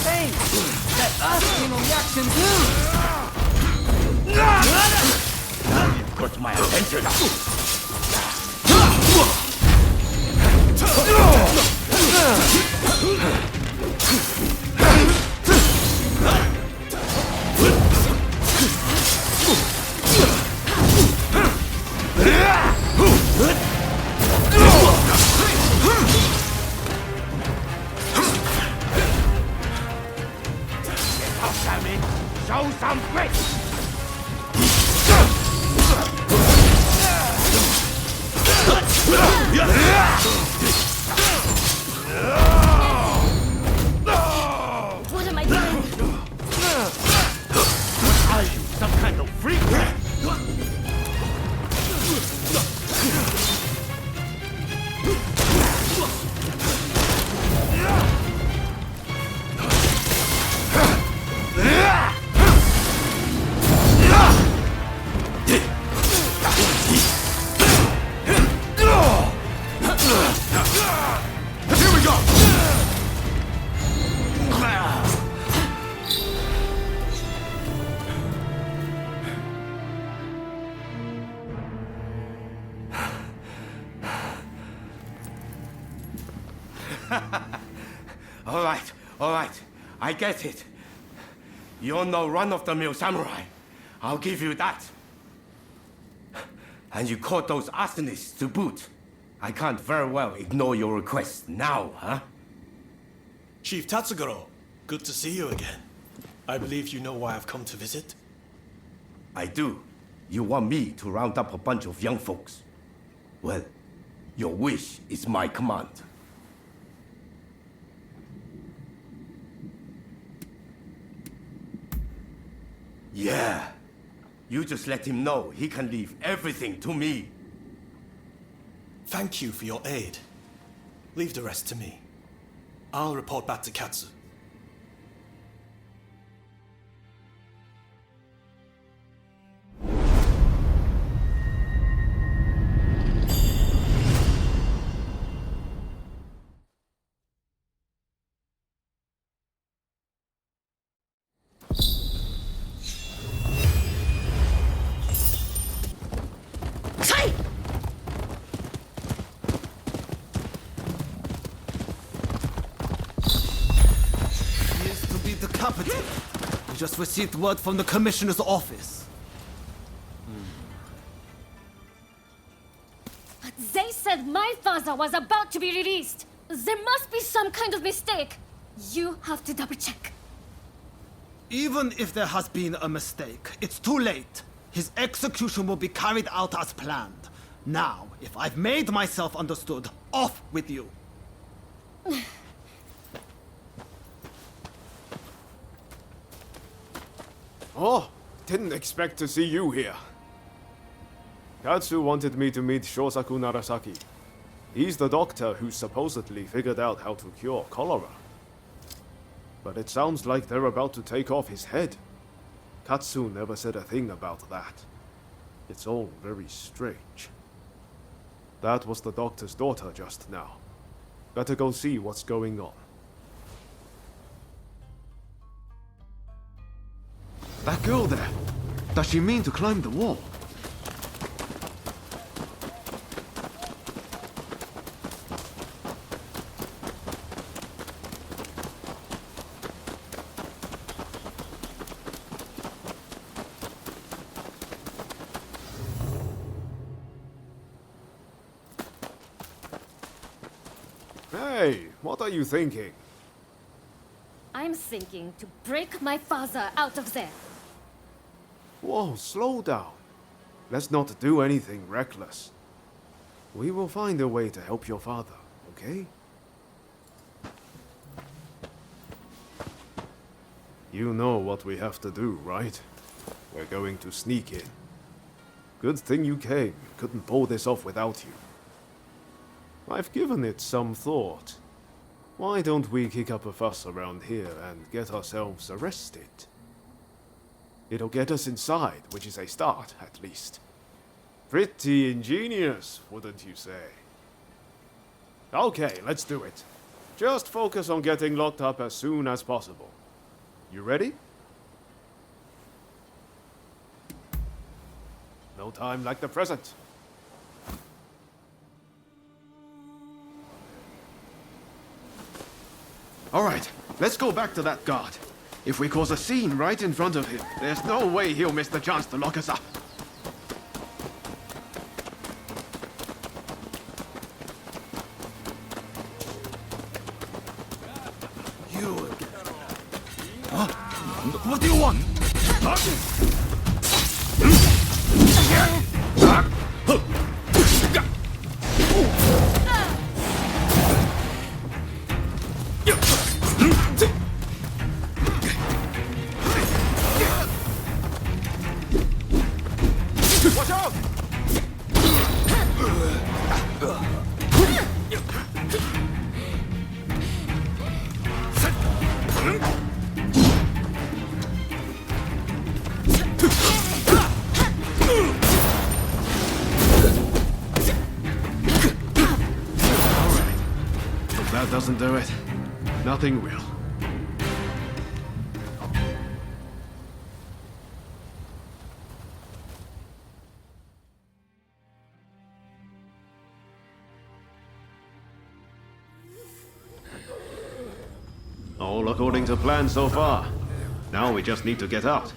Hey! That asking reaction too! You've got my attention now. Show some grit! What am I doing? Are you some kind of freak? Here we go! All right. I get it. You're no run-of-the-mill samurai. I'll give you that. And you caught those arsonists to boot. I can't very well ignore your request now, huh? Chief Tatsugoro, good to see you again. I believe you know why I've come to visit. I do. You want me to round up a bunch of young folks. Well, your wish is my command. Yeah. You just let him know he can leave everything to me. Thank you for your aid. Leave the rest to me. I'll report back to Katsu. We just received word from the commissioner's office. But they said my father was about to be released. There must be some kind of mistake. You have to double check. Even if there has been a mistake, it's too late. His execution will be carried out as planned. Now, if I've made myself understood, off with you. Oh, didn't expect to see you here. Katsu wanted me to meet Shosaku Narasaki. He's the doctor who supposedly figured out how to cure cholera. But it sounds like they're about to take off his head. Katsu never said a thing about that. It's all very strange. That was the doctor's daughter just now. Better go see what's going on. That girl there. Does she mean to climb the wall? Hey, what are you thinking? I'm thinking to break my father out of there. Whoa, slow down. Let's not do anything reckless. We will find a way to help your father, okay? You know what we have to do, right? We're going to sneak in. Good thing you came. Couldn't pull this off without you. I've given it some thought. Why don't we kick up a fuss around here and get ourselves arrested? It'll get us inside, which is a start, at least. Pretty ingenious, wouldn't you say? Okay, let's do it. Just focus on getting locked up as soon as possible. You ready? No time like the present. All right, let's go back to that guard. If we cause a scene right in front of him, there's no way he'll miss the chance to lock us up. You again. Huh? What do you want? Watch out! If that doesn't do it, nothing will. All according to plan so far. Now we just need to get out.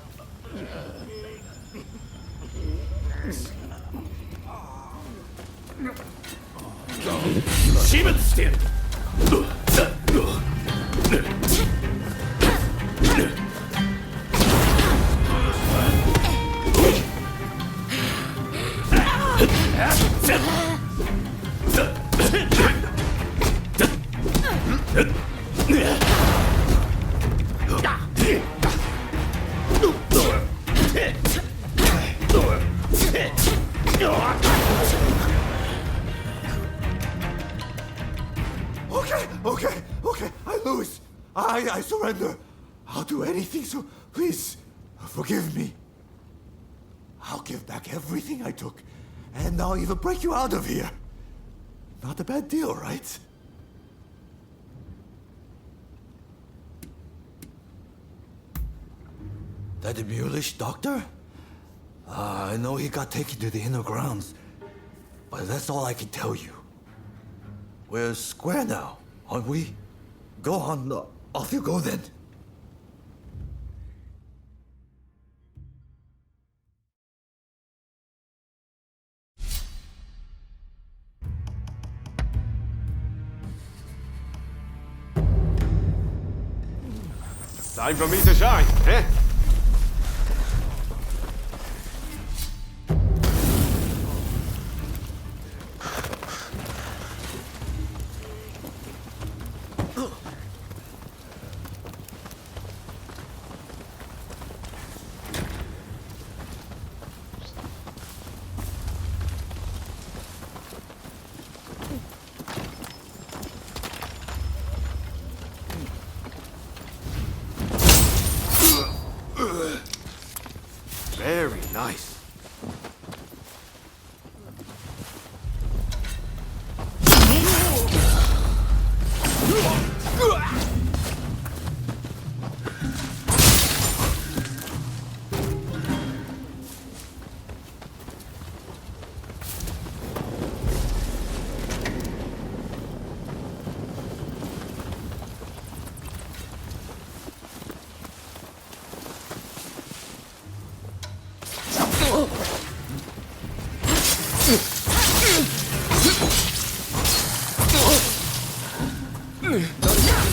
Okay, I lose. I surrender. I'll do anything, so please, forgive me. I'll give back everything I took, and I'll even break you out of here. Not a bad deal, right? That mulish doctor? I know he got taken to the inner grounds, but that's all I can tell you. We're square now, aren't we? Go on, off you go then. Time for me to shine, eh? Very nice.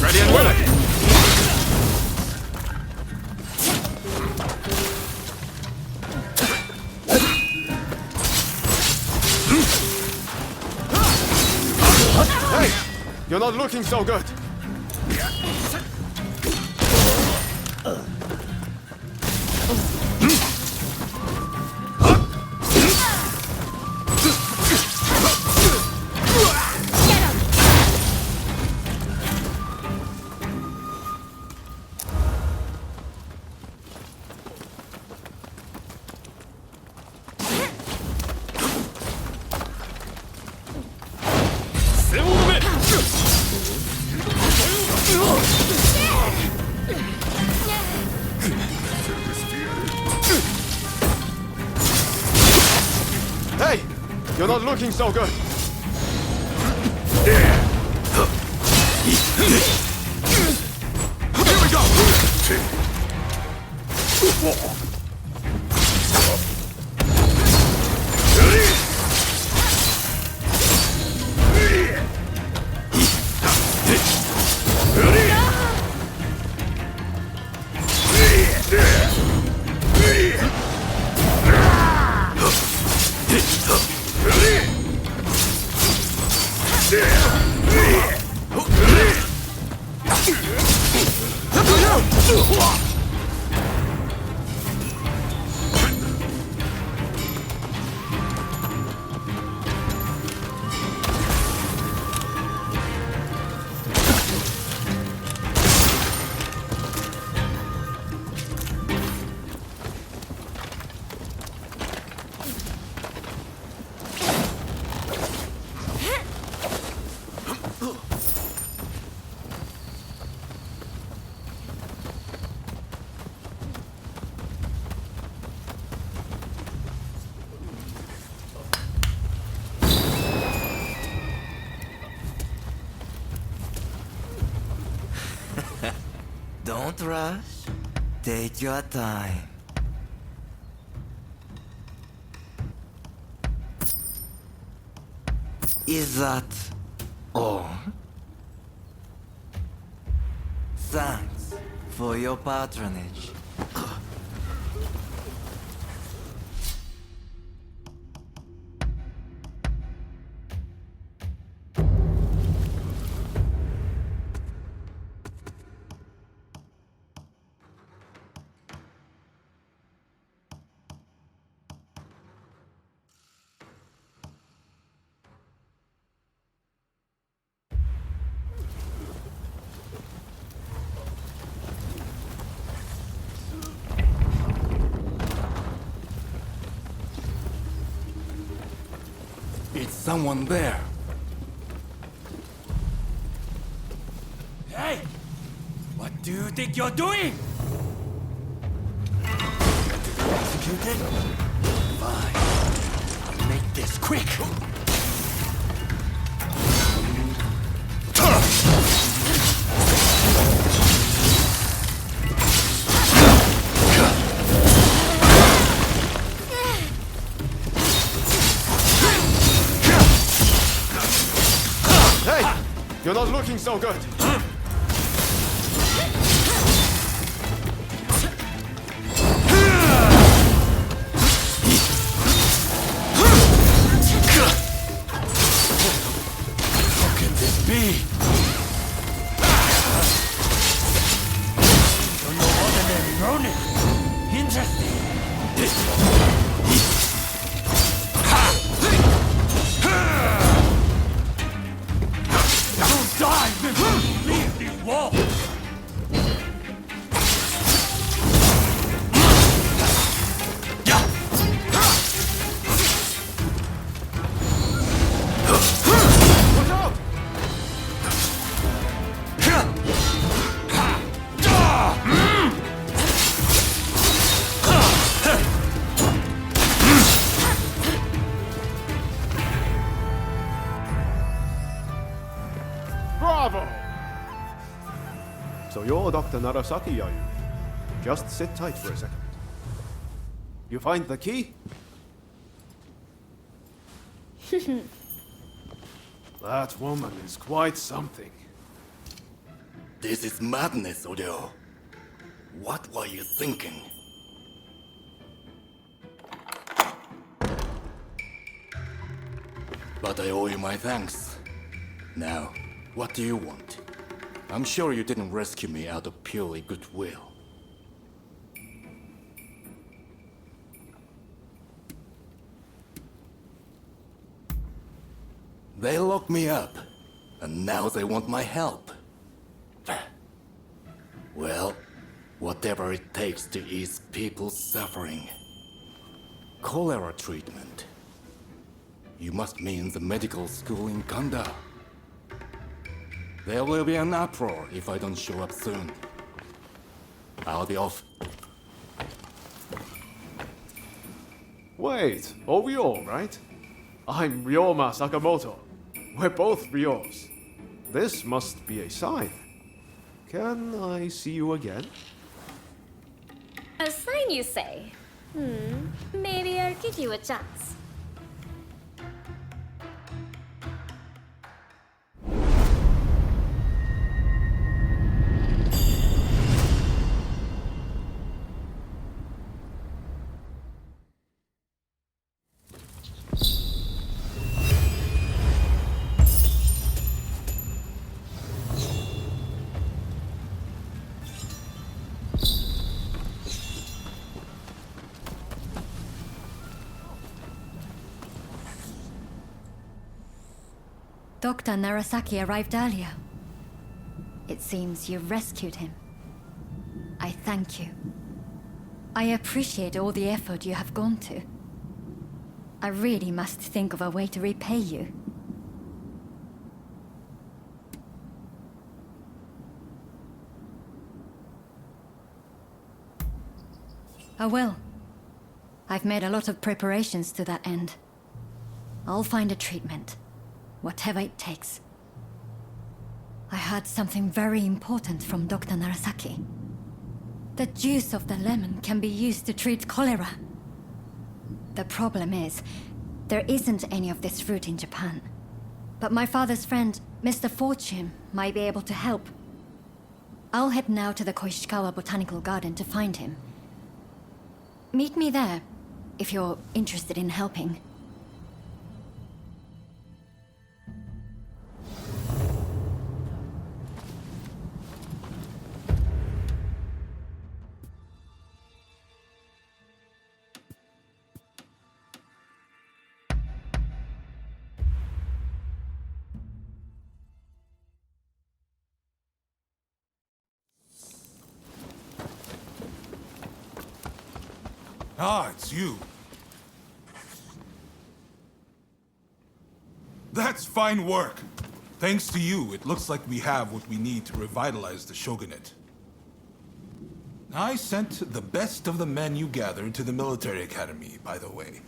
Ready and willing. Hey, you're not looking so good. Hey, you're not looking so good. Here we go. Don't rush. Take your time. Is that all? Thanks for your patronage. It's someone there. Hey! What do you think you're doing? Executed? Fine. I'll make this quick. Hey, you're not looking so good. So you're Dr. Narasaki, are you? Just sit tight for a second. You find the key? That woman is quite something. This is madness, Odeo. What were you thinking? But I owe you my thanks. Now, what do you want? I'm sure you didn't rescue me out of purely goodwill. They locked me up, and now they want my help. Well, whatever it takes to ease people's suffering. Cholera treatment. You must mean the medical school in Kanda. There will be an uproar if I don't show up soon. I'll be off. Wait, Ryo, right? I'm Ryoma Sakamoto. We're both Ryos. This must be a sign. Can I see you again? A sign, you say? Maybe I'll give you a chance. Dr. Narasaki arrived earlier. It seems you rescued him. I thank you. I appreciate all the effort you have gone to. I really must think of a way to repay you. I will. I've made a lot of preparations to that end. I'll find a treatment. Whatever it takes. I heard something very important from Dr. Narasaki. The juice of the lemon can be used to treat cholera. The problem is, there isn't any of this fruit in Japan. But my father's friend, Mr. Fortune, might be able to help. I'll head now to the Koishikawa Botanical Garden to find him. Meet me there, if you're interested in helping. Ah, it's you. That's fine work. Thanks to you, it looks like we have what we need to revitalize the shogunate. I sent the best of the men you gathered to the military academy, by the way.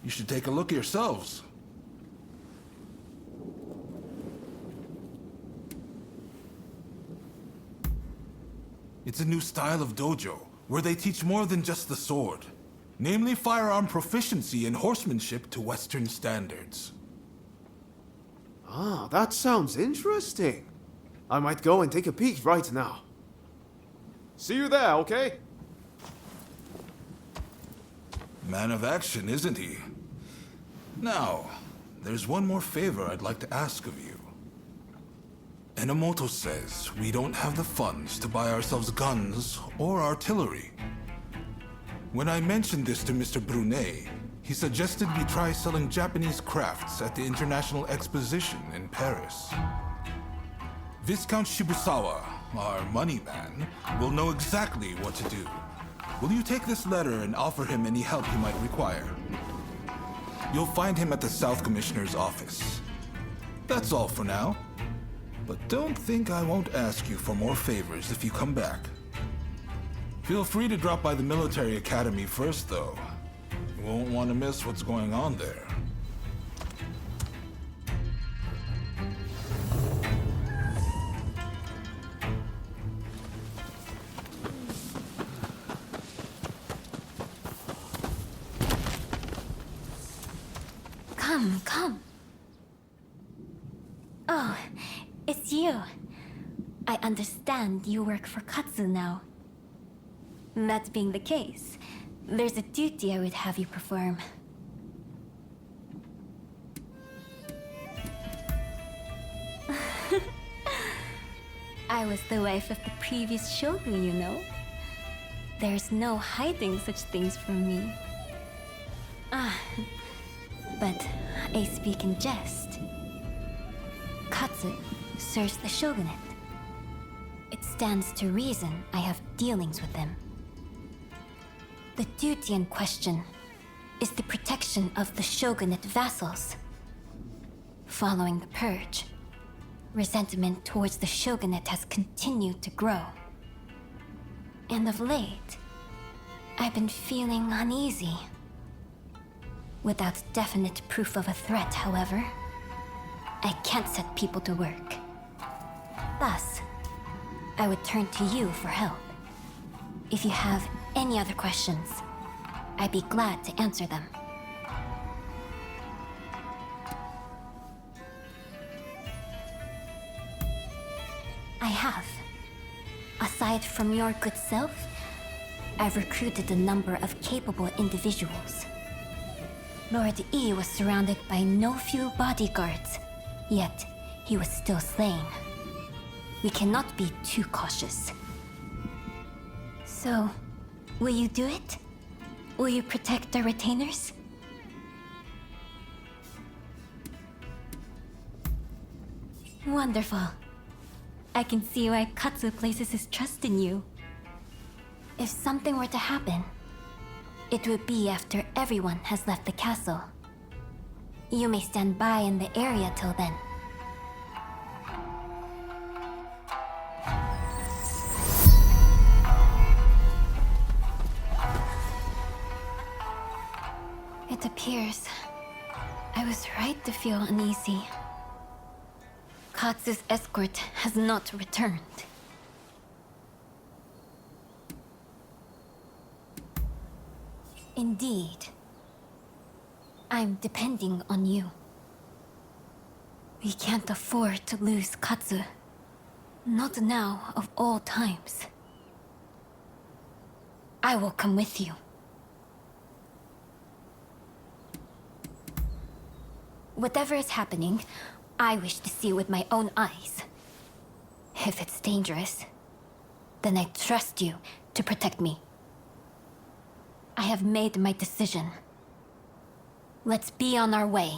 You should take a look yourselves. It's a new style of dojo, where they teach more than just the sword. Namely firearm proficiency and horsemanship to Western standards. Ah, that sounds interesting. I might go and take a peek right now. See you there, okay? Man of action, isn't he? Now, there's one more favor I'd like to ask of you. Enomoto says we don't have the funds to buy ourselves guns or artillery. When I mentioned this to Mr. Brunet, he suggested we try selling Japanese crafts at the International Exposition in Paris. Viscount Shibusawa, our money man, will know exactly what to do. Will you take this letter and offer him any help he might require? You'll find him at the South Commissioner's office. That's all for now. But don't think I won't ask you for more favors if you come back. Feel free to drop by the military academy first, though. You won't want to miss what's going on there. Come. Oh, it's you. I understand you work for Katsu now. That being the case, there's a duty I would have you perform. I was the wife of the previous shogun, you know. There's no hiding such things from me. But I speak in jest. Katsu serves the shogunate. It stands to reason I have dealings with him. The duty in question is the protection of the shogunate vassals. Following the purge, resentment towards the shogunate has continued to grow. And of late, I've been feeling uneasy. Without definite proof of a threat, however, I can't set people to work. Thus, I would turn to you for help. If you have any other questions, I'd be glad to answer them. I have. Aside from your good self, I've recruited a number of capable individuals. Lord E was surrounded by no few bodyguards, yet he was still slain. We cannot be too cautious. So, will you do it? Will you protect our retainers? Wonderful. I can see why Katsu places his trust in you. If something were to happen, it would be after everyone has left the castle. You may stand by in the area till then. It appears I was right to feel uneasy. Katsu's escort has not returned. Indeed. I'm depending on you. We can't afford to lose Katsu. Not now, of all times. I will come with you. Whatever is happening, I wish to see with my own eyes. If it's dangerous, then I trust you to protect me. I have made my decision. Let's be on our way.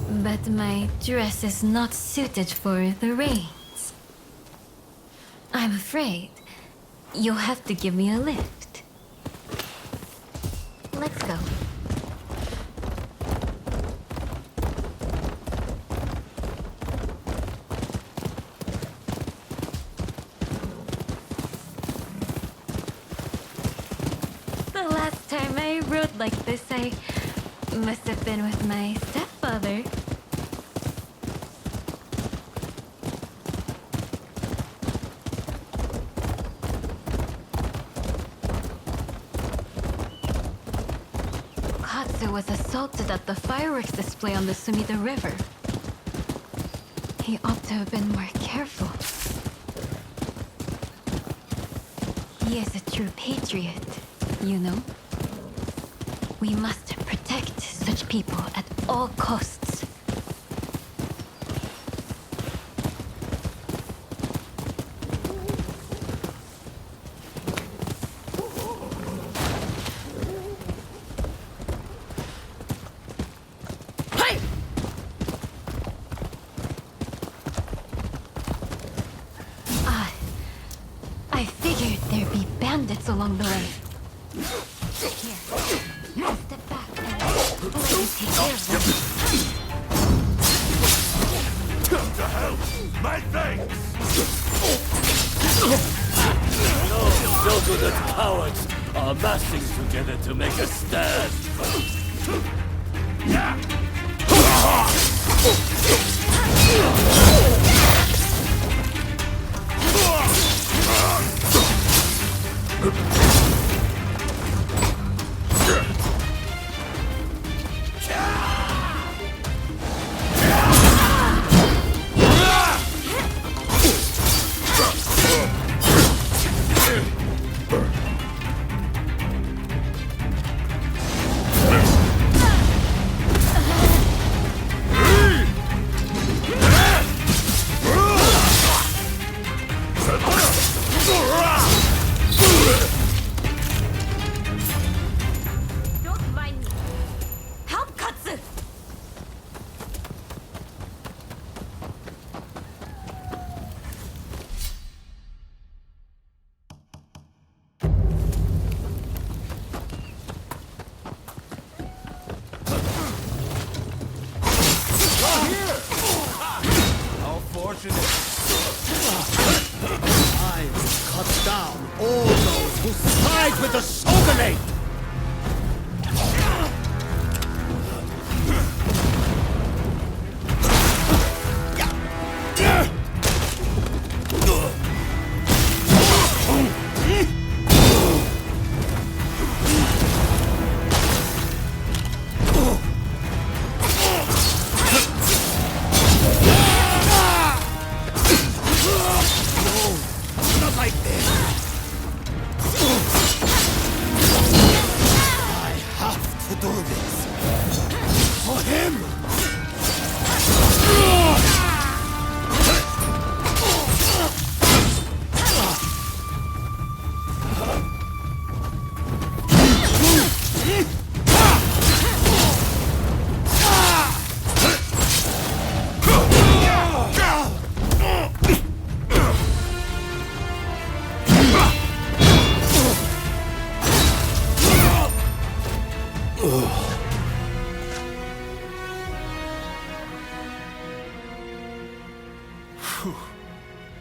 But my dress is not suited for the rains. I'm afraid you'll have to give me a lift. Let's go. Like this, I must have been with my stepfather. Katsu was assaulted at the fireworks display on the Sumida River. He ought to have been more careful. He is a true patriot, you know. We must protect such people at all costs. Hey! I figured there'd be bandits along the way. Here. Step back and let me take care of them. Come to help! My thanks! No, shogunate cowards are massing together to make a stand. do this. For him!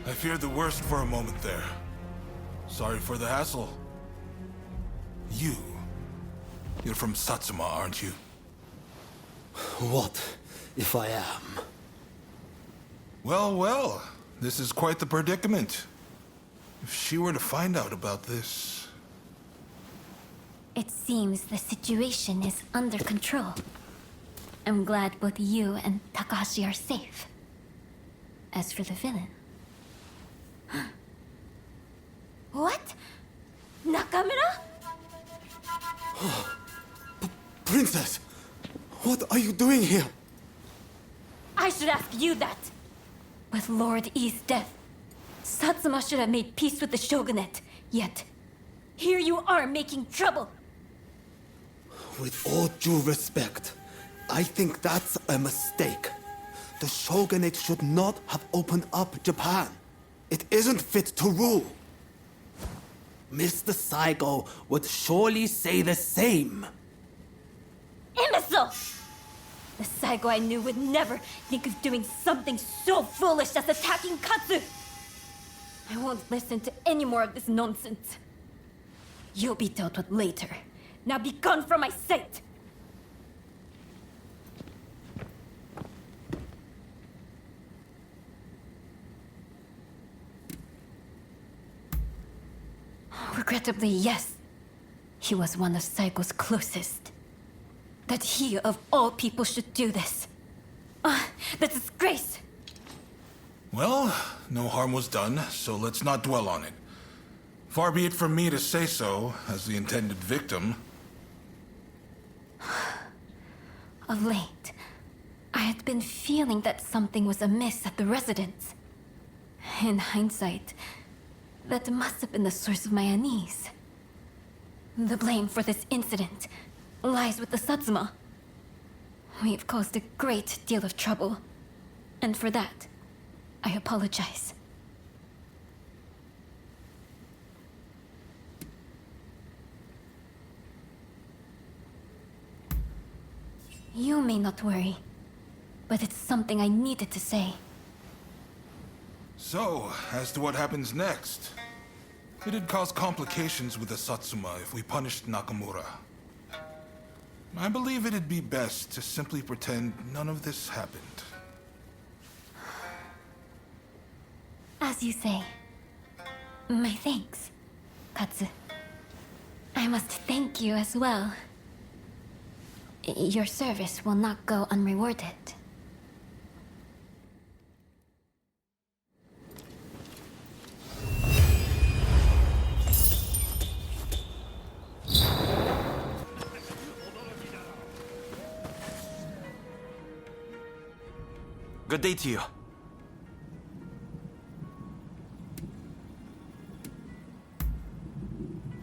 I feared the worst for a moment there. Sorry for the hassle. You're from Satsuma, aren't you? What if I am? Well, well, this is quite the predicament. If she were to find out about this... It seems the situation is under control. I'm glad both you and Takahashi are safe. As for the villain... What? Nakamura? Princess! What are you doing here? I should ask you that. With Lord E's death, Satsuma should have made peace with the shogunate. Yet, here you are making trouble. With all due respect, I think that's a mistake. The shogunate should not have opened up Japan. It isn't fit to rule. Mr. Saigo would surely say the same. Imbecile! The Saigo I knew would never think of doing something so foolish as attacking Katsu. I won't listen to any more of this nonsense. You'll be dealt with later. Now be gone from my sight! Regrettably, yes. He was one of Saigo's closest. That he, of all people, should do this. The disgrace! Well, no harm was done, so let's not dwell on it. Far be it from me to say so, as the intended victim. Of late, I had been feeling that something was amiss at the residence. In hindsight, that must have been the source of my unease. The blame for this incident lies with the Satsuma. We've caused a great deal of trouble, and for that, I apologize. You may not worry, but it's something I needed to say. So, as to what happens next. It'd cause complications with the Satsuma if we punished Nakamura. I believe it'd be best to simply pretend none of this happened. As you say. My thanks, Katsu. I must thank you as well. Your service will not go unrewarded. Good day to you.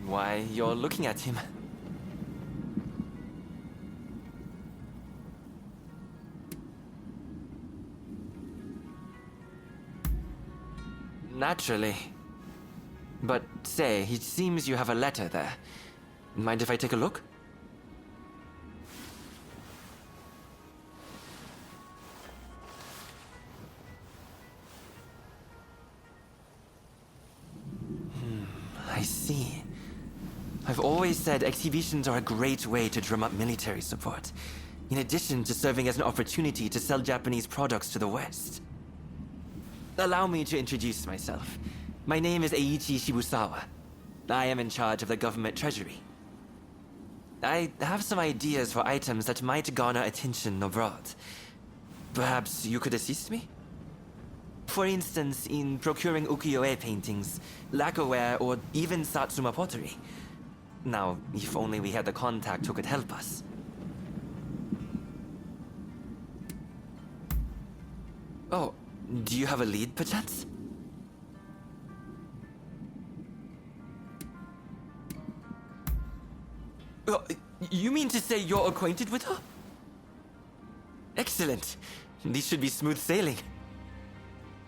Why, you're looking at him. Naturally. But say, it seems you have a letter there. Mind if I take a look? I see. I've always said exhibitions are a great way to drum up military support, in addition to serving as an opportunity to sell Japanese products to the West. Allow me to introduce myself. My name is Eiichi Shibusawa. I am in charge of the government treasury. I have some ideas for items that might garner attention abroad. Perhaps you could assist me? For instance, in procuring ukiyo-e paintings, lacquerware, or even Satsuma pottery. Now, if only we had the contact who could help us. Oh, do you have a lead, perchance? You mean to say you're acquainted with her? Excellent. These should be smooth sailing.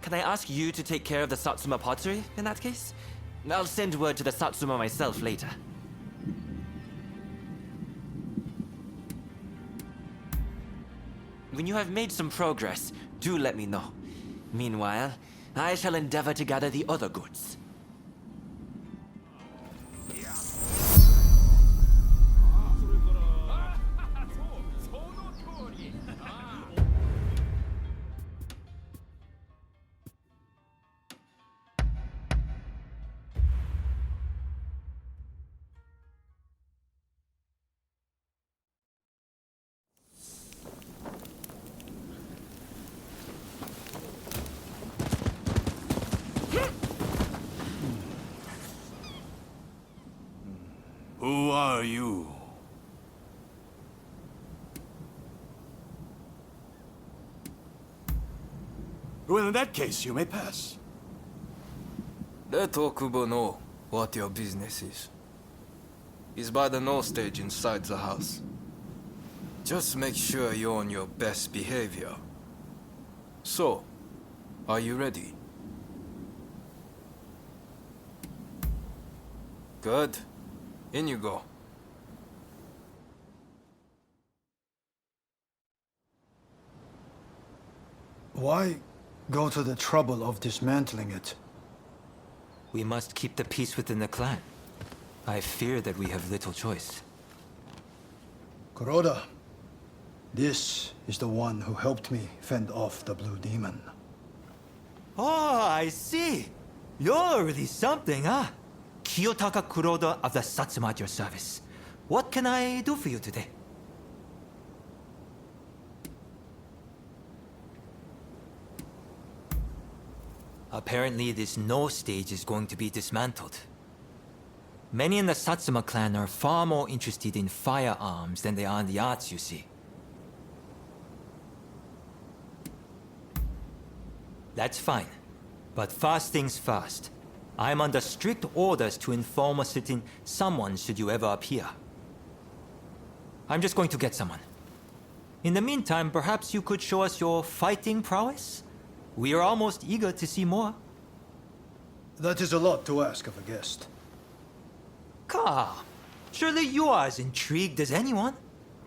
Can I ask you to take care of the Satsuma pottery in that case? I'll send word to the Satsuma myself later. When you have made some progress, do let me know. Meanwhile, I shall endeavor to gather the other goods. Who are you? Well, in that case, you may pass. Let Okubo know what your business is. He's by the no stage inside the house. Just make sure you're on your best behavior. So, are you ready? Good. In you go. Why go to the trouble of dismantling it? We must keep the peace within the clan. I fear that we have little choice. Kuroda, this is the one who helped me fend off the Blue Demon. Oh, I see. You're really something, huh? Kiyotaka Kuroda of the Satsuma at your service. What can I do for you today? Apparently, this no stage is going to be dismantled. Many in the Satsuma clan are far more interested in firearms than they are in the arts, you see. That's fine. But first things first. I'm under strict orders to inform a certain someone should you ever appear. I'm just going to get someone. In the meantime, perhaps you could show us your fighting prowess? We are almost eager to see more. That is a lot to ask of a guest. Come, surely you are as intrigued as anyone.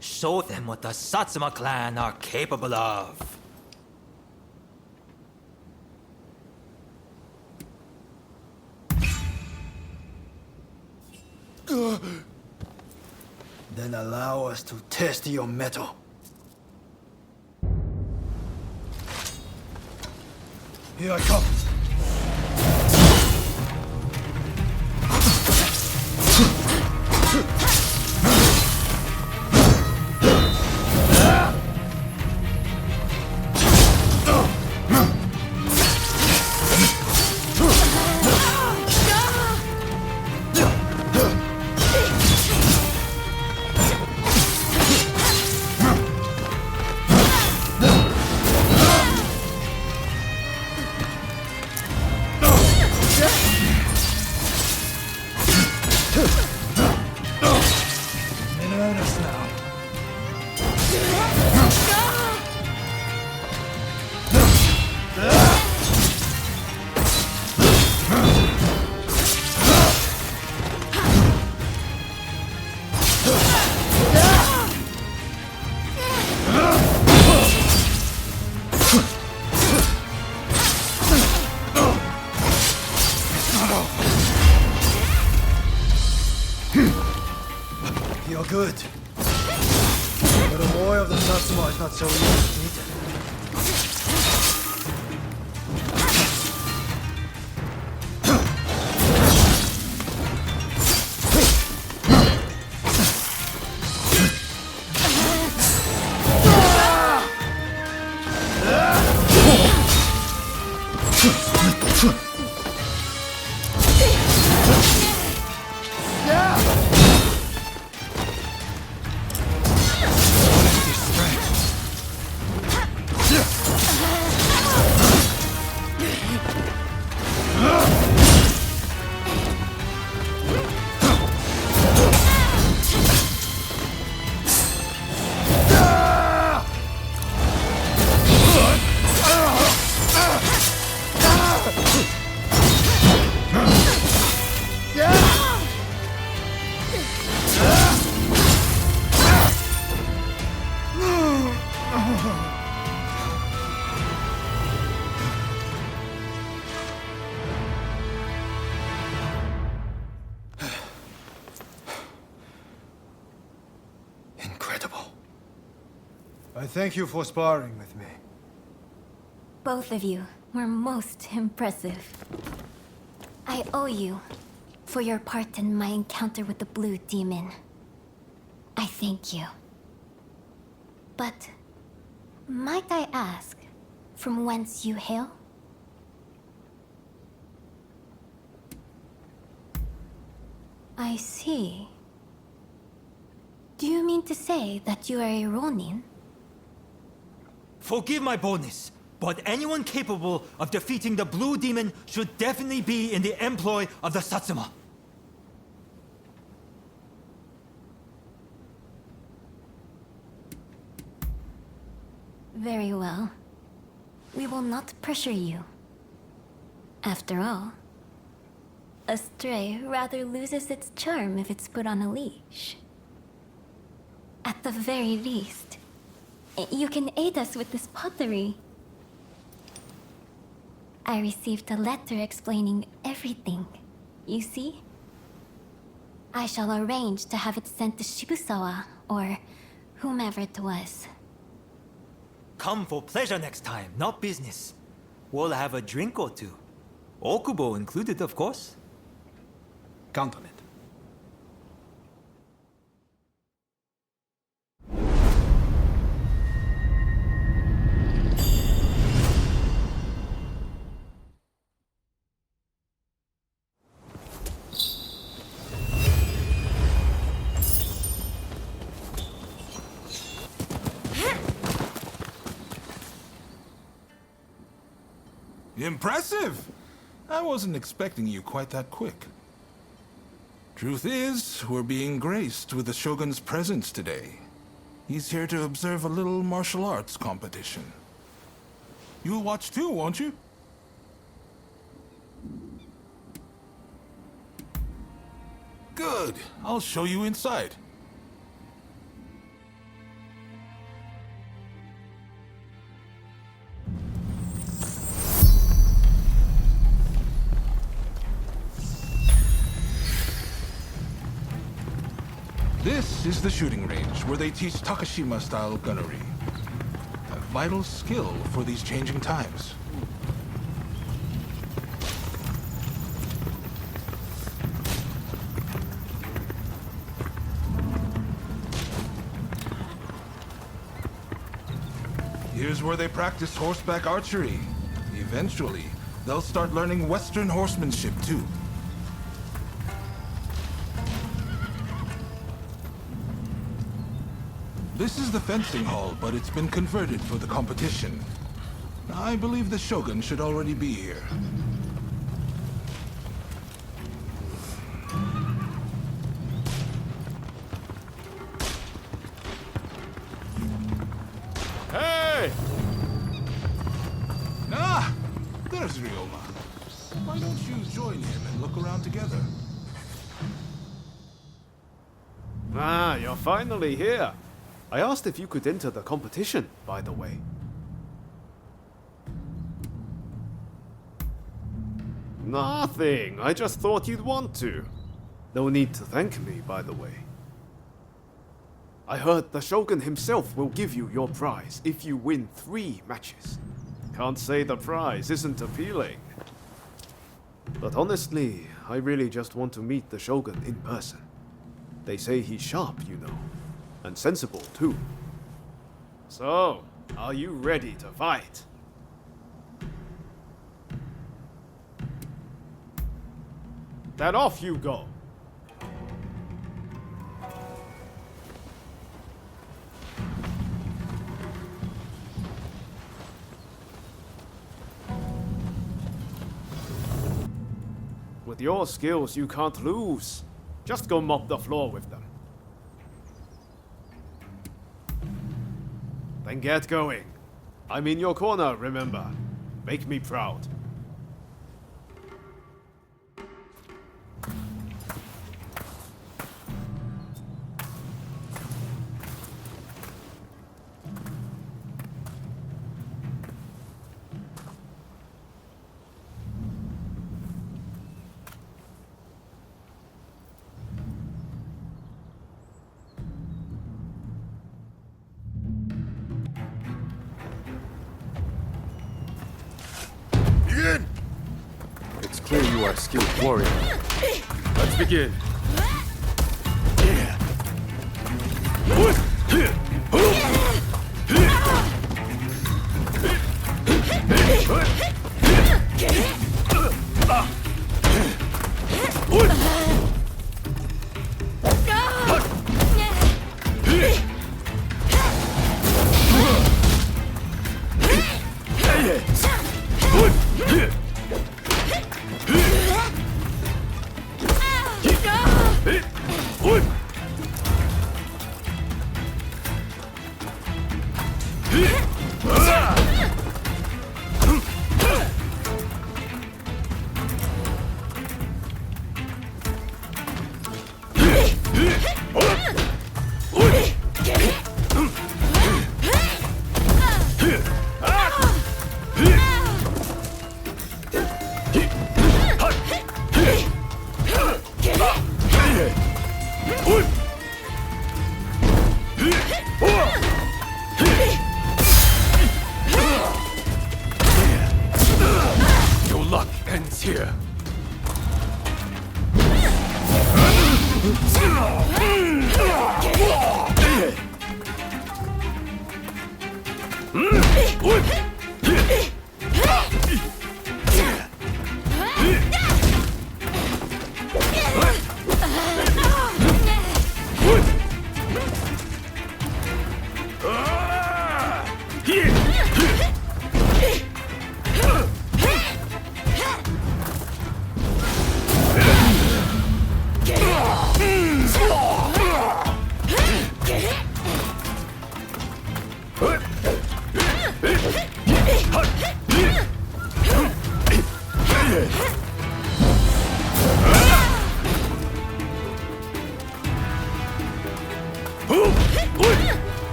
Show them what the Satsuma clan are capable of. Then allow us to test your mettle. Here I come. You're good. But a boy of the Satsuma is not so easy beaten. I thank you for sparring with me. Both of you were most impressive. I owe you for your part in my encounter with the Blue Demon. I thank you. But might I ask from whence you hail? I see. Do you mean to say that you are a Rōnin? Forgive my boldness, but anyone capable of defeating the Blue Demon should definitely be in the employ of the Satsuma. Very well. We will not pressure you. After all, a stray rather loses its charm if it's put on a leash. At the very least, you can aid us with this pottery. I received a letter explaining everything, you see? I shall arrange to have it sent to Shibusawa, or whomever it was. Come for pleasure next time, not business. We'll have a drink or two. Okubo included, of course. Count on it. Impressive! I wasn't expecting you quite that quick. Truth is, we're being graced with the Shogun's presence today. He's here to observe a little martial arts competition. You'll watch too, won't you? Good. I'll show you inside. This is the shooting range where they teach Takashima-style gunnery. A vital skill for these changing times. Here's where they practice horseback archery. Eventually, they'll start learning Western horsemanship too. This is the fencing hall, but it's been converted for the competition. I believe the Shogun should already be here. Hey! Ah! There's Ryoma. Why don't you join him and look around together? Ah, you're finally here. I asked if you could enter the competition, by the way. Nothing. I just thought you'd want to. No need to thank me, by the way. I heard the Shogun himself will give you your prize if you win 3 matches. Can't say the prize isn't appealing. But honestly, I really just want to meet the Shogun in person. They say he's sharp, you know. And sensible, too. So, are you ready to fight? Then off you go! With your skills, you can't lose. Just go mop the floor with them. Then get going. I'm in your corner, remember. Make me proud. are a skilled warrior. Let's begin. Your luck ends here.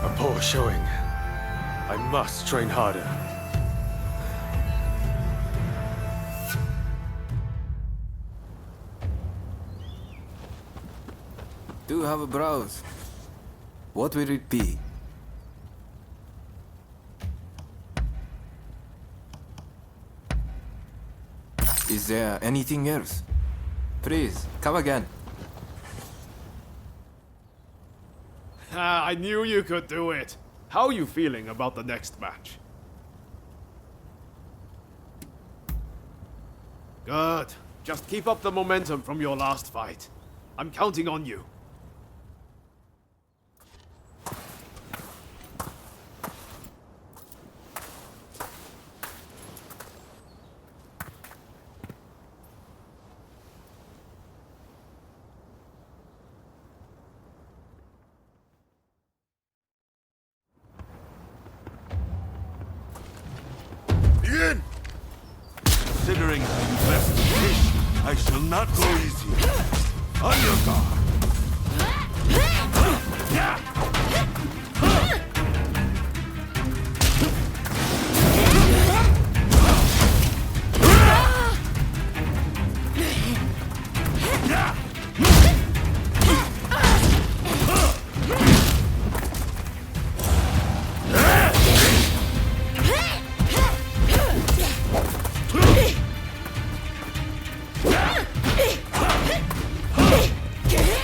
A poor showing. I must train harder. Do have a browse. What will it be? Is there anything else? Please, come again. I knew you could do it. How are you feeling about the next match? Good. Just keep up the momentum from your last fight. I'm counting on you. Begin! Considering how you left the fish, I shall not go easy. On your guard. Get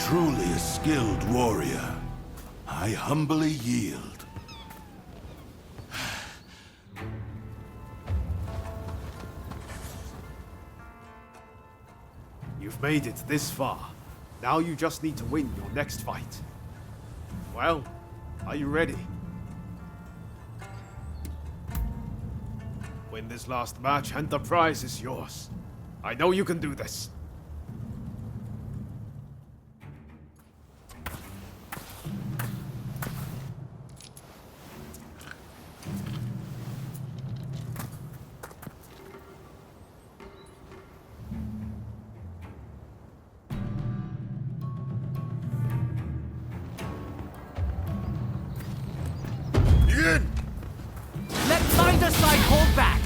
Truly a skilled warrior. I humbly yield. You've made it this far. Now you just need to win your next fight. Well, are you ready? Win this last match and the prize is yours. I know you can do this. Let neither side hold back!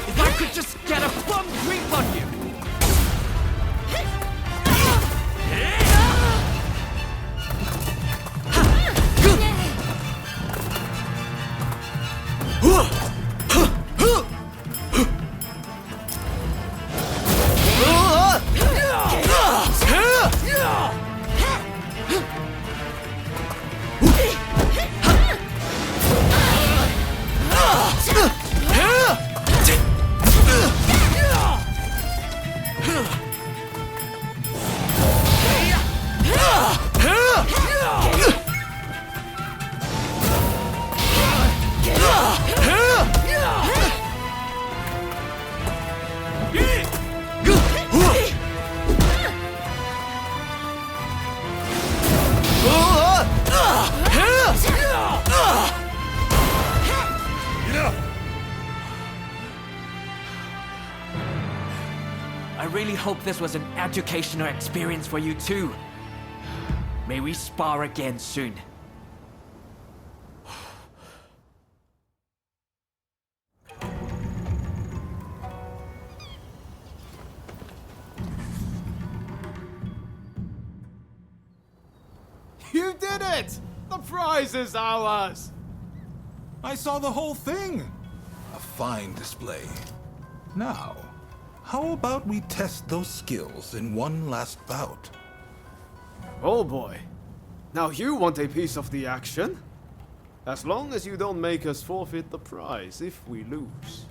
If I could just get a firm grip on you! I really hope this was an educational experience for you too. May we spar again soon. You did it! The prize is ours! I saw the whole thing. A fine display. Now, how about we test those skills in one last bout? Oh boy. Now you want a piece of the action? As long as you don't make us forfeit the prize if we lose.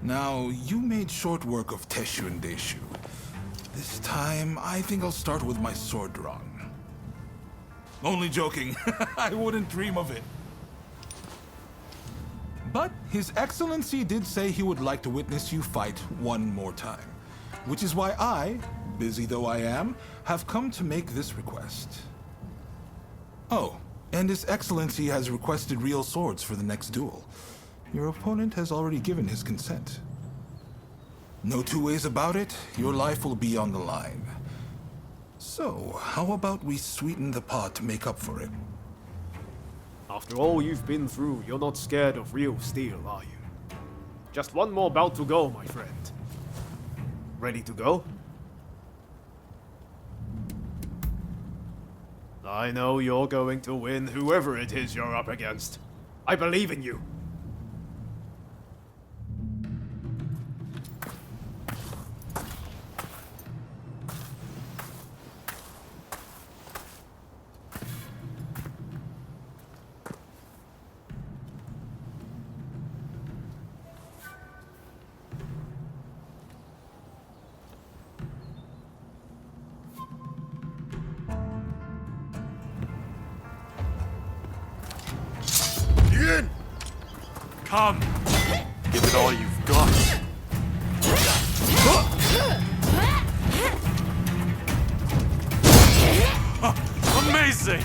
Now, you made short work of Teshu and Deishu. This time, I think I'll start with my sword drawing. Only joking. I wouldn't dream of it. But His Excellency did say he would like to witness you fight one more time. Which is why I, busy though I am, have come to make this request. Oh, and His Excellency has requested real swords for the next duel. Your opponent has already given his consent. No two ways about it, your life will be on the line. So, how about we sweeten the pot to make up for it? After all you've been through, you're not scared of real steel, are you? Just one more bout to go, my friend. Ready to go? I know you're going to win whoever it is you're up against. I believe in you. Come! Give it all you've got. Amazing!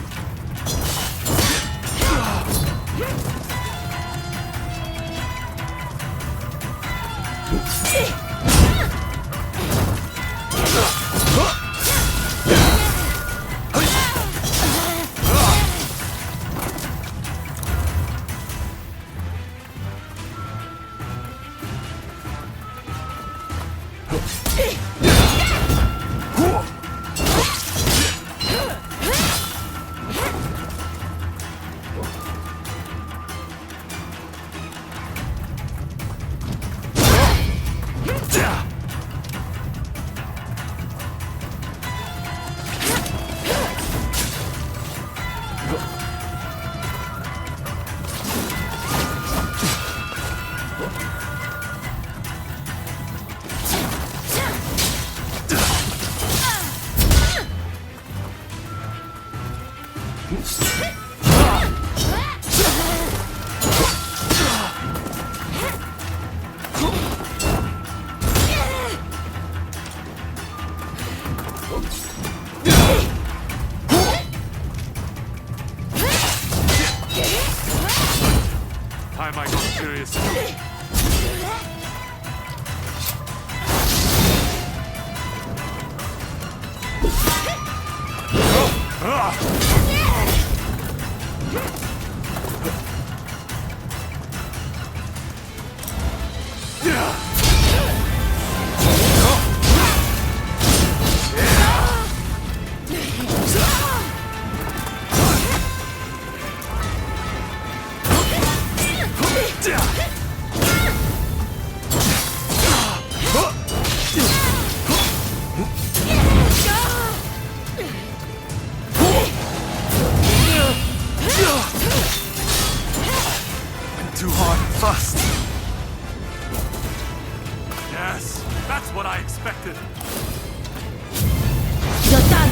Time I got serious. Too hard and fast. Yes, that's what I expected. You're done.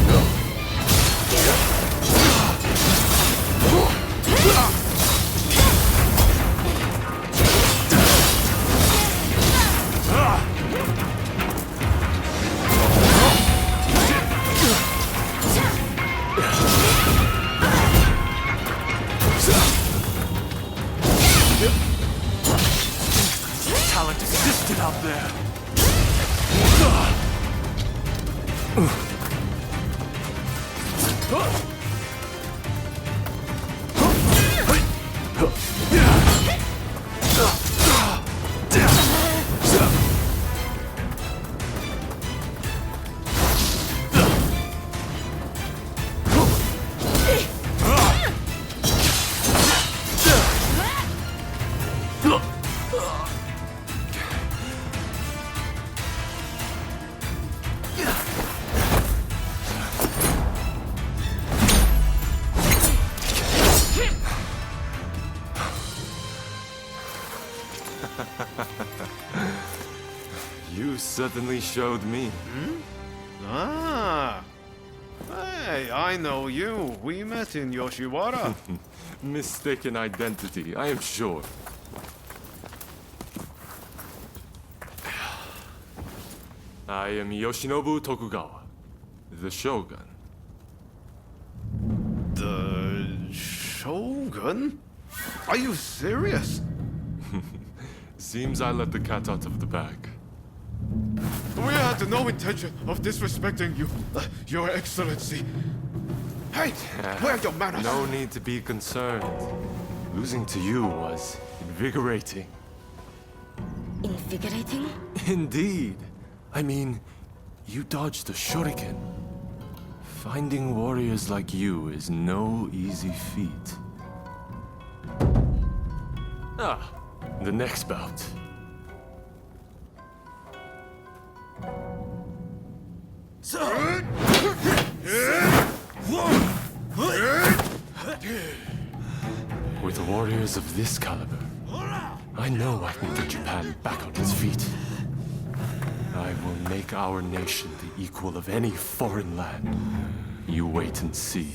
Talent existed out there. certainly showed me. Ah. Hey, I know you. We met in Yoshiwara. Mistaken identity, I am sure. I am Yoshinobu Tokugawa, the Shogun. The Shogun? Are you serious? Seems I let the cat out of the bag. We had no intention of disrespecting you, Your Excellency. Hey, where are your manners? No need to be concerned. Losing to you was invigorating. Invigorating? Indeed. I mean, you dodged a shuriken. Finding warriors like you is no easy feat. Ah, the next bout. With warriors of this caliber, I know I can get Japan back on its feet. I will make our nation the equal of any foreign land. You wait and see.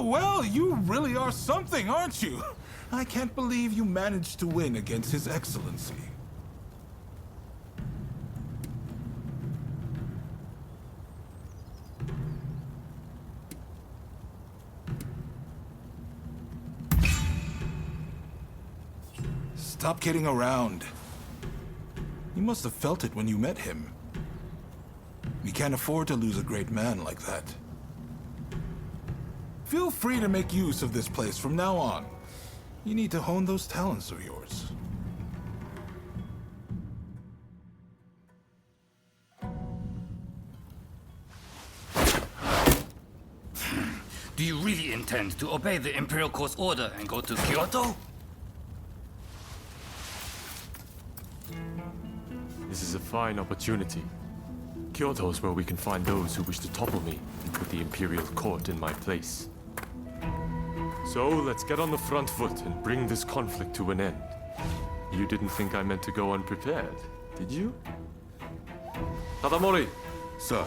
Well, you really are something, aren't you? I can't believe you managed to win against His Excellency. Stop kidding around. You must have felt it when you met him. We can't afford to lose a great man like that. Feel free to make use of this place from now on. You need to hone those talents of yours. Do you really intend to obey the Imperial Court's order and go to Kyoto? This is a fine opportunity. Kyoto is where we can find those who wish to topple me and put the Imperial Court in my place. So, let's get on the front foot and bring this conflict to an end. You didn't think I meant to go unprepared, did you? Tadamori! Sir.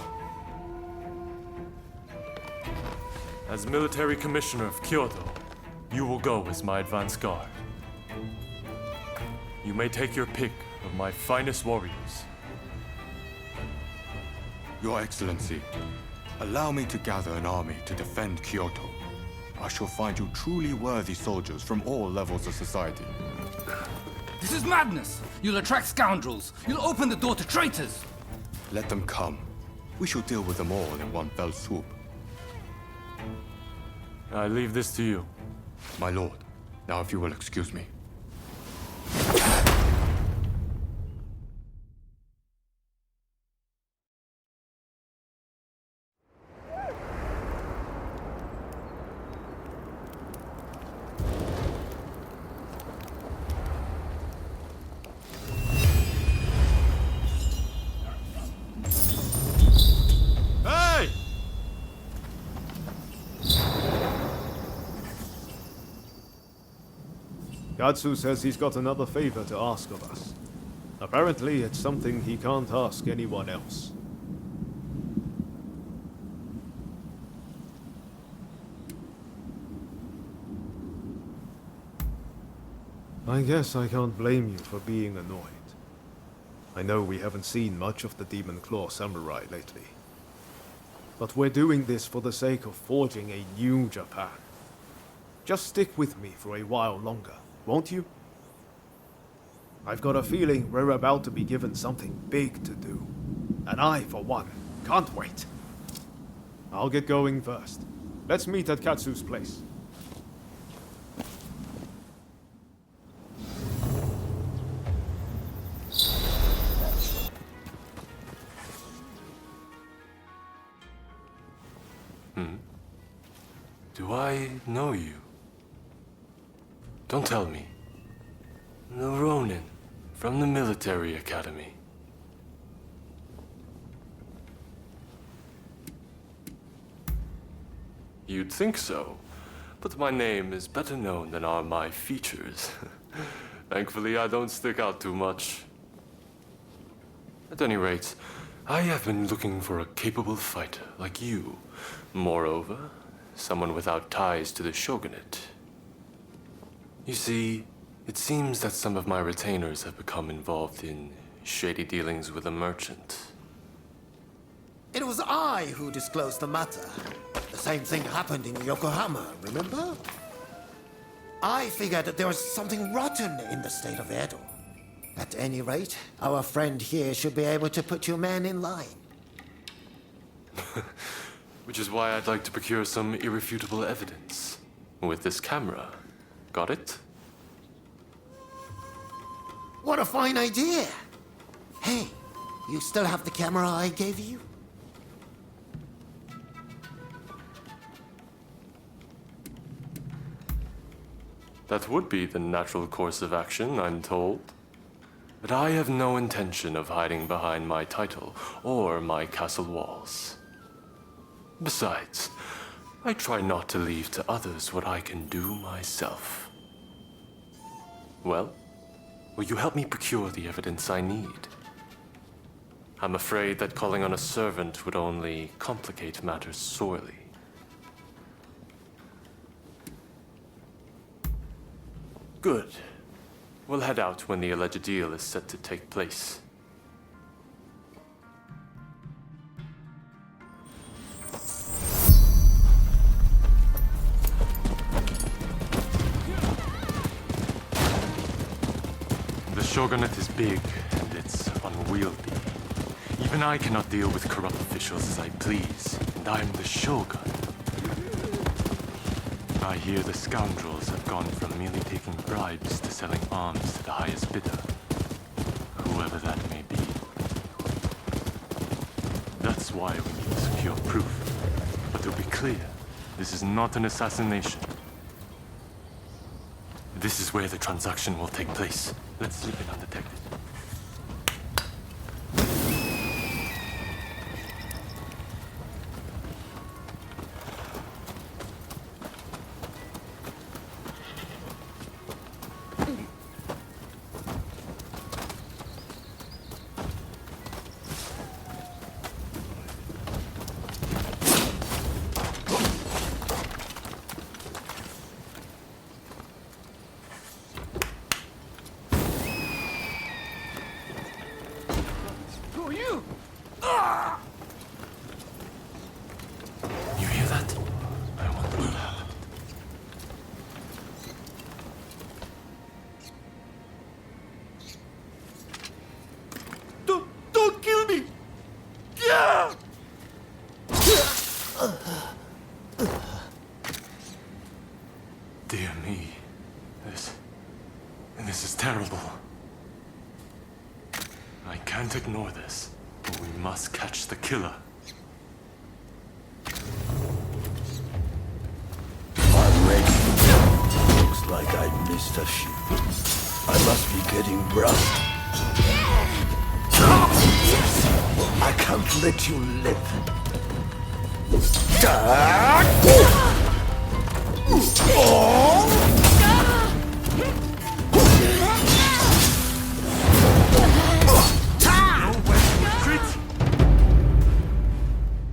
As military commissioner of Kyoto, you will go as my advance guard. You may take your pick of my finest warriors. Your Excellency, allow me to gather an army to defend Kyoto. I shall find you truly worthy soldiers from all levels of society. This is madness! You'll attract scoundrels! You'll open the door to traitors! Let them come. We shall deal with them all in one fell swoop. I leave this to you. My lord, now if you will excuse me. Katsu says he's got another favor to ask of us. Apparently, it's something he can't ask anyone else. I guess I can't blame you for being annoyed. I know we haven't seen much of the Demon Claw Samurai lately. But we're doing this for the sake of forging a new Japan. Just stick with me for a while longer, won't you? I've got a feeling we're about to be given something big to do. And I, for one, can't wait. I'll get going first. Let's meet at Katsu's place. Do I know you? Don't tell me. The Rōnin from the military academy. You'd think so, but my name is better known than are my features. Thankfully, I don't stick out too much. At any rate, I have been looking for a capable fighter like you. Moreover, someone without ties to the shogunate. You see, it seems that some of my retainers have become involved in shady dealings with a merchant. It was I who disclosed the matter. The same thing happened in Yokohama, remember? I figured that there was something rotten in the state of Edo. At any rate, our friend here should be able to put your man in line. Which is why I'd like to procure some irrefutable evidence. With this camera. Got it? What a fine idea! Hey, you still have the camera I gave you? That would be the natural course of action, I'm told. But I have no intention of hiding behind my title or my castle walls. Besides, I try not to leave to others what I can do myself. Well, will you help me procure the evidence I need? I'm afraid that calling on a servant would only complicate matters sorely. Good. We'll head out when the alleged deal is set to take place. The shogunate is big, and it's unwieldy. Even I cannot deal with corrupt officials as I please, and I'm the shogun. I hear the scoundrels have gone from merely taking bribes to selling arms to the highest bidder, whoever that may be. That's why we need to secure proof. But to be clear, this is not an assassination. This is where the transaction will take place. Let's slip in undetected. Don't kill me! Yeah! Dear me. This is terrible. I can't ignore this, but we must catch the killer. I'm ready. Looks like I missed a shoot. I must be getting rough. I can't let you live.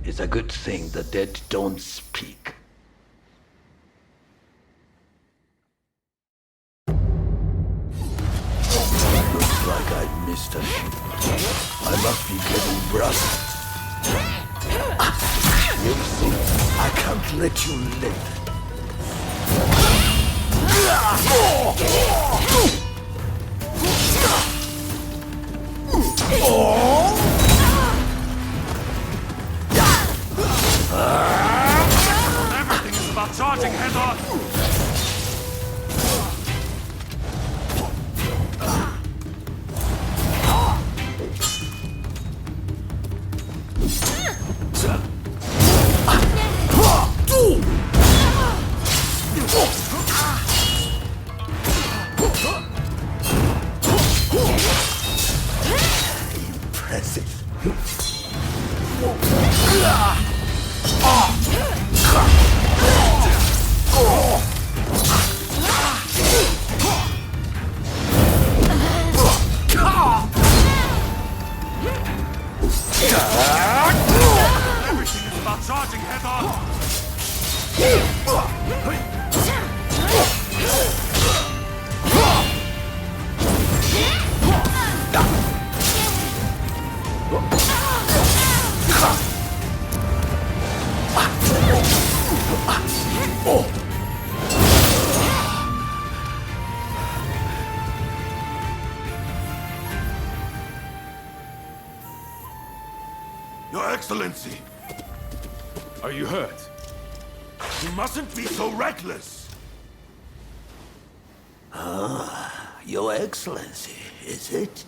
It's a good thing the dead don't speak. Looks like I missed a shoot. I must be getting rough. You see, I can't let you live. Everything is about charging head on! Your Excellency! Are you hurt? You mustn't be so reckless! Your Excellency, is it?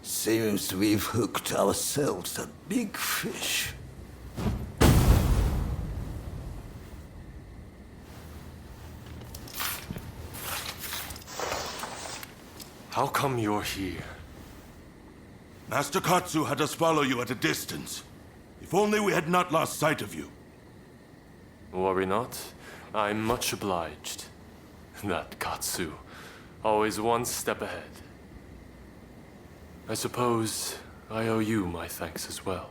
Seems we've hooked ourselves a big fish. How come you're here? Master Katsu had us follow you at a distance. If only we had not lost sight of you. Worry not. I'm much obliged. That Katsu. Always one step ahead. I suppose I owe you my thanks as well.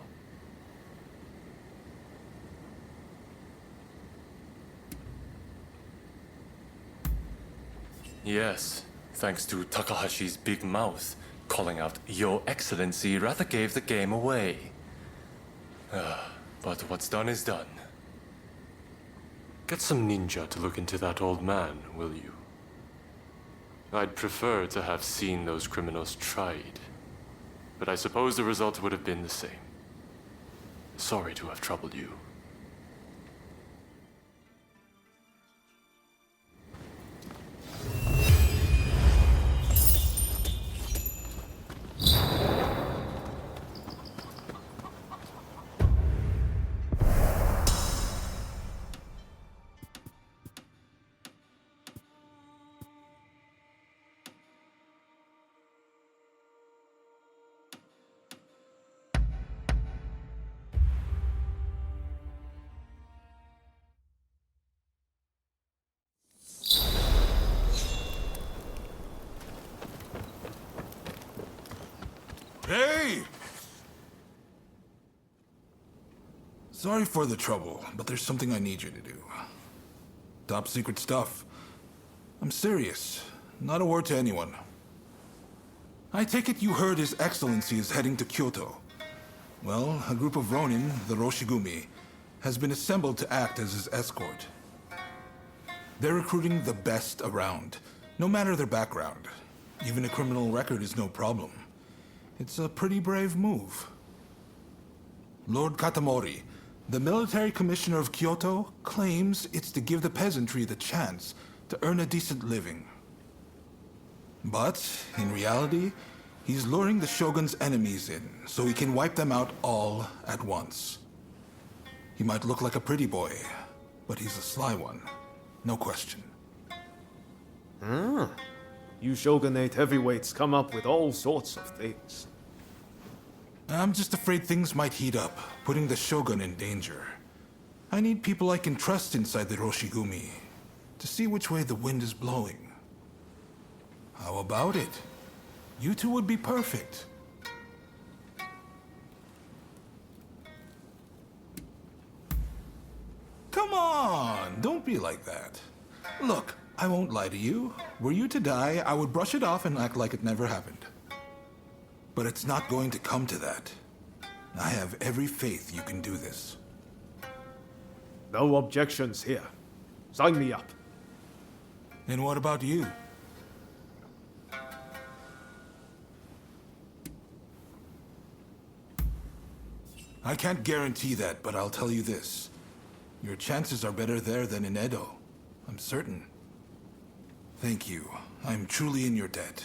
Yes, thanks to Takahashi's big mouth, calling out Your Excellency rather gave the game away. But what's done is done. Get some ninja to look into that old man, will you? I'd prefer to have seen those criminals tried, but I suppose the result would have been the same. Sorry to have troubled you. Hey! Sorry for the trouble, but there's something I need you to do. Top secret stuff. I'm serious. Not a word to anyone. I take it you heard His Excellency is heading to Kyoto. Well, a group of Rōnin, the Roshigumi, has been assembled to act as his escort. They're recruiting the best around, no matter their background. Even a criminal record is no problem. It's a pretty brave move. Lord Katamori, the military commissioner of Kyoto, claims it's to give the peasantry the chance to earn a decent living. But, in reality, he's luring the shogun's enemies in so he can wipe them out all at once. He might look like a pretty boy, but he's a sly one. No question. You shogunate heavyweights come up with all sorts of things. I'm just afraid things might heat up, putting the shogun in danger. I need people I can trust inside the Roshigumi, to see which way the wind is blowing. How about it? You two would be perfect. Come on, don't be like that. Look, I won't lie to you. Were you to die, I would brush it off and act like it never happened. But it's not going to come to that. I have every faith you can do this. No objections here. Sign me up. And what about you? I can't guarantee that, but I'll tell you this. Your chances are better there than in Edo. I'm certain. Thank you. I'm truly in your debt.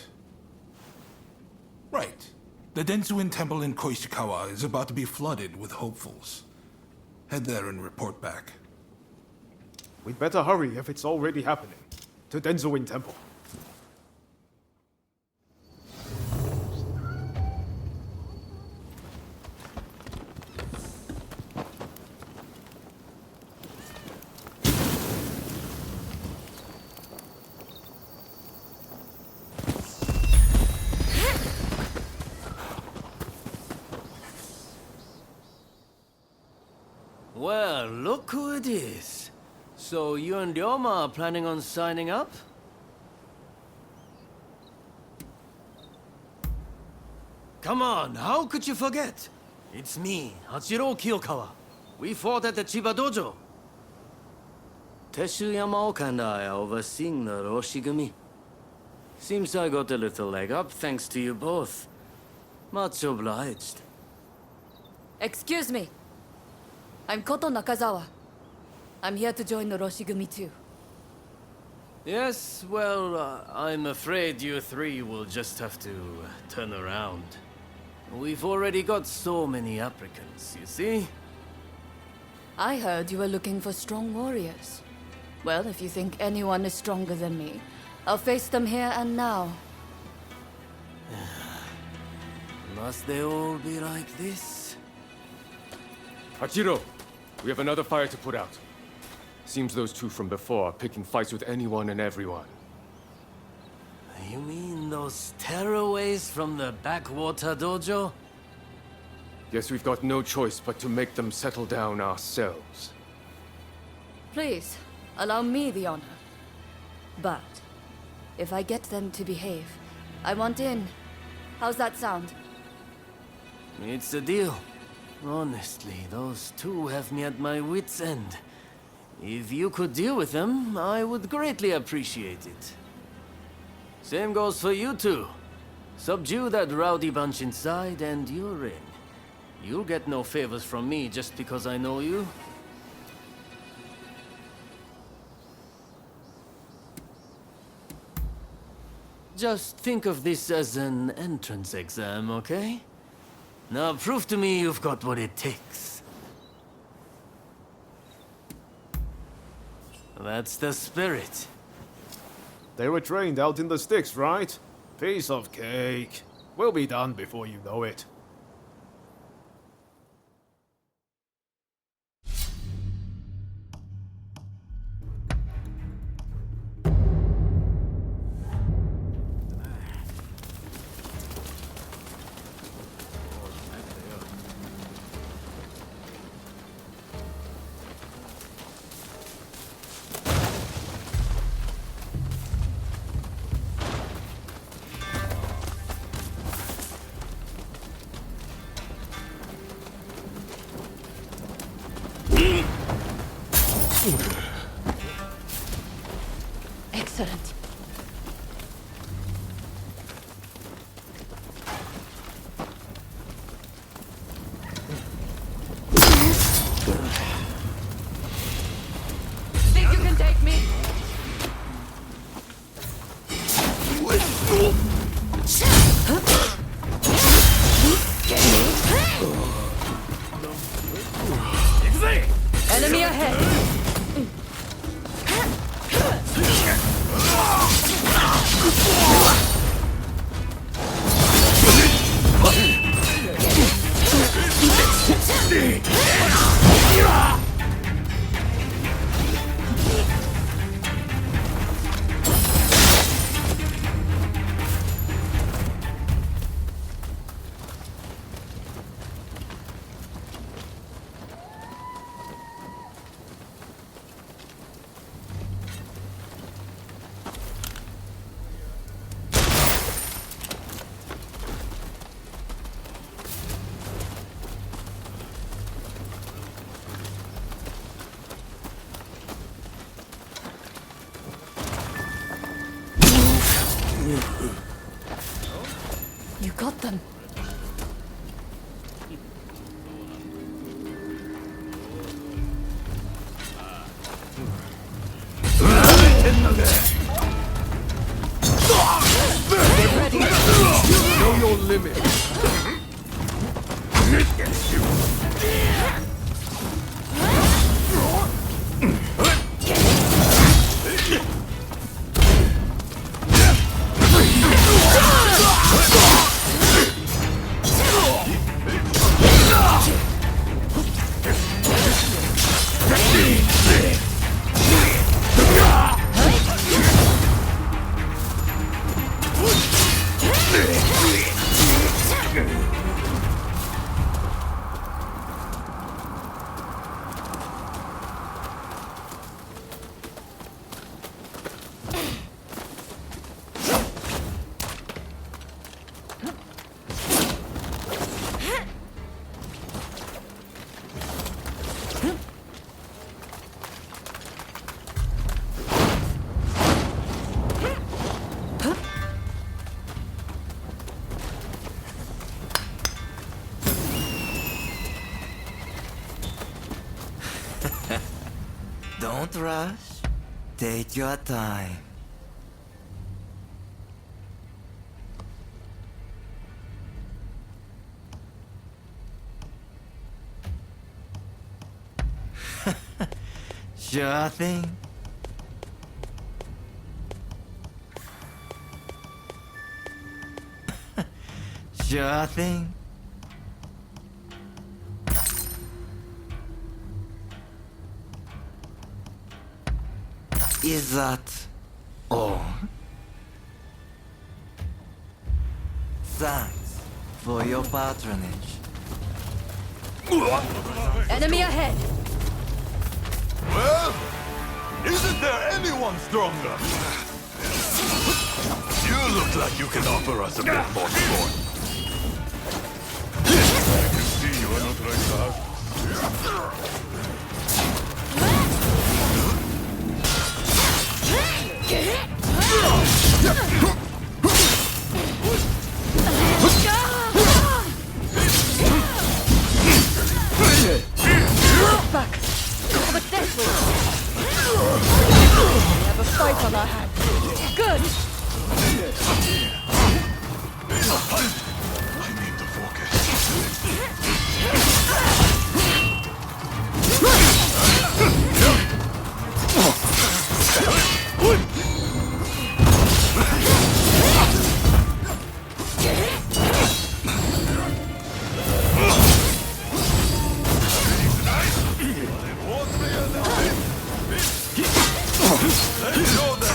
Right. The Densuin Temple in Koishikawa is about to be flooded with hopefuls. Head there and report back. We'd better hurry if it's already happening. To Densuin Temple. Well, look who it is. So you and Ryoma are planning on signing up? Come on, how could you forget? It's me, Hachiro Kiyokawa. We fought at the Chiba Dojo. Teshu Yamaoka and I are overseeing the Roshigumi. Seems I got a little leg up thanks to you both. Much obliged. Excuse me. I'm Koto Nakazawa. I'm here to join the Roshigumi too. Yes, well, I'm afraid you three will just have to turn around. We've already got so many applicants, you see? I heard you were looking for strong warriors. Well, if you think anyone is stronger than me, I'll face them here and now. Must they all be like this? Hachiro, we have another fire to put out. Seems those two from before are picking fights with anyone and everyone. You mean those tearaways from the backwater dojo? Guess we've got no choice but to make them settle down ourselves. Please, allow me the honor. But, if I get them to behave, I want in. How's that sound? It's a deal. Honestly, those two have me at my wit's end. If you could deal with them, I would greatly appreciate it. Same goes for you two. Subdue that rowdy bunch inside and you're in. You'll get no favors from me just because I know you. Just think of this as an entrance exam, okay? Now prove to me you've got what it takes. That's the spirit. They were trained out in the sticks, right? Piece of cake. We'll be done before you know it. Excellent. Think you can take me? Enemy ahead. You got them. Know your limit. Don't rush. Take your time. Sure thing. Sure thing. Is that all? Thanks for your patronage. Enemy ahead! Well, isn't there anyone stronger? You look like you can offer us a bit more support. I can see you are not right fast. Back! But this way! We have a fight on our hands. Good! I need to focus.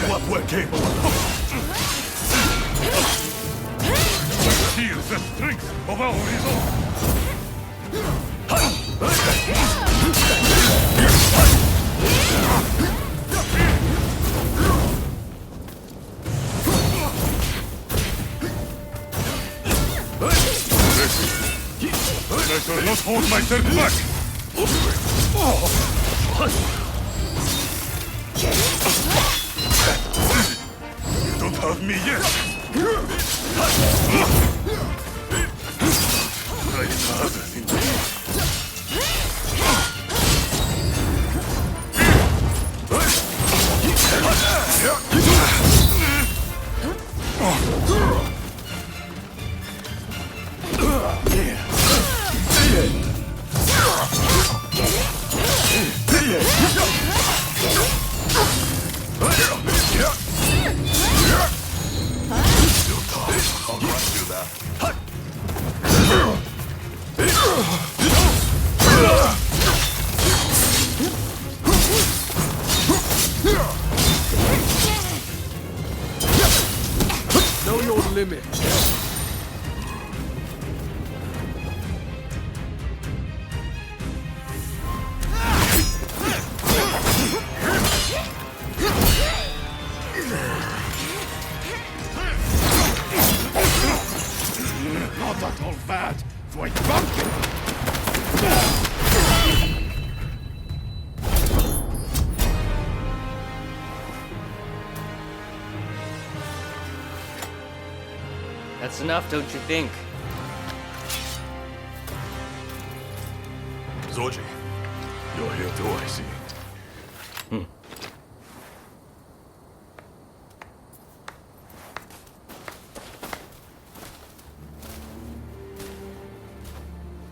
What we're capable of. Feel the strength of our resolve. I shall not hold myself back. You don't have me yet. Know your limit. Not at all bad for a drunken. That's enough, don't you think? Zoji, you're here too, I see.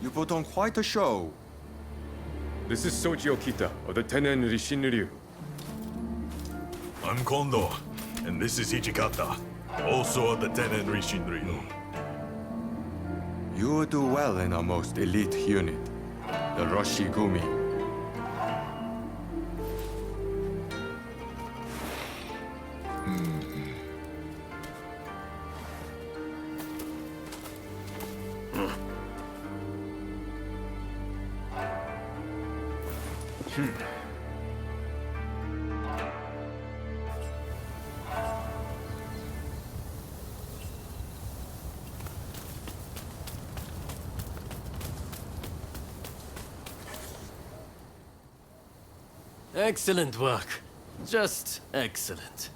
You put on quite a show. This is Soji Okita of the Tenen Rishinryu. I'm Kondo, and this is Hichikata, also of the Tenen Rishinryu. You would do well in our most elite unit, the Roshigumi. Excellent work. Just excellent.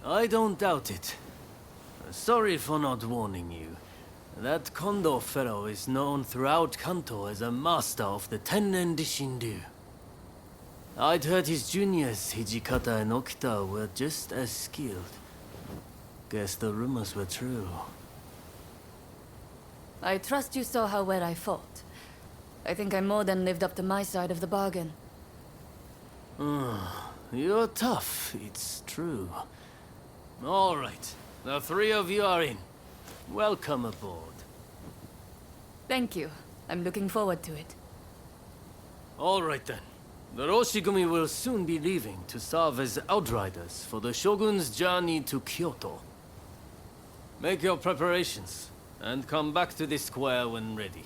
I don't doubt it. Sorry for not warning you. That Kondo fellow is known throughout Kanto as a master of the Tennen Dishindu. I'd heard his juniors, Hijikata and Okita, were just as skilled. Guess the rumors were true. I trust you saw how well I fought. I think I more than lived up to my side of the bargain. You're tough, it's true. All right, the three of you are in. Welcome aboard. Thank you. I'm looking forward to it. All right then. The Roshigumi will soon be leaving to serve as outriders for the Shogun's journey to Kyoto. Make your preparations, and come back to the square when ready.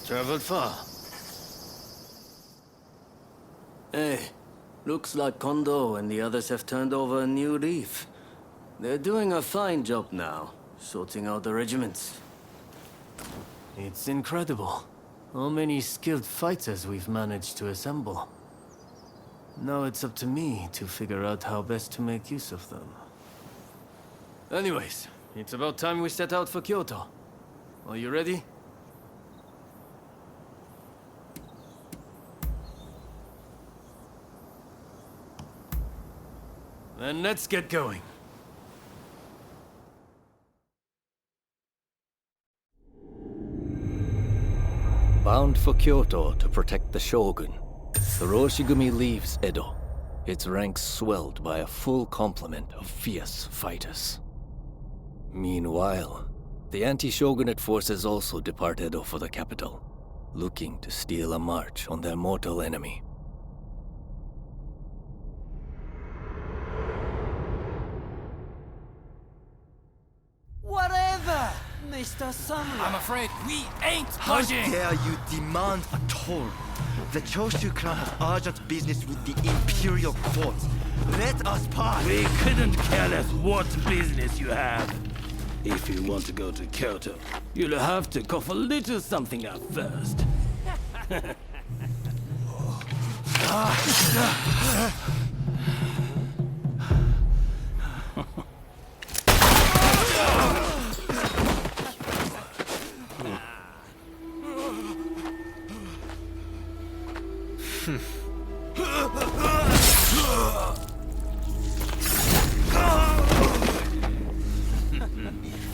Traveled far. Hey, looks like Kondo and the others have turned over a new leaf. They're doing a fine job now, sorting out the regiments. It's incredible how many skilled fighters we've managed to assemble. Now it's up to me to figure out how best to make use of them. Anyways, it's about time we set out for Kyoto. Are you ready? Then let's get going. Bound for Kyoto to protect the Shogun, the Roshigumi leaves Edo, its ranks swelled by a full complement of fierce fighters. Meanwhile, the anti-Shogunate forces also depart Edo for the capital, looking to steal a march on their mortal enemy. Whatever, Mr. Samurai. I'm afraid we ain't How budging. dare you demand a toll? The Choshu clan has urgent business with the Imperial Court. Let us pass. We couldn't care less what business you have. If you want to go to Kyoto, you'll have to cough a little something up first.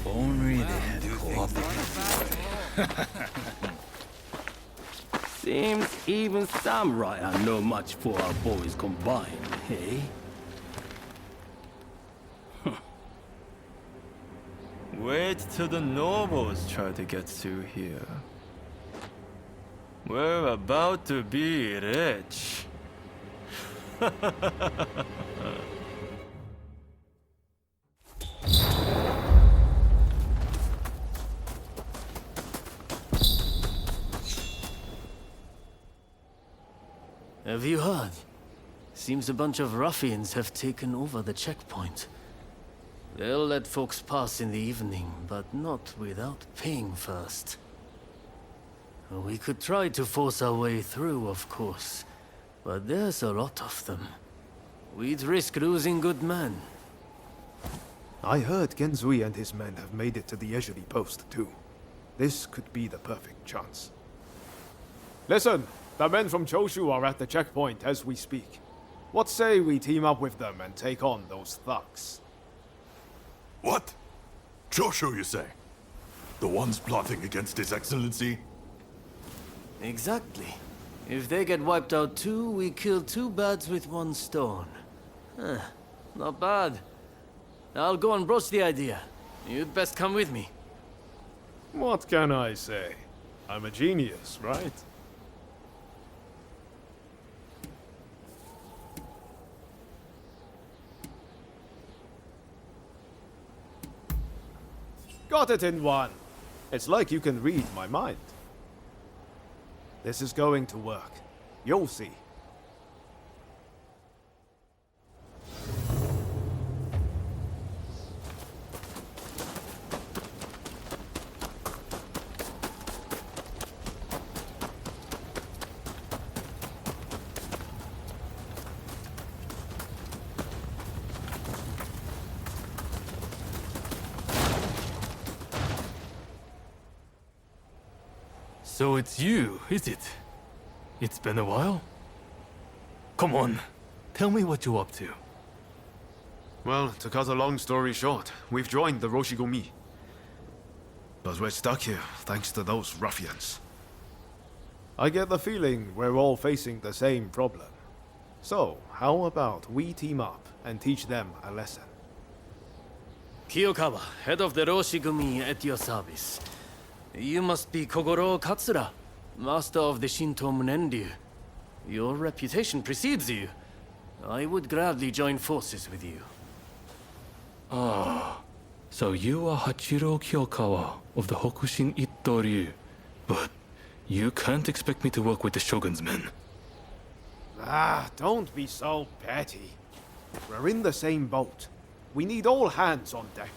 Only they had cooperative. Seems even samurai are no match for our boys combined, hey? Wait till the nobles try to get through here. We're about to be rich. Have you heard? Seems a bunch of ruffians have taken over the checkpoint. They'll let folks pass in the evening, but not without paying first. We could try to force our way through, of course, but there's a lot of them. We'd risk losing good men. I heard Genzui and his men have made it to the Ejiri post, too. This could be the perfect chance. Listen! The men from Choshu are at the checkpoint as we speak. What say we team up with them and take on those thugs? What? Choshu, you say? The ones plotting against His Excellency? Exactly. If they get wiped out too, we kill two birds with one stone. Not bad. I'll go and broach the idea. You'd best come with me. What can I say? I'm a genius, right? Got it in one. It's like you can read my mind. This is going to work. You'll see. So it's you, is it? It's been a while? Come on, tell me what you're up to. Well, to cut a long story short, we've joined the Roshigumi. But we're stuck here, thanks to those ruffians. I get the feeling we're all facing the same problem. So, how about we team up and teach them a lesson? Kiyokawa, head of the Roshigumi, at your service. You must be Kogoro Katsura, master of the Shinto Munenryu. Your reputation precedes you. I would gladly join forces with you. Ah, so you are Hachiro Kiyokawa of the Hokushin Itto-ryu. But you can't expect me to work with the Shogun's men. Ah, don't be so petty. We're in the same boat. We need all hands on deck.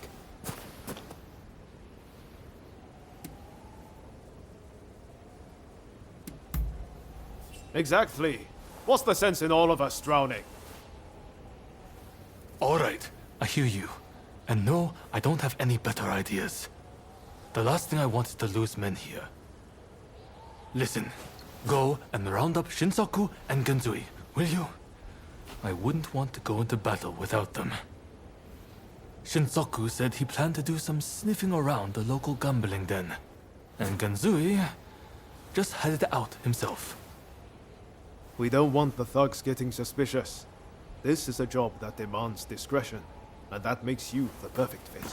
Exactly. What's the sense in all of us drowning? Alright, I hear you. And no, I don't have any better ideas. The last thing I want is to lose men here. Listen, go and round up Shinsaku and Genzui, will you? I wouldn't want to go into battle without them. Shinsaku said he planned to do some sniffing around the local gambling den. And Genzui just headed out himself. We don't want the thugs getting suspicious. This is a job that demands discretion, and that makes you the perfect fit.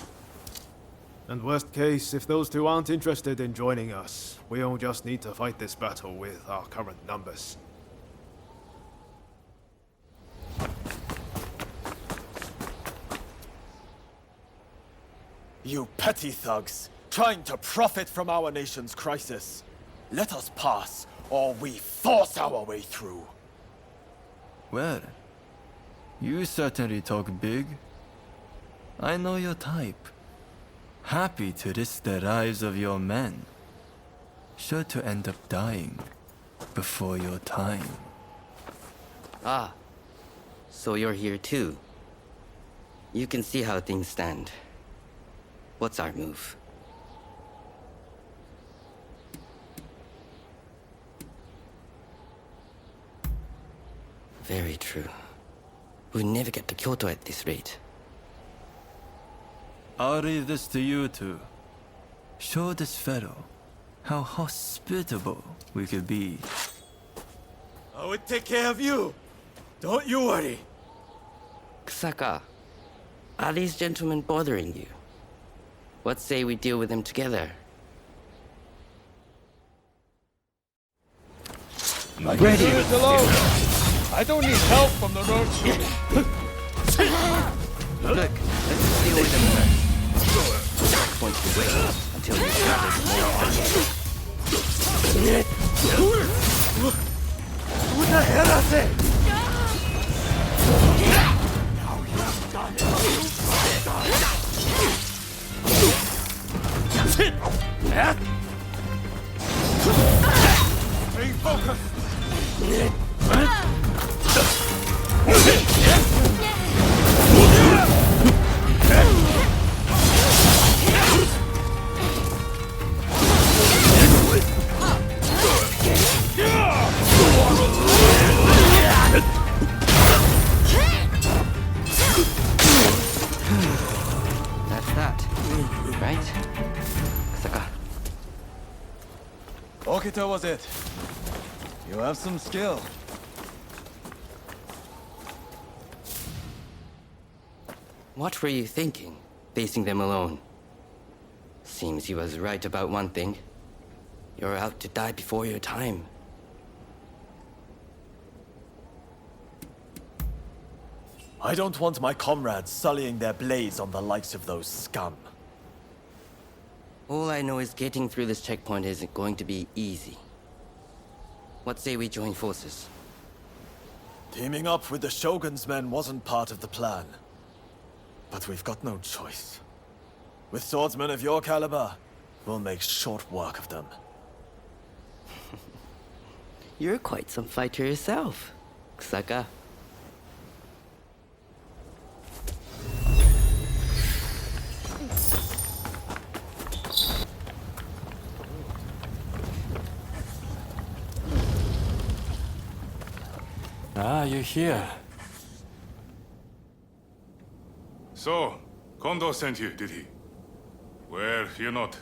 And worst case, if those two aren't interested in joining us, we'll just need to fight this battle with our current numbers. You petty thugs, trying to profit from our nation's crisis. Let us pass, or we force our way through. Well, you certainly talk big. I know your type. Happy to risk the lives of your men. Sure to end up dying before your time. Ah, so you're here too. You can see how things stand. What's our move? Very true. We'll never get to Kyoto at this rate. I'll leave this to you two. Show this fellow how hospitable we could be. I would take care of you. Don't you worry. Kusaka, are these gentlemen bothering you? What say we deal with them together? Ready. Leave us alone. I don't need help from the road. Look, let's just deal with them first. Point to wait until you gathered more arms. What the hell is it? Now you've done it. Stay focused. That's that, right? Kusaka. Okita was it. You have some skill. What were you thinking, facing them alone? Seems he was right about one thing. You're out to die before your time. I don't want my comrades sullying their blades on the likes of those scum. All I know is getting through this checkpoint isn't going to be easy. What say we join forces? Teaming up with the Shogun's men wasn't part of the plan. But we've got no choice. With swordsmen of your caliber, we'll make short work of them. You're quite some fighter yourself, Kusaka. Ah, you're here. So, Kondo sent you, did he? Well, fear not.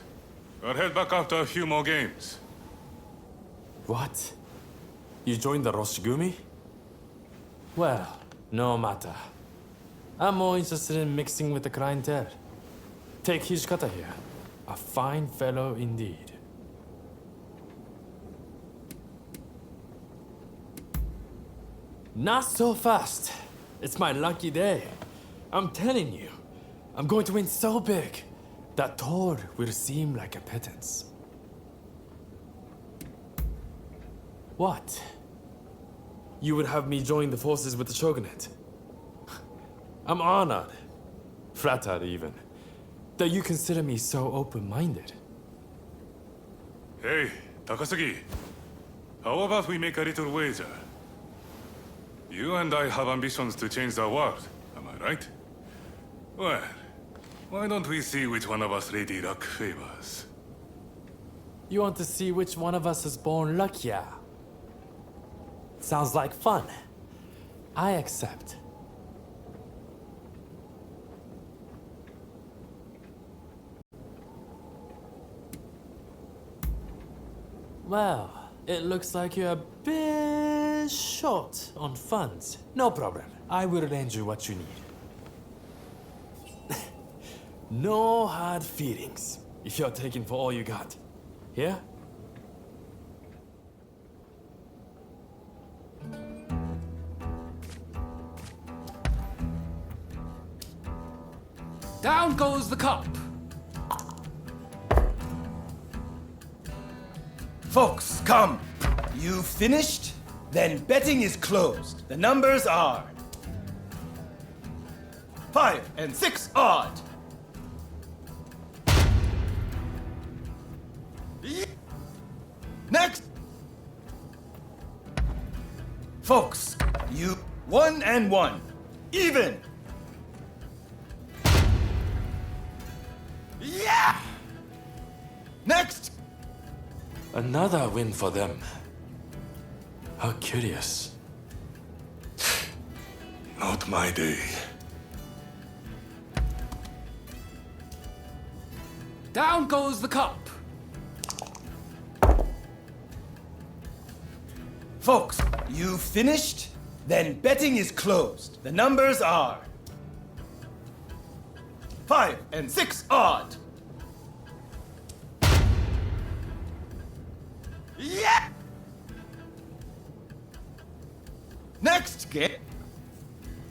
I'll head back after a few more games. What? You joined the Roshigumi? Well, no matter. I'm more interested in mixing with the clientele. Take Hijikata here. A fine fellow indeed. Not so fast. It's my lucky day. I'm telling you, I'm going to win so big that Thor will seem like a pittance. What? You would have me join the forces with the Shogunate? I'm honored, flattered even, that you consider me so open-minded. Hey, Takasugi. How about we make a little wager? You and I have ambitions to change the world, am I right? Well, why don't we see which one of us Lady Luck favors? You want to see which one of us is born luckier? Sounds like fun. I accept. Well, it looks like you're a bit short on funds. No problem. I will arrange you what you need. No hard feelings, if you're taking for all you got. Here? Down goes the cup. Folks, come. You finished? Then betting is closed. The numbers are 5 and 6 odd. Next. Folks, you 1 and 1. Even. Yeah! Next. Another win for them. How curious. Not my day. Down goes the cup. Folks, you finished? Then betting is closed. The numbers are 5 and 6 odd. Yeah! Next game.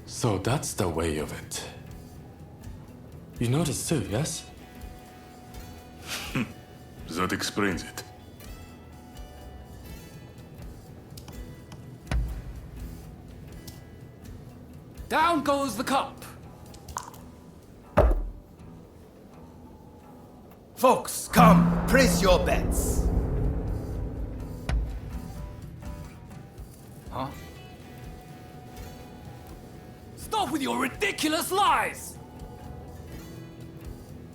So that's the way of it. You noticed too, yes? That explains it. Down goes the cup. Folks, come, place your bets. Huh? Stop with your ridiculous lies!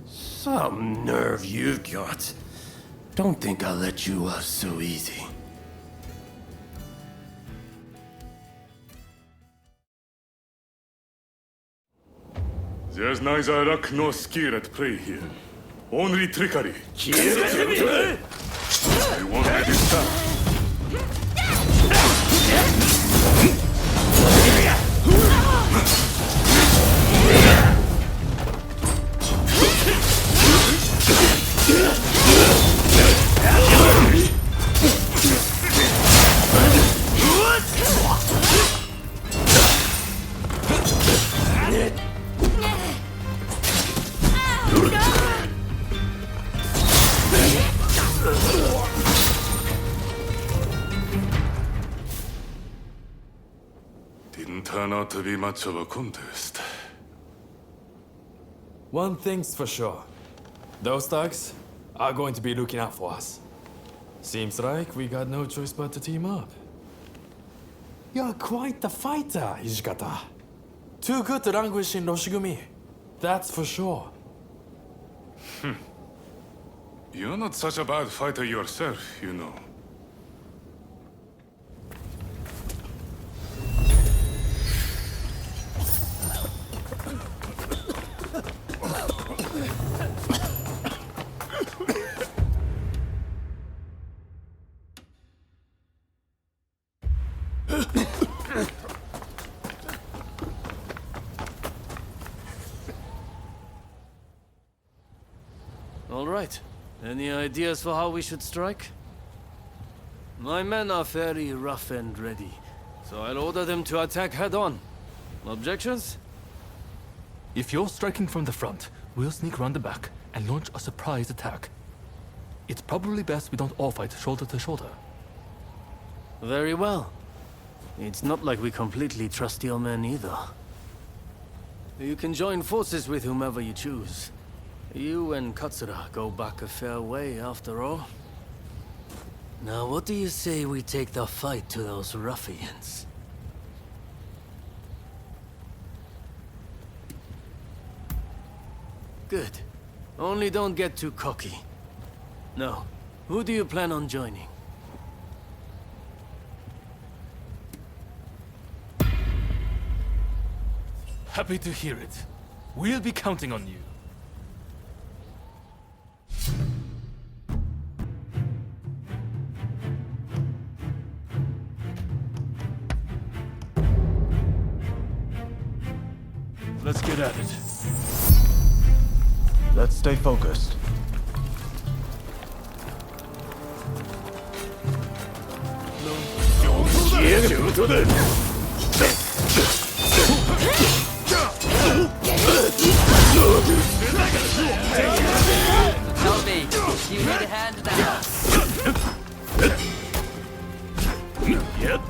Some nerve you've got. Don't think I'll let you off so easy. There's neither luck nor skill at play here. Only trickery. I won't let it stand. cannot be much of a contest. One thing's for sure. Those thugs are going to be looking out for us. Seems like we got no choice but to team up. You're quite the fighter, Hijikata. Too good to languish in Roshigumi. That's for sure. You're not such a bad fighter yourself, you know. All right. Any ideas for how we should strike? My men are very rough and ready, so I'll order them to attack head-on. Objections? If you're striking from the front, we'll sneak around the back and launch a surprise attack. It's probably best we don't all fight shoulder to shoulder. Very well. It's not like we completely trust your men either. You can join forces with whomever you choose. You and Katsura go back a fair way, after all. Now, what do you say we take the fight to those ruffians? Good. Only don't get too cocky. Now, who do you plan on joining? Happy to hear it. We'll be counting on you. Let's get at it. Let's stay focused. Toby, you need a hand now. Yep.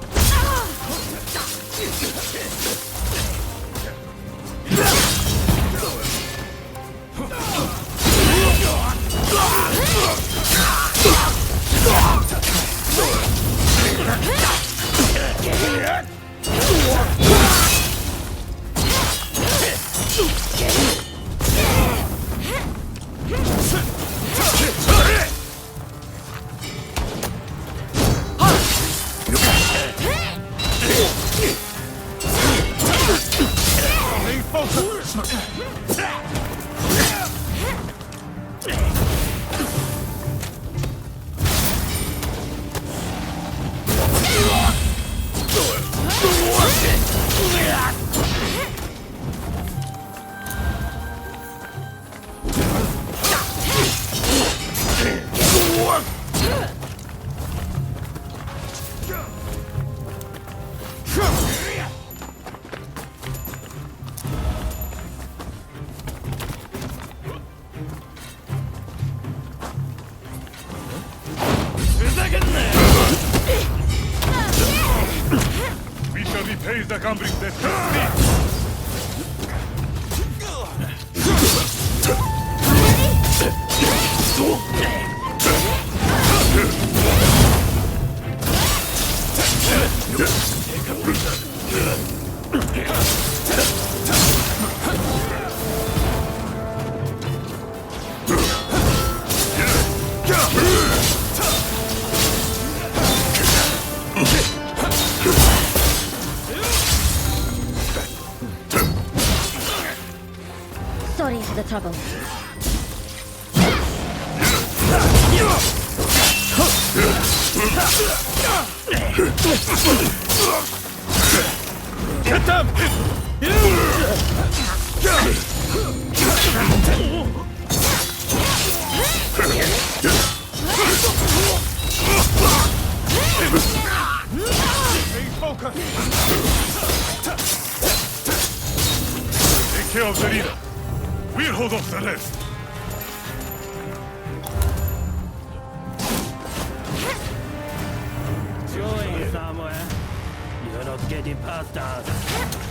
We shall repay the gambling debt. Sorry for the trouble. Get them! Take care of the leader. We'll hold off the rest. Going somewhere. You're not getting past us.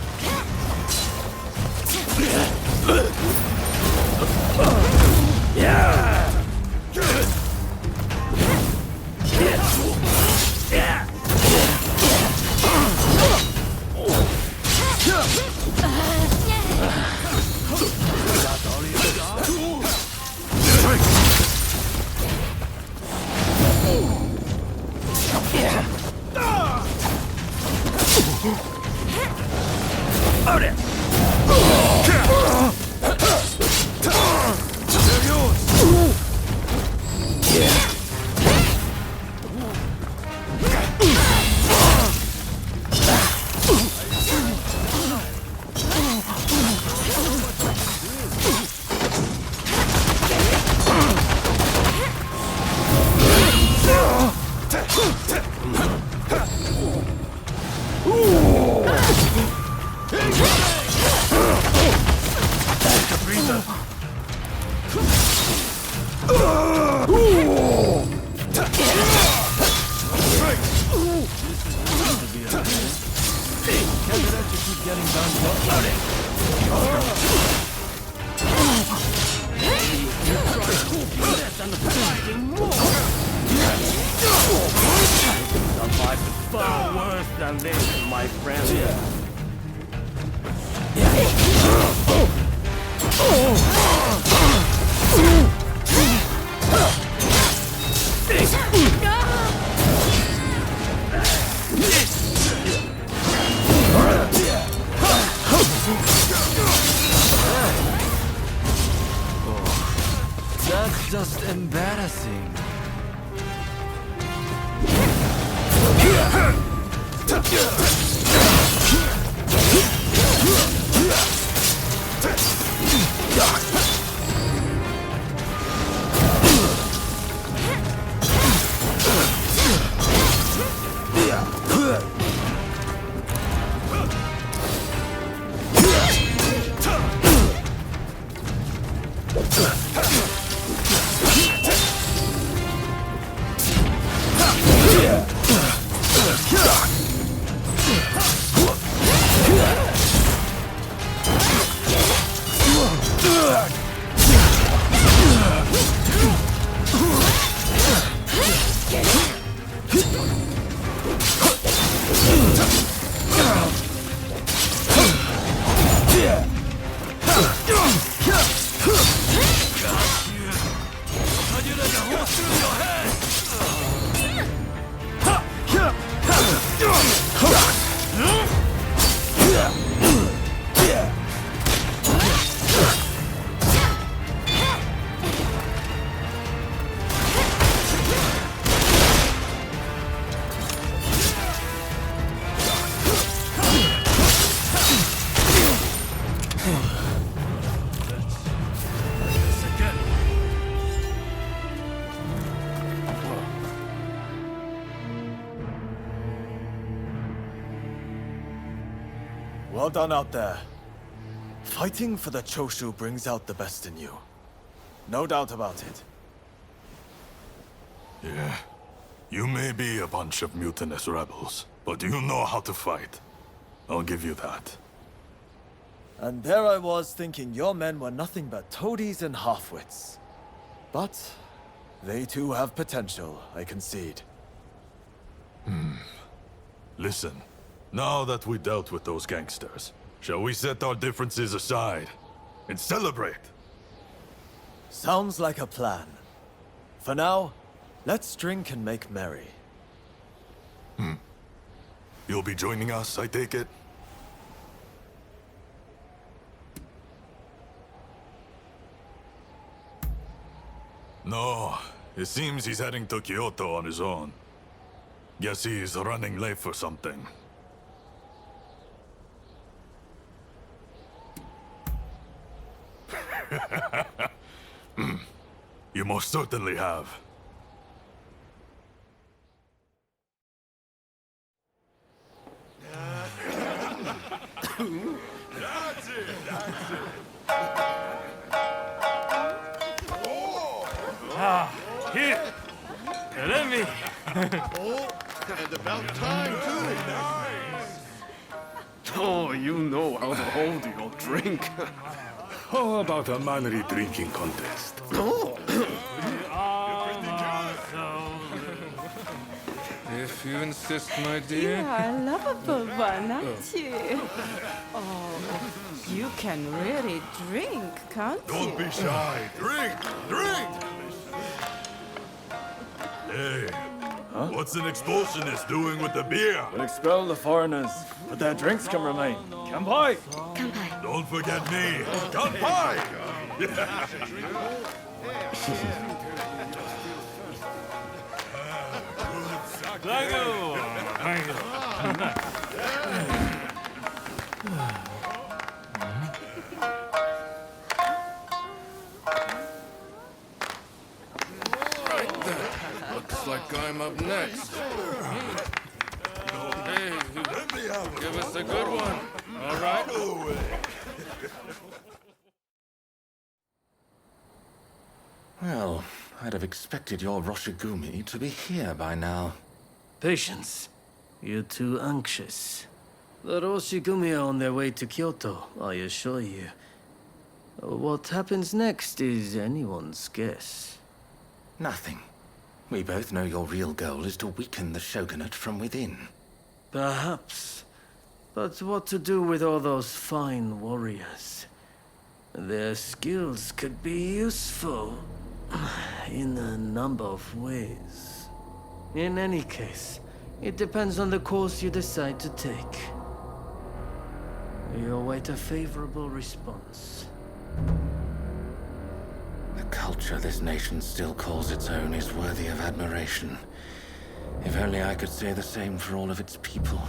Far worse than this, my friend. That's just embarrassing. Well done out there. Fighting for the Choshu brings out the best in you. No doubt about it. Yeah. You may be a bunch of mutinous rebels, but you know how to fight. I'll give you that. And there I was thinking your men were nothing but toadies and halfwits. But they too have potential, I concede. Listen, now that we dealt with those gangsters, shall we set our differences aside and celebrate? Sounds like a plan. For now, let's drink and make merry. You'll be joining us, I take it? No, it seems he's heading to Kyoto on his own. Guess he's running late for something. You most certainly have. Here! Let me! Oh, and about time, too! Oh, you know how to hold your drink. How about a manly drinking contest? If you insist, my You dear. are a lovable one, aren't you? Oh, you can really drink, can't you? Don't be shy. Drink! Drink! Hey, what's an expulsionist doing with the beer? We'll expel the foreigners, but their drinks can remain. Kanpai! Kanpai. Don't forget me. Kanpai! Right then. Looks like I'm up next. Hey, give us a good one. All right? Well, I'd have expected your Roshigumi to be here by now. Patience. You're too anxious. The Roshigumi are on their way to Kyoto, I assure you. What happens next is anyone's guess. Nothing. We both know your real goal is to weaken the shogunate from within. Perhaps. But what to do with all those fine warriors? Their skills could be useful in a number of ways. In any case, it depends on the course you decide to take. You await a favorable response. The culture this nation still calls its own is worthy of admiration. If only I could say the same for all of its people.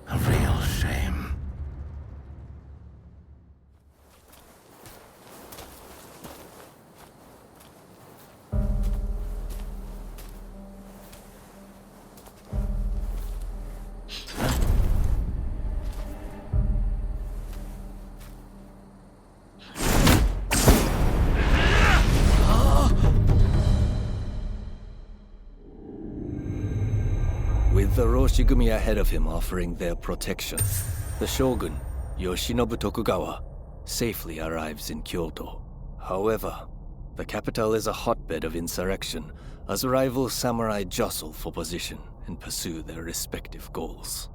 A real shame. With the Roshigumi ahead of him offering their protection, the shogun, Yoshinobu Tokugawa, safely arrives in Kyoto. However, the capital is a hotbed of insurrection as rival samurai jostle for position and pursue their respective goals.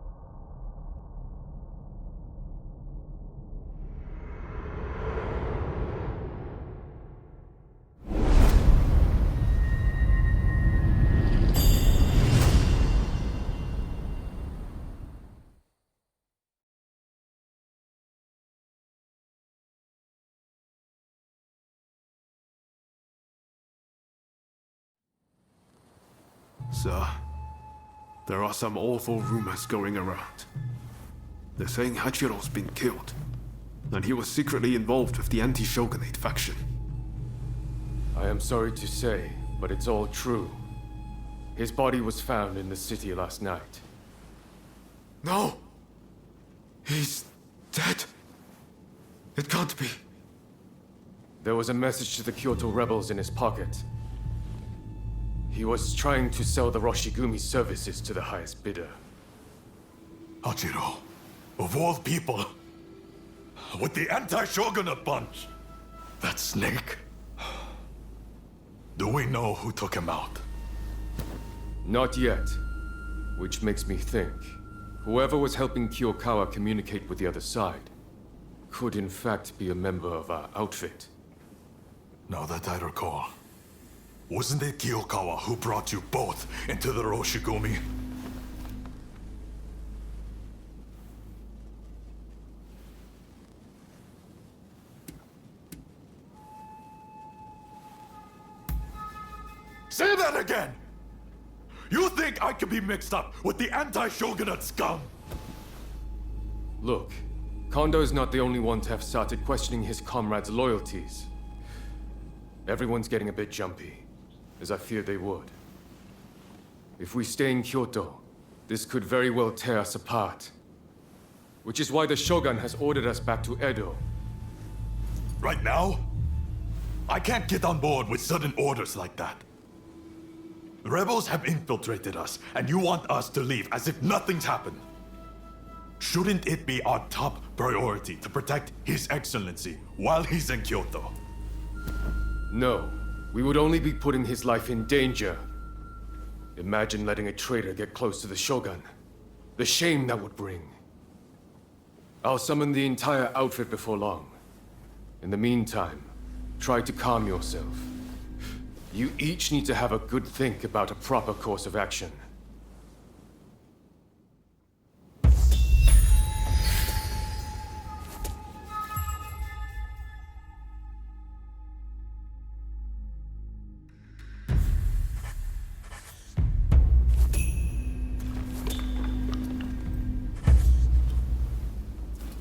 Sir, there are some awful rumors going around. They're saying Hachiro's been killed, and he was secretly involved with the anti-shogunate faction. I am sorry to say, but it's all true. His body was found in the city last night. No! He's dead. It can't be. There was a message to the Kyoto rebels in his pocket. He was trying to sell the Roshigumi services to the highest bidder. Hachiro, of all people, with the anti-shogunate bunch, that snake. Do we know who took him out? Not yet. Which makes me think, whoever was helping Kiyokawa communicate with the other side could in fact be a member of our outfit. Now that I recall, wasn't it Kiyokawa who brought you both into the Roshigumi? Say that again! You think I could be mixed up with the anti-shogunate scum? Look, Kondo is not the only one to have started questioning his comrades' loyalties. Everyone's getting a bit jumpy, as I feared they would. If we stay in Kyoto, this could very well tear us apart. Which is why the Shogun has ordered us back to Edo. Right now? I can't get on board with sudden orders like that. The rebels have infiltrated us, and you want us to leave as if nothing's happened. Shouldn't it be our top priority to protect His Excellency while he's in Kyoto? No, we would only be putting his life in danger. Imagine letting a traitor get close to the Shogun. The shame that would bring. I'll summon the entire outfit before long. In the meantime, try to calm yourself. You each need to have a good think about a proper course of action.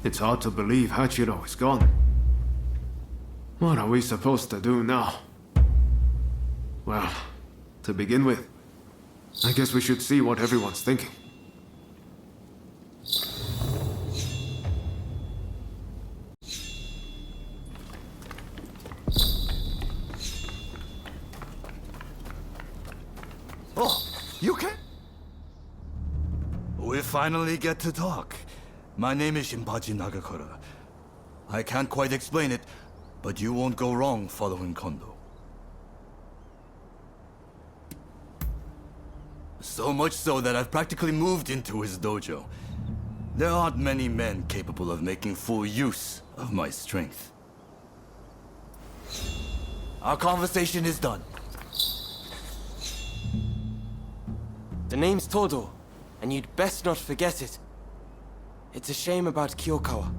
It's hard to believe Hachiro is gone. What are we supposed to do now? Well, to begin with, I guess we should see what everyone's thinking. Oh, you can? We finally get to talk. My name is Shinpachi Nagakura. I can't quite explain it, but you won't go wrong following Kondo. So much so that I've practically moved into his dojo. There aren't many men capable of making full use of my strength. Our conversation is done. The name's Todo, and you'd best not forget it. It's a shame about Kyokawa,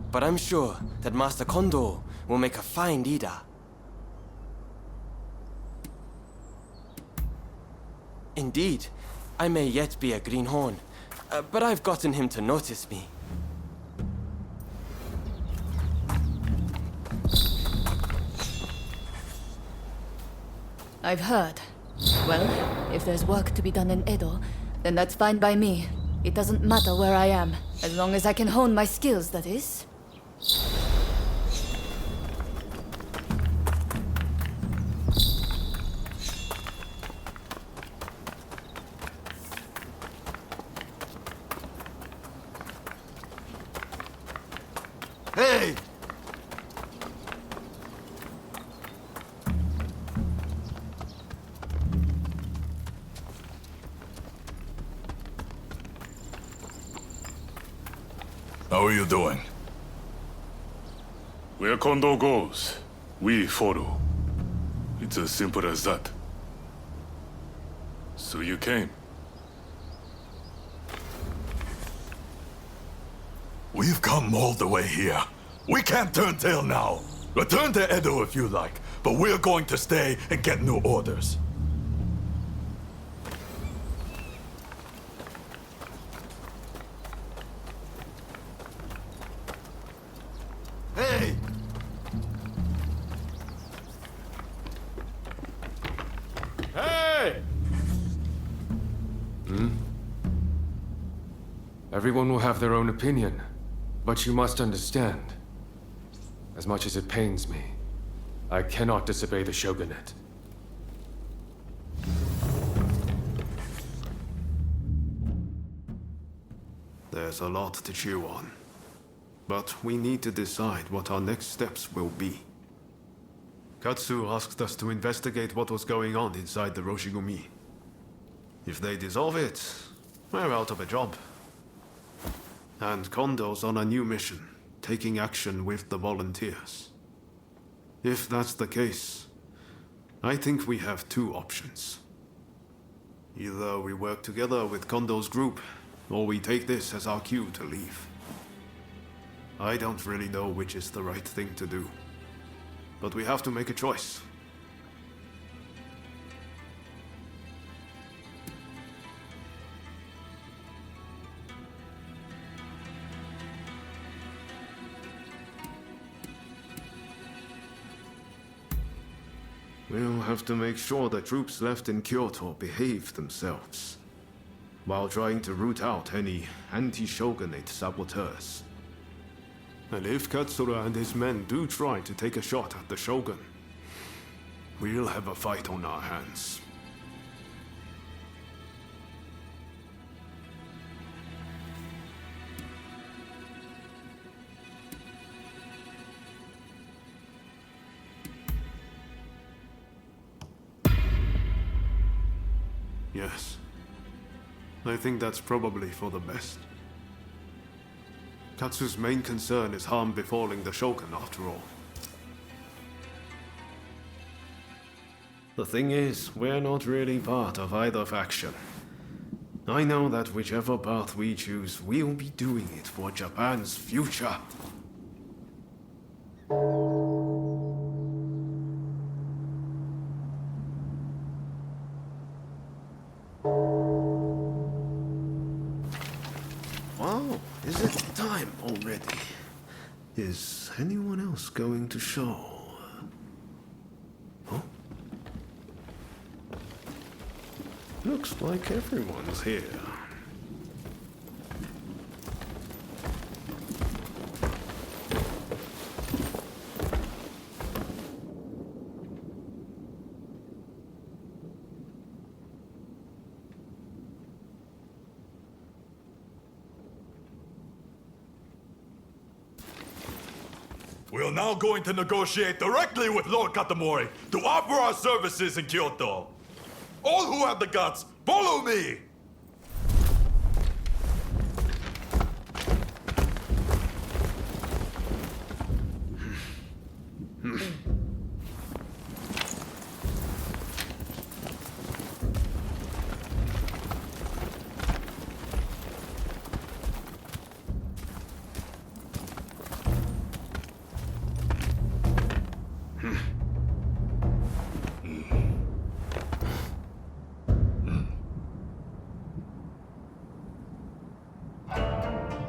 but I'm sure that Master Kondo will make a fine leader. Indeed, I may yet be a greenhorn, but I've gotten him to notice me. I've heard. Well, if there's work to be done in Edo, then that's fine by me. It doesn't matter where I am, as long as I can hone my skills, that is. Hey! How are you doing? Where Kondo goes, we follow. It's as simple as that. So you came. We've come all the way here. We can't turn tail now. Return to Edo if you like, but we're going to stay and get new orders. Hey! Hey! Everyone will have their own opinion, but you must understand. As much as it pains me, I cannot disobey the shogunate. There's a lot to chew on. But we need to decide what our next steps will be. Katsu asked us to investigate what was going on inside the Roshigumi. If they dissolve it, we're out of a job. And Kondo's on a new mission, taking action with the volunteers. If that's the case, I think we have two options. Either we work together with Kondo's group, or we take this as our cue to leave. I don't really know which is the right thing to do. But we have to make a choice. We'll have to make sure the troops left in Kyoto behave themselves, while trying to root out any anti-shogunate saboteurs. And if Katsura and his men do try to take a shot at the Shogun, we'll have a fight on our hands. Yes. I think that's probably for the best. Katsu's main concern is harm befalling the Shogun, after all. The thing is, we're not really part of either faction. I know that whichever path we choose, we'll be doing it for Japan's future. Wow, is it time already? Is anyone else going to show? Huh? Looks like everyone's here. We are now going to negotiate directly with Lord Katamori to offer our services in Kyoto. All who have the guts, follow me!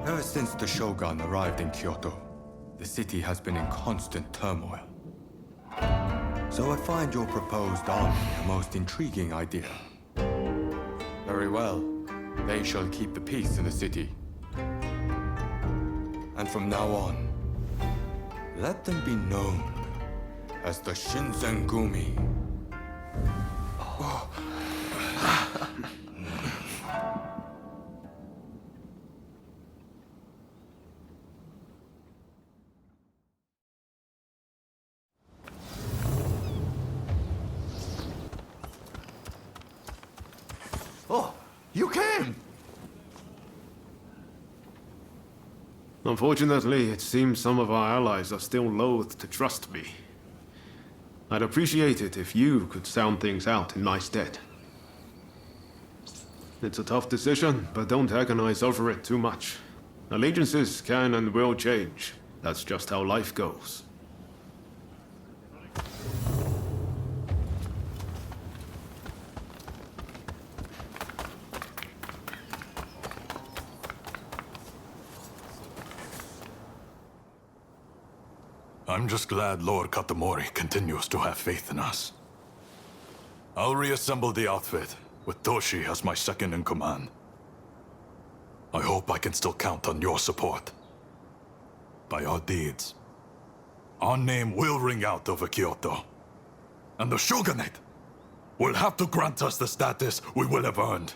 Ever since the Shogun arrived in Kyoto, the city has been in constant turmoil. So I find your proposed army a most intriguing idea. Very well. They shall keep the peace in the city. And from now on, let them be known as the Shinsengumi. Oh, you came! Unfortunately, it seems some of our allies are still loath to trust me. I'd appreciate it if you could sound things out in my stead. It's a tough decision, but don't agonize over it too much. Allegiances can and will change. That's just how life goes. I'm just glad Lord Katamori continues to have faith in us. I'll reassemble the outfit, with Toshi as my second in command. I hope I can still count on your support. By our deeds, our name will ring out over Kyoto. And the Shogunate will have to grant us the status we will have earned.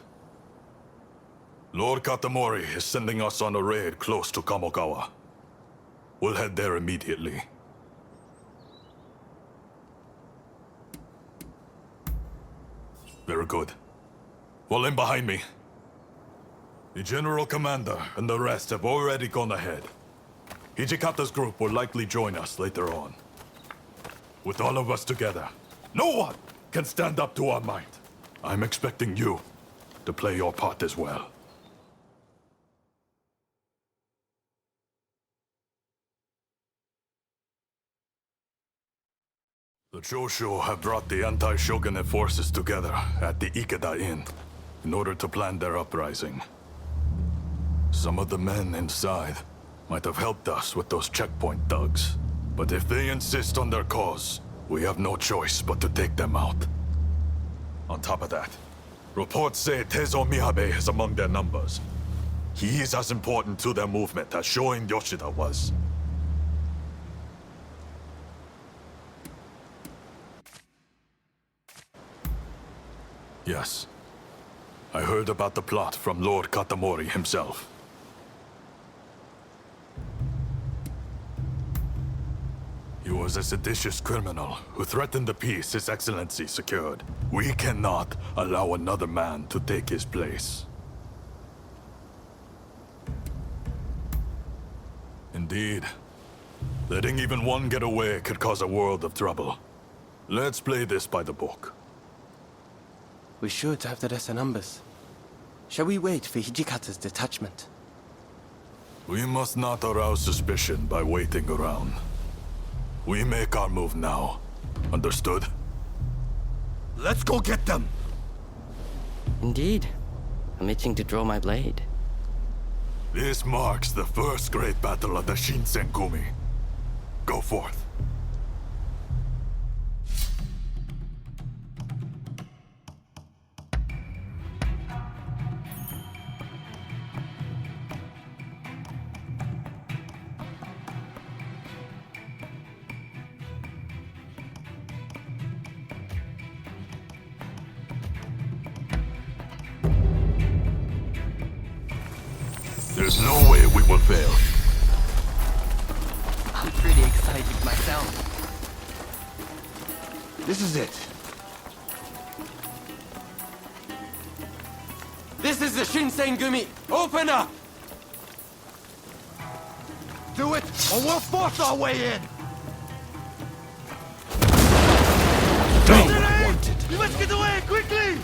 Lord Katamori is sending us on a raid close to Kamogawa. We'll head there immediately. Very good. Fall in behind me. The General Commander and the rest have already gone ahead. Hijikata's group will likely join us later on. With all of us together, no one can stand up to our might. I'm expecting you to play your part as well. The Choshu have brought the anti-shogunate forces together at the Ikeda Inn in order to plan their uprising. Some of the men inside might have helped us with those checkpoint thugs. But if they insist on their cause, we have no choice but to take them out. On top of that, reports say Teizo Miyabe is among their numbers. He is as important to their movement as Shoin Yoshida was. Yes. I heard about the plot from Lord Katamori himself. He was a seditious criminal who threatened the peace His Excellency secured. We cannot allow another man to take his place. Indeed. Letting even one get away could cause a world of trouble. Let's play this by the book. We should have the lesser numbers. Shall we wait for Hijikata's detachment? We must not arouse suspicion by waiting around. We make our move now. Understood? Let's go get them! Indeed. I'm itching to draw my blade. This marks the first great battle of the Shinsengumi. Go forth. There's no way we will fail. I'm pretty excited myself. This is it. This is the Shinsengumi! Open up! Do it, or we'll force our way in! You must get away quickly!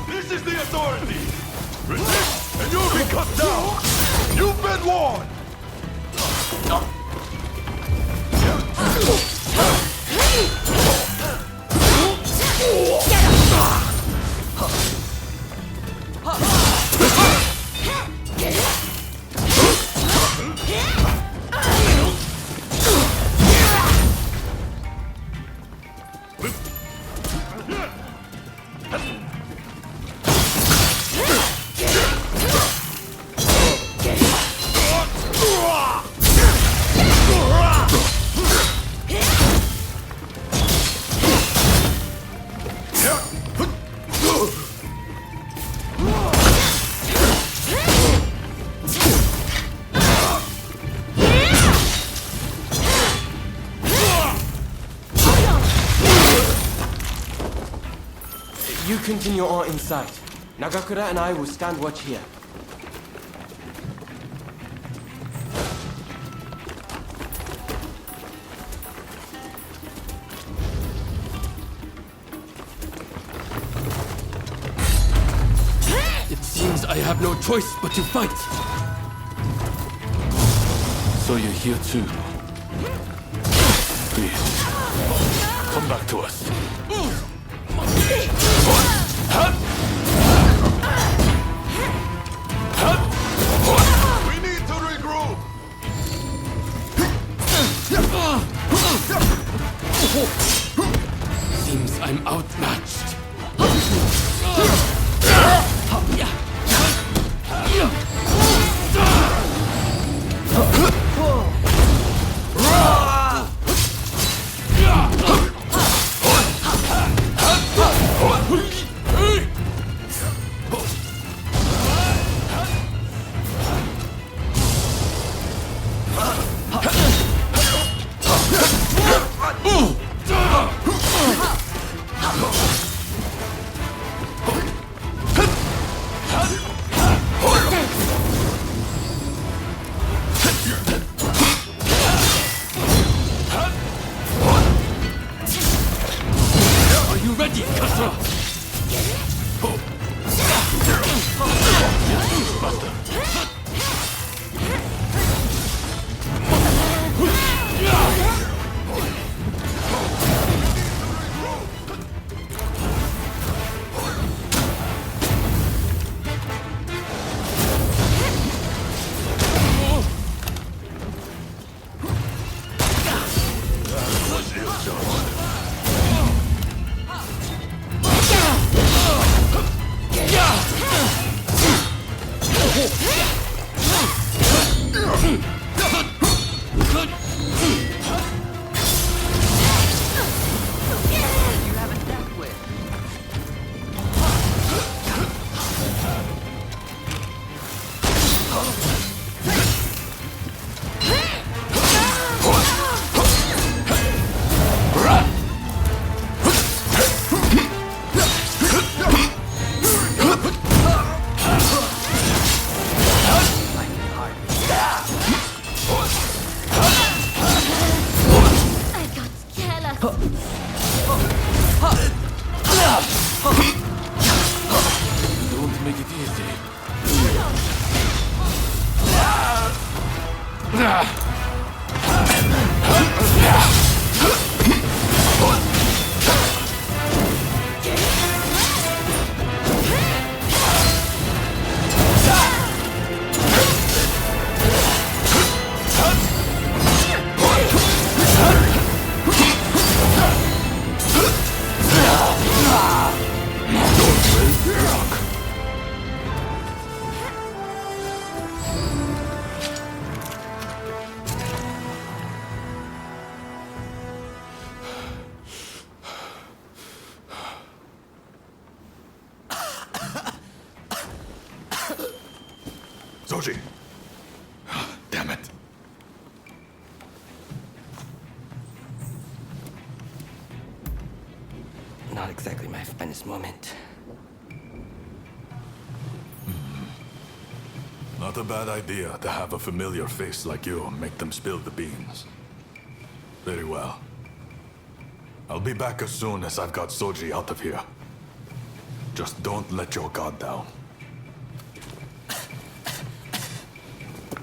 This is the authority! Resist, and you'll be cut down! You've been warned! You continue on inside. Nagakura and I will stand watch here. It seems I have no choice but to fight. So you're here too. Please, come back to us. We need to regroup! Seems I'm outmatched. Soji! Damn it. Not exactly my finest moment. Not a bad idea to have a familiar face like you make them spill the beans. Very well. I'll be back as soon as I've got Soji out of here. Just don't let your guard down.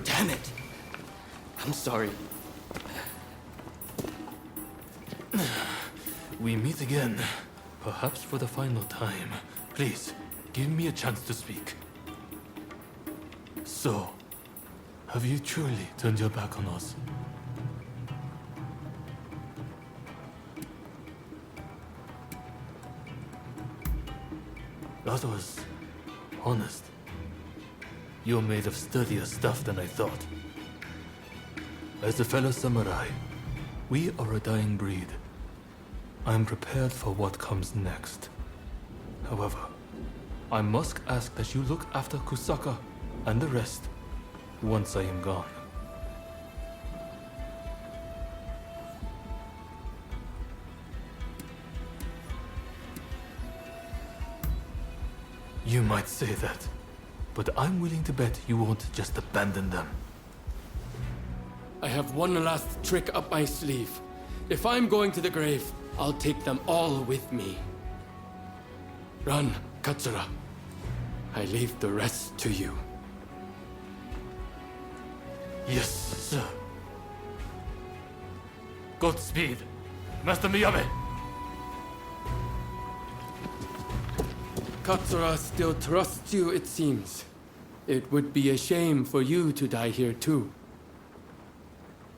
Damn it! I'm sorry. We meet again, perhaps for the final time. Please, give me a chance to speak. So, have you truly turned your back on us? That was honest. You're made of sturdier stuff than I thought. As a fellow samurai, we are a dying breed. I'm prepared for what comes next. However, I must ask that you look after Kusaka and the rest once I am gone. You might say that, but I'm willing to bet you won't just abandon them. I have one last trick up my sleeve. If I'm going to the grave, I'll take them all with me. Run, Katsura. I leave the rest to you. Yes, sir. Godspeed, Master Miyabe. Katsura still trusts you, it seems. It would be a shame for you to die here too.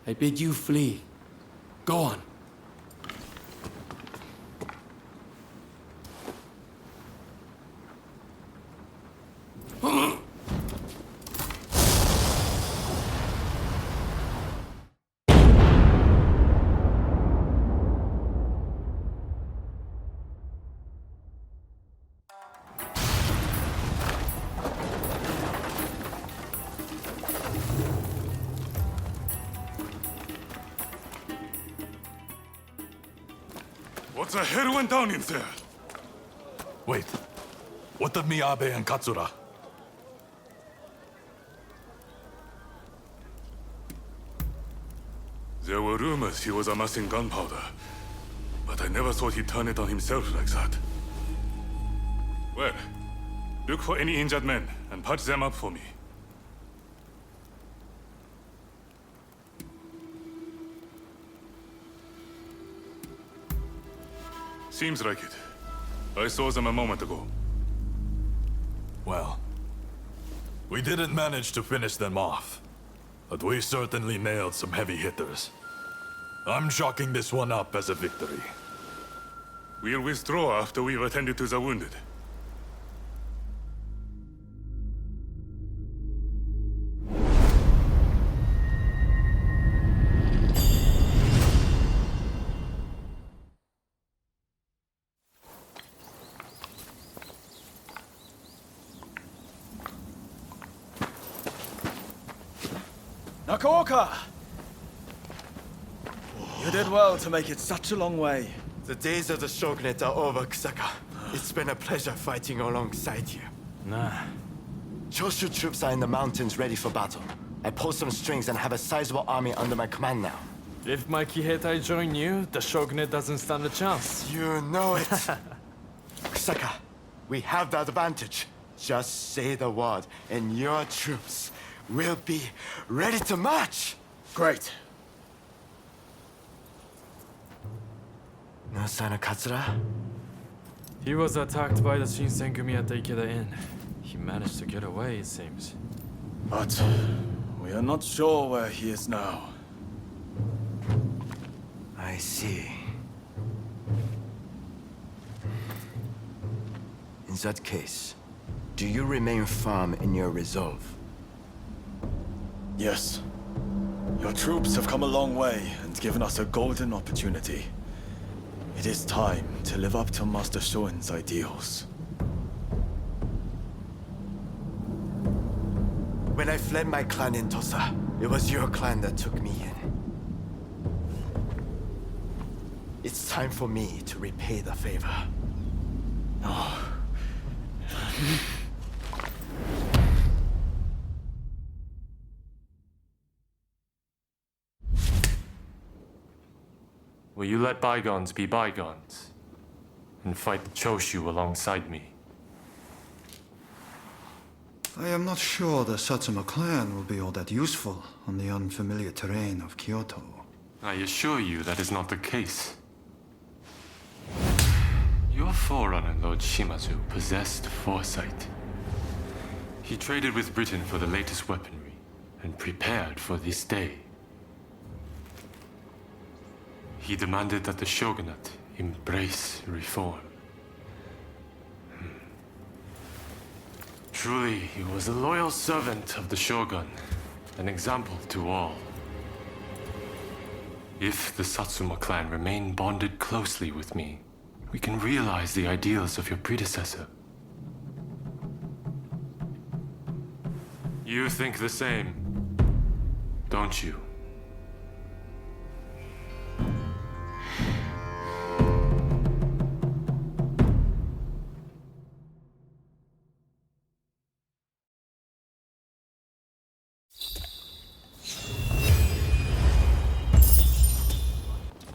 I bid you flee. Go on. What the hell went down in there? Wait, what of Miyabe and Katsura? There were rumors he was amassing gunpowder, but I never thought he'd turn it on himself like that. Well, look for any injured men and patch them up for me. Seems like it. I saw them a moment ago. Well, we didn't manage to finish them off, but we certainly nailed some heavy hitters. I'm chalking this one up as a victory. We'll withdraw after we've attended to the wounded. Nakaoka! You did well to make it such a long way. The days of the shogunate are over, Kusaka. It's been a pleasure fighting alongside you. Nah. Choshu troops are in the mountains ready for battle. I pulled some strings and have a sizable army under my command now. If my Kiheitai join you, the shogunate doesn't stand a chance. You know it. Kusaka, we have the advantage. Just say the word, and your troops will be ready to march. Great. No sign of Katsura? He was attacked by the Shinsengumi at the Ikeda Inn. He managed to get away, it seems. But we are not sure where he is now. I see. In that case, do you remain firm in your resolve? Yes. Your troops have come a long way and given us a golden opportunity. It is time to live up to Master Shoin's ideals. When I fled my clan in Tosa, it was your clan that took me in. It's time for me to repay the favor. Will you let bygones be bygones and fight the Choshu alongside me? I am not sure the Satsuma clan will be all that useful on the unfamiliar terrain of Kyoto. I assure you that is not the case. Your forerunner, Lord Shimazu, possessed foresight. He traded with Britain for the latest weaponry and prepared for this day. He demanded that the shogunate embrace reform. Truly, he was a loyal servant of the shogun, an example to all. If the Satsuma clan remain bonded closely with me, we can realize the ideals of your predecessor. You think the same, don't you?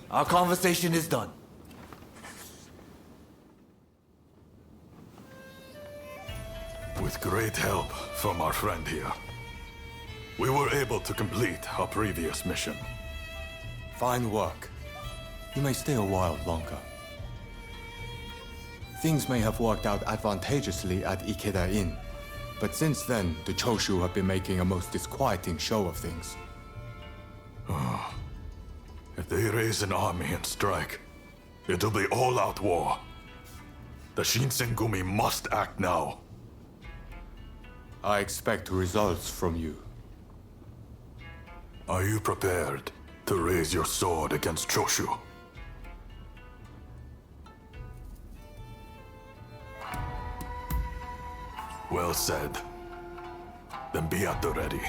Our conversation is done. With great help from our friend here, we were able to complete our previous mission. Fine work. You may stay a while longer. Things may have worked out advantageously at Ikeda Inn, but since then, the Choshu have been making a most disquieting show of things. If they raise an army and strike, it'll be all-out war. The Shinsengumi must act now. I expect results from you. Are you prepared to raise your sword against Choshu? Well said. Then be at the ready.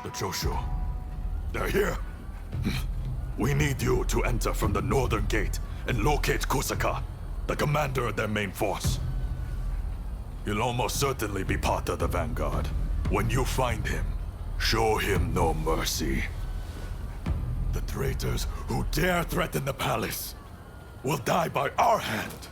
The Choshu. They're here. We need you to enter from the northern gate and locate Kusaka, the commander of their main force. He'll almost certainly be part of the vanguard. When you find him, show him no mercy. The traitors who dare threaten the palace will die by our hand.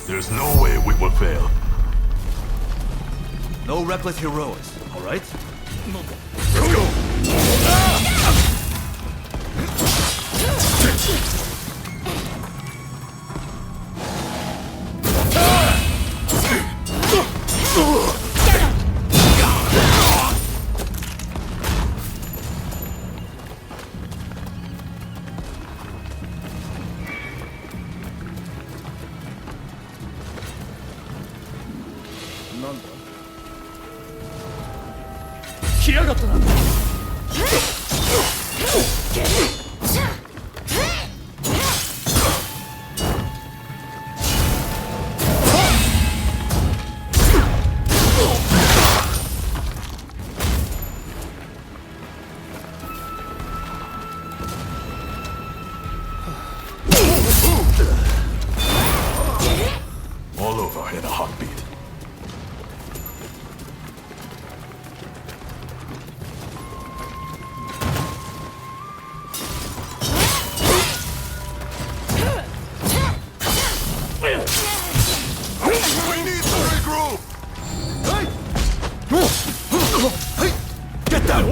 There's no way we will fail. No reckless heroics, all right? Let's go! All over in a heartbeat. We need to regroup! Get that!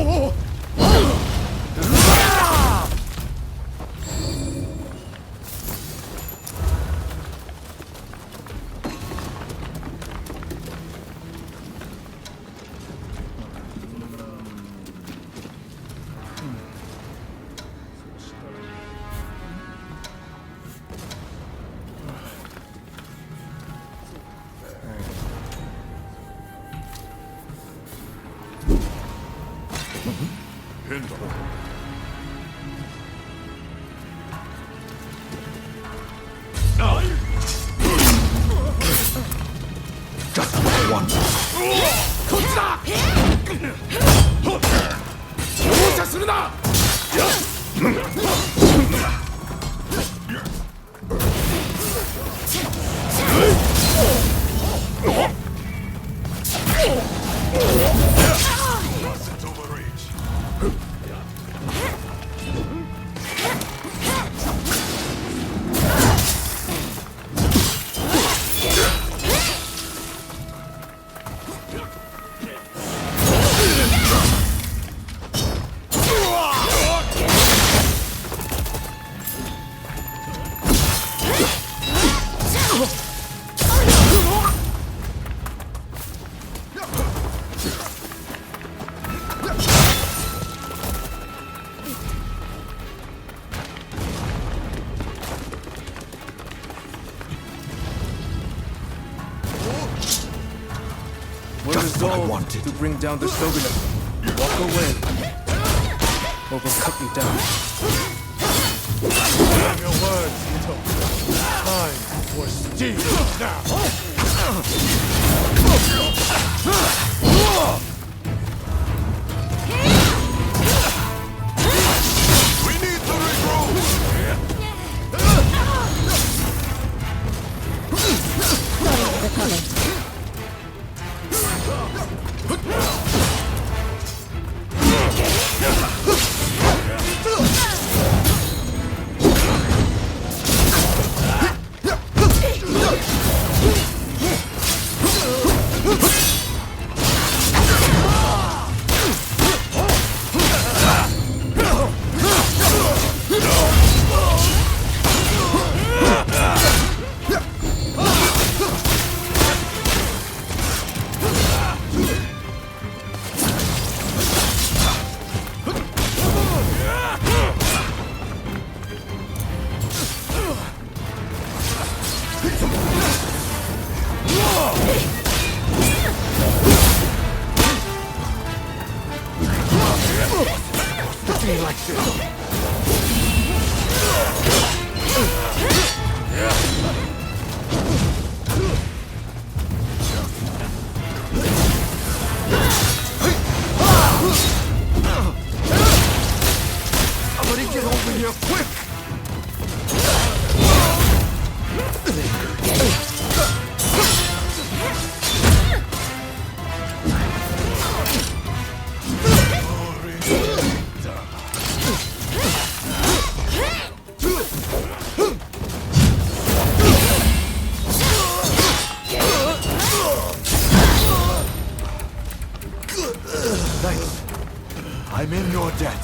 するな。We're resolved to bring down the shogunate. Walk away, or we'll cut you down. Name your words, Ito. Time for steel now. We need to regroup! Sorry for the color. Somebody get over here quick! Thanks. I'm in your debt.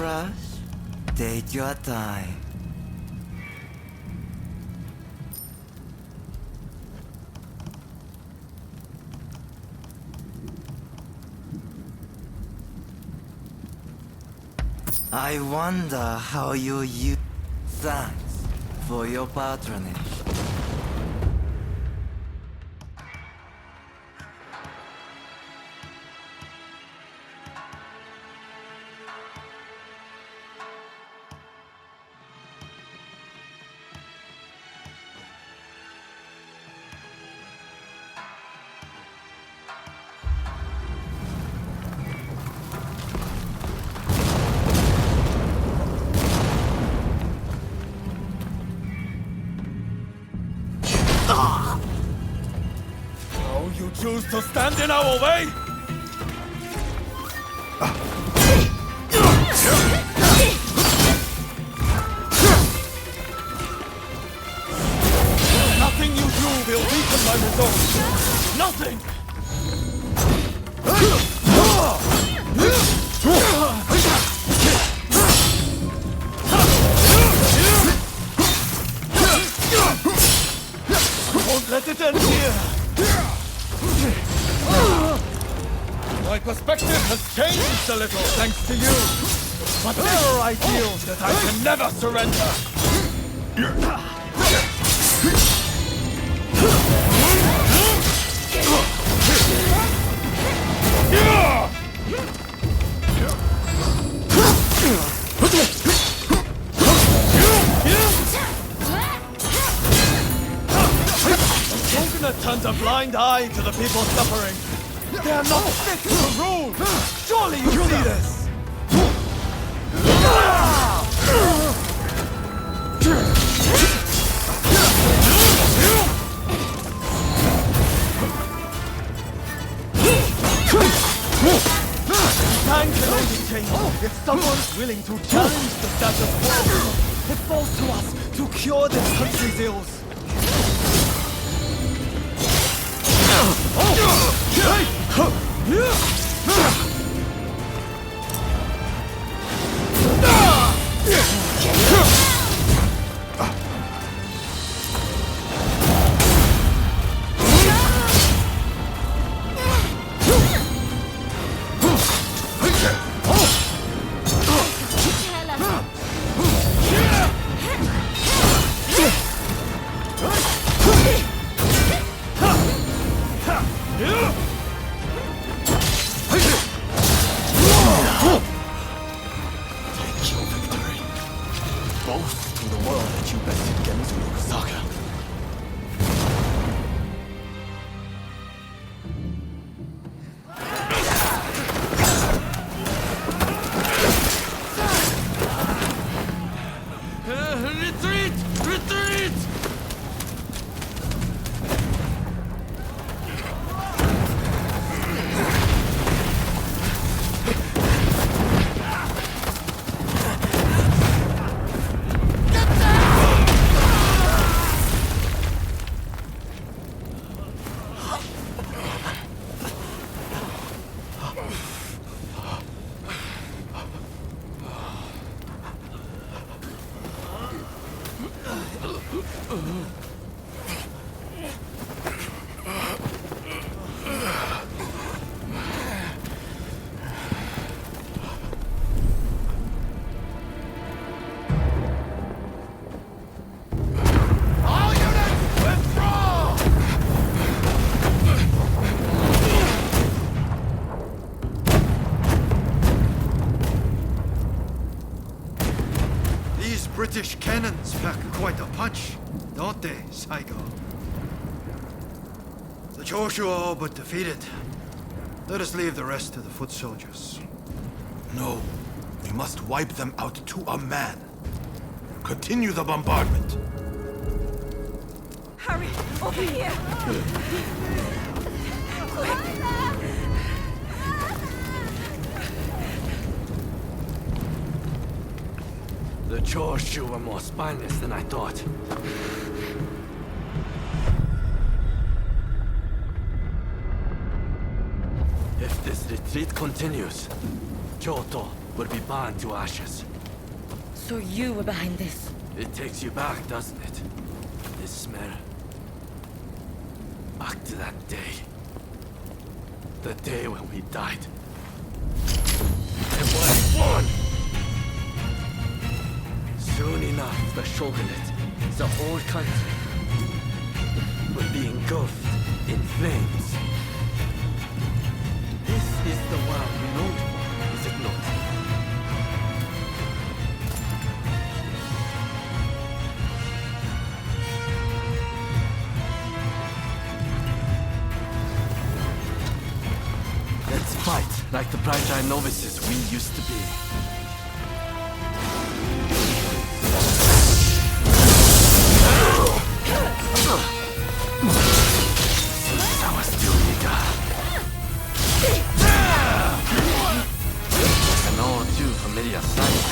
rush. Take your time. I wonder how you use... Thanks for your patronage. So you choose to stand in our way? Nothing you do will weaken my resolve. Nothing! I won't let it end here! My perspective has changed a little thanks to you. But there are ideals that I can never surrender. Shogunate turns a blind eye to the people suffering. They are not fit to rule! Surely you see this! Time can only change if someone's willing to challenge the status quo. It falls to us to cure this country's ills. British cannons pack quite a punch, don't they, Saigo? The Choshu are all but defeated. Let us leave the rest to the foot soldiers. No, we must wipe them out to a man. Continue the bombardment. Hurry, over here! Quick! The Choshu were more spineless than I thought. If this retreat continues, Kyoto will be burned to ashes. So you were behind this? It takes you back, doesn't it? This smell. Back to that day. The day when we died. And was born! Soon enough, the shogunate, the whole country, will be engulfed in flames. This is the world we longed for, is it not? Let's fight like the bright-eyed novices we used to be. I was too eager. An all too familiar sight.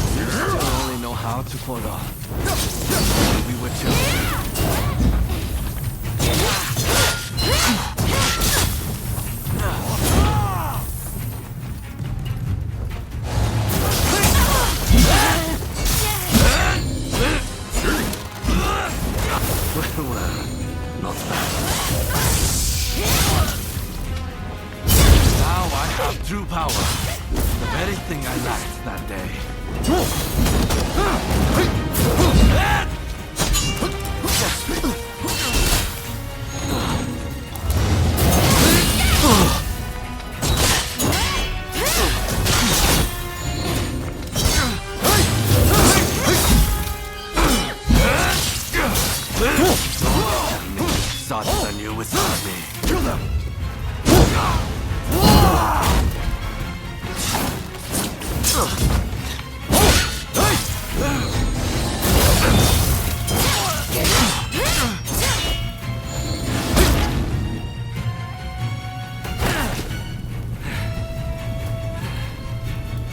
Still only know how to follow. We were children. Not bad. Now I have true power. The very thing I lacked that day. Started a new without me. Kill them!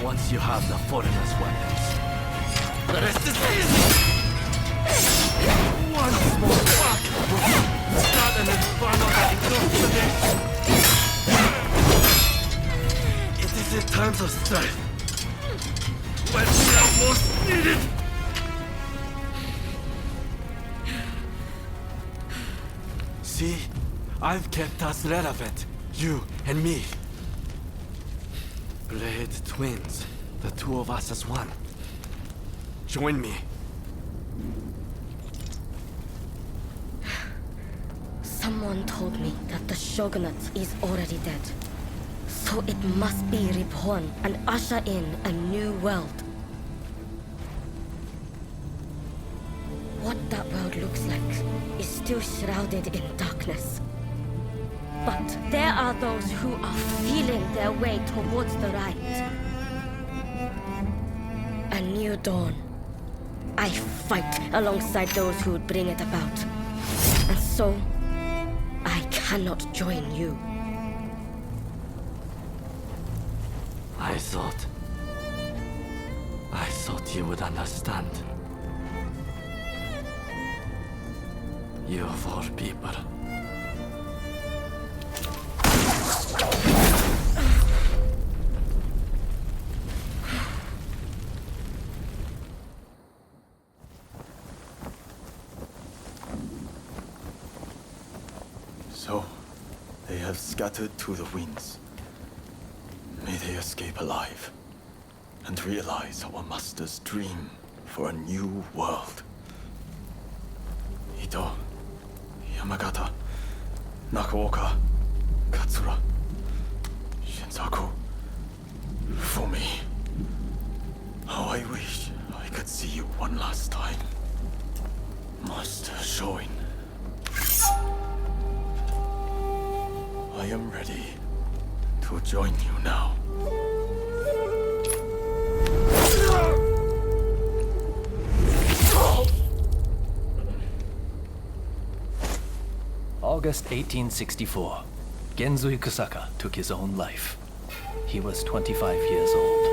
Once you have the foreigner's weapons, the rest is easy! One small fuck will start an inferno that includes the nation. It is in times of strife when we are most needed. See, I've kept us relevant, you and me. Blade twins, the two of us as one. Join me. Someone told me that the shogunate is already dead. So it must be reborn and usher in a new world. What that world looks like is still shrouded in darkness. But there are those who are feeling their way towards the light. A new dawn. I fight alongside those who would bring it about. And so, I cannot join you. I thought you would understand. You of all people. So, they have scattered to the winds. May they escape alive, and realize our master's dream for a new world. Ito, Yamagata, Nakaoka, Katsura, Shinsaku, Fumi. How I wish I could see you one last time. Master Shoin. I am ready to join you now. August 1864. Genzui Kusaka took his own life. he was 25 years old.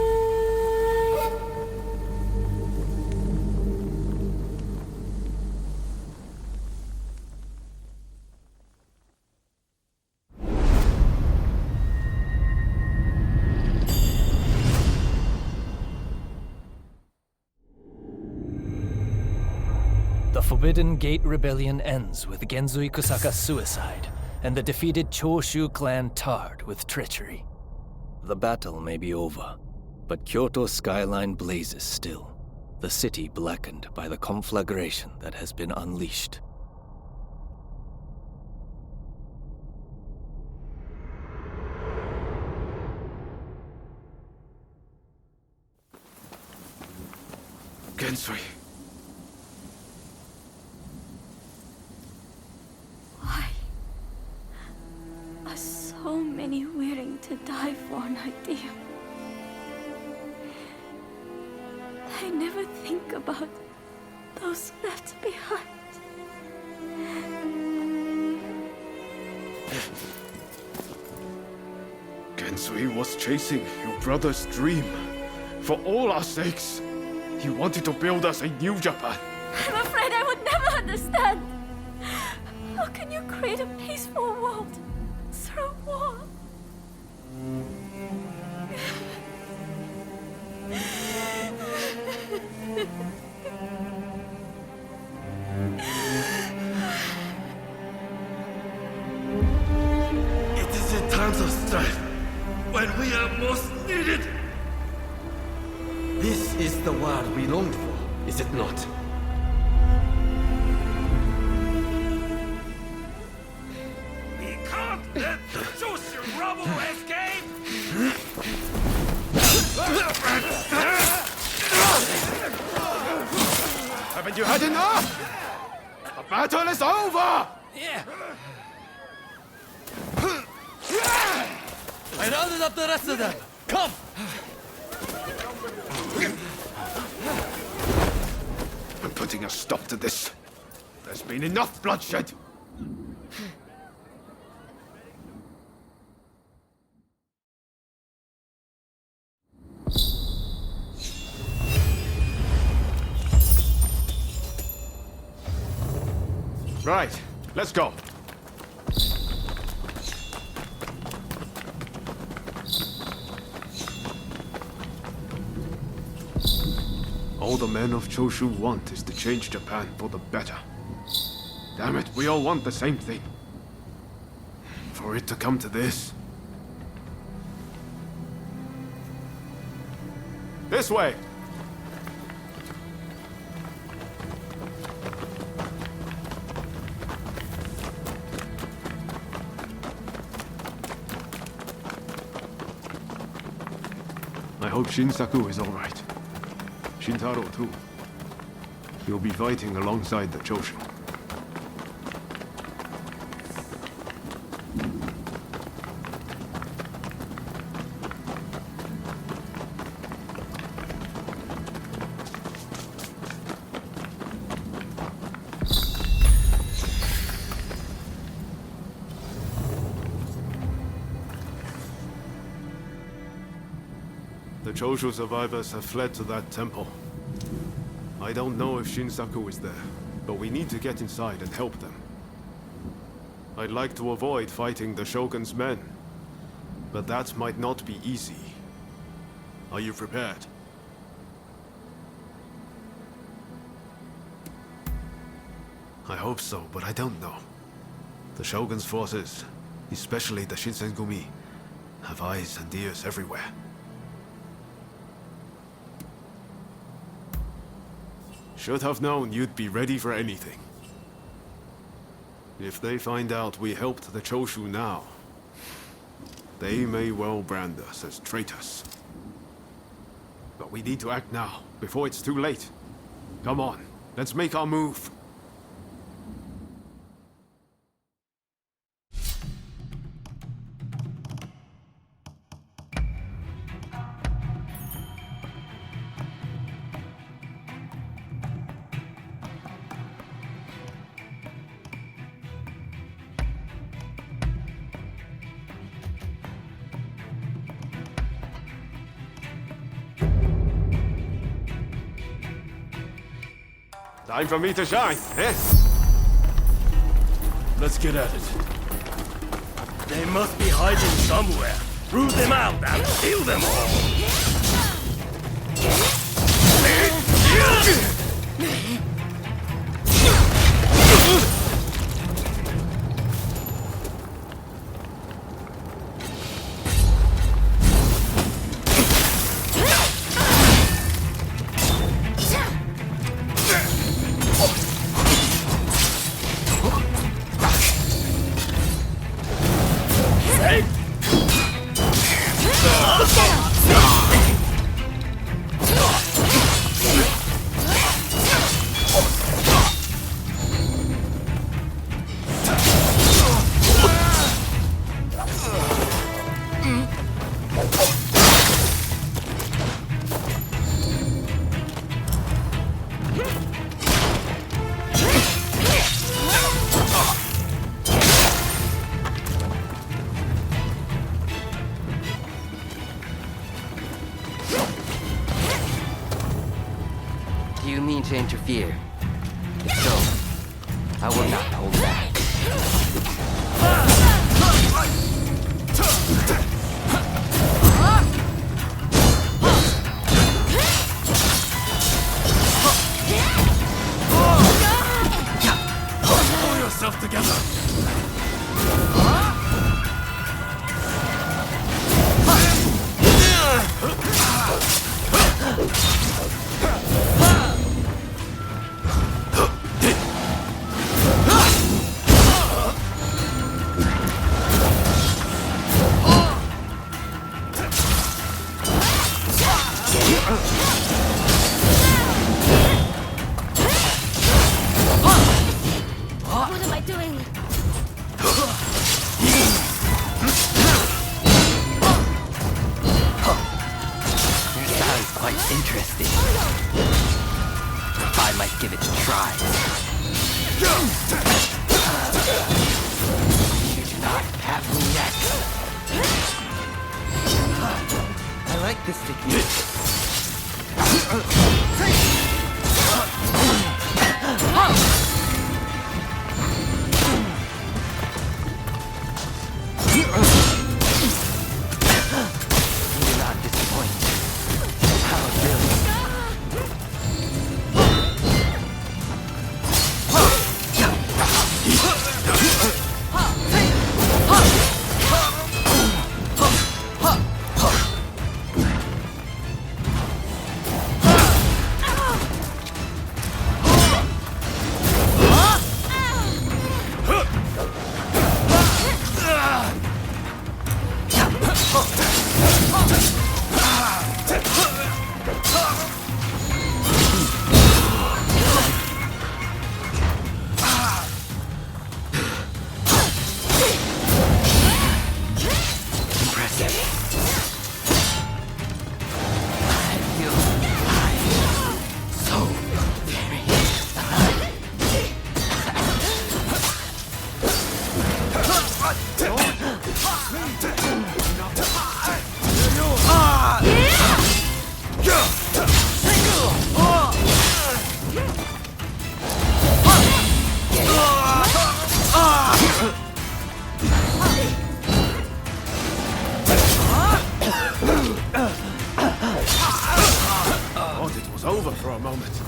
The Forbidden Gate Rebellion ends with Genzui Kusaka's suicide, and the defeated Choshu clan tarred with treachery. The battle may be over, but Kyoto's skyline blazes still, the city blackened by the conflagration that has been unleashed. Gensui. Are so many willing to die for an idea? I never think about those left behind. Gensui was chasing your brother's dream. For all our sakes, he wanted to build us a new Japan. I'm afraid I would never understand. How can you create a peaceful world through war? It is in times of strife when we are most needed. This is the world we longed for, is it not? We can't let the Choshu rubble escape! Haven't you had enough? The battle is over! Yeah. I rounded up the rest of them. Come! I'm putting a stop to this. There's been enough bloodshed. Right, let's go. All the men of Choshu want is to change Japan for the better. Damn it, we all want the same thing. For it to come to this. This way! I hope Shinsaku is alright. Shintaro too. He'll be fighting alongside the Choshu. The Choshu survivors have fled to that temple. I don't know if Shinsaku is there, but we need to get inside and help them. I'd like to avoid fighting the Shogun's men, but that might not be easy. Are you prepared? I hope so, but I don't know. The Shogun's forces, especially the Shinsengumi, have eyes and ears everywhere. Should have known you'd be ready for anything. If they find out we helped the Choshu now, they may well brand us as traitors. But we need to act now, before it's too late. Come on, let's make our move. Time for me to shine, eh? Let's get at it. They must be hiding somewhere. Root them out and kill them all! Do you mean to interfere? If so, I will not hold back. Pull yourself together. What am I doing? Sounds quite interesting. I might give it a try. You do not have me yet. I like this technique. You do not disappoint. How brilliant. Thought it was over for a moment.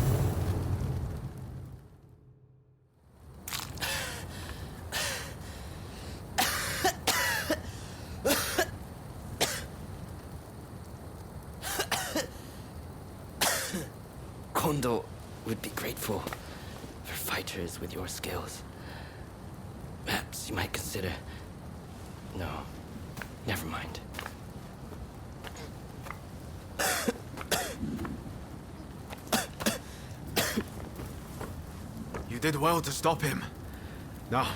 Kondo would be grateful for fighters with your skills. Perhaps you might consider... No, never mind. You did well to stop him. Now,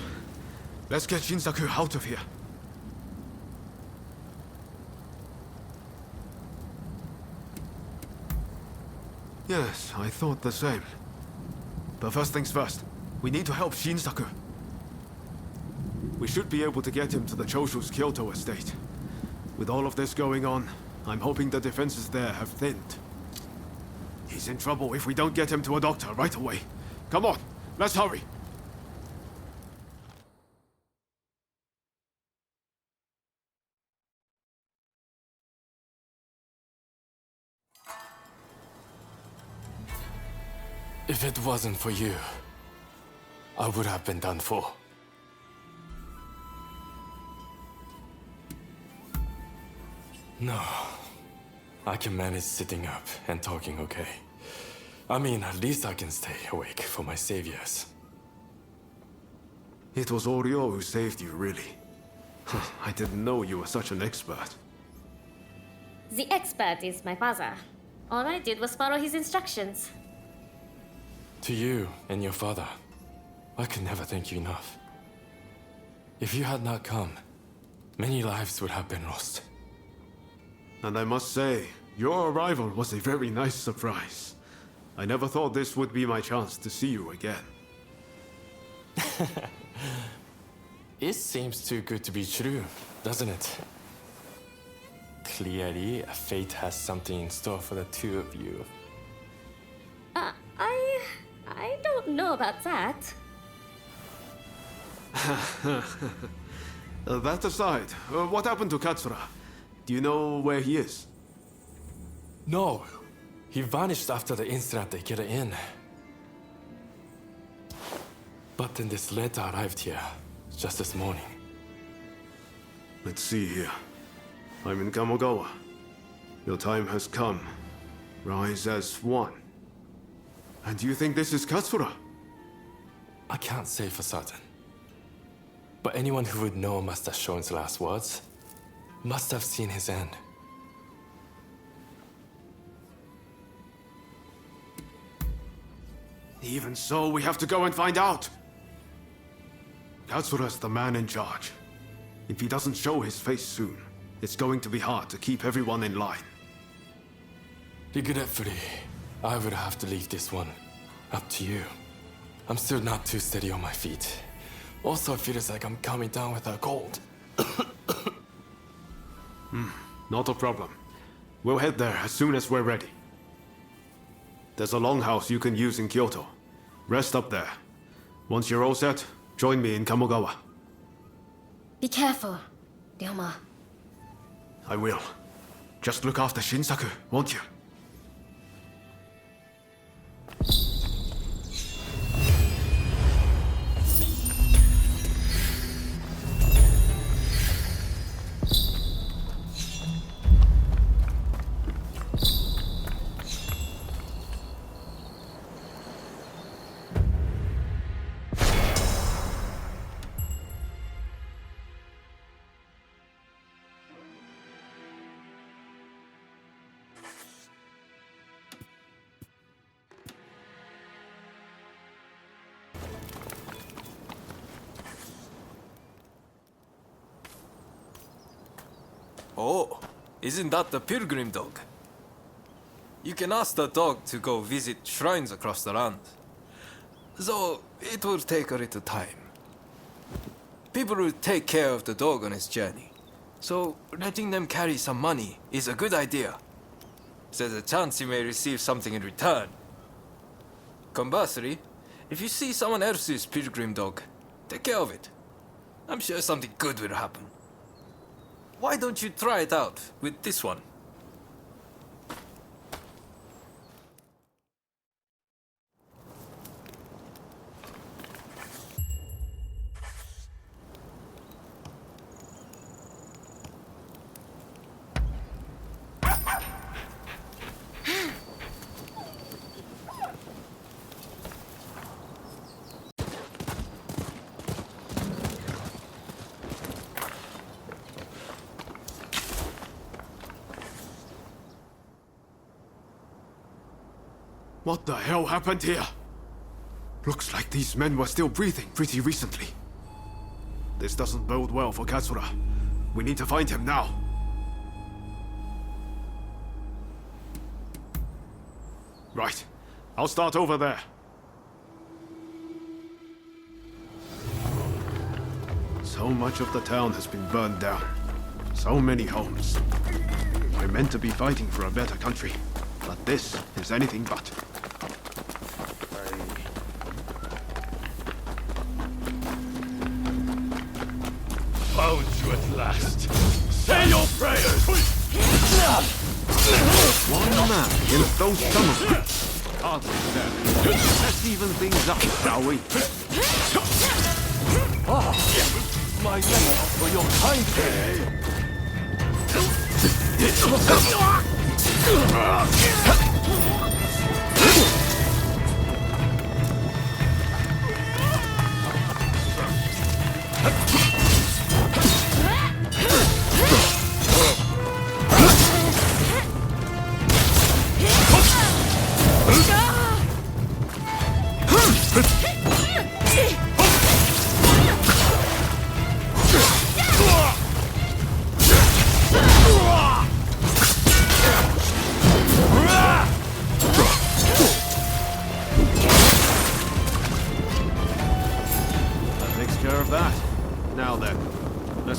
let's get Shinsaku out of here. Yes, I thought the same. But first things first, we need to help Shinsaku. We should be able to get him to the Choshu's Kyoto estate. With all of this going on, I'm hoping the defenses there have thinned. He's in trouble if we don't get him to a doctor right away. Come on, let's hurry. If it wasn't for you, I would have been done for. No. I can manage sitting up and talking okay. I mean, at least I can stay awake for my saviors. It was Oryo who saved you, really. I didn't know you were such an expert. The expert is my father. All I did was follow his instructions. To you and your father, I could never thank you enough. If you had not come, many lives would have been lost. And I must say, your arrival was a very nice surprise. I never thought this would be my chance to see you again. It seems too good to be true, doesn't it? Clearly, fate has something in store for the two of you. I don't know about that. That aside, what happened to Katsura? Do you know where he is? No. He vanished after the incident at Kyoto Inn. But then this letter arrived here, just this morning. Let's see here. I'm in Kamogawa. Your time has come. Rise as one. And you think this is Katsura? I can't say for certain. But anyone who would know Master Shoin's last words must have seen his end. Even so, we have to go and find out. Katsura's the man in charge. If he doesn't show his face soon, it's going to be hard to keep everyone in line. Regretfully, I would have to leave this one up to you. I'm still not too steady on my feet. Also, it feels like I'm coming down with a cold. Not a problem. We'll head there as soon as we're ready. There's a longhouse you can use in Kyoto. Rest up there. Once you're all set, join me in Kamogawa. Be careful, Ryoma. I will. Just look after Shinsaku, won't you? Oh, isn't that the pilgrim dog? You can ask the dog to go visit shrines across the land. Though it will take a little time. People will take care of the dog on its journey. So letting them carry some money is a good idea. There's a chance you may receive something in return. Conversely, if you see someone else's pilgrim dog, take care of it. I'm sure something good will happen. Why don't you try it out with this one? What the hell happened here? Looks like these men were still breathing pretty recently. This doesn't bode well for Katsura. We need to find him now. Right. I'll start over there. So much of the town has been burned down. So many homes. We're meant to be fighting for a better country, but this is anything but. found you at last. Say your prayers! One man against those summer. Hardly fair. Let's even things up, shall we? My thanks for your kindness.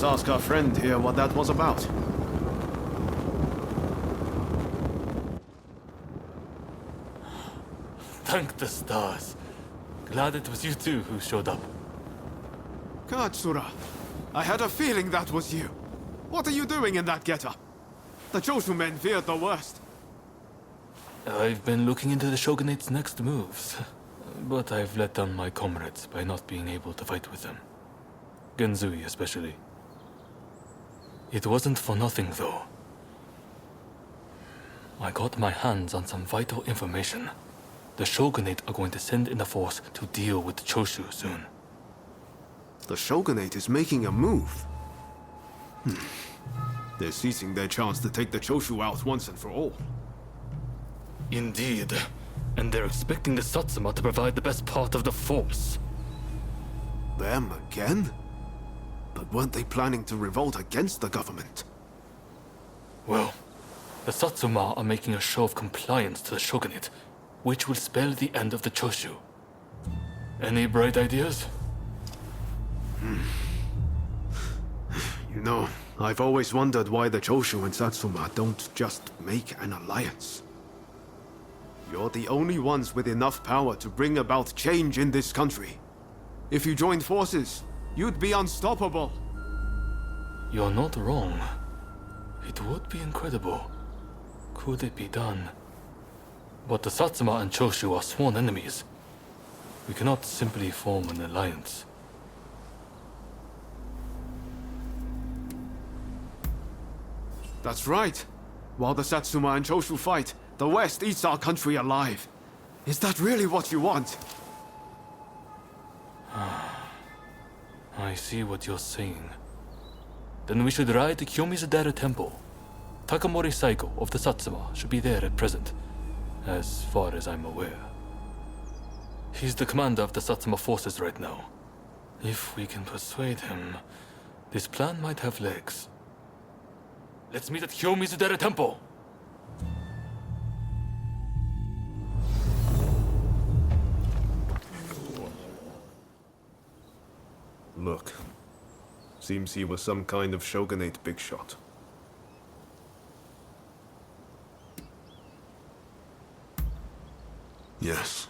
Ask our friend here what that was about. Thank the stars. Glad it was you two who showed up. Katsura, I had a feeling that was you. What are you doing in that getup? The Choshu men feared the worst. I've been looking into the Shogunate's next moves, but I've let down my comrades by not being able to fight with them. Genzui especially. It wasn't for nothing, though. I got my hands on some vital information. The Shogunate are going to send in a force to deal with the Choshu soon. The Shogunate is making a move. They're seizing their chance to take the Choshu out once and for all. Indeed. And they're expecting the Satsuma to provide the best part of the force. Them again? But weren't they planning to revolt against the government? Well, the Satsuma are making a show of compliance to the Shogunate, which will spell the end of the Choshu. Any bright ideas? You know, I've always wondered why the Choshu and Satsuma don't just make an alliance. You're the only ones with enough power to bring about change in this country. If you joined forces, you'd be unstoppable. You're not wrong. It would be incredible. Could it be done? But the Satsuma and Choshu are sworn enemies. We cannot simply form an alliance. That's right. While the Satsuma and Choshu fight, the West eats our country alive. Is that really what you want? I see what you're saying. Then we should ride to Kiyomizu-dera Temple. Takamori Saiko of the Satsuma should be there at present, as far as I'm aware. He's the commander of the Satsuma forces right now. If we can persuade him, this plan might have legs. Let's meet at Kiyomizu-dera Temple! Look. Seems he was some kind of shogunate big shot. Yes.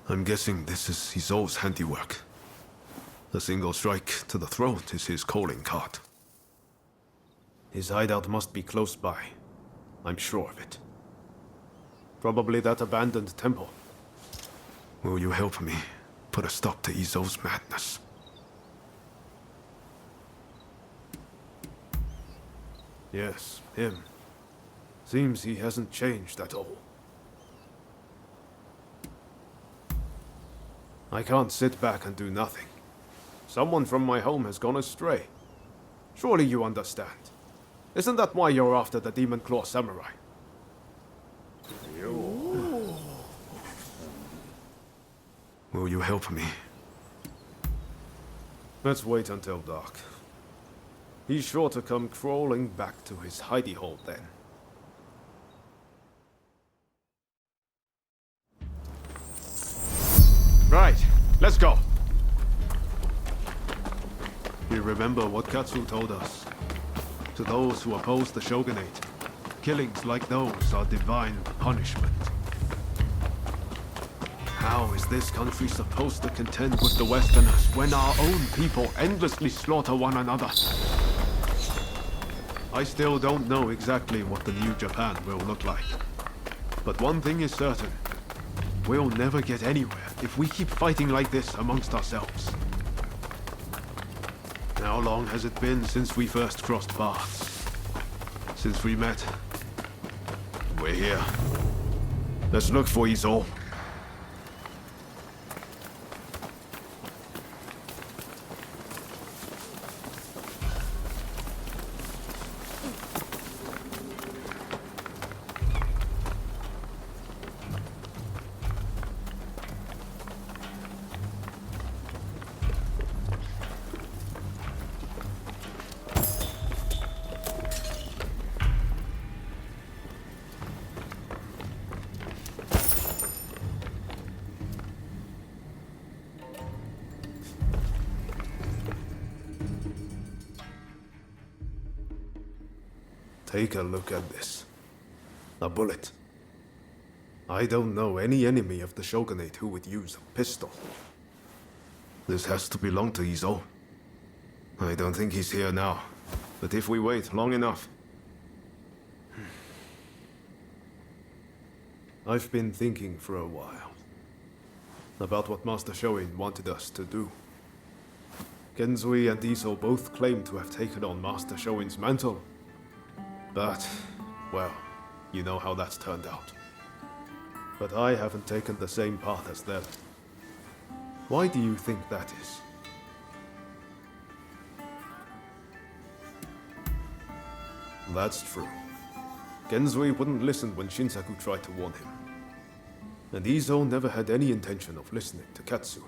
I'm guessing this is Izou's handiwork. A single strike to the throat is his calling card. His hideout must be close by. I'm sure of it. Probably that abandoned temple. Will you help me put a stop to Izou's madness? Yes, him. Seems he hasn't changed at all. I can't sit back and do nothing. Someone from my home has gone astray. Surely you understand. Isn't that why you're after the Demon Claw Samurai? Will you help me? Let's wait until dark. He's sure to come crawling back to his hidey hole then. Right, let's go. You remember what Katsu told us? To those who oppose the shogunate, killings like those are divine punishment. How is this country supposed to contend with the Westerners when our own people endlessly slaughter one another? I still don't know exactly what the new Japan will look like. But one thing is certain. We'll never get anywhere if we keep fighting like this amongst ourselves. How long has it been since we first crossed paths? Since we met? We're here. Let's look for Izo. Take a look at this. A bullet. I don't know any enemy of the Shogunate who would use a pistol. This has to belong to Izo. I don't think he's here now, but if we wait long enough... I've been thinking for a while about what Master Shoin wanted us to do. Genzui and Izo both claim to have taken on Master Shoin's mantle. But, well, you know how that's turned out. But I haven't taken the same path as them. Why do you think that is? That's true. Genzui wouldn't listen when Shinsaku tried to warn him. And Izo never had any intention of listening to Katsu.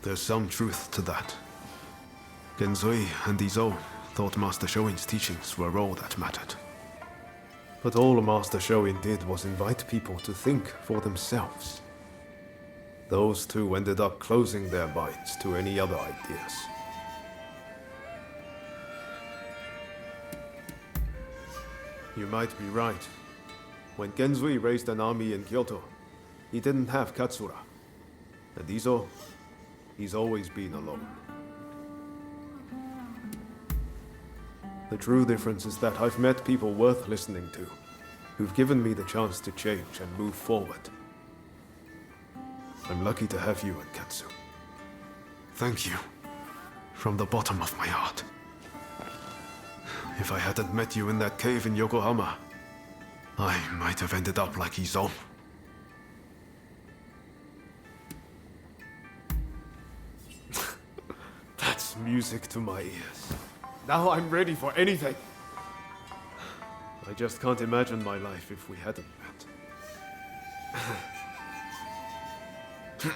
There's some truth to that. Genzui and Izo thought Master Shoin's teachings were all that mattered. But all Master Shoin did was invite people to think for themselves. Those two ended up closing their minds to any other ideas. You might be right. When Genzui raised an army in Kyoto, he didn't have Katsura. And Izo, he's always been alone. The true difference is that I've met people worth listening to, who've given me the chance to change and move forward. I'm lucky to have you and Katsu. Thank you, from the bottom of my heart. If I hadn't met you in that cave in Yokohama, I might have ended up like Izo. That's music to my ears. Now I'm ready for anything. I just can't imagine my life if we hadn't met.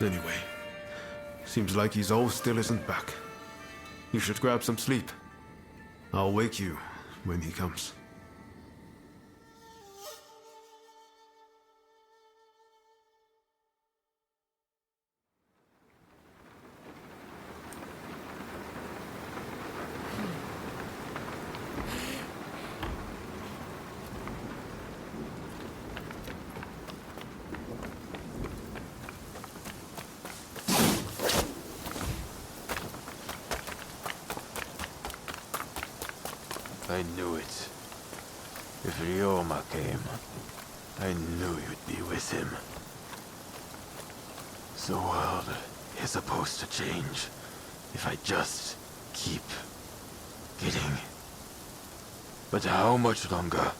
Anyway, seems like Izo still isn't back. You should grab some sleep. I'll wake you when he comes. I knew it. If Ryoma came, I knew you'd be with him. The world is supposed to change if I just keep getting. But how much longer?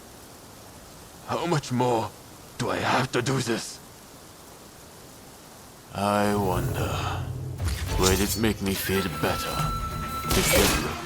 How much more do I have to do this? I wonder, would it make me feel better to get them?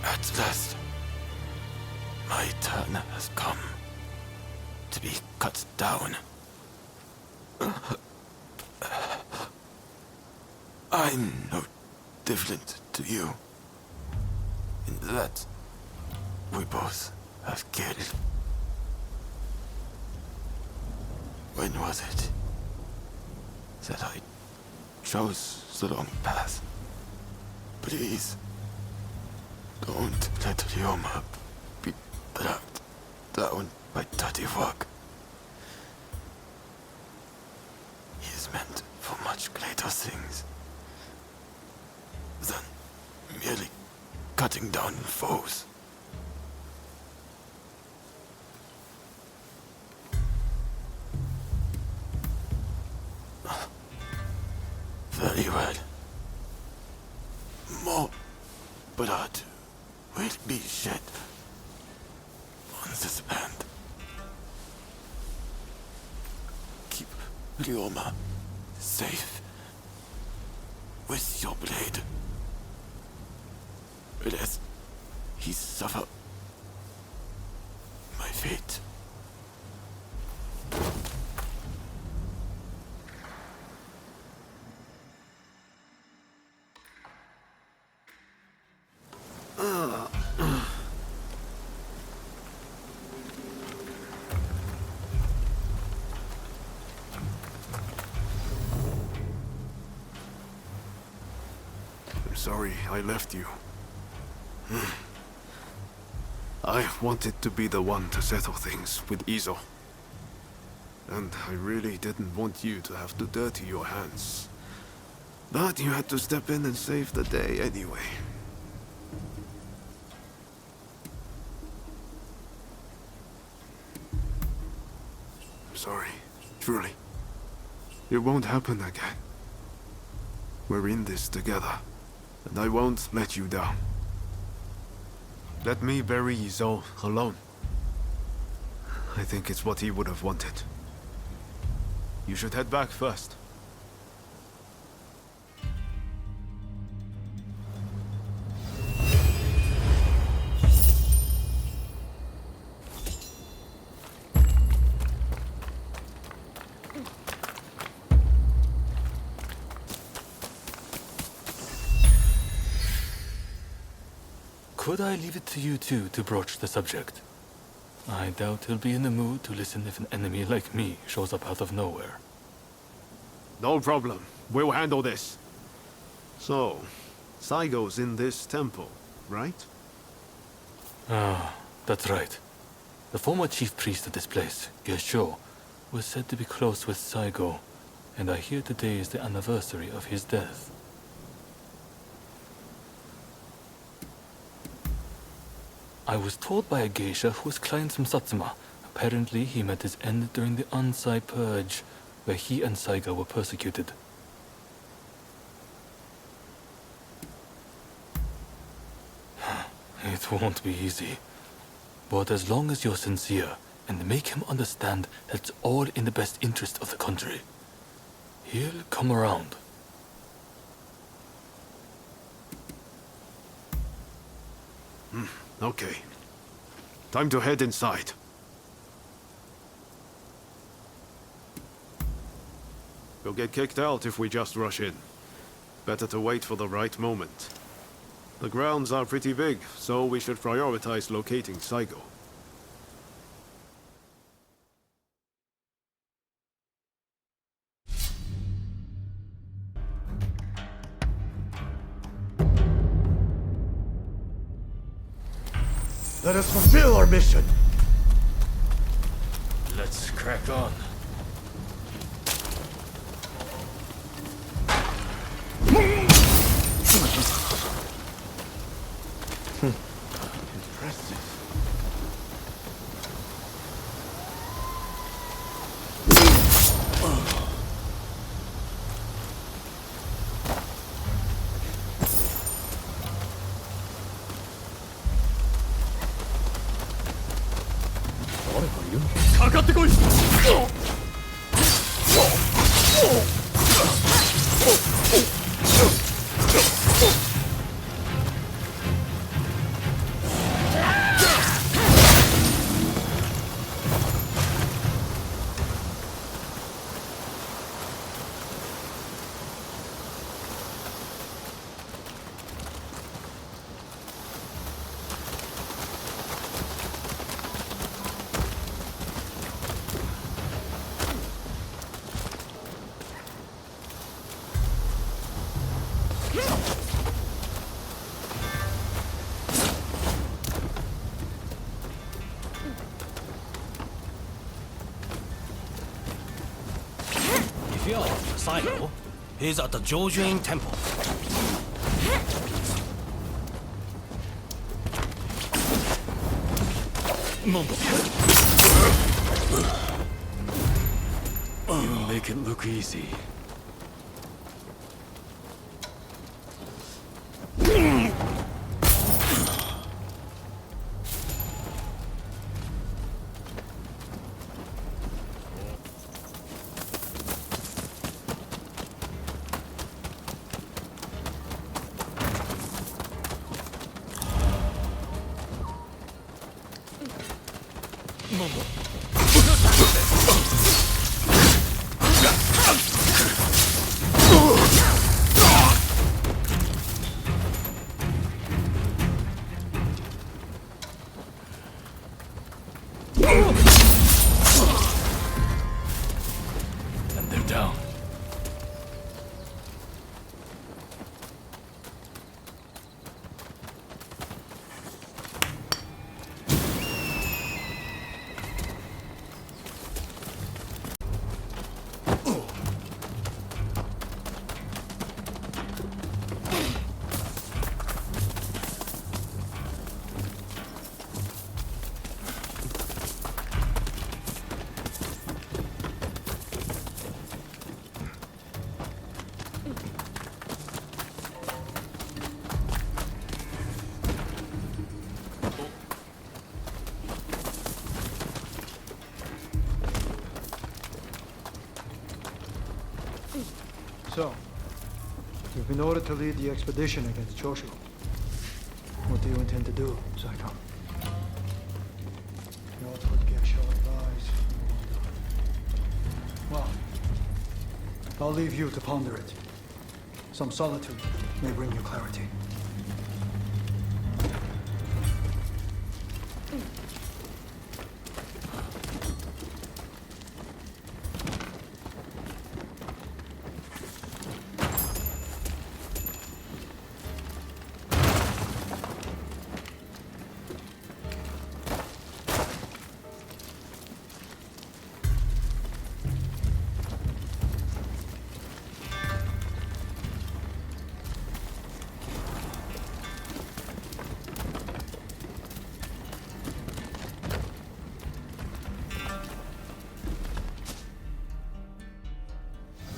At last, my turn has come to be cut down. I'm no different to you, in that we both have killed. When was it that I chose the wrong path? Please, don't let Ryoma be dragged down by dirty work. He is meant for much greater things than merely cutting down foes. Very well. More blood will be shed on this land. Keep Ryoma safe with your blade, lest he suffer my fate. Sorry I left you. I wanted to be the one to settle things with Izo. And I really didn't want you to have to dirty your hands. But you had to step in and save the day anyway. carefully. It won't happen again. We're in this together, and I won't let you down. Let me bury Izo alone. I think it's what he would have wanted. You should head back first. Could I leave it to you two to broach the subject? I doubt he'll be in the mood to listen if an enemy like me shows up out of nowhere. No problem. We'll handle this. So, Saigo's in this temple, right? Ah, that's right. The former chief priest of this place, Gesho, was said to be close with Saigo, and I hear today is the anniversary of his death. I was told by a geisha who was client from Satsuma. Apparently, he met his end during the Ansai Purge, where he and Saigo were persecuted. It won't be easy. But as long as you're sincere, and make him understand that it's all in the best interest of the country, he'll come around. Okay. Time to head inside. We'll get kicked out if we just rush in. Better to wait for the right moment. The grounds are pretty big, so we should prioritize locating Saigo. Let us fulfill our mission! Let's crack on. Impressive. If you're Saigo, he's at the Jojuin Temple. You make it look easy. And they're down. You've been ordered to lead the expedition against Choshu. What do you intend to do, Saiko? Not what Gesho advised. Well, I'll leave you to ponder it. Some solitude may bring you clarity.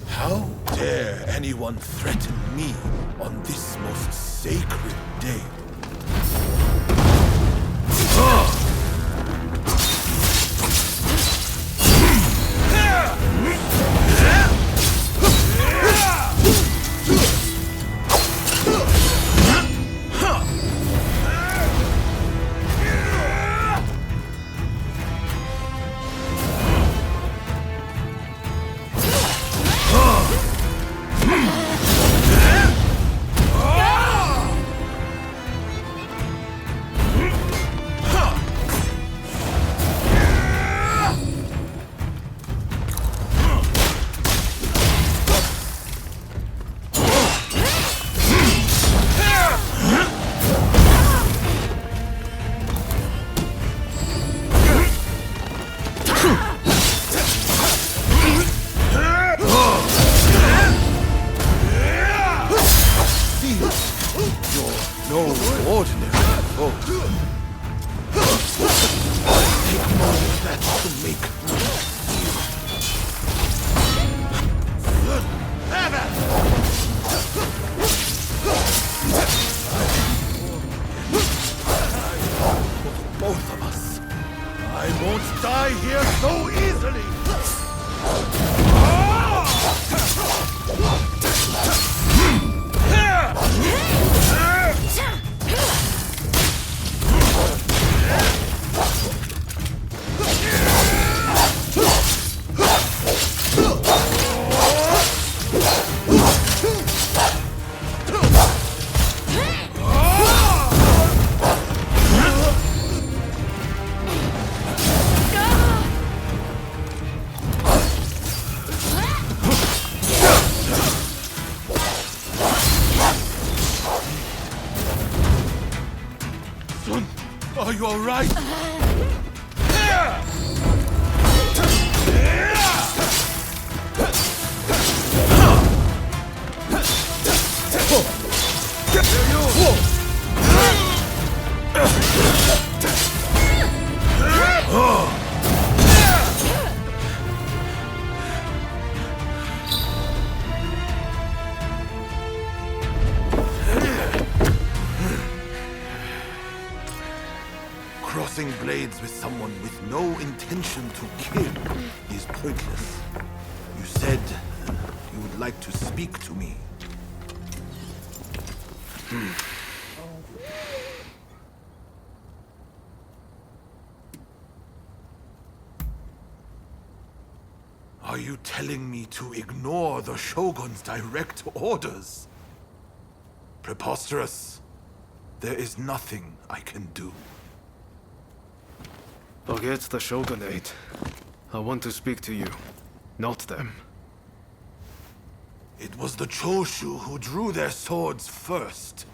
How dare anyone threaten me on this most sacred day? Are you all right? Crossing blades with someone with no intention to kill is pointless. You said you would like to speak to me. Are you telling me to ignore the Shogun's direct orders? Preposterous. There is nothing I can do. Forget the Shogunate. I want to speak to you, not them. It was the Choshu who drew their swords first.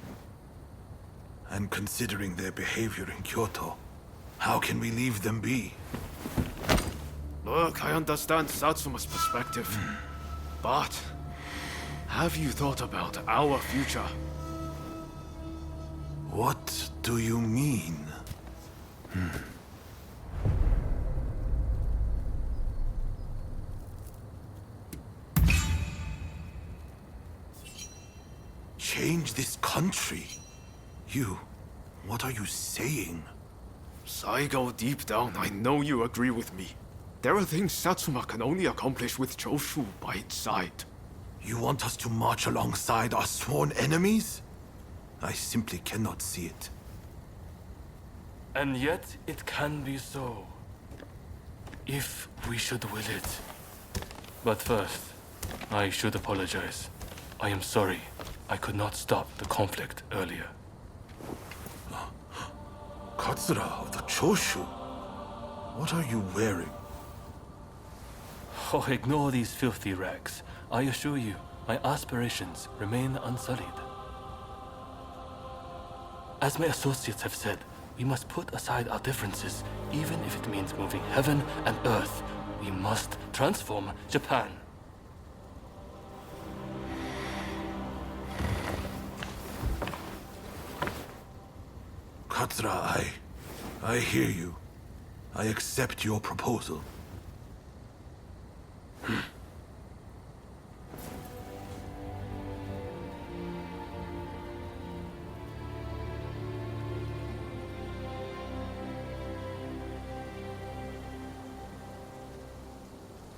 And considering their behavior in Kyoto, how can we leave them be? Look, I understand Satsuma's perspective. But have you thought about our future? What do you mean? Change this country? What are you saying? Saigo, deep down, I know you agree with me. There are things Satsuma can only accomplish with Choshu by its side. You want us to march alongside our sworn enemies? I simply cannot see it. And yet it can be so. If we should will it. But first, I should apologize. I am sorry. I could not stop the conflict earlier. Katsura of the Choshu? What are you wearing? Oh, ignore these filthy rags. I assure you, my aspirations remain unsullied. As my associates have said, we must put aside our differences, even if it means moving heaven and earth. We must transform Japan. Katsura, I hear you. I accept your proposal.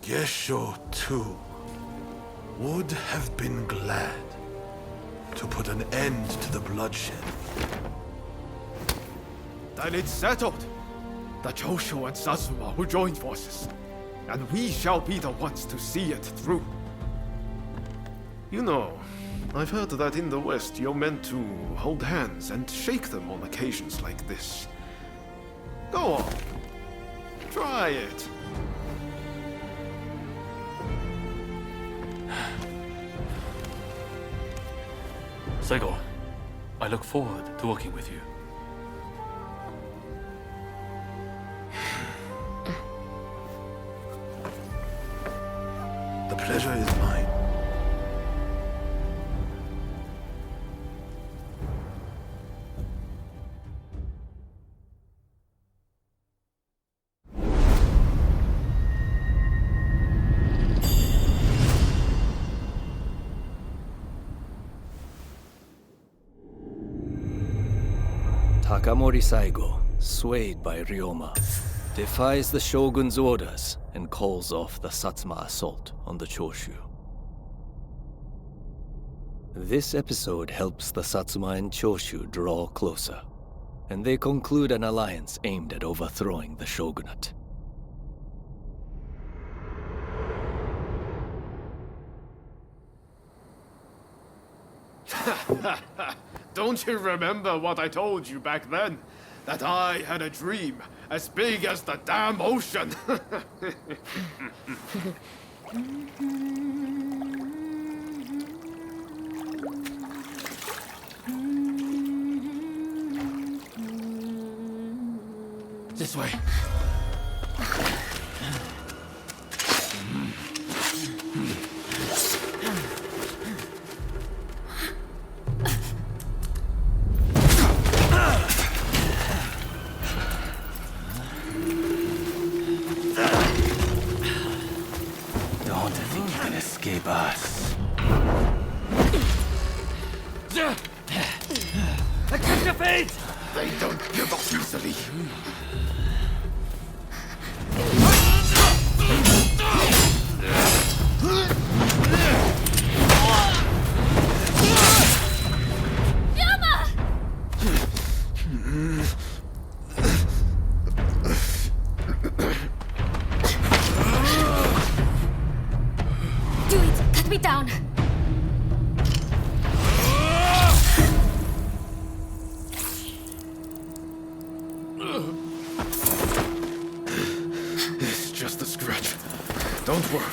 Gesho, too, would have been glad to put an end to the bloodshed. Then it's settled. The Choshu and Satsuma will join forces, and we shall be the ones to see it through. You know, I've heard that in the West you're meant to hold hands and shake them on occasions like this. Go on. Try it. Saigo, I look forward to working with you. The pleasure is mine. Takamori Saigo, swayed by Ryoma, defies the Shogun's orders and calls off the Satsuma assault on the Choshu. This episode helps the Satsuma and Choshu draw closer, and they conclude an alliance aimed at overthrowing the shogunate. Don't you remember what I told you back then? That I had a dream as big as the damn ocean. This way. Don't think you can escape us. Accept your fate! They don't give up easily. Do it! Cut me down! It's just a scratch. Don't worry.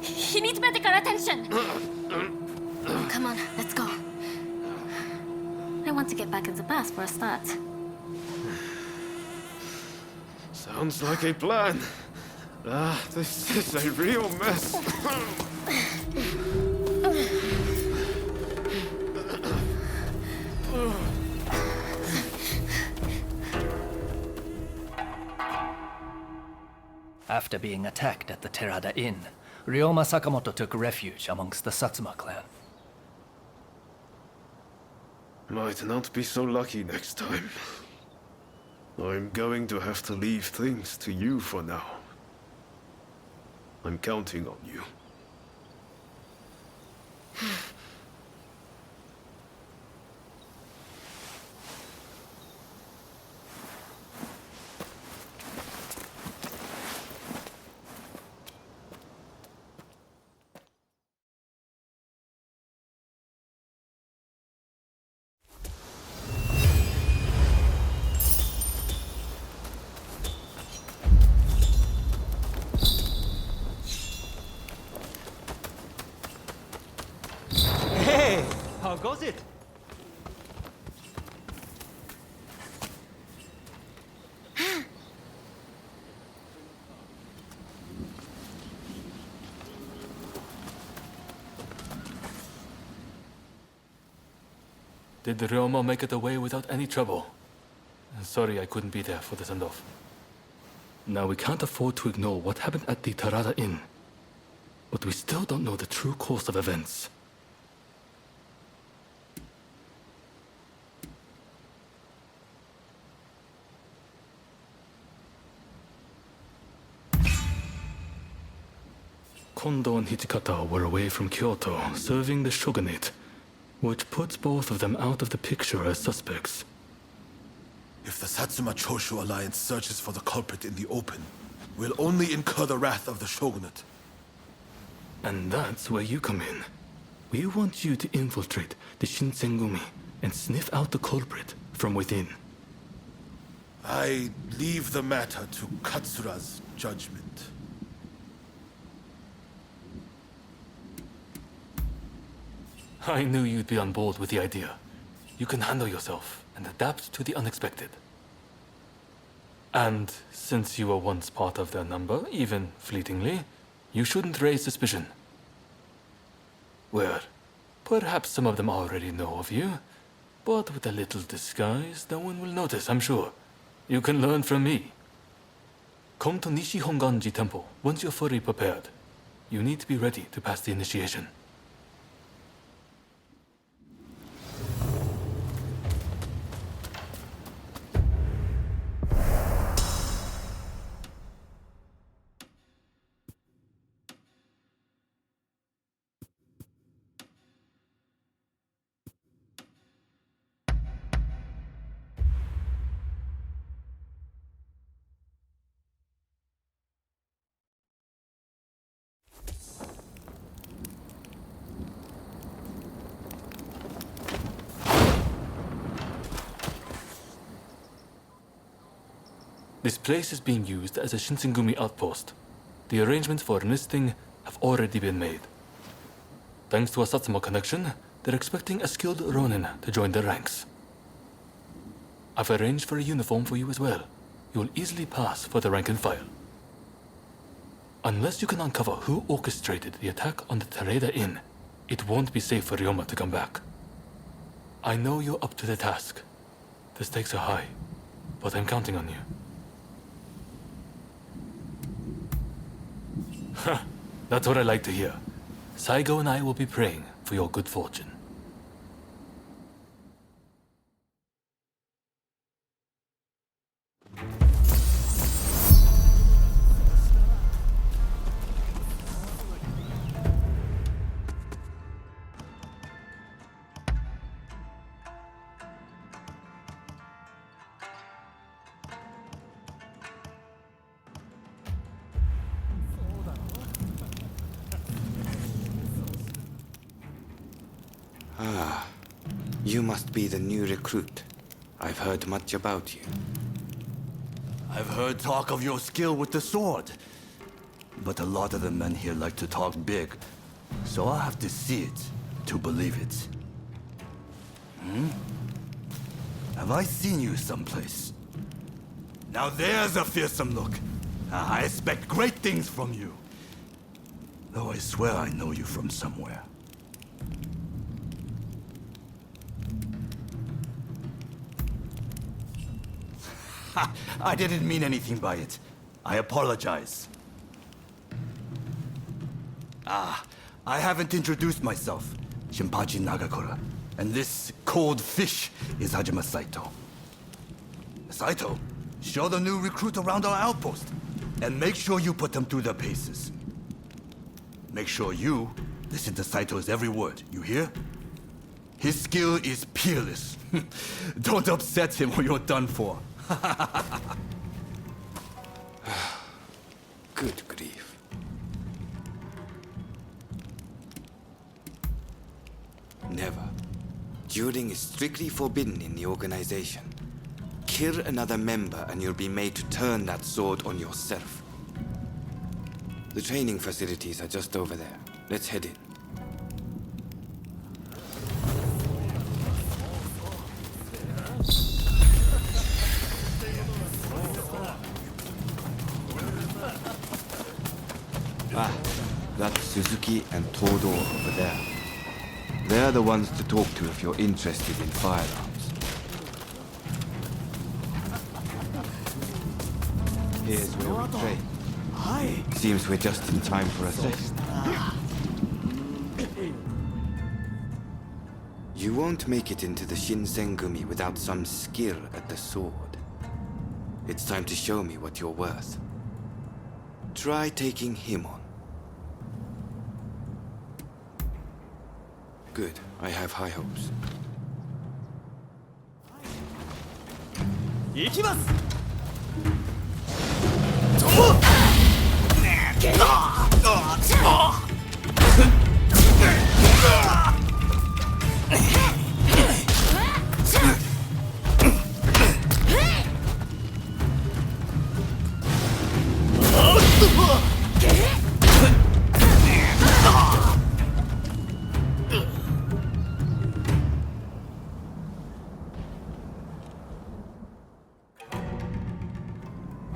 He needs medical attention! Come on, let's go. I want to get back in the past for a start. Sounds like a plan. This is a real mess. After being attacked at the Terada Inn, Ryoma Sakamoto took refuge amongst the Satsuma clan. Might not be so lucky next time. I'm going to have to leave things to you for now. I'm counting on you. Hey, how goes it? Did Ryoma make it away without any trouble? Sorry I couldn't be there for the send-off. Now we can't afford to ignore what happened at the Tarada Inn. But we still don't know the true course of events. Kondo and Hichikata were away from Kyoto, serving the shogunate, which puts both of them out of the picture as suspects. If the Satsuma Choshu alliance searches for the culprit in the open, we'll only incur the wrath of the shogunate. And that's where you come in. We want you to infiltrate the Shinsengumi and sniff out the culprit from within. I leave the matter to Katsura's judgment. I knew you'd be on board with the idea. You can handle yourself and adapt to the unexpected. And since you were once part of their number, even fleetingly, you shouldn't raise suspicion. Well, perhaps some of them already know of you, but with a little disguise, no one will notice, I'm sure. You can learn from me. Come to Nishi Honganji Temple once you're fully prepared. You need to be ready to pass the initiation. This place is being used as a Shinsengumi outpost. The arrangements for enlisting have already been made. Thanks to a Satsuma connection, they're expecting a skilled Ronin to join their ranks. I've arranged for a uniform for you as well. You'll easily pass for the rank and file. Unless you can uncover who orchestrated the attack on the Tarada Inn, it won't be safe for Ryoma to come back. I know you're up to the task. The stakes are high, but I'm counting on you. That's what I like to hear. Saigo and I will be praying for your good fortune. Ah, you must be the new recruit. I've heard much about you. I've heard talk of your skill with the sword. But a lot of the men here like to talk big, so I'll have to see it to believe it. Have I seen you someplace? Now there's a fearsome look. I expect great things from you. Though I swear I know you from somewhere. I didn't mean anything by it. I apologize. I haven't introduced myself. Shinpachi Nagakura. And this cold fish is Hajime Saito. Saito? Show the new recruit around our outpost. And make sure you put them through their paces. Make sure you listen to Saito's every word, you hear? His skill is peerless. Don't upset him or you're done for. Good grief. Never. Dueling is strictly forbidden in the organization. Kill another member and you'll be made to turn that sword on yourself. The training facilities are just over there. Let's head in. Ah, that's Suzuki and Todo over there. They're the ones to talk to if you're interested in firearms. Here's where we train. Seems we're just in time for a session. You won't make it into the Shinsengumi without some skill at the sword. It's time to show me what you're worth. Try taking him on. Good. I have high hopes. 行きます。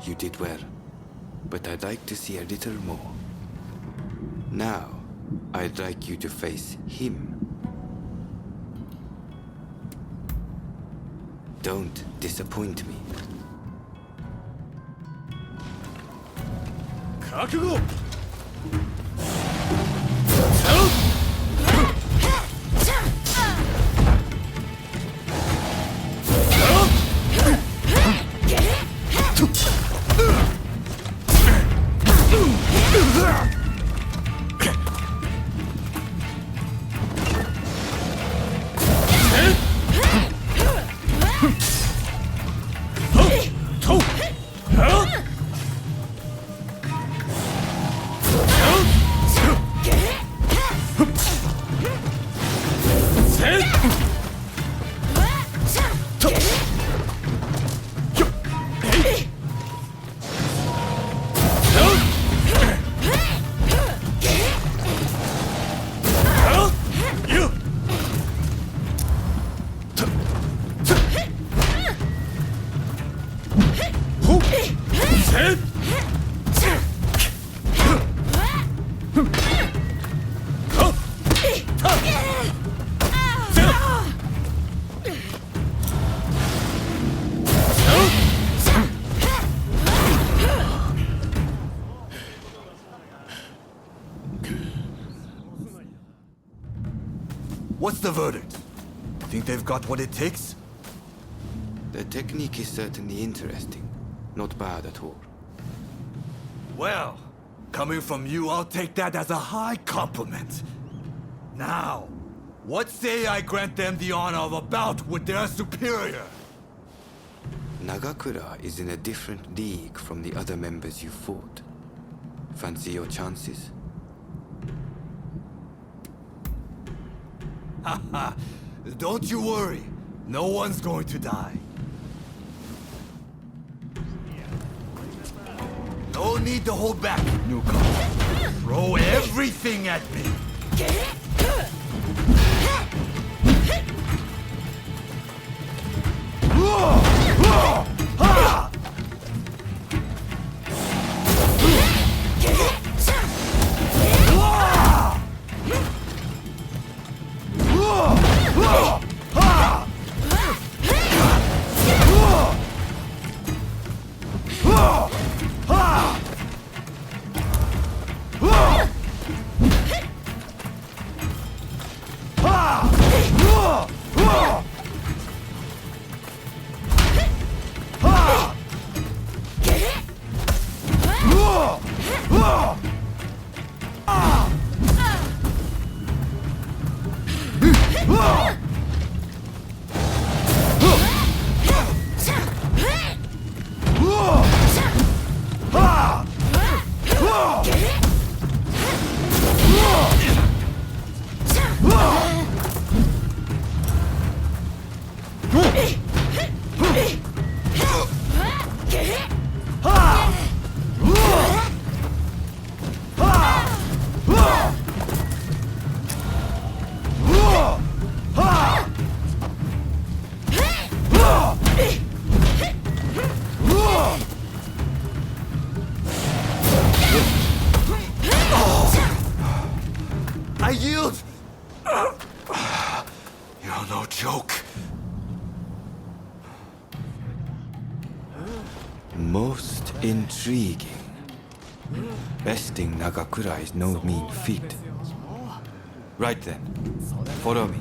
You did well, but I'd like to see a little more. Now, I'd like you to face him. Don't disappoint me. 覚悟。 What's the verdict? Think they've got what it takes? The technique is certainly interesting. Not bad at all. Well, coming from you, I'll take that as a high compliment. Now, what say I grant them the honor of a bout with their superior? Nagakura is in a different league from the other members you fought. Fancy your chances? Haha, don't you worry. No one's going to die. No need to hold back, newcomer. Throw everything at me. I yield! You're no joke. Most intriguing. Besting Nagakura is no mean feat. Right then, follow me.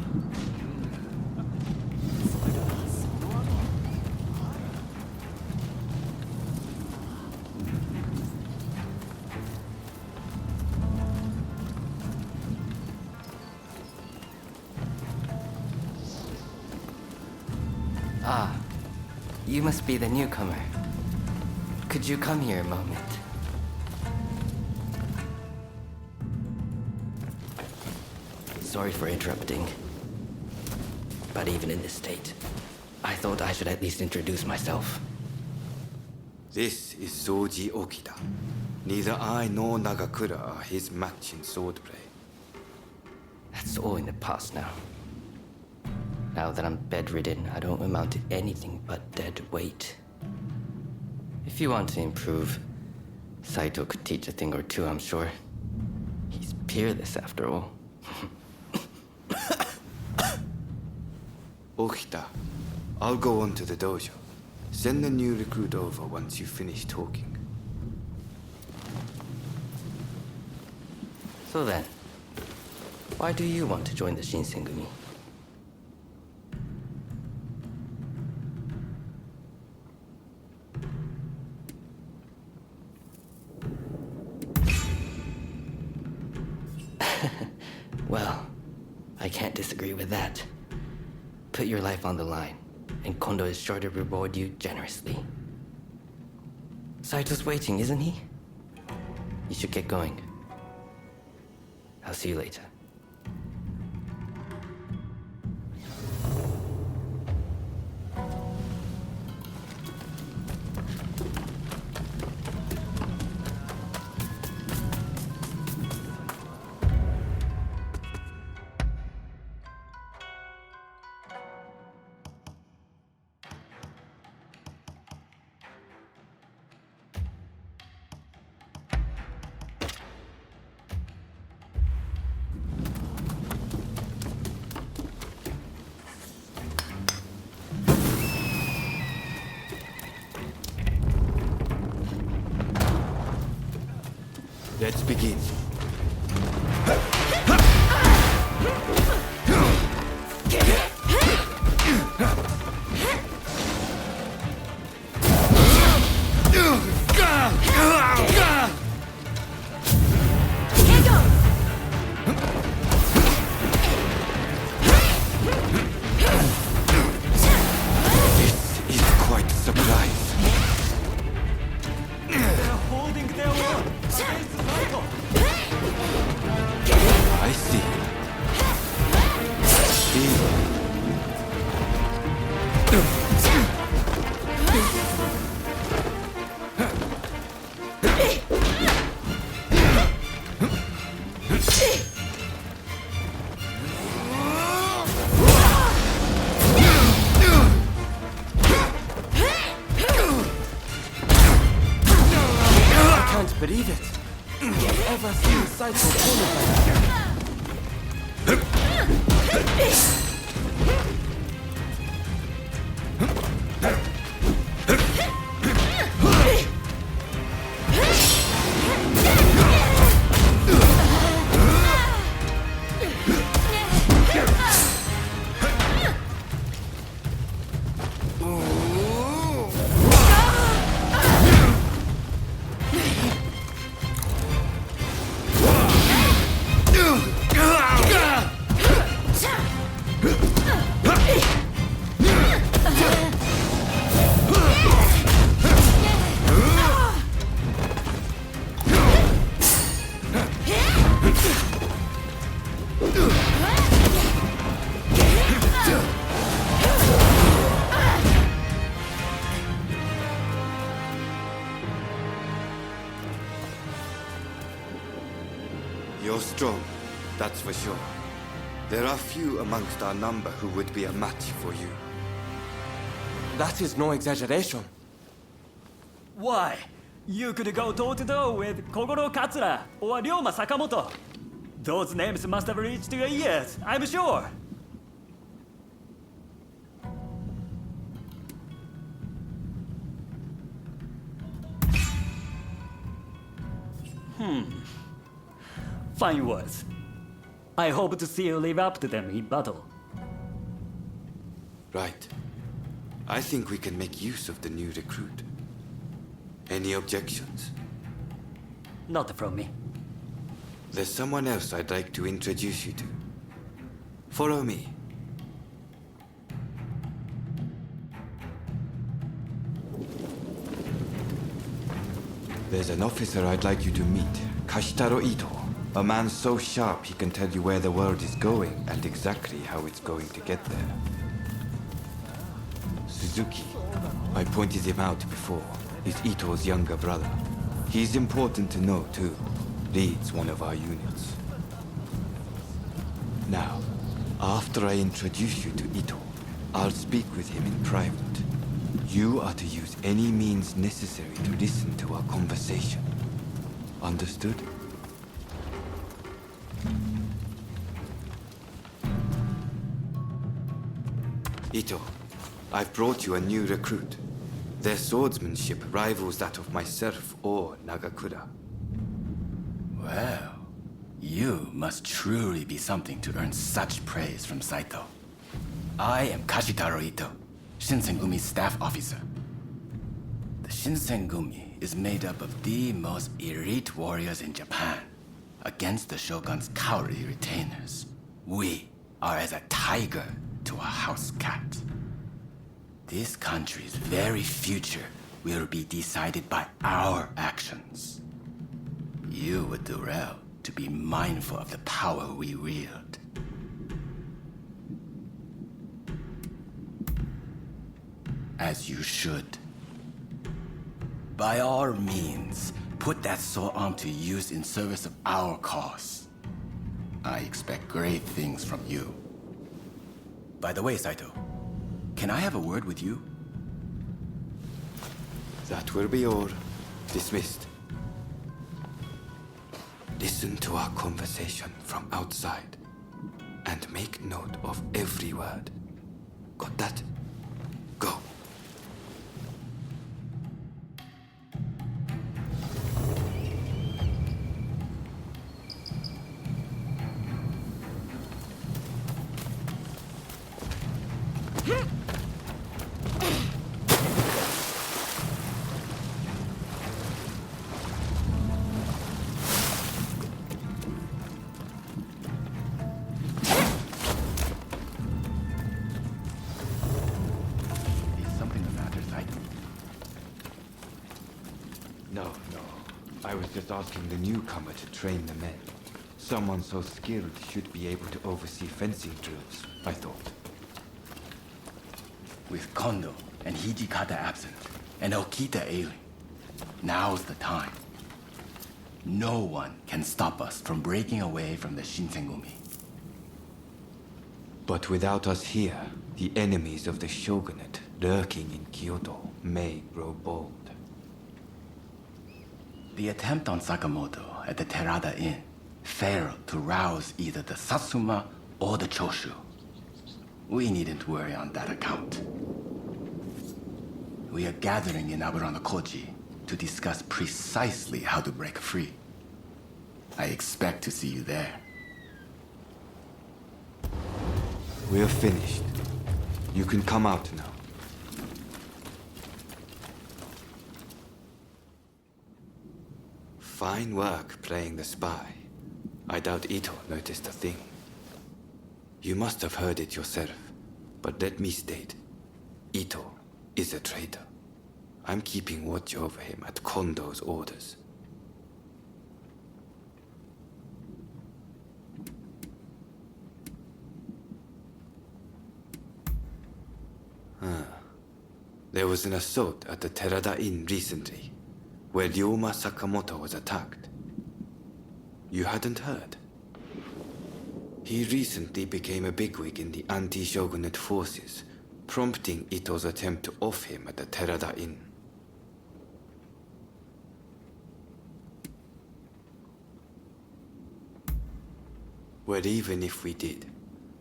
Ah, you must be the newcomer. Could you come here a moment? Sorry for interrupting. But even in this state, I thought I should at least introduce myself. This is Soji Okita. Neither I nor Nagakura are his match in swordplay. That's all in the past now. Now that I'm bedridden, I don't amount to anything but dead weight. If you want to improve, Saito could teach a thing or two, I'm sure. He's peerless after all. Okita, I'll go on to the dojo. Send the new recruit over once you finish talking. So then, why do you want to join the Shinsengumi? Well, I can't disagree with that. Put your life on the line, and Kondo is sure to reward you generously. Saito's waiting, isn't he? You should get going. I'll see you later. Let's begin. This is quite a surprise. They're holding their own. I see. I can't believe it. I've ever seen Saito cornered like that. You're strong, that's for sure. There are few amongst our number who would be a match for you. That is no exaggeration. Why? You could go toe-to-toe with Kogoro Katsura or Ryoma Sakamoto. Those names must have reached your ears, I'm sure. Fine words. I hope to see you live up to them in battle. Right. I think we can make use of the new recruit. Any objections? Not from me. There's someone else I'd like to introduce you to. Follow me. There's an officer I'd like you to meet, Kashitaro Ito. A man so sharp he can tell you where the world is going and exactly how it's going to get there. Suzuki. I pointed him out before. He's Ito's younger brother. He's important to know too. Leads one of our units. Now, after I introduce you to Ito, I'll speak with him in private. You are to use any means necessary to listen to our conversation. Understood? Ito, I've brought you a new recruit. Their swordsmanship rivals that of myself or Nagakura. Well, you must truly be something to earn such praise from Saito. I am Kashitaro Ito, Shinsengumi staff officer. The Shinsengumi is made up of the most elite warriors in Japan against the Shogun's cowardly retainers. We are as a tiger to a house cat. This country's very future will be decided by our actions. You would do well to be mindful of the power we wield. As you should. By all means, put that sword arm to use in service of our cause. I expect great things from you. By the way, Saito, can I have a word with you? That will be all. Dismissed. Listen to our conversation from outside and make note of every word. Got that? Go. Asking the newcomer to train the men. Someone so skilled should be able to oversee fencing drills, I thought. With Kondo and Hijikata absent, and Okita ailing, now's the time. No one can stop us from breaking away from the Shinsengumi. But without us here, the enemies of the shogunate lurking in Kyoto may grow bold. The attempt on Sakamoto at the Terada Inn failed to rouse either the Satsuma or the Choshu. We needn't worry on that account. We are gathering in Aburano-Kochi to discuss precisely how to break free. I expect to see you there. We're finished. You can come out now. Fine work playing the spy. I doubt Ito noticed a thing. You must have heard it yourself, but let me state, Ito is a traitor. I'm keeping watch over him at Kondo's orders. There was an assault at the Terada Inn recently, where Ryoma Sakamoto was attacked. You hadn't heard? He recently became a bigwig in the anti-shogunate forces, prompting Ito's attempt to off him at the Terada Inn. Well, even if we did,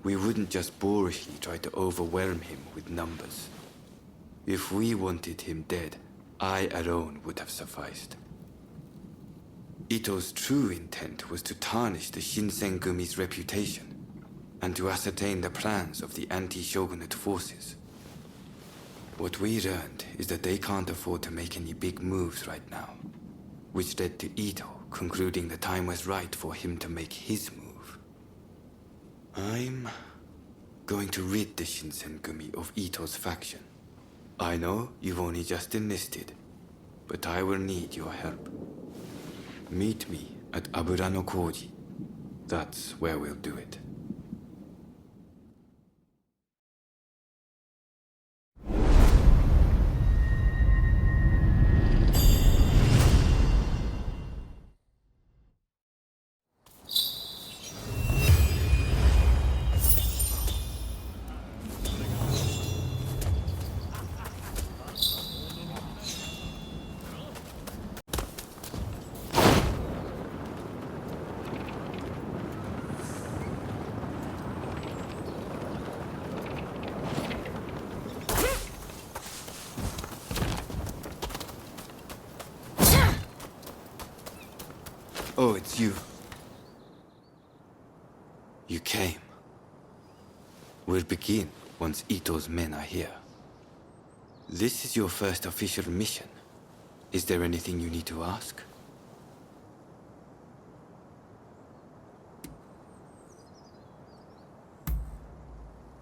we wouldn't just boorishly try to overwhelm him with numbers. If we wanted him dead, I alone would have sufficed. Ito's true intent was to tarnish the Shinsengumi's reputation, and to ascertain the plans of the anti-shogunate forces. What we learned is that they can't afford to make any big moves right now, which led to Ito concluding the time was right for him to make his move. I'm going to rid the Shinsengumi of Ito's faction. I know you've only just enlisted, but I will need your help. Meet me at Abura no Koji. That's where we'll do it. Oh, it's you. You came. We'll begin once Ito's men are here. This is your first official mission. Is there anything you need to ask?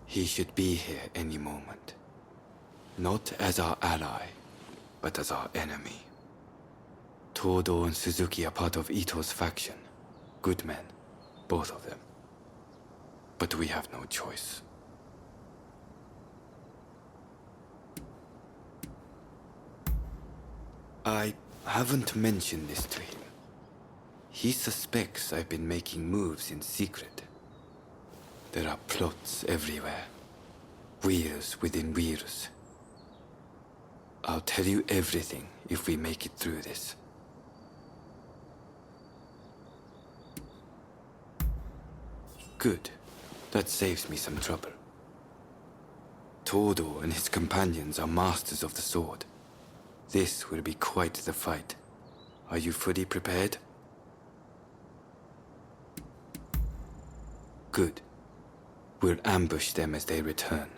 He should be here any moment. Not as our ally, but as our enemy. Todo and Suzuki are part of Ito's faction. Good men, both of them. But we have no choice. I haven't mentioned this to him. He suspects I've been making moves in secret. There are plots everywhere. Wheels within wheels. I'll tell you everything if we make it through this. Good. That saves me some trouble. Todo and his companions are masters of the sword. This will be quite the fight. Are you fully prepared? Good. We'll ambush them as they return.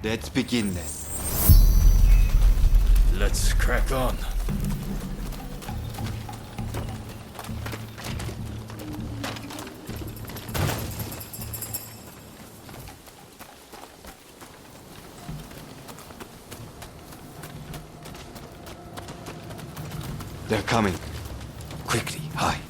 Let's begin then. Let's crack on. They're coming. Quickly, hide.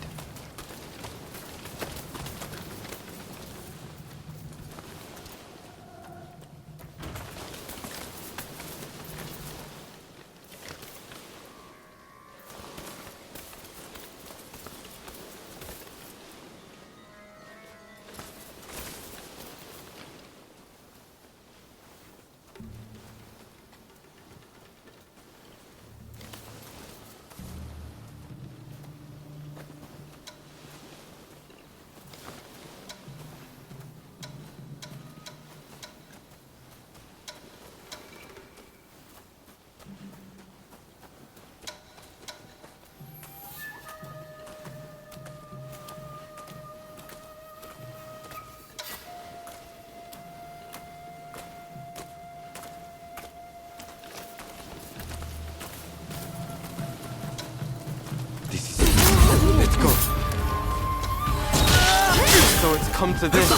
come to this.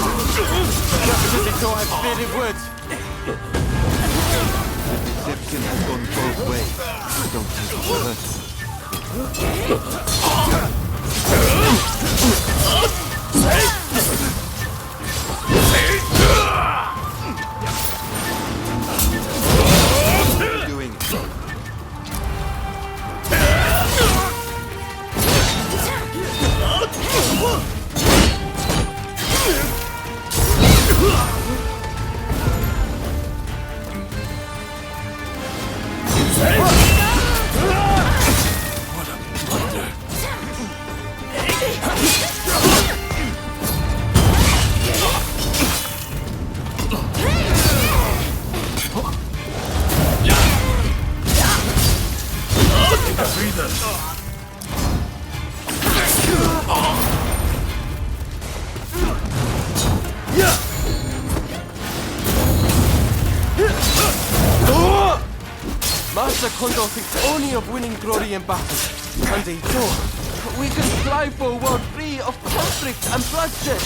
Captain Ito has faded words. The deception has gone both ways. Don't take it personally. Doing it. Master Kondo thinks only of winning glory in battle. And Ito, we can strive for a world free of conflict and bloodshed.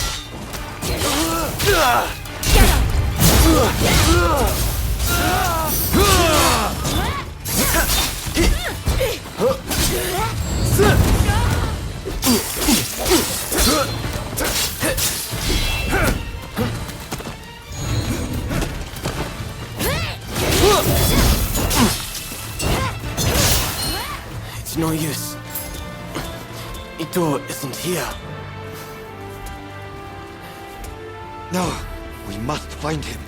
It's no use. Ito isn't here. No, we must find him.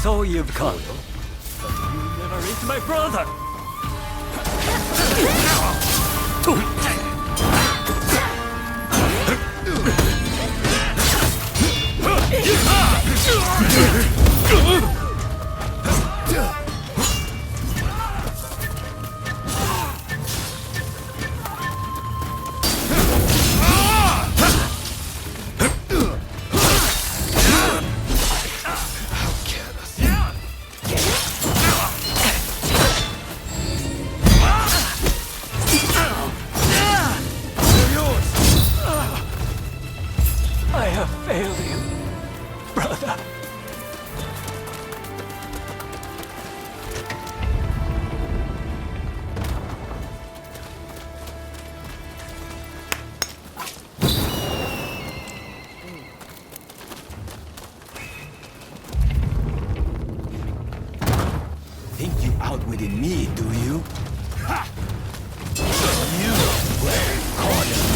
So you've come. But you never reached my brother. I have failed you, brother. Think you outwitted me, do you? Ha! You were cornered.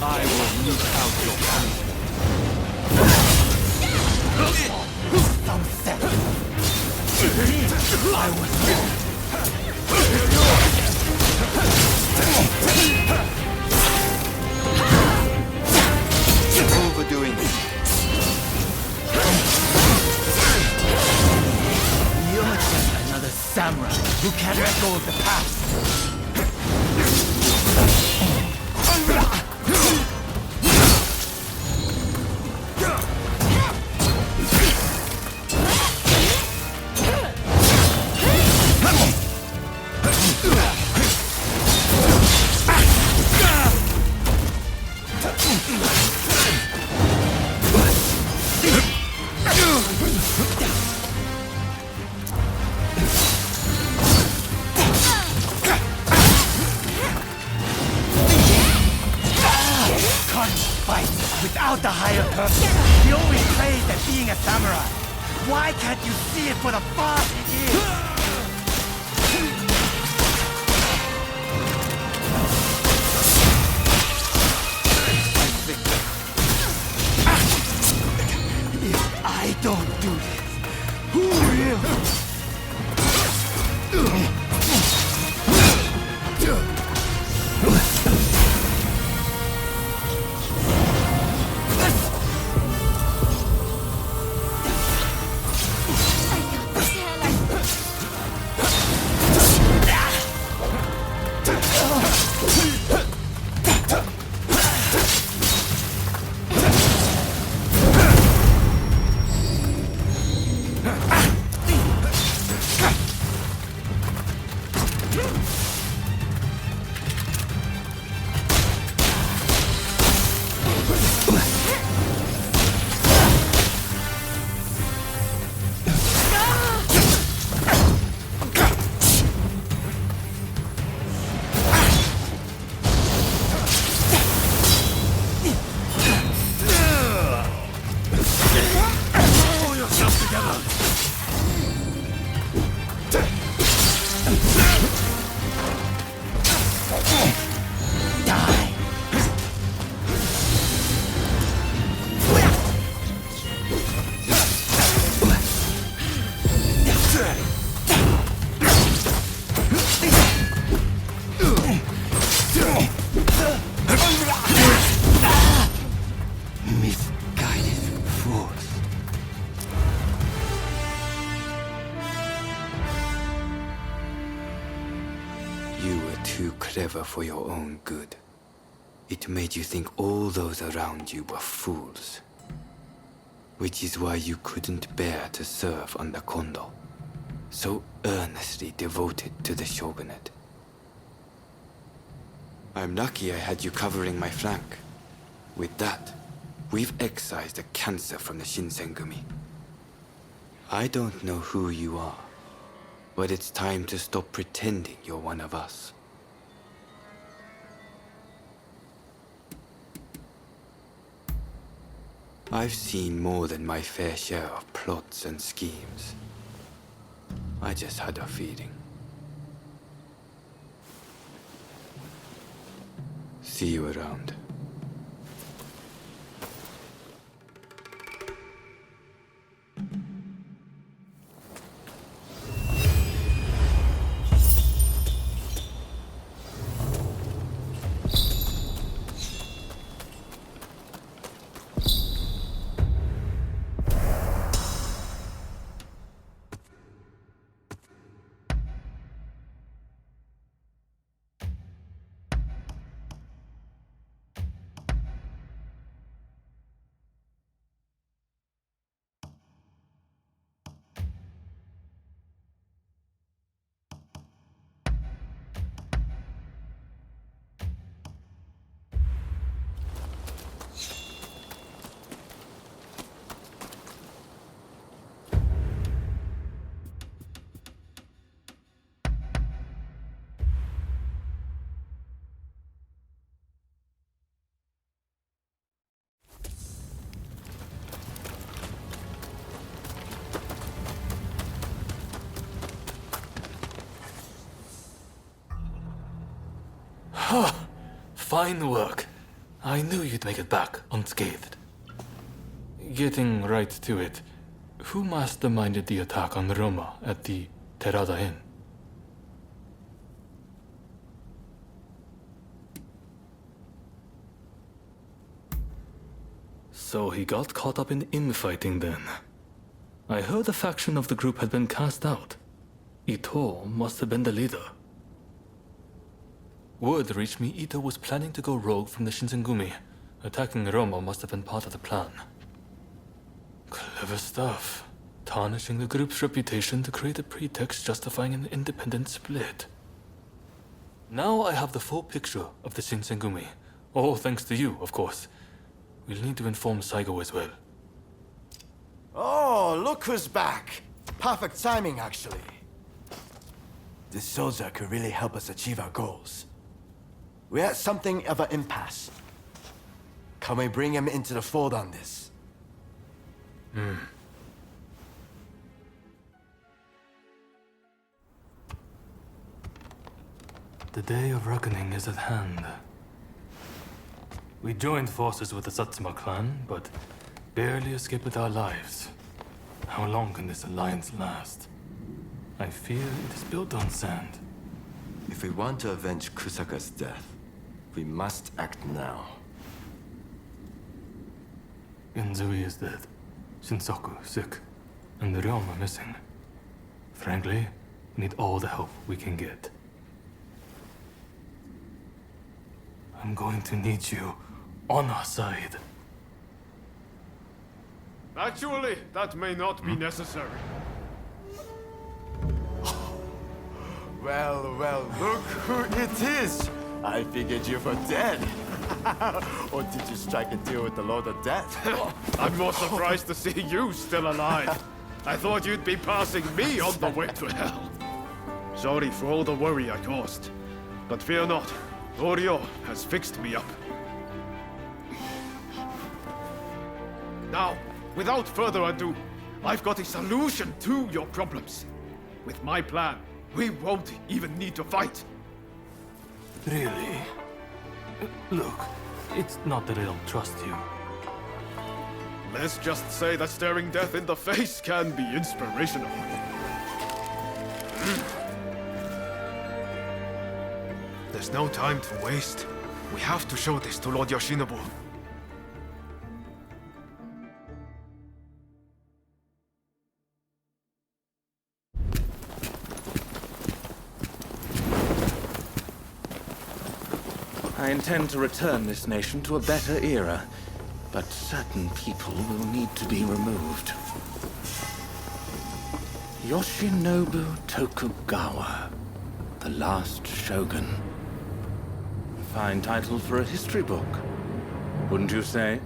I will mete out your punishment. Some sense. I was wrong. Overdoing it. You're just another samurai who can't let go of the past. Without the higher purpose, you always praise at being a samurai. Why can't you see it for the farce it is? If I don't do this, For your own good. It made you think all those around you were fools. Which is why you couldn't bear to serve under Kondo, so earnestly devoted to the shogunate. I'm lucky I had you covering my flank. With that, we've excised a cancer from the Shinsengumi. I don't know who you are, but it's time to stop pretending you're one of us. I've seen more than my fair share of plots and schemes. I just had a feeling. See you around. Fine work. I knew you'd make it back unscathed. Getting right to it, who masterminded the attack on Roma at the Terada Inn? So he got caught up in infighting then. I heard a faction of the group had been cast out. Ito must have been the leader. Word reached me Ito was planning to go rogue from the Shinsengumi. Attacking Roma must have been part of the plan. Clever stuff. Tarnishing the group's reputation to create a pretext justifying an independent split. Now I have the full picture of the Shinsengumi. All thanks to you, of course. We'll need to inform Saigo as well. Oh, look who's back. Perfect timing, actually. This soldier could really help us achieve our goals. We're at something of an impasse. Can we bring him into the fold on this? The day of reckoning is at hand. We joined forces with the Satsuma clan, but barely escaped with our lives. How long can this alliance last? I fear it is built on sand. If we want to avenge Kusaka's death, we must act now. Genzui is dead. Shinsaku sick. And the realm are missing. Frankly, we need all the help we can get. I'm going to need you on our side. Actually, that may not be necessary. Well, look who it is! I figured you were dead. Or did you strike a deal with the Lord of Death? I'm more surprised to see you still alive. I thought you'd be passing me on the way to hell. Sorry for all the worry I caused. But fear not, Oryo has fixed me up. Now, without further ado, I've got a solution to your problems. With my plan, we won't even need to fight. Really? Look, it's not that I don't trust you. Let's just say that staring death in the face can be inspirational. There's no time to waste. We have to show this to Lord Yoshinobu. I intend to return this nation to a better era, but certain people will need to be removed. Yoshinobu Tokugawa, the last shogun. Fine title for a history book, wouldn't you say?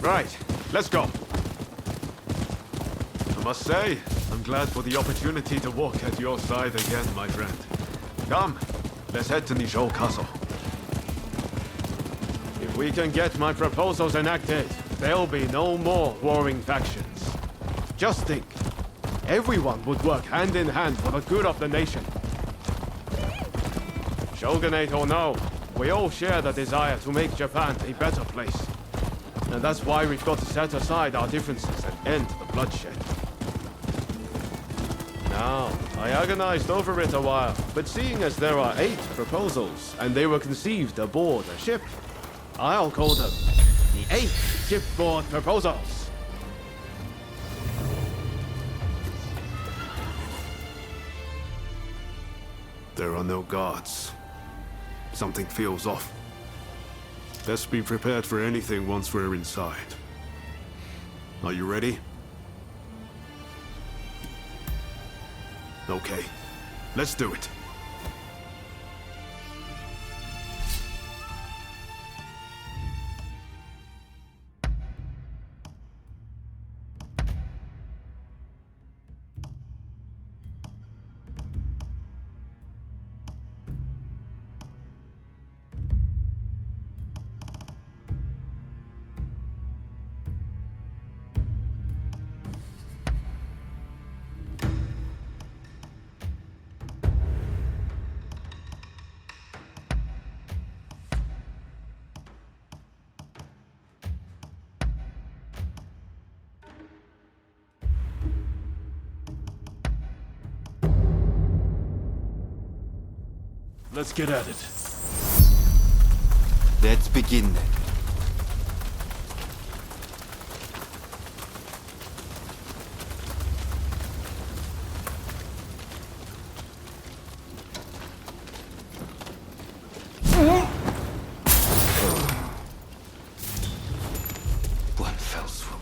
Right, let's go. I must say, I'm glad for the opportunity to walk at your side again, my friend. Come, let's head to Nijou Castle. If we can get my proposals enacted, there'll be no more warring factions. Just think, everyone would work hand in hand for the good of the nation. Shogunate or no, we all share the desire to make Japan a better place. And that's why we've got to set aside our differences and end the bloodshed. Now, I agonized over it a while, but seeing as there are 8 proposals, and they were conceived aboard a ship, I'll call them the 8 shipboard proposals. There are no guards. Something feels off. Let's be prepared for anything once we're inside. Are you ready? Okay, let's do it. Let's get at it. Let's begin then. One fell swoop.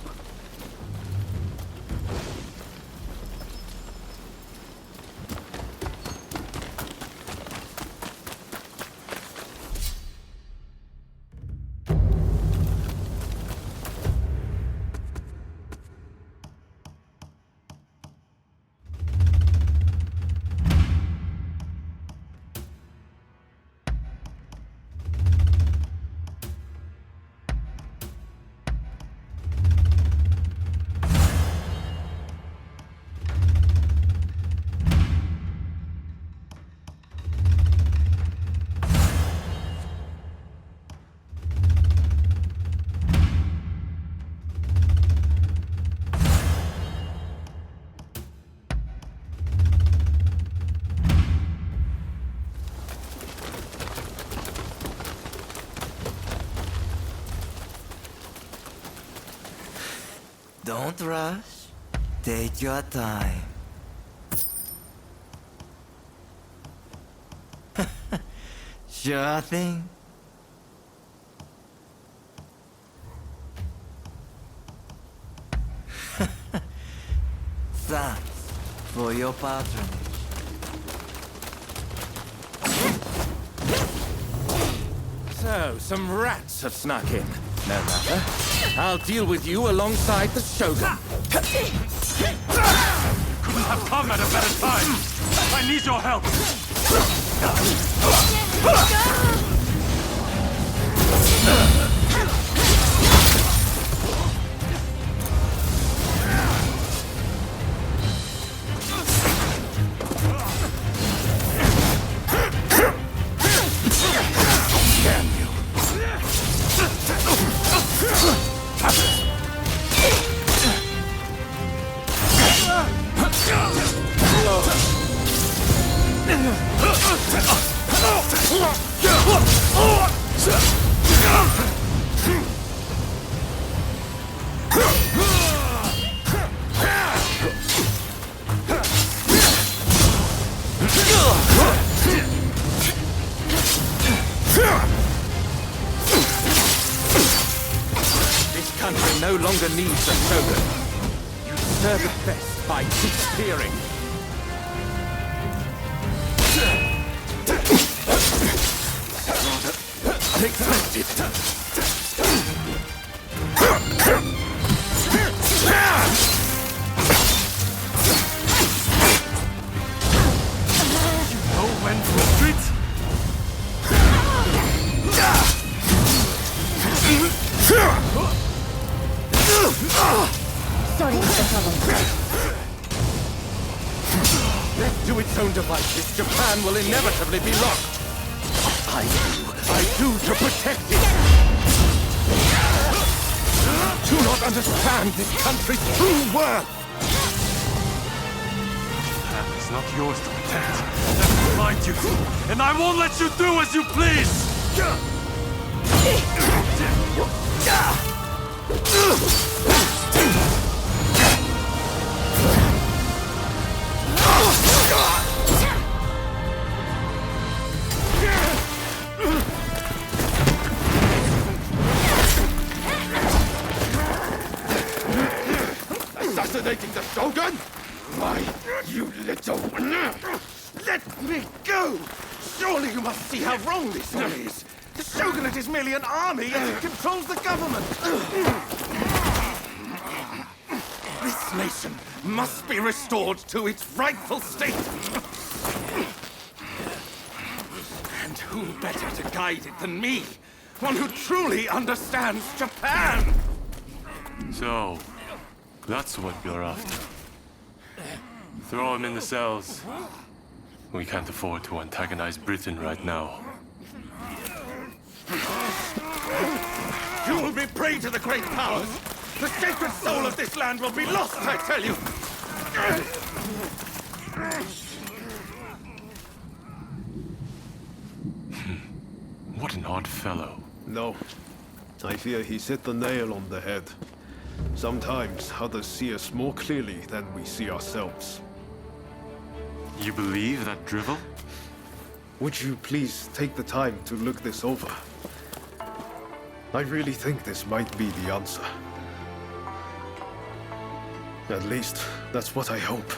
Don't rush. Take your time. Sure thing. Thanks for your patronage. So, some rats have snuck in. No matter. I'll deal with you alongside the Shogun. Couldn't have come at a better time. I need your help. This country no longer needs a Shogun. You serve it best by disappearing. Unexpected. You know when to retreat? Sorry for the trouble. Left to its own devices, Japan will inevitably be lost. I do to protect it. Do not understand this country's true worth. It's not yours to protect. That's my duty, and I won't let you do as you please! Assassinating the Shogun? Why, you little... Let me go! Surely you must see how wrong this all is. The Shogunate is merely an army and it controls the government. This nation must be restored to its rightful state. And who better to guide it than me? One who truly understands Japan! So, that's what you're after. Throw him in the cells. We can't afford to antagonize Britain right now. You will be prey to the great powers! The sacred soul of this land will be lost, I tell you! What an odd fellow. No. I fear he's hit the nail on the head. Sometimes others see us more clearly than we see ourselves. You believe that drivel? Would you please take the time to look this over? I really think this might be the answer. At least, that's what I hope.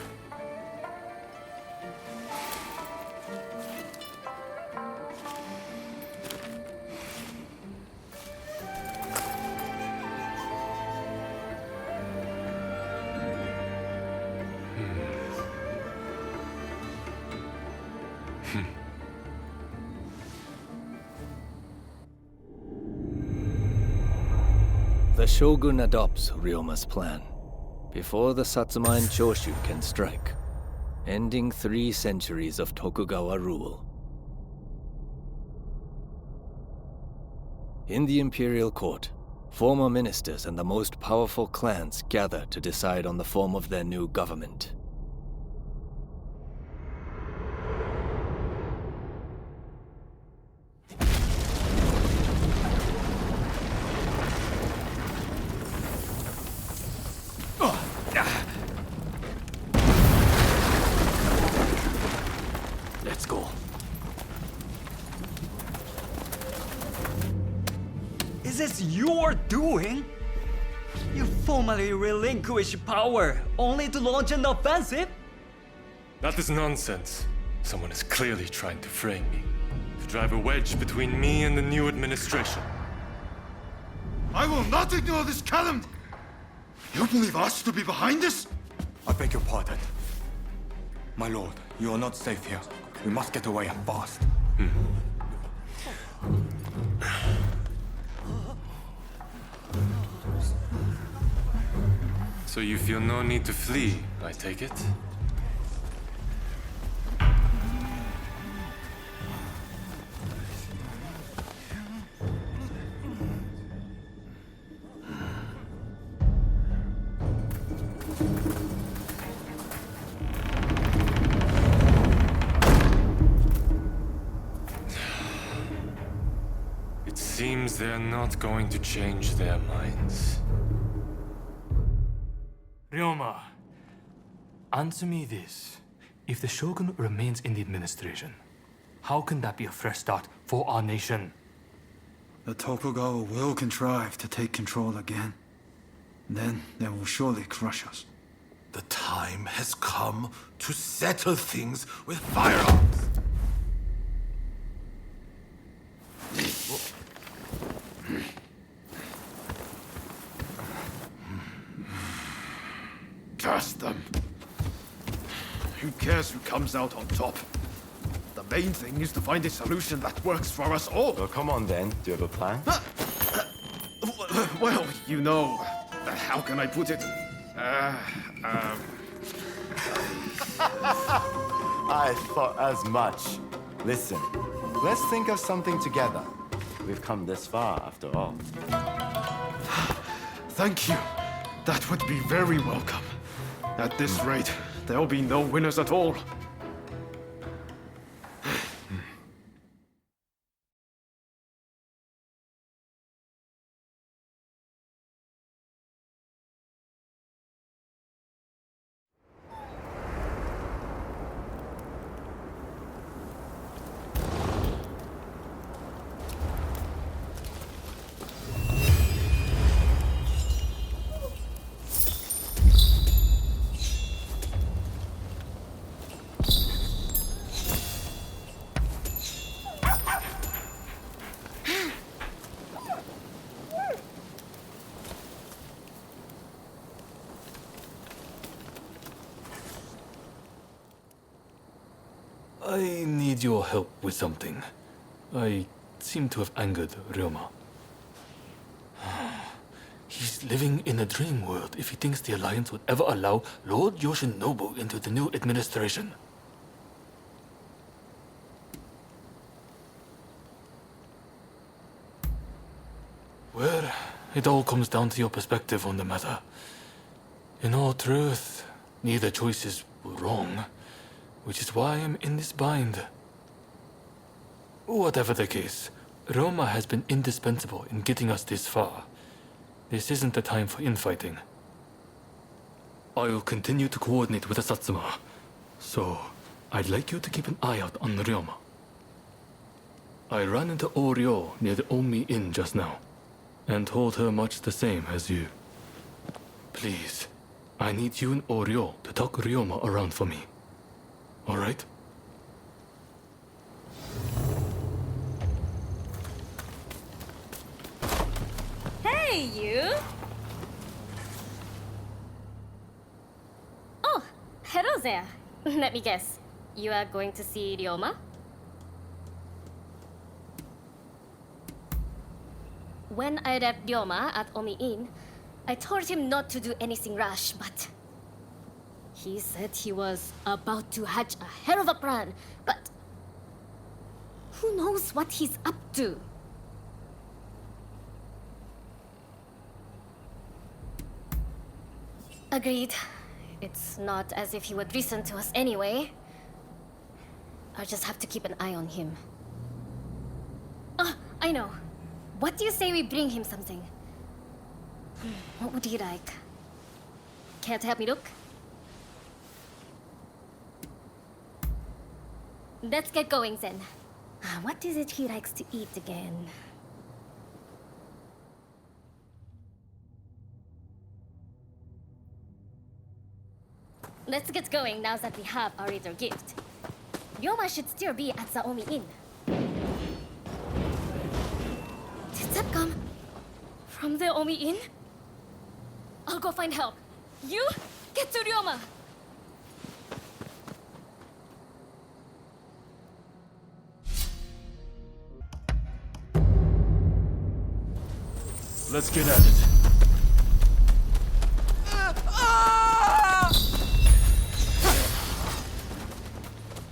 The Shogun adopts Ryoma's plan before the Satsuma and Choshu can strike, ending 3 centuries of Tokugawa rule. In the imperial court, former ministers and the most powerful clans gather to decide on the form of their new government. things you're doing? You formally relinquish power only to launch an offensive? That is nonsense. Someone is clearly trying to frame me, to drive a wedge between me and the new administration. I will not ignore this calumny! You believe us to be behind this? I beg your pardon. My lord, you are not safe here. We must get away and fast. So you feel no need to flee, I take it? It seems they're not going to change their minds. Ryoma, answer me this. If the Shogun remains in the administration, how can that be a fresh start for our nation? The Tokugawa will contrive to take control again. Then they will surely crush us. The time has come to settle things with firearms. Curse them! Who cares who comes out on top? The main thing is to find a solution that works for us all. Well, come on then. Do you have a plan? Well, you know, how can I put it? I thought as much. Listen, let's think of something together. We've come this far, after all. Thank you. That would be very welcome. At this rate, there'll be no winners at all. I need your help with something. I seem to have angered Ryoma. He's living in a dream world if he thinks the Alliance would ever allow Lord Yoshinobu into the new administration. Well, it all comes down to your perspective on the matter. In all truth, neither choices were wrong, which is why I'm in this bind. Whatever the case, Roma has been indispensable in getting us this far. This isn't the time for infighting. I'll continue to coordinate with the Satsuma, so I'd like you to keep an eye out on Ryoma. I ran into Oryo near the Omi Inn just now, and told her much the same as you. Please, I need you and Oryo to talk Ryoma around for me. All right? Hey, you! Oh, hello there. Let me guess. You are going to see Ryoma? When I left Ryoma at Omi Inn, I told him not to do anything rash, but he said he was about to hatch a hell of a plan, but who knows what he's up to? Agreed. It's not as if he would listen to us anyway. I'll just have to keep an eye on him. Ah, I know. What do you say we bring him something? What would he like? Care to help me look? Let's get going then. What is it he likes to eat again? let's get going now that we have our reader gift. Ryoma should still be at the Omi Inn. Did that come from the Omi Inn? I'll go find help. You get to Ryoma. Let's get at it.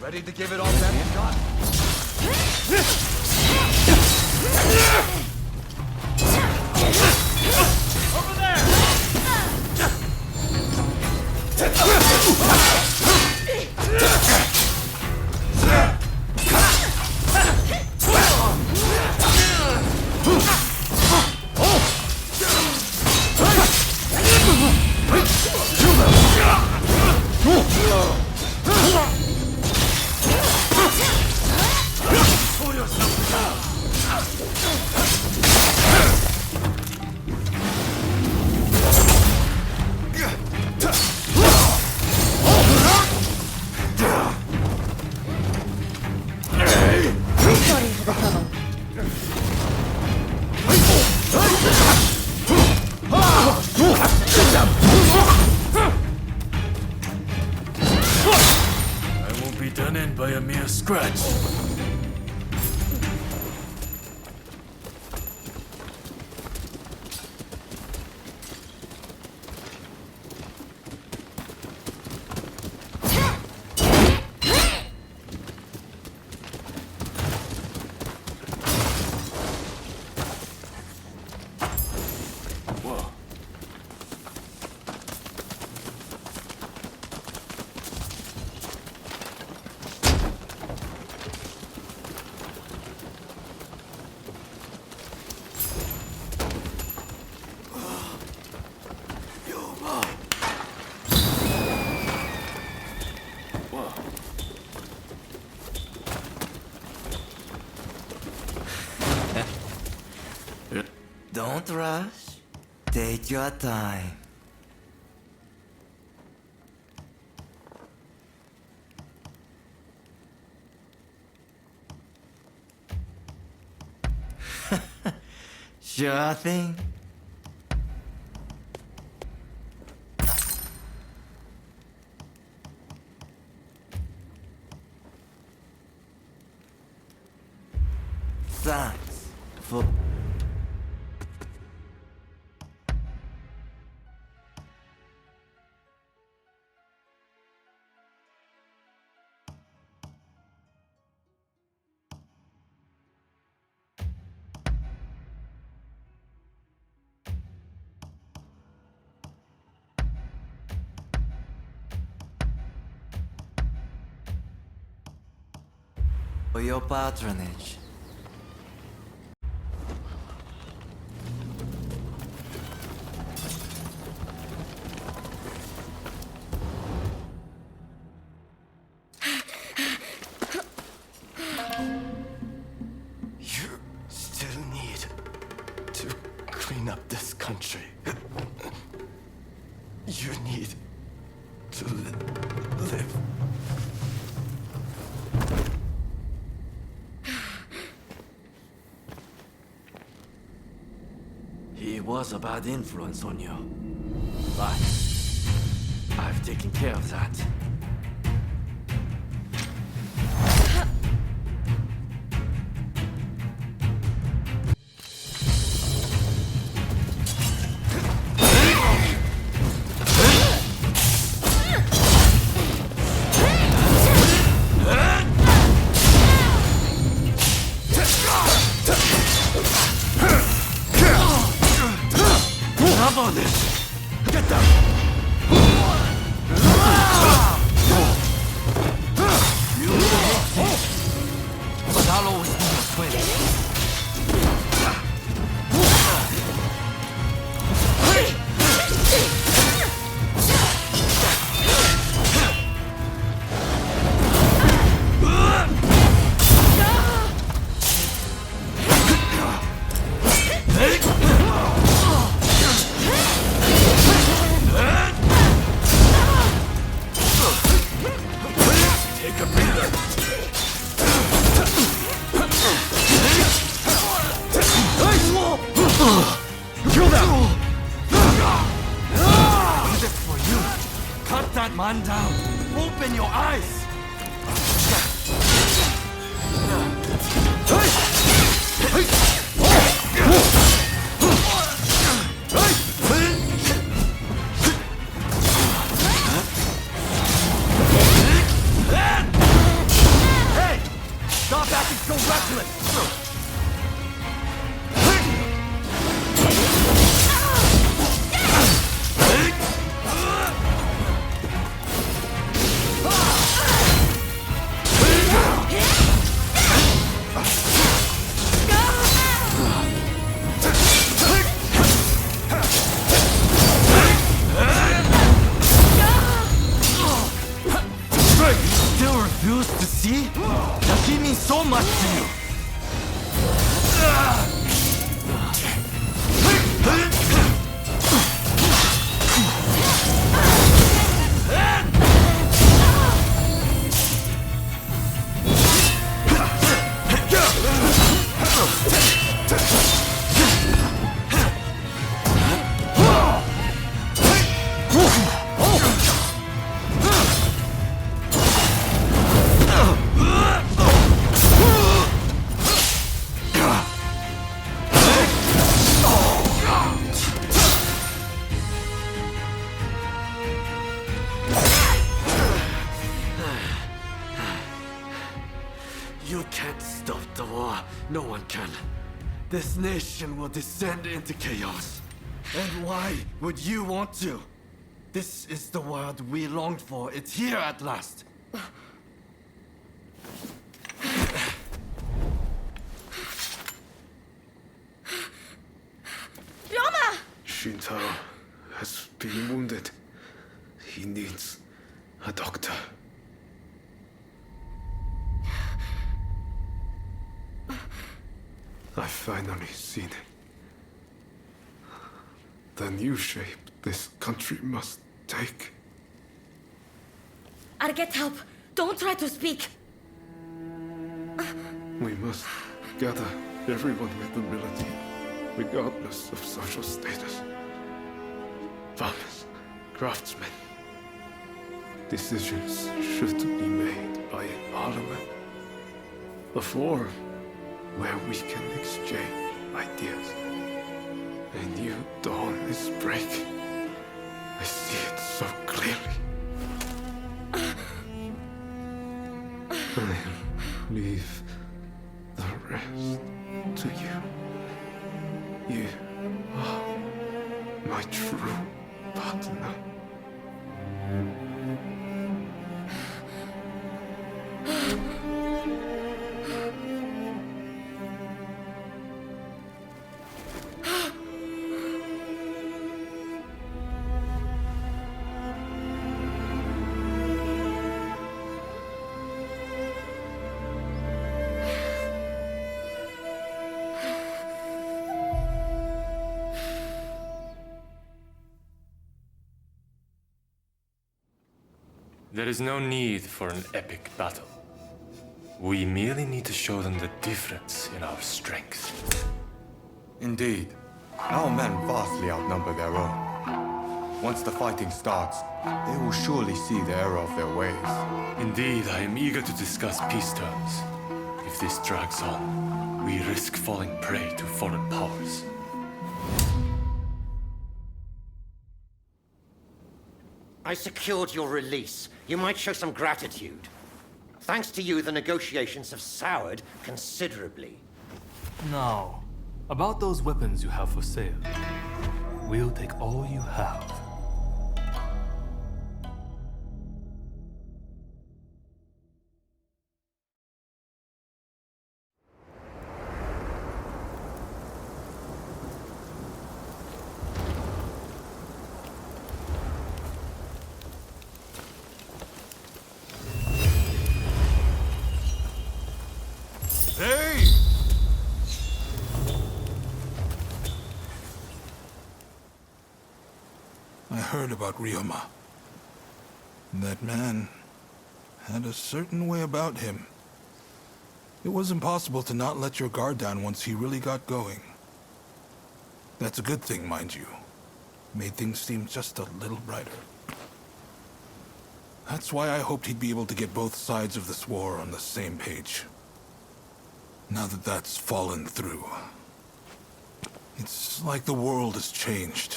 Ready to give it all that you got? Over there! I won't be done in by a mere scratch. Don't rush. Take your time. Sure thing. Thanks for... for your patronage. You still need to clean up this country. You need to live. He was a bad influence on you, but I've taken care of that. Get them! that man down! Open your eyes! Hey! Stop acting so reckless! So much to you! You can't stop the war. No one can. This nation will descend into chaos. And why would you want to? This is the world we longed for. It's here at last. Ryoma! Shintaro has been wounded. He needs a doctor. I've finally seen it. The new shape this country must take. I'll get help. Don't try to speak. We must gather everyone with ability, regardless of social status. Farmers, craftsmen. Decisions should be made by a parliament. A forum where we can exchange ideas. A new dawn is breaking. I see it so clearly. I'll leave the rest to you. You are my true partner. There is no need for an epic battle. We merely need to show them the difference in our strength. Indeed. Our men vastly outnumber their own. Once the fighting starts, they will surely see the error of their ways. Indeed, I am eager to discuss peace terms. If this drags on, we risk falling prey to foreign powers. I secured your release. You might show some gratitude. Thanks to you, the negotiations have soured considerably. Now, about those weapons you have for sale. We'll take all you have. Hey! I heard about Ryoma. That man had a certain way about him. It was impossible to not let your guard down once he really got going. That's a good thing, mind you. Made things seem just a little brighter. That's why I hoped he'd be able to get both sides of this war on the same page. Now that that's fallen through, it's like the world has changed.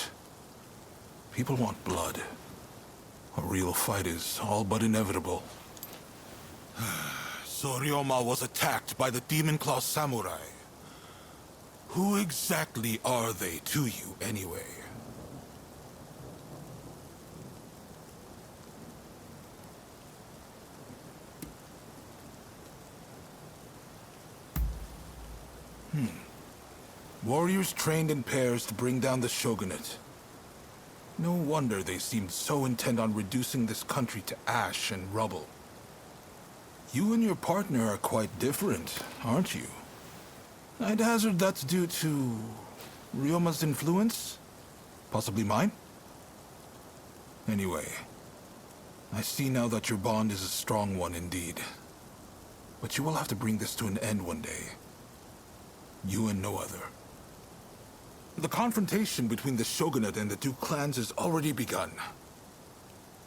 People want blood. A real fight is all but inevitable. So Ryoma was attacked by the Demon Claw Samurai. Who exactly are they to you, anyway? Warriors trained in pairs to bring down the shogunate. No wonder they seemed so intent on reducing this country to ash and rubble. You and your partner are quite different, aren't you? I'd hazard that's due to Ryoma's influence? Possibly mine? Anyway, I see now that your bond is a strong one indeed. But you will have to bring this to an end one day. You and no other. The confrontation between the shogunate and the two clans has already begun.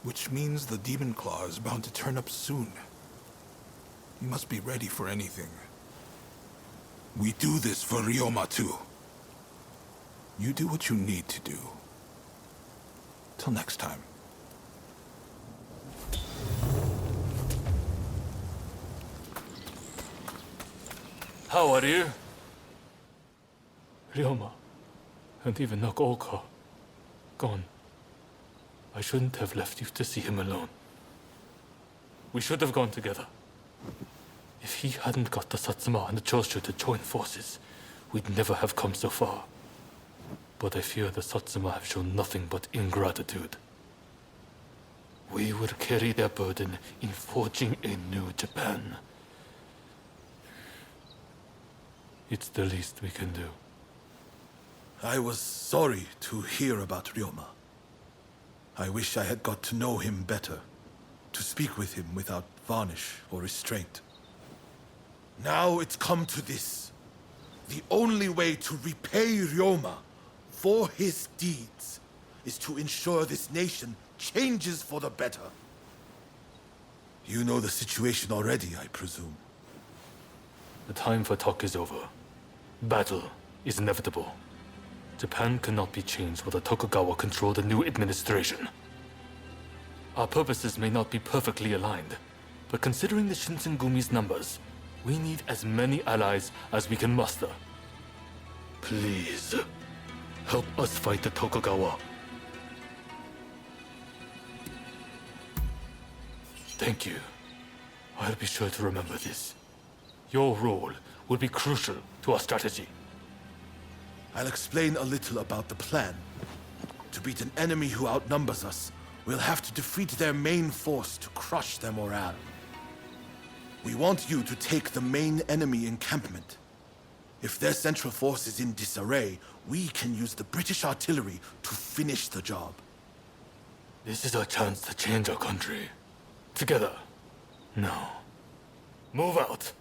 Which means the Demon Claw is bound to turn up soon. You must be ready for anything. We do this for Ryoma too. You do what you need to do. Till next time. How are you? Ryoma, and even Nakaoka, gone. I shouldn't have left you to see him alone. We should have gone together. If he hadn't got the Satsuma and the Choshu to join forces, we'd never have come so far. But I fear the Satsuma have shown nothing but ingratitude. We will carry their burden in forging a new Japan. It's the least we can do. I was sorry to hear about Ryoma. I wish I had got to know him better, to speak with him without varnish or restraint. Now it's come to this. The only way to repay Ryoma for his deeds is to ensure this nation changes for the better. You know the situation already, I presume. The time for talk is over. Battle is inevitable. Japan cannot be changed while the Tokugawa control the new administration. Our purposes may not be perfectly aligned, but considering the Shinsengumi's numbers, we need as many allies as we can muster. Please, help us fight the Tokugawa. Thank you. I'll be sure to remember this. Your role will be crucial to our strategy. I'll explain a little about the plan. To beat an enemy who outnumbers us, we'll have to defeat their main force to crush their morale. We want you to take the main enemy encampment. If their central force is in disarray, we can use the British artillery to finish the job. This is our chance to change our country. Together. Now, move out.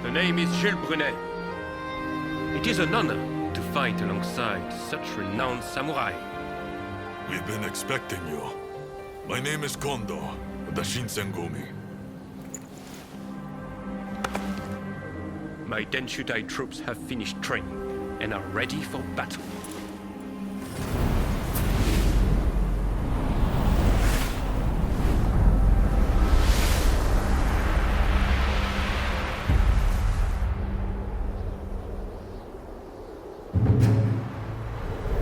My name is Jules Brunet. It is an honor to fight alongside such renowned samurai. We've been expecting you. My name is Kondo, of the Shinsengumi. My Denshutai troops have finished training and are ready for battle.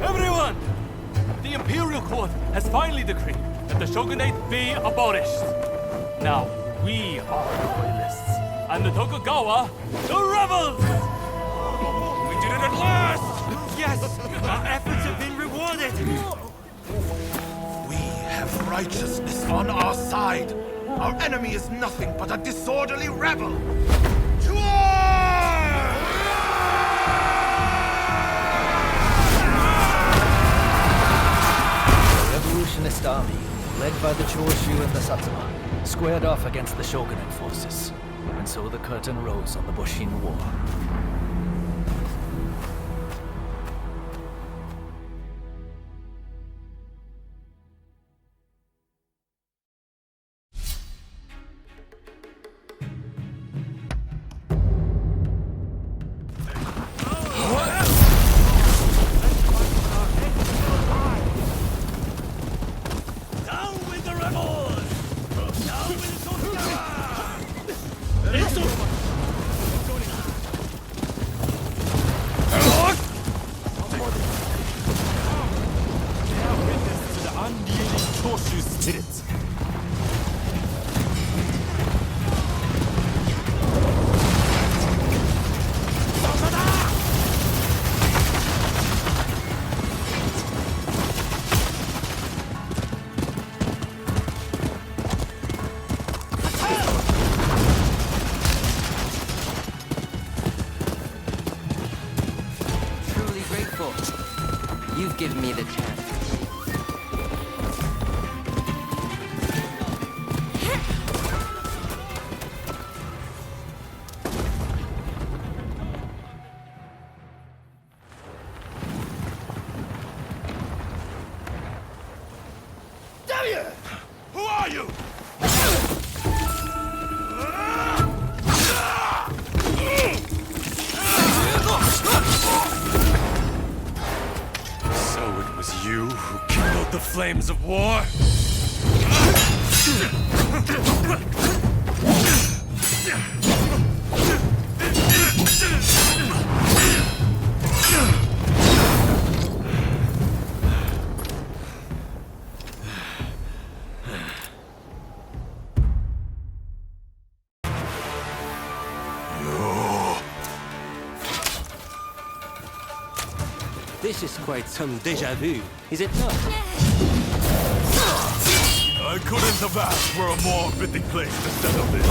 Everyone! The Imperial Court has finally decreed that the shogunate be abolished. Now, we are the royalists, and the Tokugawa, the rebels! We did it at last! Yes! Our efforts have been rewarded! righteousness on our side. Our enemy is nothing but a disorderly rebel. To war! The revolutionist army, led by the Choshu and the Satsuma, squared off against the shogunate forces. And so the curtain rose on the Boshin War. You've given me the chance. Damn you! Who are you? You who kindled the flames of war? This is quite some déjà vu, is it not? I couldn't have asked for a more fitting place to settle this.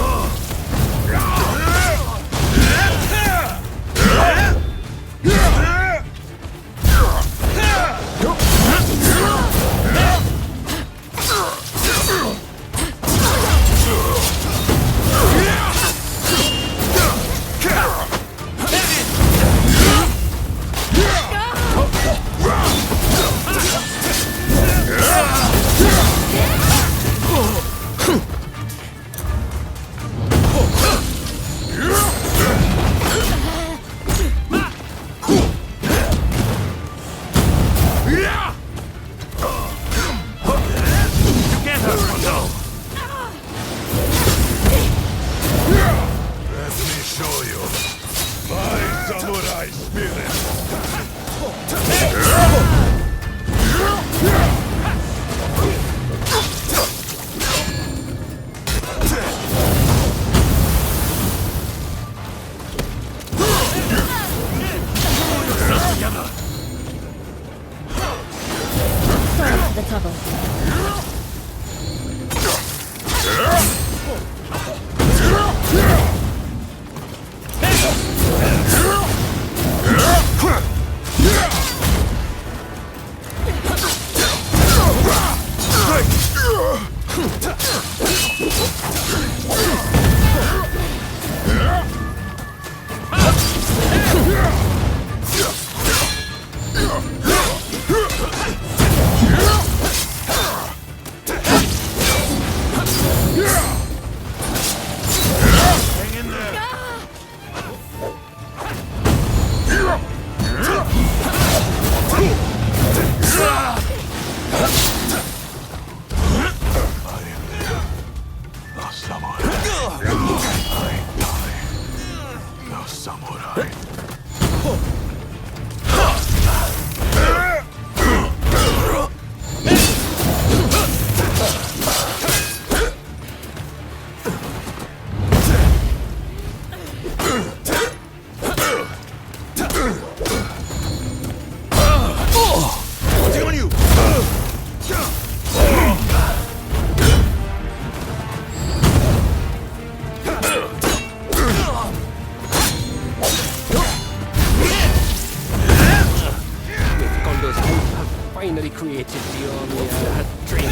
drink.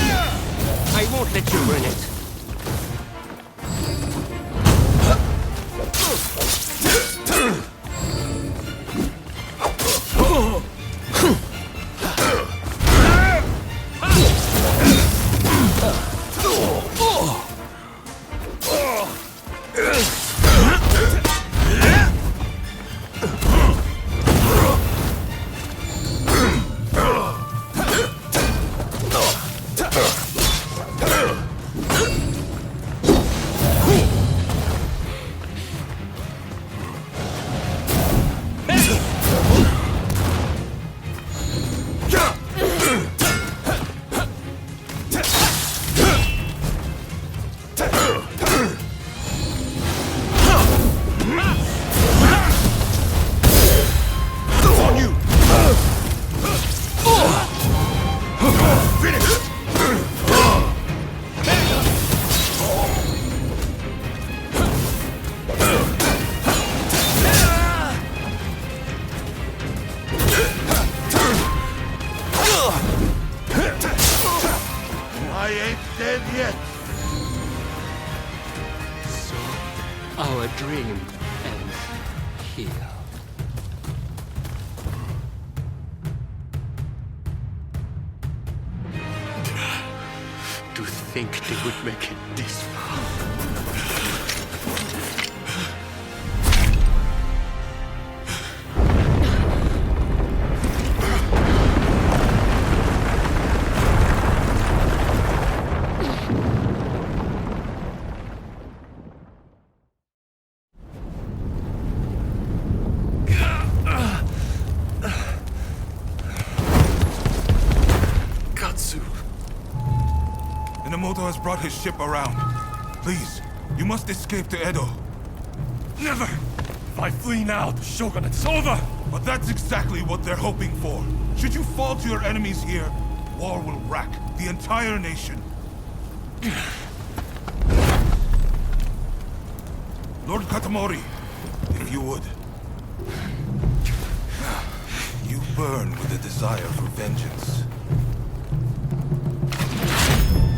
I won't let you ruin it. I ain't dead yet. So, our dream ends here. To think they would make it this far. Minamoto has brought his ship around. Please, you must escape to Edo. Never! If I flee now, the shogunate's over! But that's exactly what they're hoping for. Should you fall to your enemies here, war will rack the entire nation. Lord Katamori, if you would. You burn with a desire for vengeance.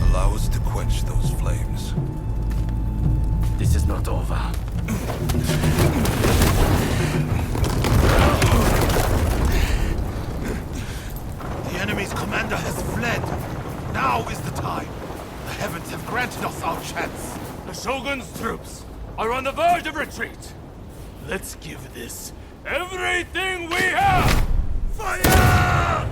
Allow us to quench those flames. This is not over. The enemy's commander has fled. Now is the time. The heavens have granted us our chance. The Shogun's troops are on the verge of retreat. Let's give this everything we have! Fire!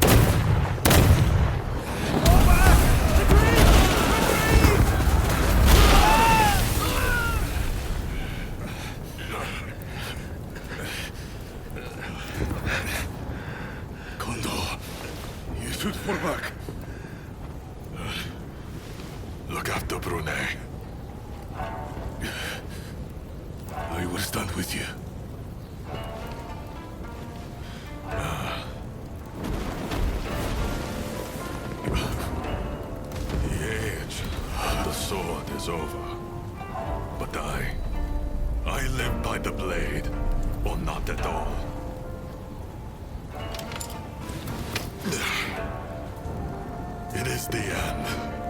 Kondo, you should fall back. Look after Brunei. I will stand with you. The age of the sword is over. But I live by the blade, or not at all. It is the end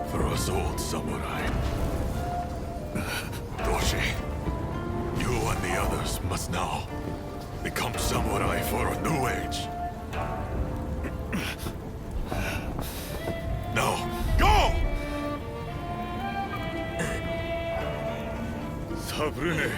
for us old samurai. Doshi, you and the others must now become samurai for a new age. Now, go! Sabrune.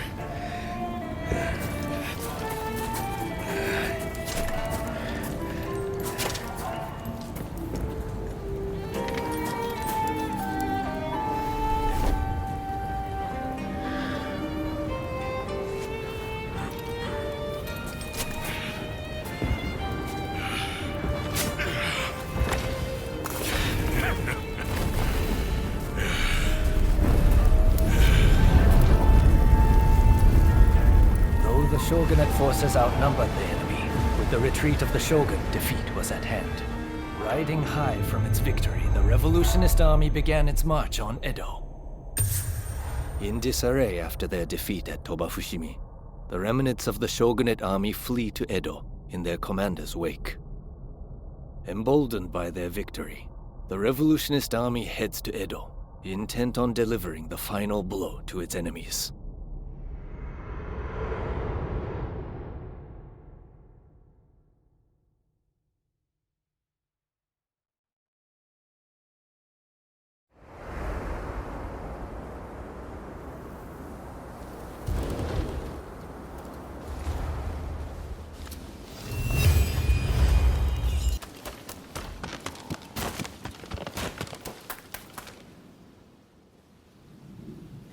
Shogunate forces outnumbered the enemy. With the retreat of the Shogun, defeat was at hand. Riding high from its victory, the revolutionist army began its march on Edo. In disarray after their defeat at Tobafushimi, the remnants of the Shogunate army flee to Edo in their commander's wake. Emboldened by their victory, The revolutionist army heads to Edo, intent on delivering the final blow to its enemies.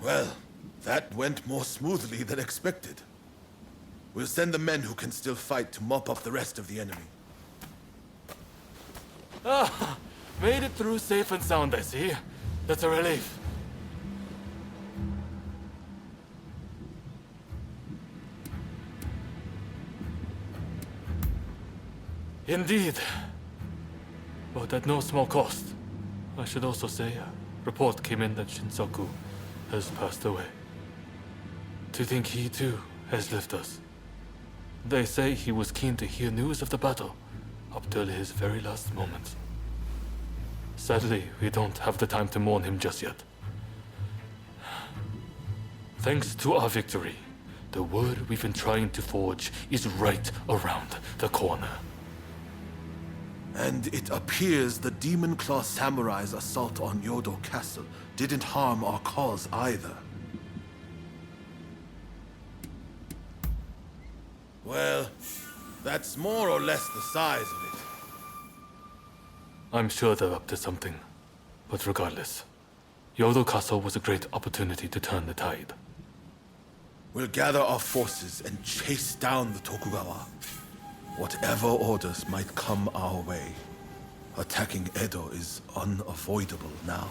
Well, that went more smoothly than expected. We'll send the men who can still fight to mop up the rest of the enemy. Ah, made it through safe and sound, I see. That's a relief. Indeed. But at no small cost. I should also say, a report came in that Shinsaku has passed away. To think he too has left us. They say he was keen to hear news of the battle, up till his very last moments. Sadly, we don't have the time to mourn him just yet. Thanks to our victory, the word we've been trying to forge is right around the corner. And it appears the Demon Claw Samurai's assault on Yodo Castle didn't harm our cause either. Well, that's more or less the size of it. I'm sure they're up to something. But regardless, Yodo Castle was a great opportunity to turn the tide. We'll gather our forces and chase down the Tokugawa. Whatever orders might come our way, attacking Edo is unavoidable now.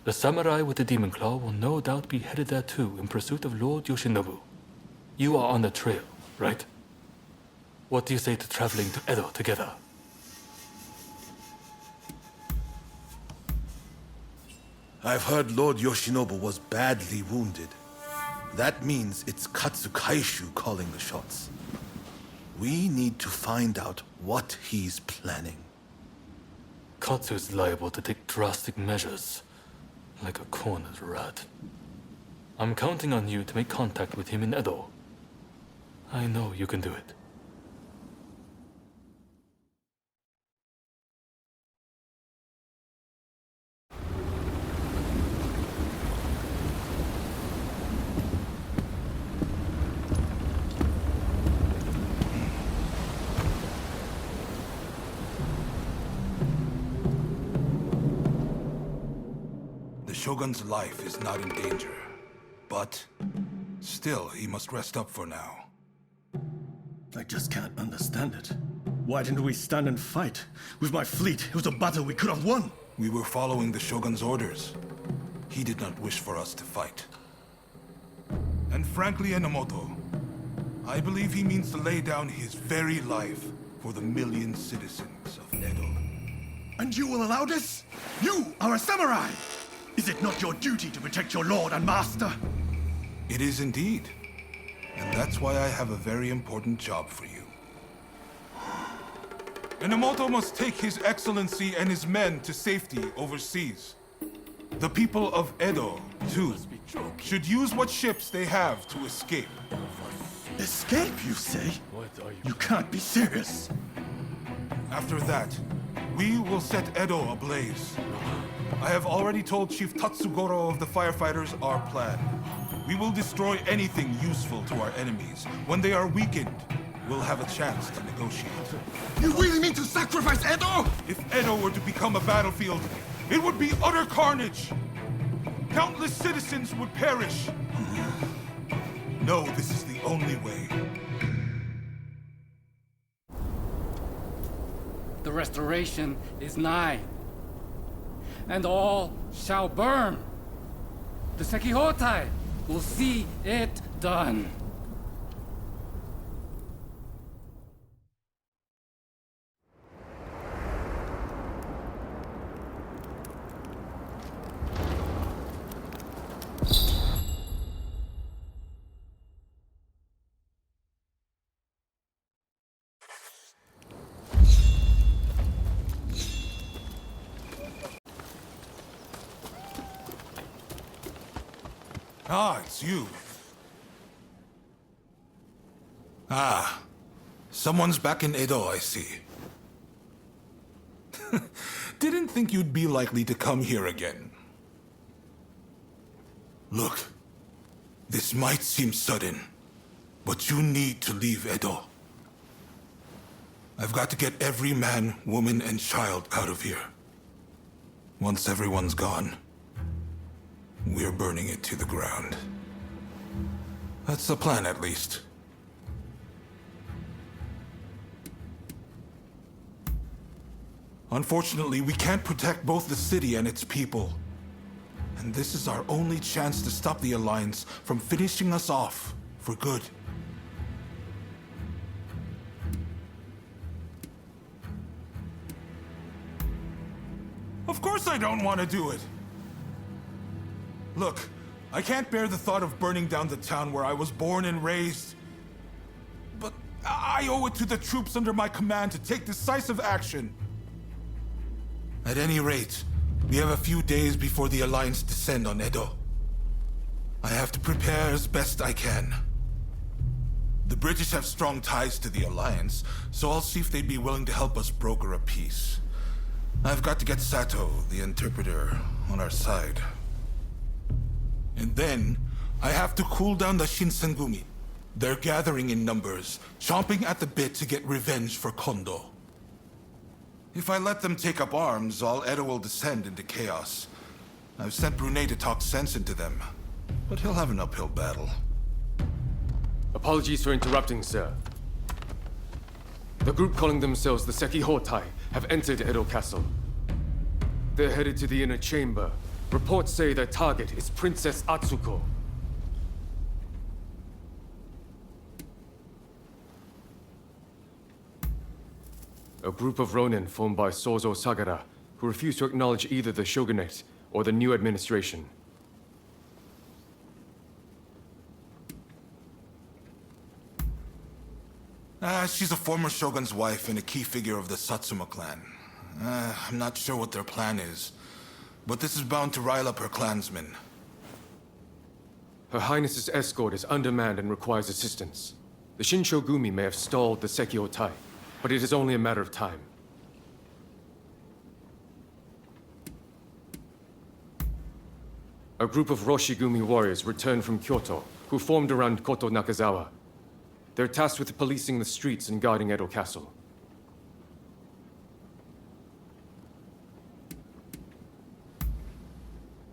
The samurai with the demon claw will no doubt be headed there too in pursuit of Lord Yoshinobu. You are on the trail, right? What do you say to traveling to Edo together? I've heard Lord Yoshinobu was badly wounded. That means it's Katsukaishu calling the shots. We need to find out what he's planning. Katsu is liable to take drastic measures, like a cornered rat. I'm counting on you to make contact with him in Edo. I know you can do it. The Shogun's life is not in danger, but still, he must rest up for now. I just can't understand it. Why didn't we stand and fight? With my fleet, it was a battle we could have won. We were following the Shogun's orders. He did not wish for us to fight. And frankly, Enomoto, I believe he means to lay down his very life for the million citizens of Edo. And you will allow this? You are a samurai! Is it not your duty to protect your lord and master? It is indeed. And that's why I have a very important job for you. Enomoto must take his excellency and his men to safety overseas. The people of Edo, too, should use what ships they have to escape. Escape, you say? You can't be serious. After that, we will set Edo ablaze. I have already told Chief Tatsugoro of the firefighters our plan. We will destroy anything useful to our enemies. When they are weakened, we'll have a chance to negotiate. You really mean to sacrifice Edo? If Edo were to become a battlefield, it would be utter carnage. Countless citizens would perish. No, this is the only way. The restoration is nigh, and all shall burn. The Sekihotai will see it done. Ah, it's you. Ah, someone's back in Edo, I see. Didn't think you'd be likely to come here again. Look, this might seem sudden, but you need to leave Edo. I've got to get every man, woman, and child out of here. Once everyone's gone, we're burning it to the ground. That's the plan, at least. Unfortunately, we can't protect both the city and its people. And this is our only chance to stop the Alliance from finishing us off for good. Of course I don't want to do it! Look, I can't bear the thought of burning down the town where I was born and raised. But I owe it to the troops under my command to take decisive action. At any rate, we have a few days before the Alliance descend on Edo. I have to prepare as best I can. The British have strong ties to the Alliance, so I'll see if they'd be willing to help us broker a peace. I've got to get Sato, the interpreter, on our side. And then, I have to cool down the Shinsengumi. They're gathering in numbers, chomping at the bit to get revenge for Kondo. If I let them take up arms, all Edo will descend into chaos. I've sent Brunei to talk sense into them, but he'll have an uphill battle. Apologies for interrupting, sir. The group calling themselves the Sekihotai have entered Edo Castle. They're headed to the inner chamber. Reports say their target is Princess Atsuko. A group of Rōnin formed by Sozo Sagara, who refuse to acknowledge either the shogunate or the new administration. She's a former shogun's wife and a key figure of the Satsuma clan. I'm not sure what their plan is, but this is bound to rile up her clansmen. Her Highness's escort is undermanned and requires assistance. The Shinshogumi may have stalled the Sekihotai, but it is only a matter of time. A group of Roshigumi warriors returned from Kyoto, who formed around Koto Nakazawa. They're tasked with policing the streets and guarding Edo Castle.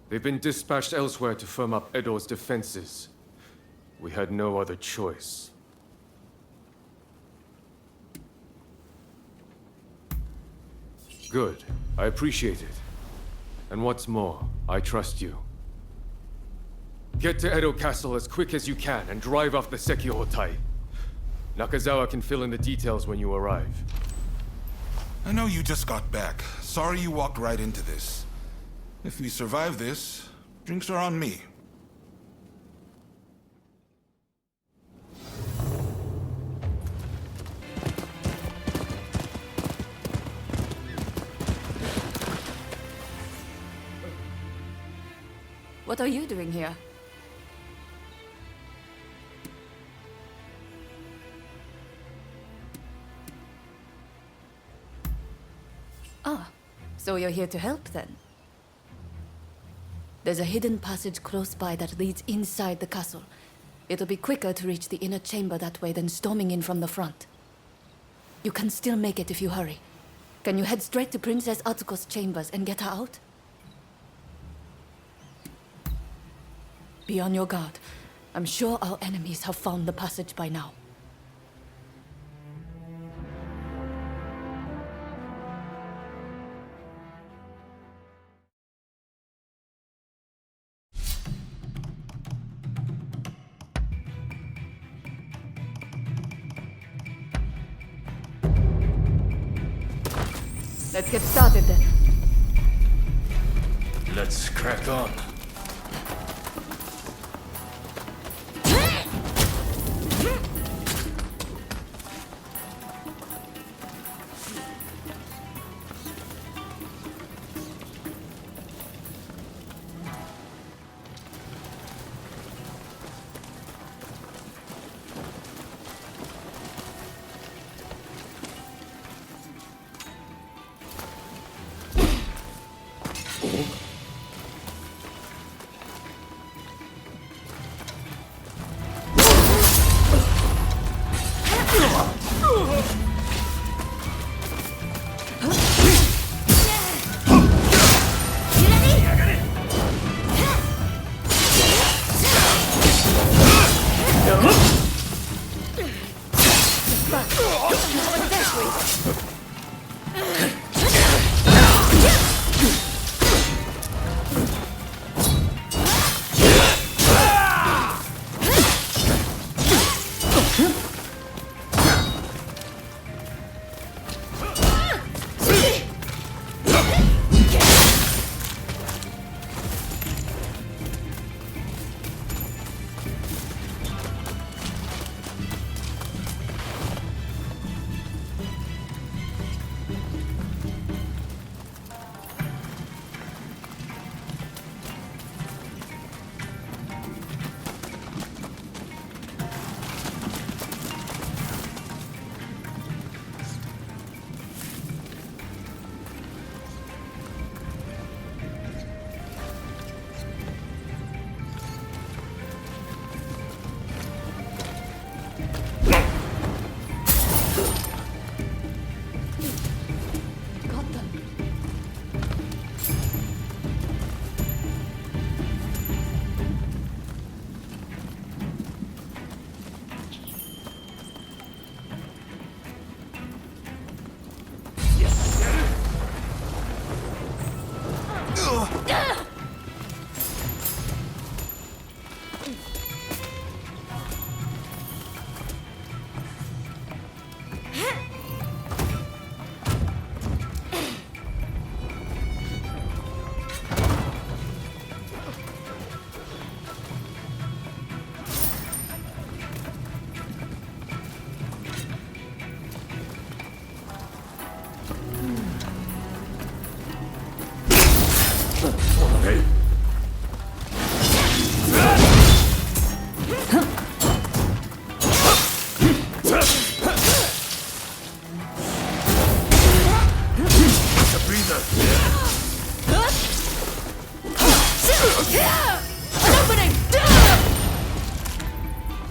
They've been dispatched elsewhere to firm up Edo's defenses. We had no other choice. Good. I appreciate it. And what's more, I trust you. Get to Edo Castle as quick as you can and drive off the Sekihotai. Nakazawa can fill in the details when you arrive. I know you just got back. Sorry you walked right into this. If we survive this, drinks are on me. What are you doing here? Ah, so you're here to help then? There's a hidden passage close by that leads inside the castle. It'll be quicker to reach the inner chamber that way than storming in from the front. You can still make it if you hurry. Can you head straight to Princess Atsuko's chambers and get her out? Be on your guard. I'm sure our enemies have found the passage by now. Let's get started then. Let's crack on.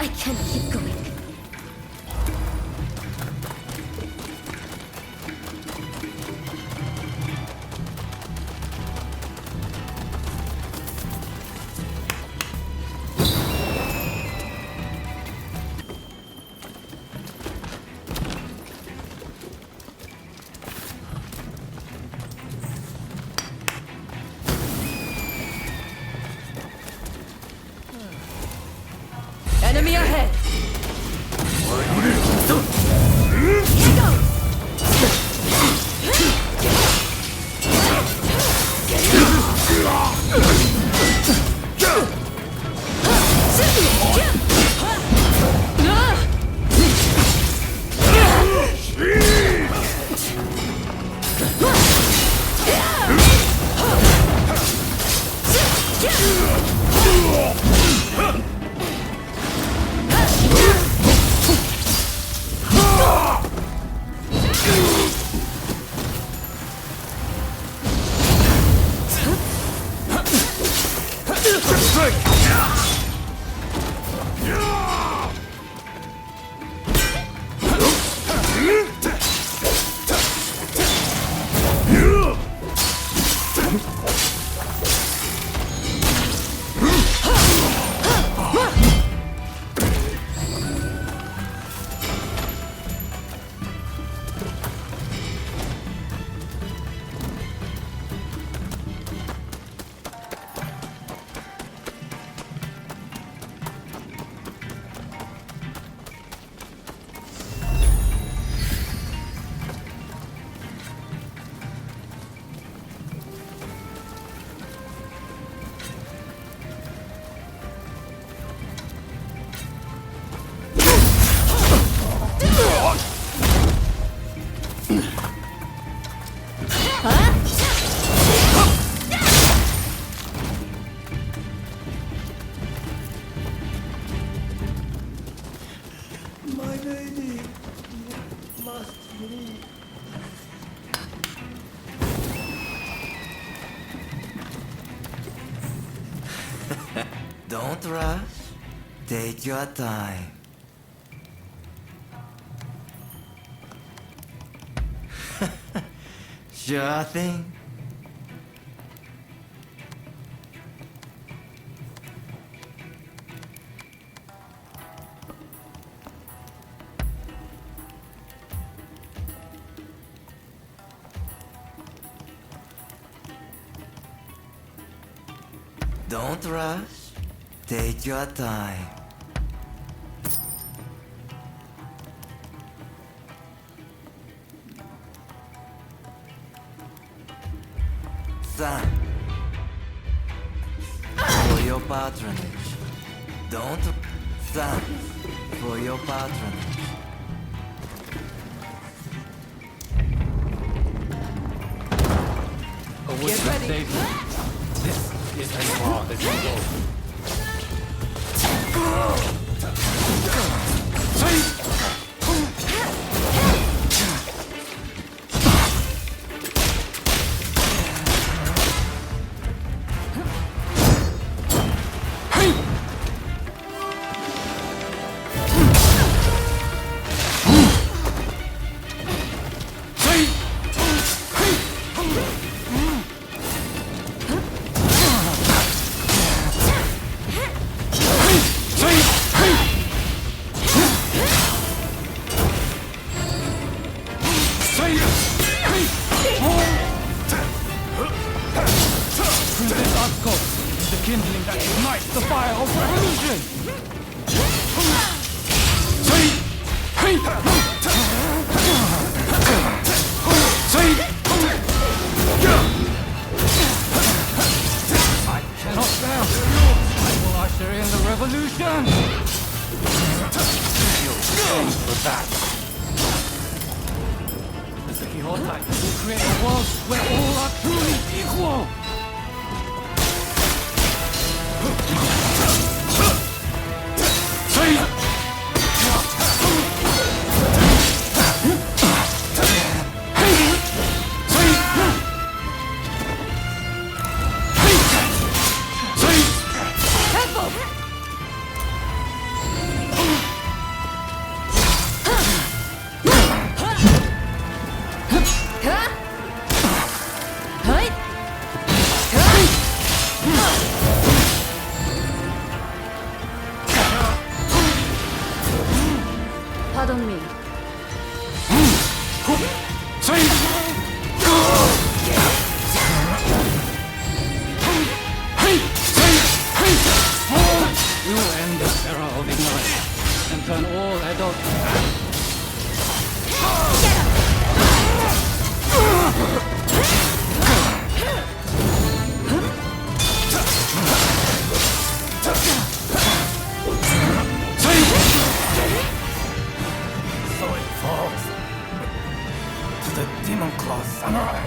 I can't keep going. Enemy ahead! My lady, you must leave. Don't rush. Take your time. Sure thing. Don't rush. Take your time. Son, for your patronage. Don't, son, for your patronage. Get ready. This is as far as you go. Atsuko is the kindling that ignites the fire of revolution! I cannot fail! I will usher in the revolution! You'll pay for that! The Quixote will create a world where all are truly equal! Pardon me. We will end this era of ignorance and turn all adults. So it falls to the Demon Claw Samurai.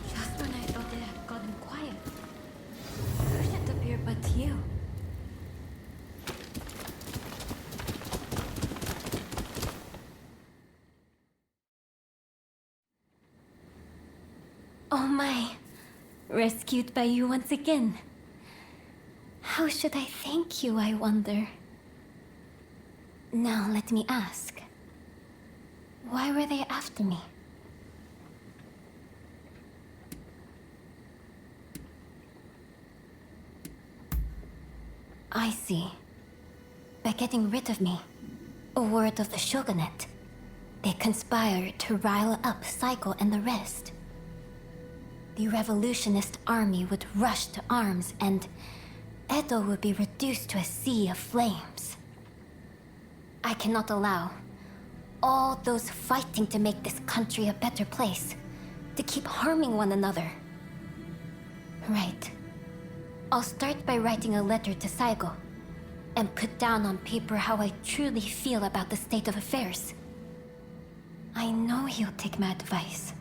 Just when I thought it had gotten quiet, who should appear but you? Oh my, rescued by you once again. How should I thank you, I wonder? Now let me ask. Why were they after me? I see. By getting rid of me, a word of the shogunate, they conspired to rile up Saiko and the rest. The revolutionist army would rush to arms and Edo would be reduced to a sea of flames. I cannot allow all those fighting to make this country a better place to keep harming one another. Right. I'll start by writing a letter to Saigo and put down on paper how I truly feel about the state of affairs. I know he'll take my advice.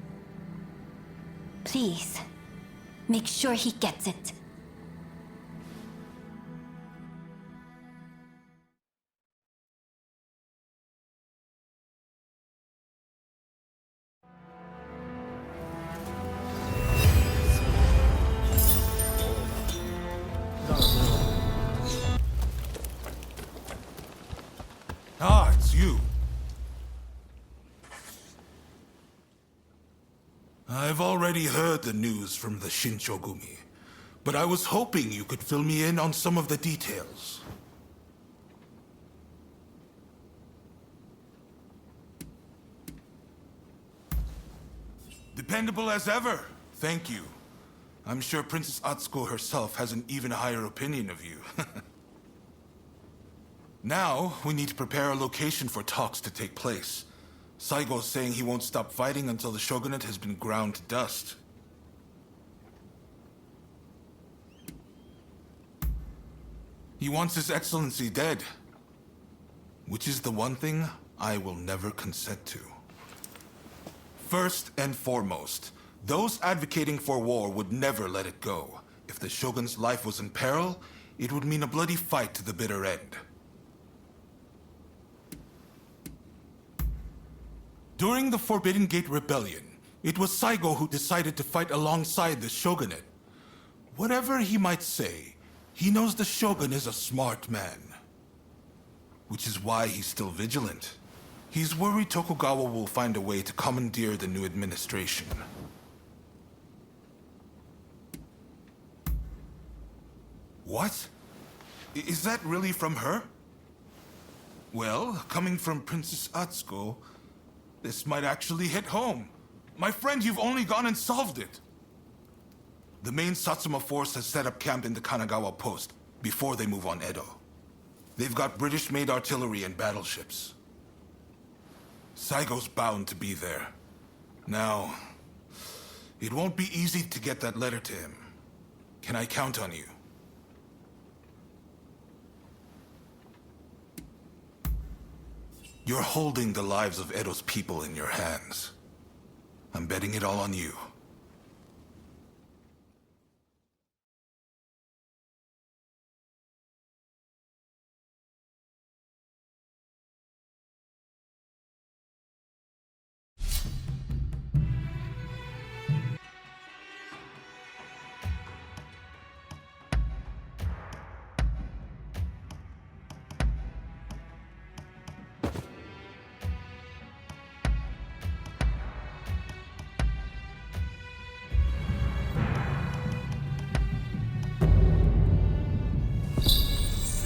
Please, make sure he gets it. Ah, it's you. I've already heard the news from the Shinchogumi, but I was hoping you could fill me in on some of the details. Dependable as ever. Thank you. I'm sure Princess Atsuko herself has an even higher opinion of you. Now, we need to prepare a location for talks to take place. Saigo's saying he won't stop fighting until the shogunate has been ground to dust. He wants His Excellency dead, which is the one thing I will never consent to. First and foremost, those advocating for war would never let it go. If the shogun's life was in peril, it would mean a bloody fight to the bitter end. During the Forbidden Gate Rebellion, it was Saigo who decided to fight alongside the shogunate. Whatever he might say, he knows the shogun is a smart man. Which is why he's still vigilant. He's worried Tokugawa will find a way to commandeer the new administration. What? Is that really from her? Well, coming from Princess Atsuko, This might actually hit home. My friend, you've only gone and solved it. The main Satsuma force has set up camp in the Kanagawa post before they move on Edo. They've got British-made artillery and battleships. Saigo's bound to be there. Now, it won't be easy to get that letter to him. Can I count on you? You're holding the lives of Edo's people in your hands. I'm betting it all on you.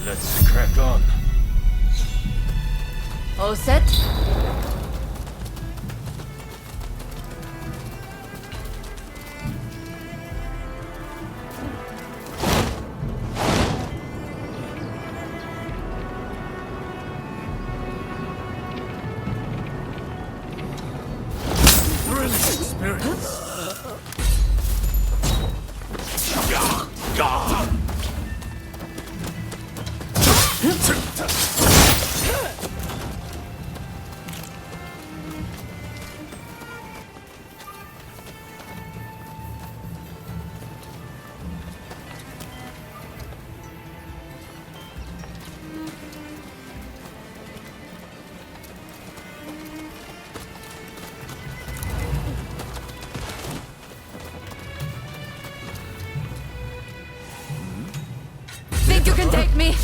Let's crack on. All set? Thrilling experience. Think you can take me?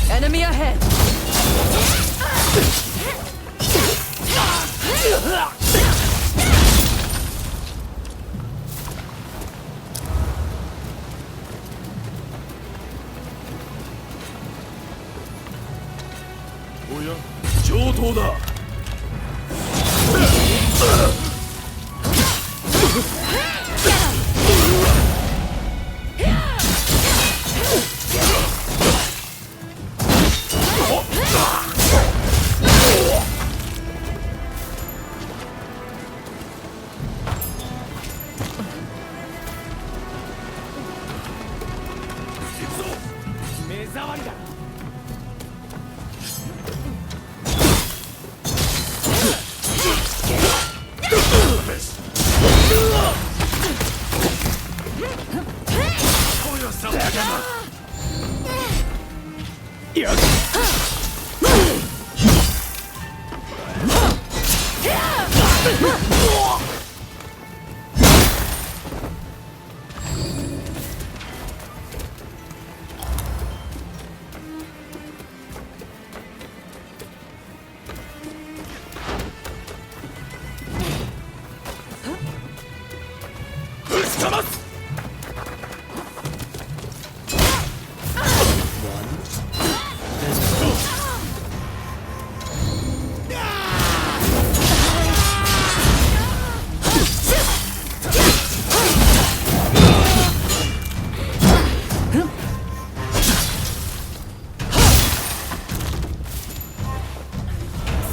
Enemy ahead! Oya, 上等だ。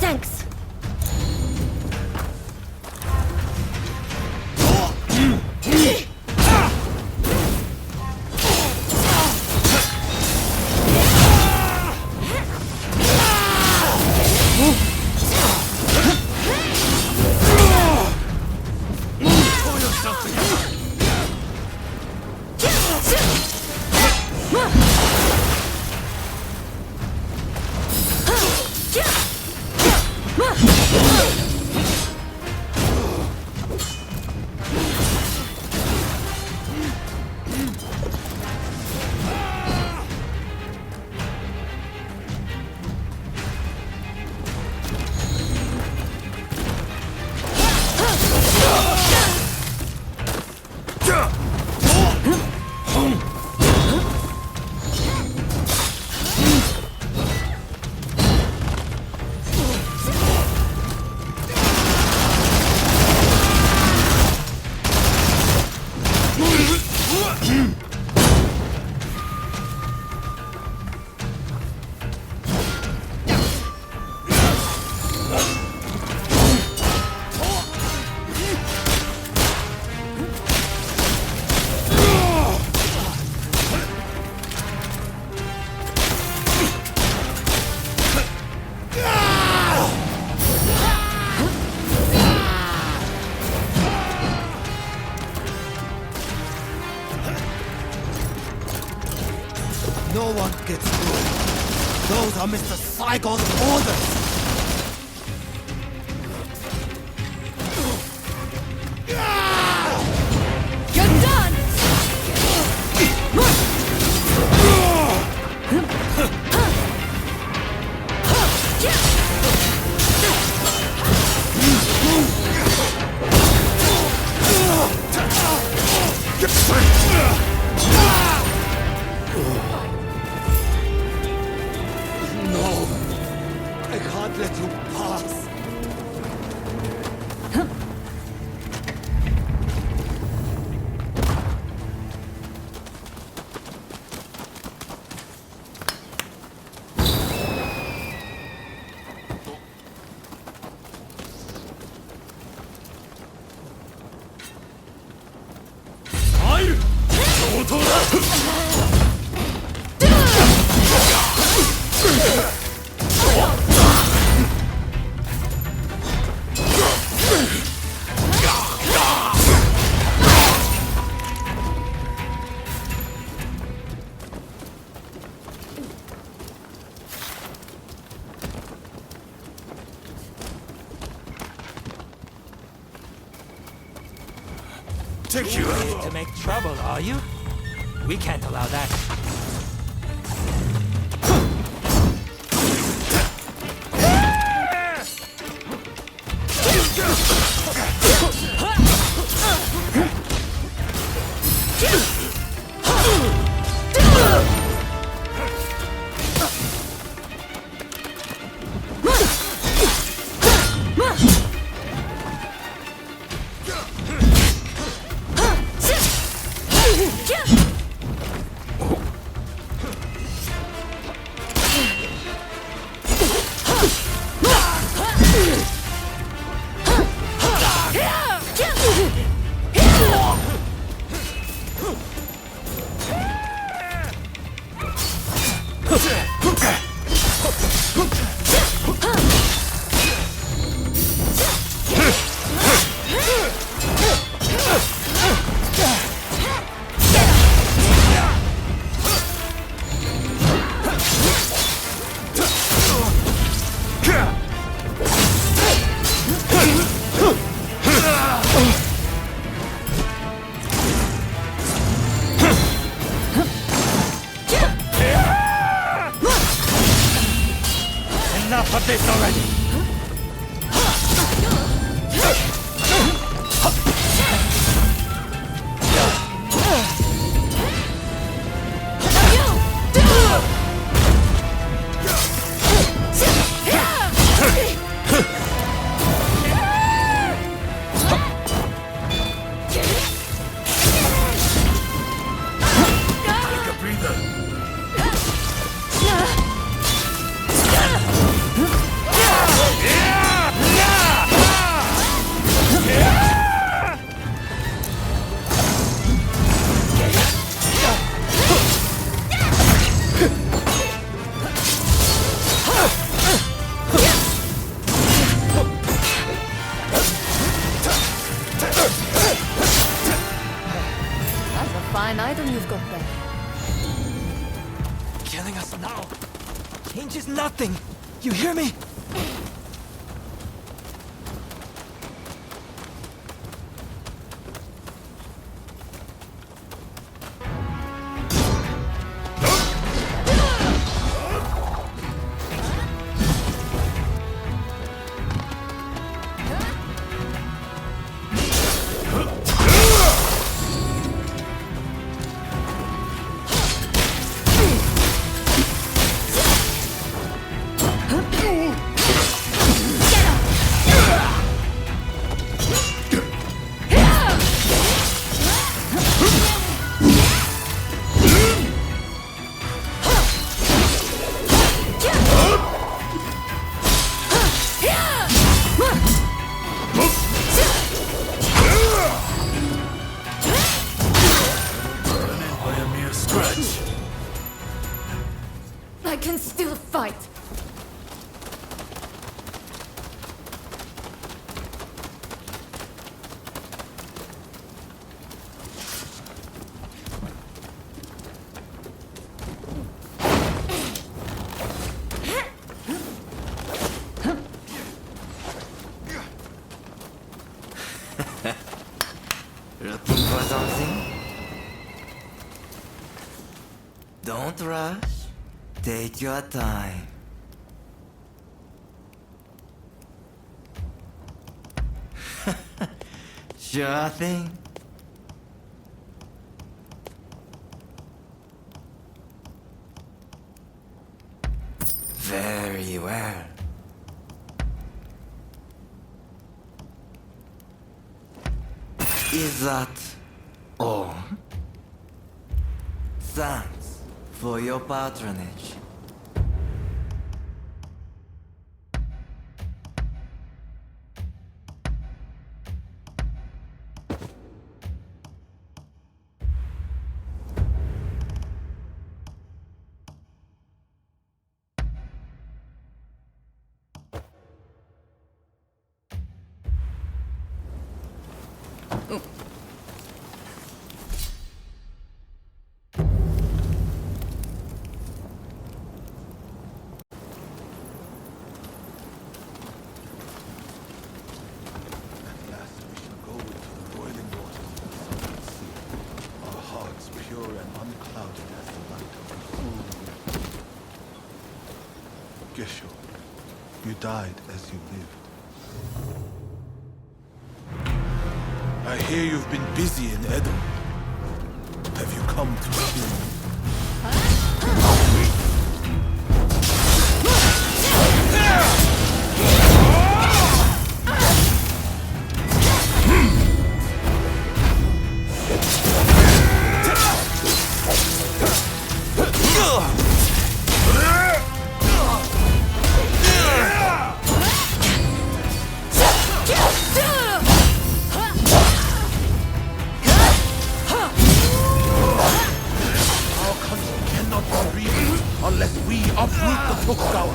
Thanks. No one gets through. Those are Mr. Saigon's orders. You're done! No, I can't let you pass. Take you here to make trouble, are you? We can't allow that. enough of this already! Changes nothing! You hear me? I can still fight. Looking for something? Don't rush. Take your time. Sure thing. Very well. Is that all? Thanks for your patronage. You died as you lived. I hear you've been busy in Edo. Have you come to kill me? Unless we uproot the Tokugawa.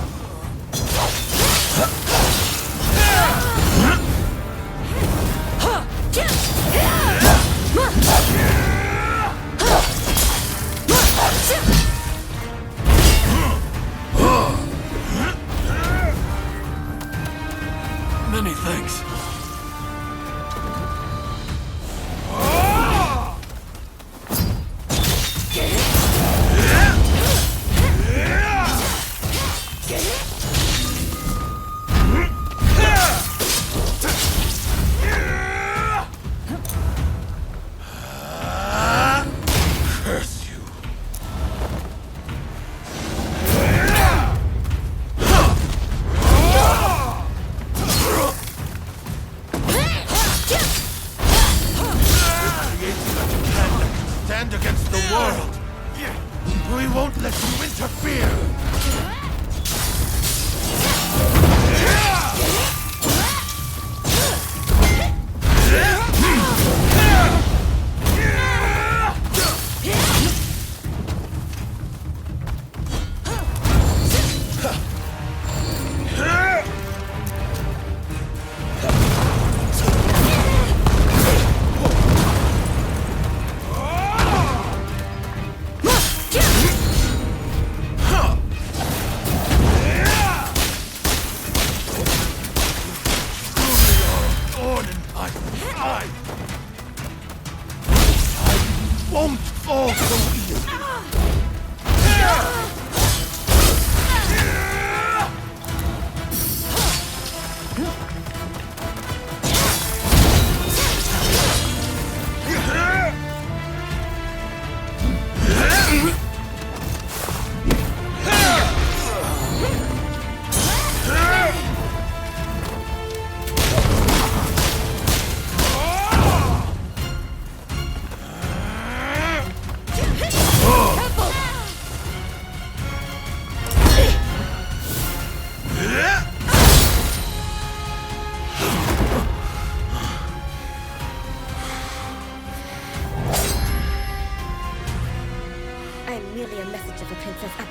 Many thanks.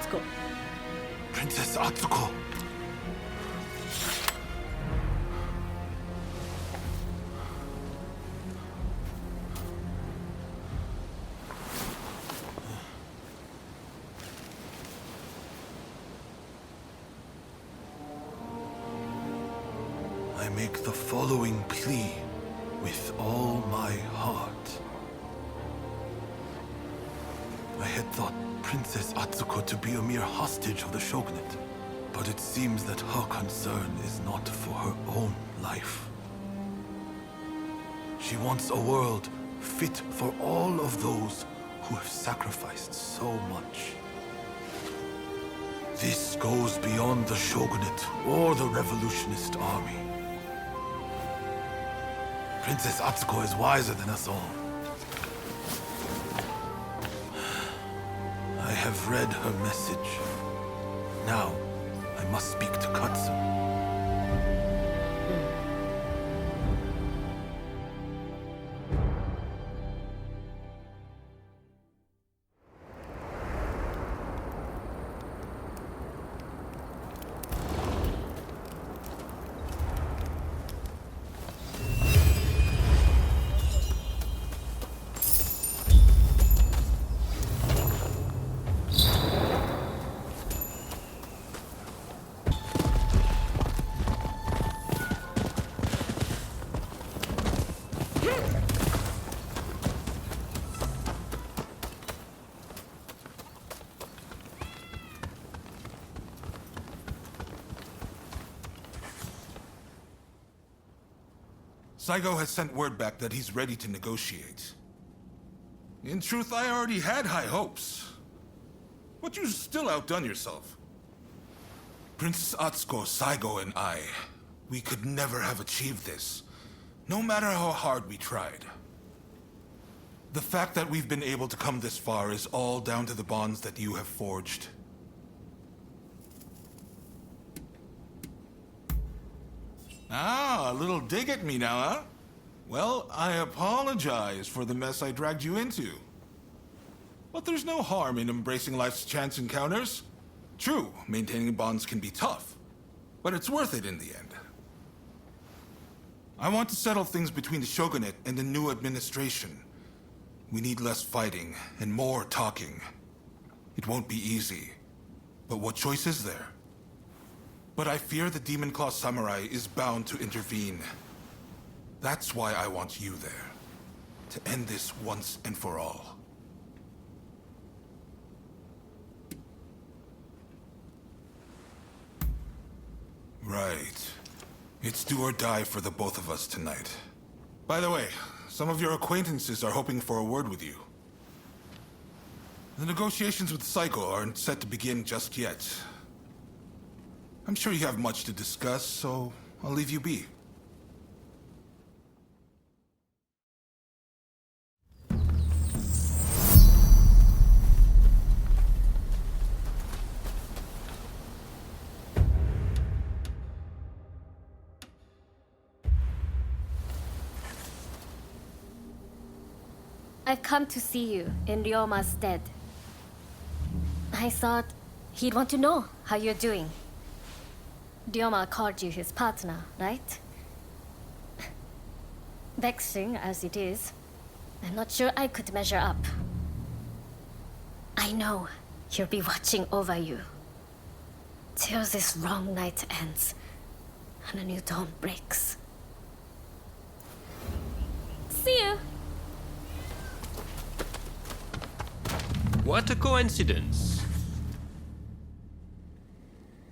Atsuko. Princess Atsuko. I make the following plea with all my heart. I had thought Princess Atsuko to be a mere hostage of the shogunate, but it seems that her concern is not for her own life. She wants a world fit for all of those who have sacrificed so much. This goes beyond the shogunate or the revolutionist army. Princess Atsuko is wiser than us all. I have read her message. Now, I must speak to Katsu. Saigo has sent word back that he's ready to negotiate. In truth, I already had high hopes. But you still outdone yourself. Princess Atsuko, Saigo, and I, we could never have achieved this, no matter how hard we tried. The fact that we've been able to come this far is all down to the bonds that you have forged. Ah, a little dig at me now, huh? Well, I apologize for the mess I dragged you into. But there's no harm in embracing life's chance encounters. True, maintaining bonds can be tough, but it's worth it in the end. I want to settle things between the shogunate and the new administration. We need less fighting and more talking. It won't be easy, but what choice is there? But I fear the Demon Claw Samurai is bound to intervene. That's why I want you there. To end this once and for all. Right. It's do or die for the both of us tonight. By the way, some of your acquaintances are hoping for a word with you. The negotiations with Saigo aren't set to begin just yet. I'm sure you have much to discuss, so I'll leave you be. I've come to see you in Ryoma's stead. I thought he'd want to know how you're doing. Ryoma called you his partner, right? Vexing as it is, I'm not sure I could measure up. I know he'll be watching over you till this long night ends and a new dawn breaks. See you! What a coincidence.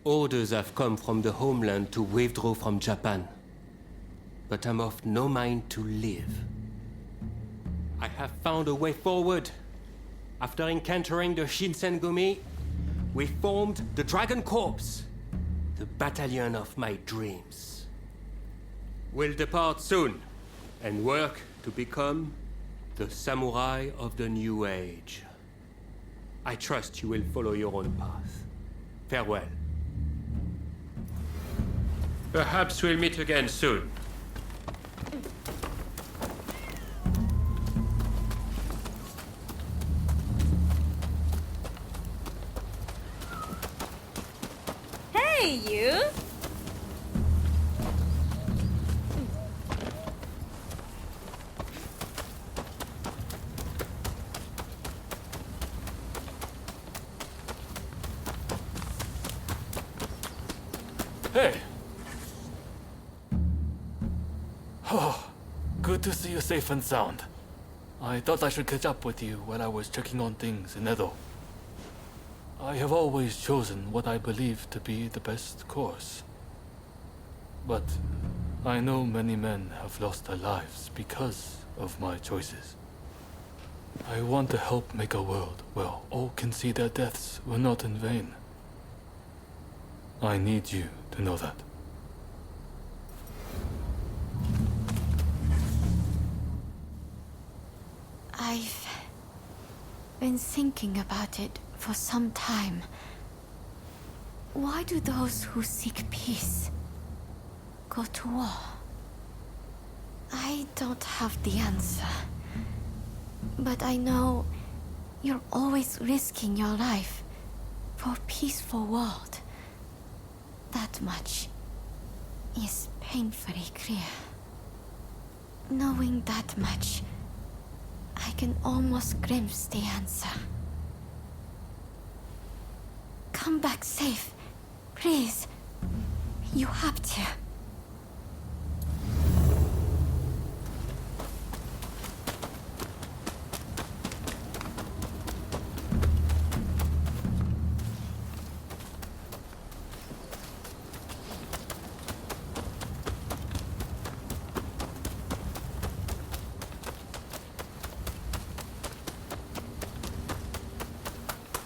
Orders have come from the homeland to withdraw from Japan. But I'm of no mind to live. I have found a way forward. After encountering the Shinsengumi, we formed the Dragon Corps, the battalion of my dreams. We'll depart soon and work to become the samurai of the new age. I trust you will follow your own path. Farewell. Perhaps we'll meet again soon. Hey, you! Hey! Oh, good to see you safe and sound. I thought I should catch up with you while I was checking on things in Edo. I have always chosen what I believe to be the best course. But I know many men have lost their lives because of my choices. I want to help make a world where all can see their deaths were not in vain. I need you to know that. I've been thinking about it for some time. Why do those who seek peace go to war? I don't have the answer. But I know you're always risking your life for a peaceful world. That much is painfully clear. Knowing that much, I can almost glimpse the answer. Come back safe, please. You have to.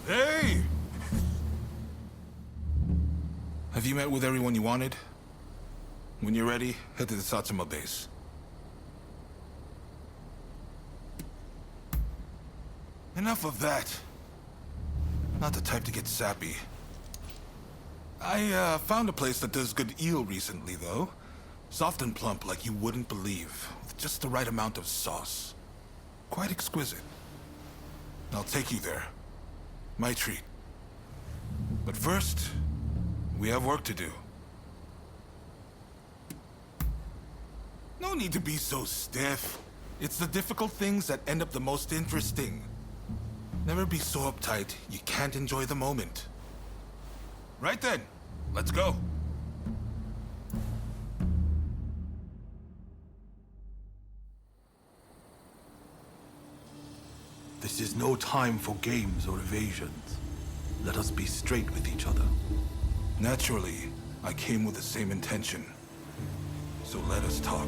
Hey! Have you met with everyone you wanted? When you're ready, head to the Satsuma base. Enough of that. Not the type to get sappy. I found a place that does good eel recently, though. Soft and plump like you wouldn't believe, with just the right amount of sauce. Quite exquisite. I'll take you there. My treat. But first, we have work to do. No need to be so stiff. It's the difficult things that end up the most interesting. Never be so uptight you can't enjoy the moment. Right then, let's go. This is no time for games or evasions. Let us be straight with each other. Naturally, I came with the same intention. So let us talk.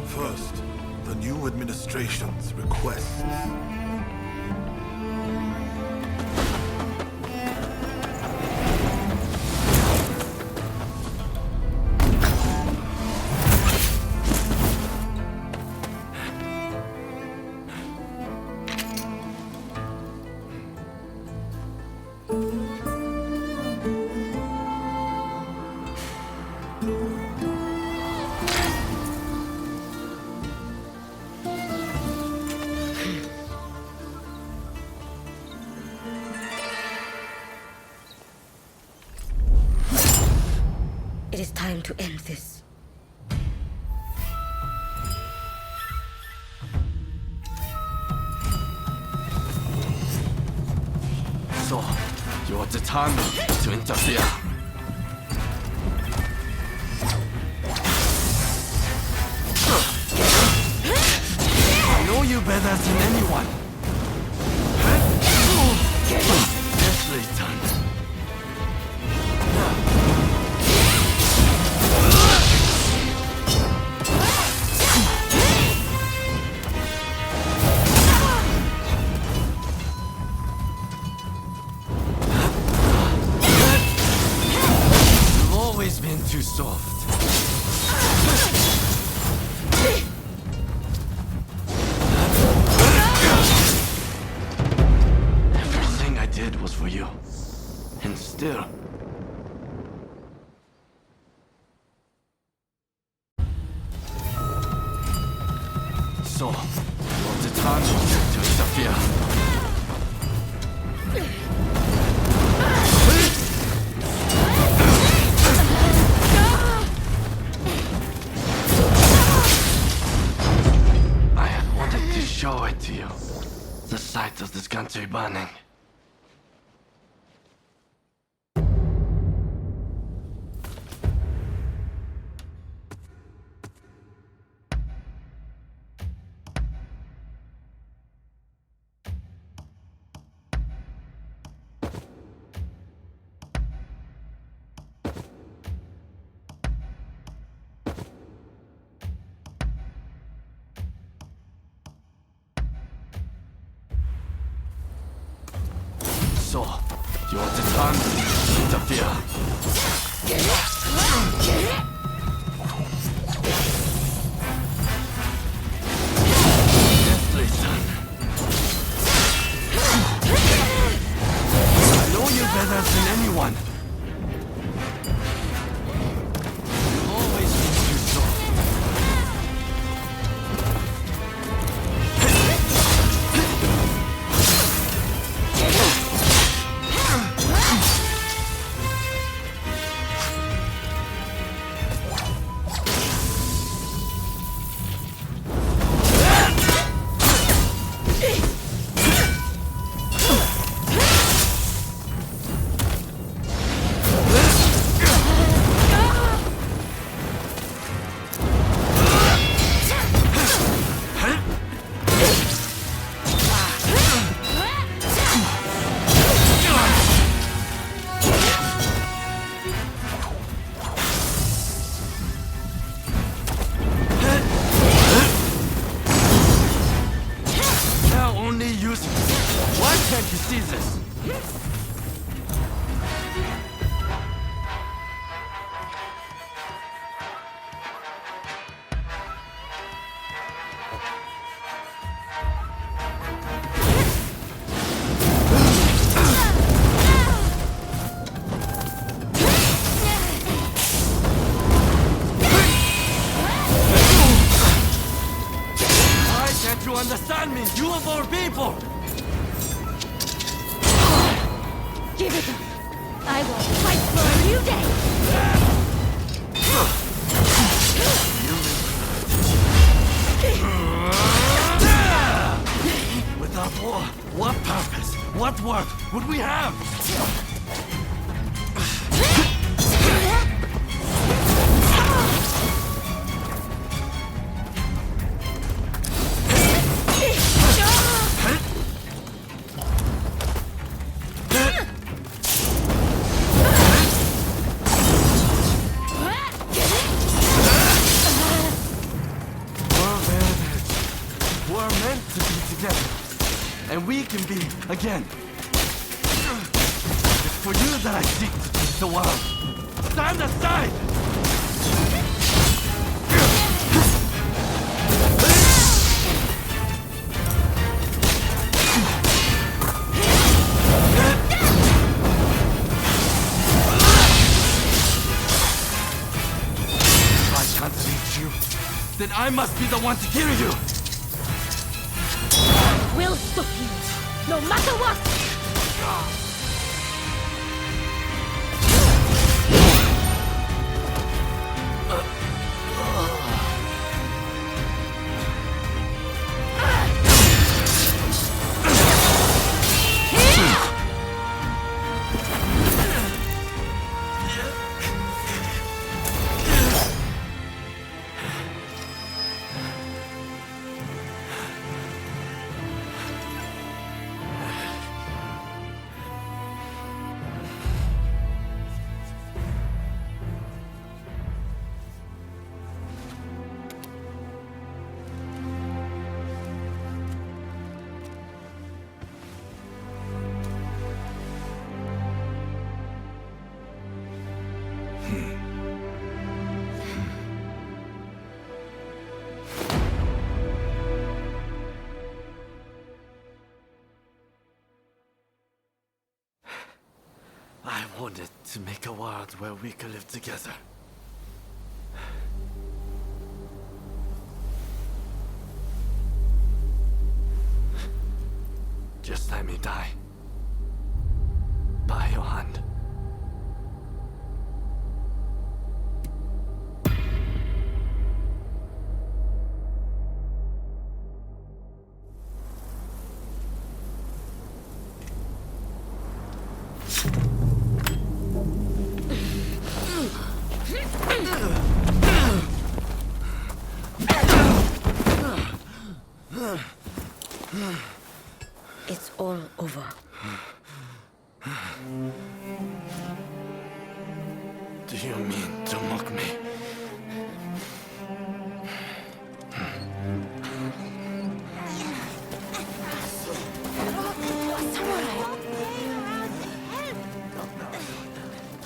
First, the new administration's requests. It is time to end this. So, you're determined to interfere. I know you better than anyone. Nicely done. Too soft. Everything I did was for you. And still. So, you're determined to interfere. 最banning. So, your time to interfere. Yes, listen. I know you better than anyone. You always think you're so. Why can't you see this? Why can't you understand me? You of all people! Give it up. I will fight for a new day. Without war, what purpose, what work would we have? We're meant to be together, and we can be again. It's for you that I seek to change the world. Stand aside! If I can't reach you, then I must be the one to kill you! We'll stop you, no matter what! I wanted to make a world where we could live together. Just let me die. By your hand. over. Do you mean to mock me?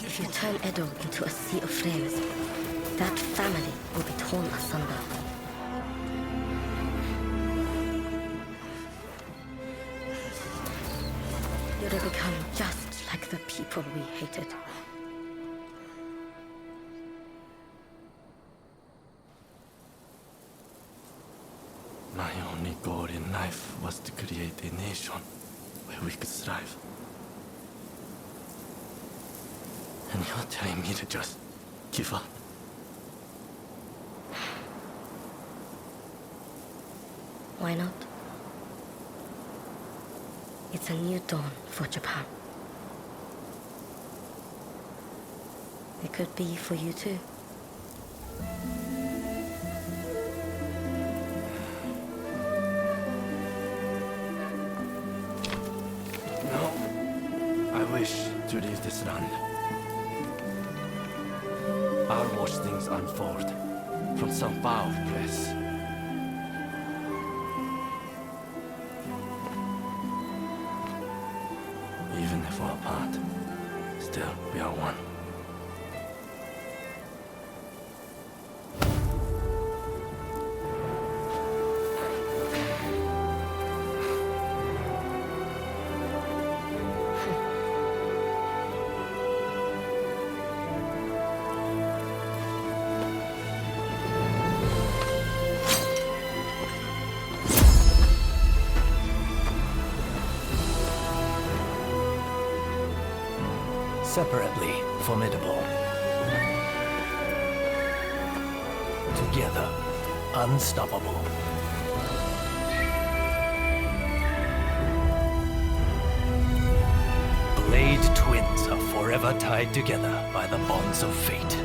If you turn Edo into a sea of flames, that family will be torn asunder. You'll become just like the people we hated. My only goal in life was to create a nation where we could thrive. And you're telling me to just give up? Why not? It's a new dawn for Japan. It could be for you too. No. I wish to leave this land. I'll watch things unfold from some far-off place. Even if we're apart, still we are one. Separately formidable. Together, unstoppable. Blade twins are forever tied together by the bonds of fate.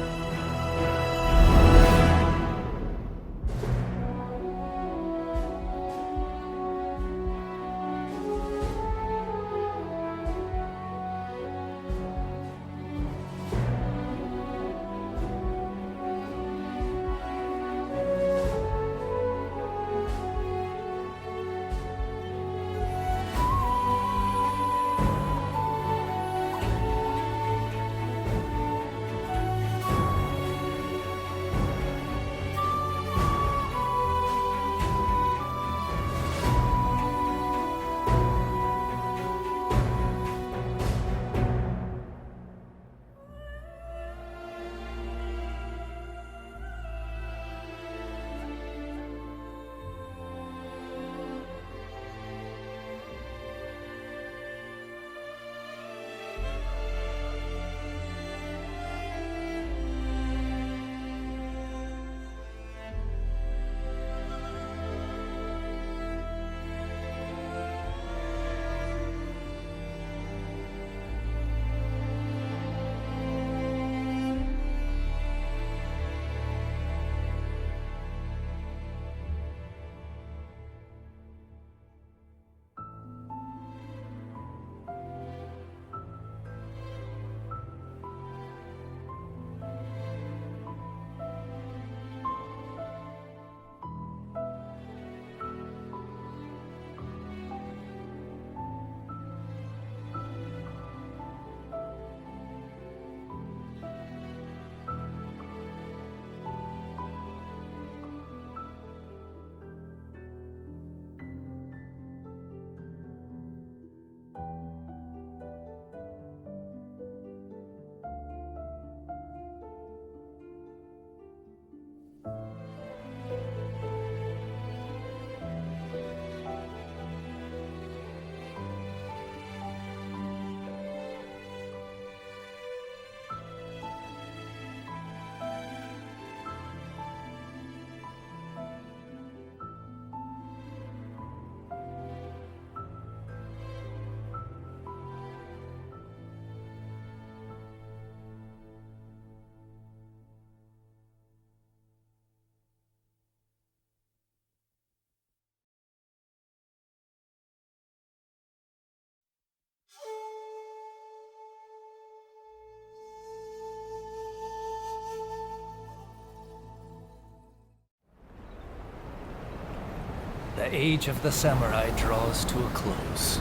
age of the samurai draws to a close.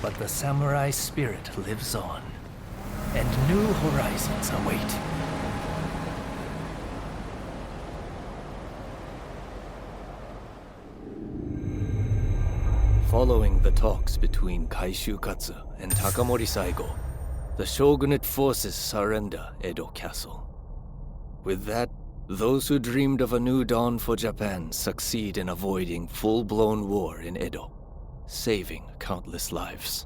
But the samurai spirit lives on, and new horizons await. Following the talks between Kaishukatsu and Takamori Saigo, the shogunate forces surrender Edo Castle. With that, those who dreamed of a new dawn for Japan succeed in avoiding full-blown war in Edo, saving countless lives.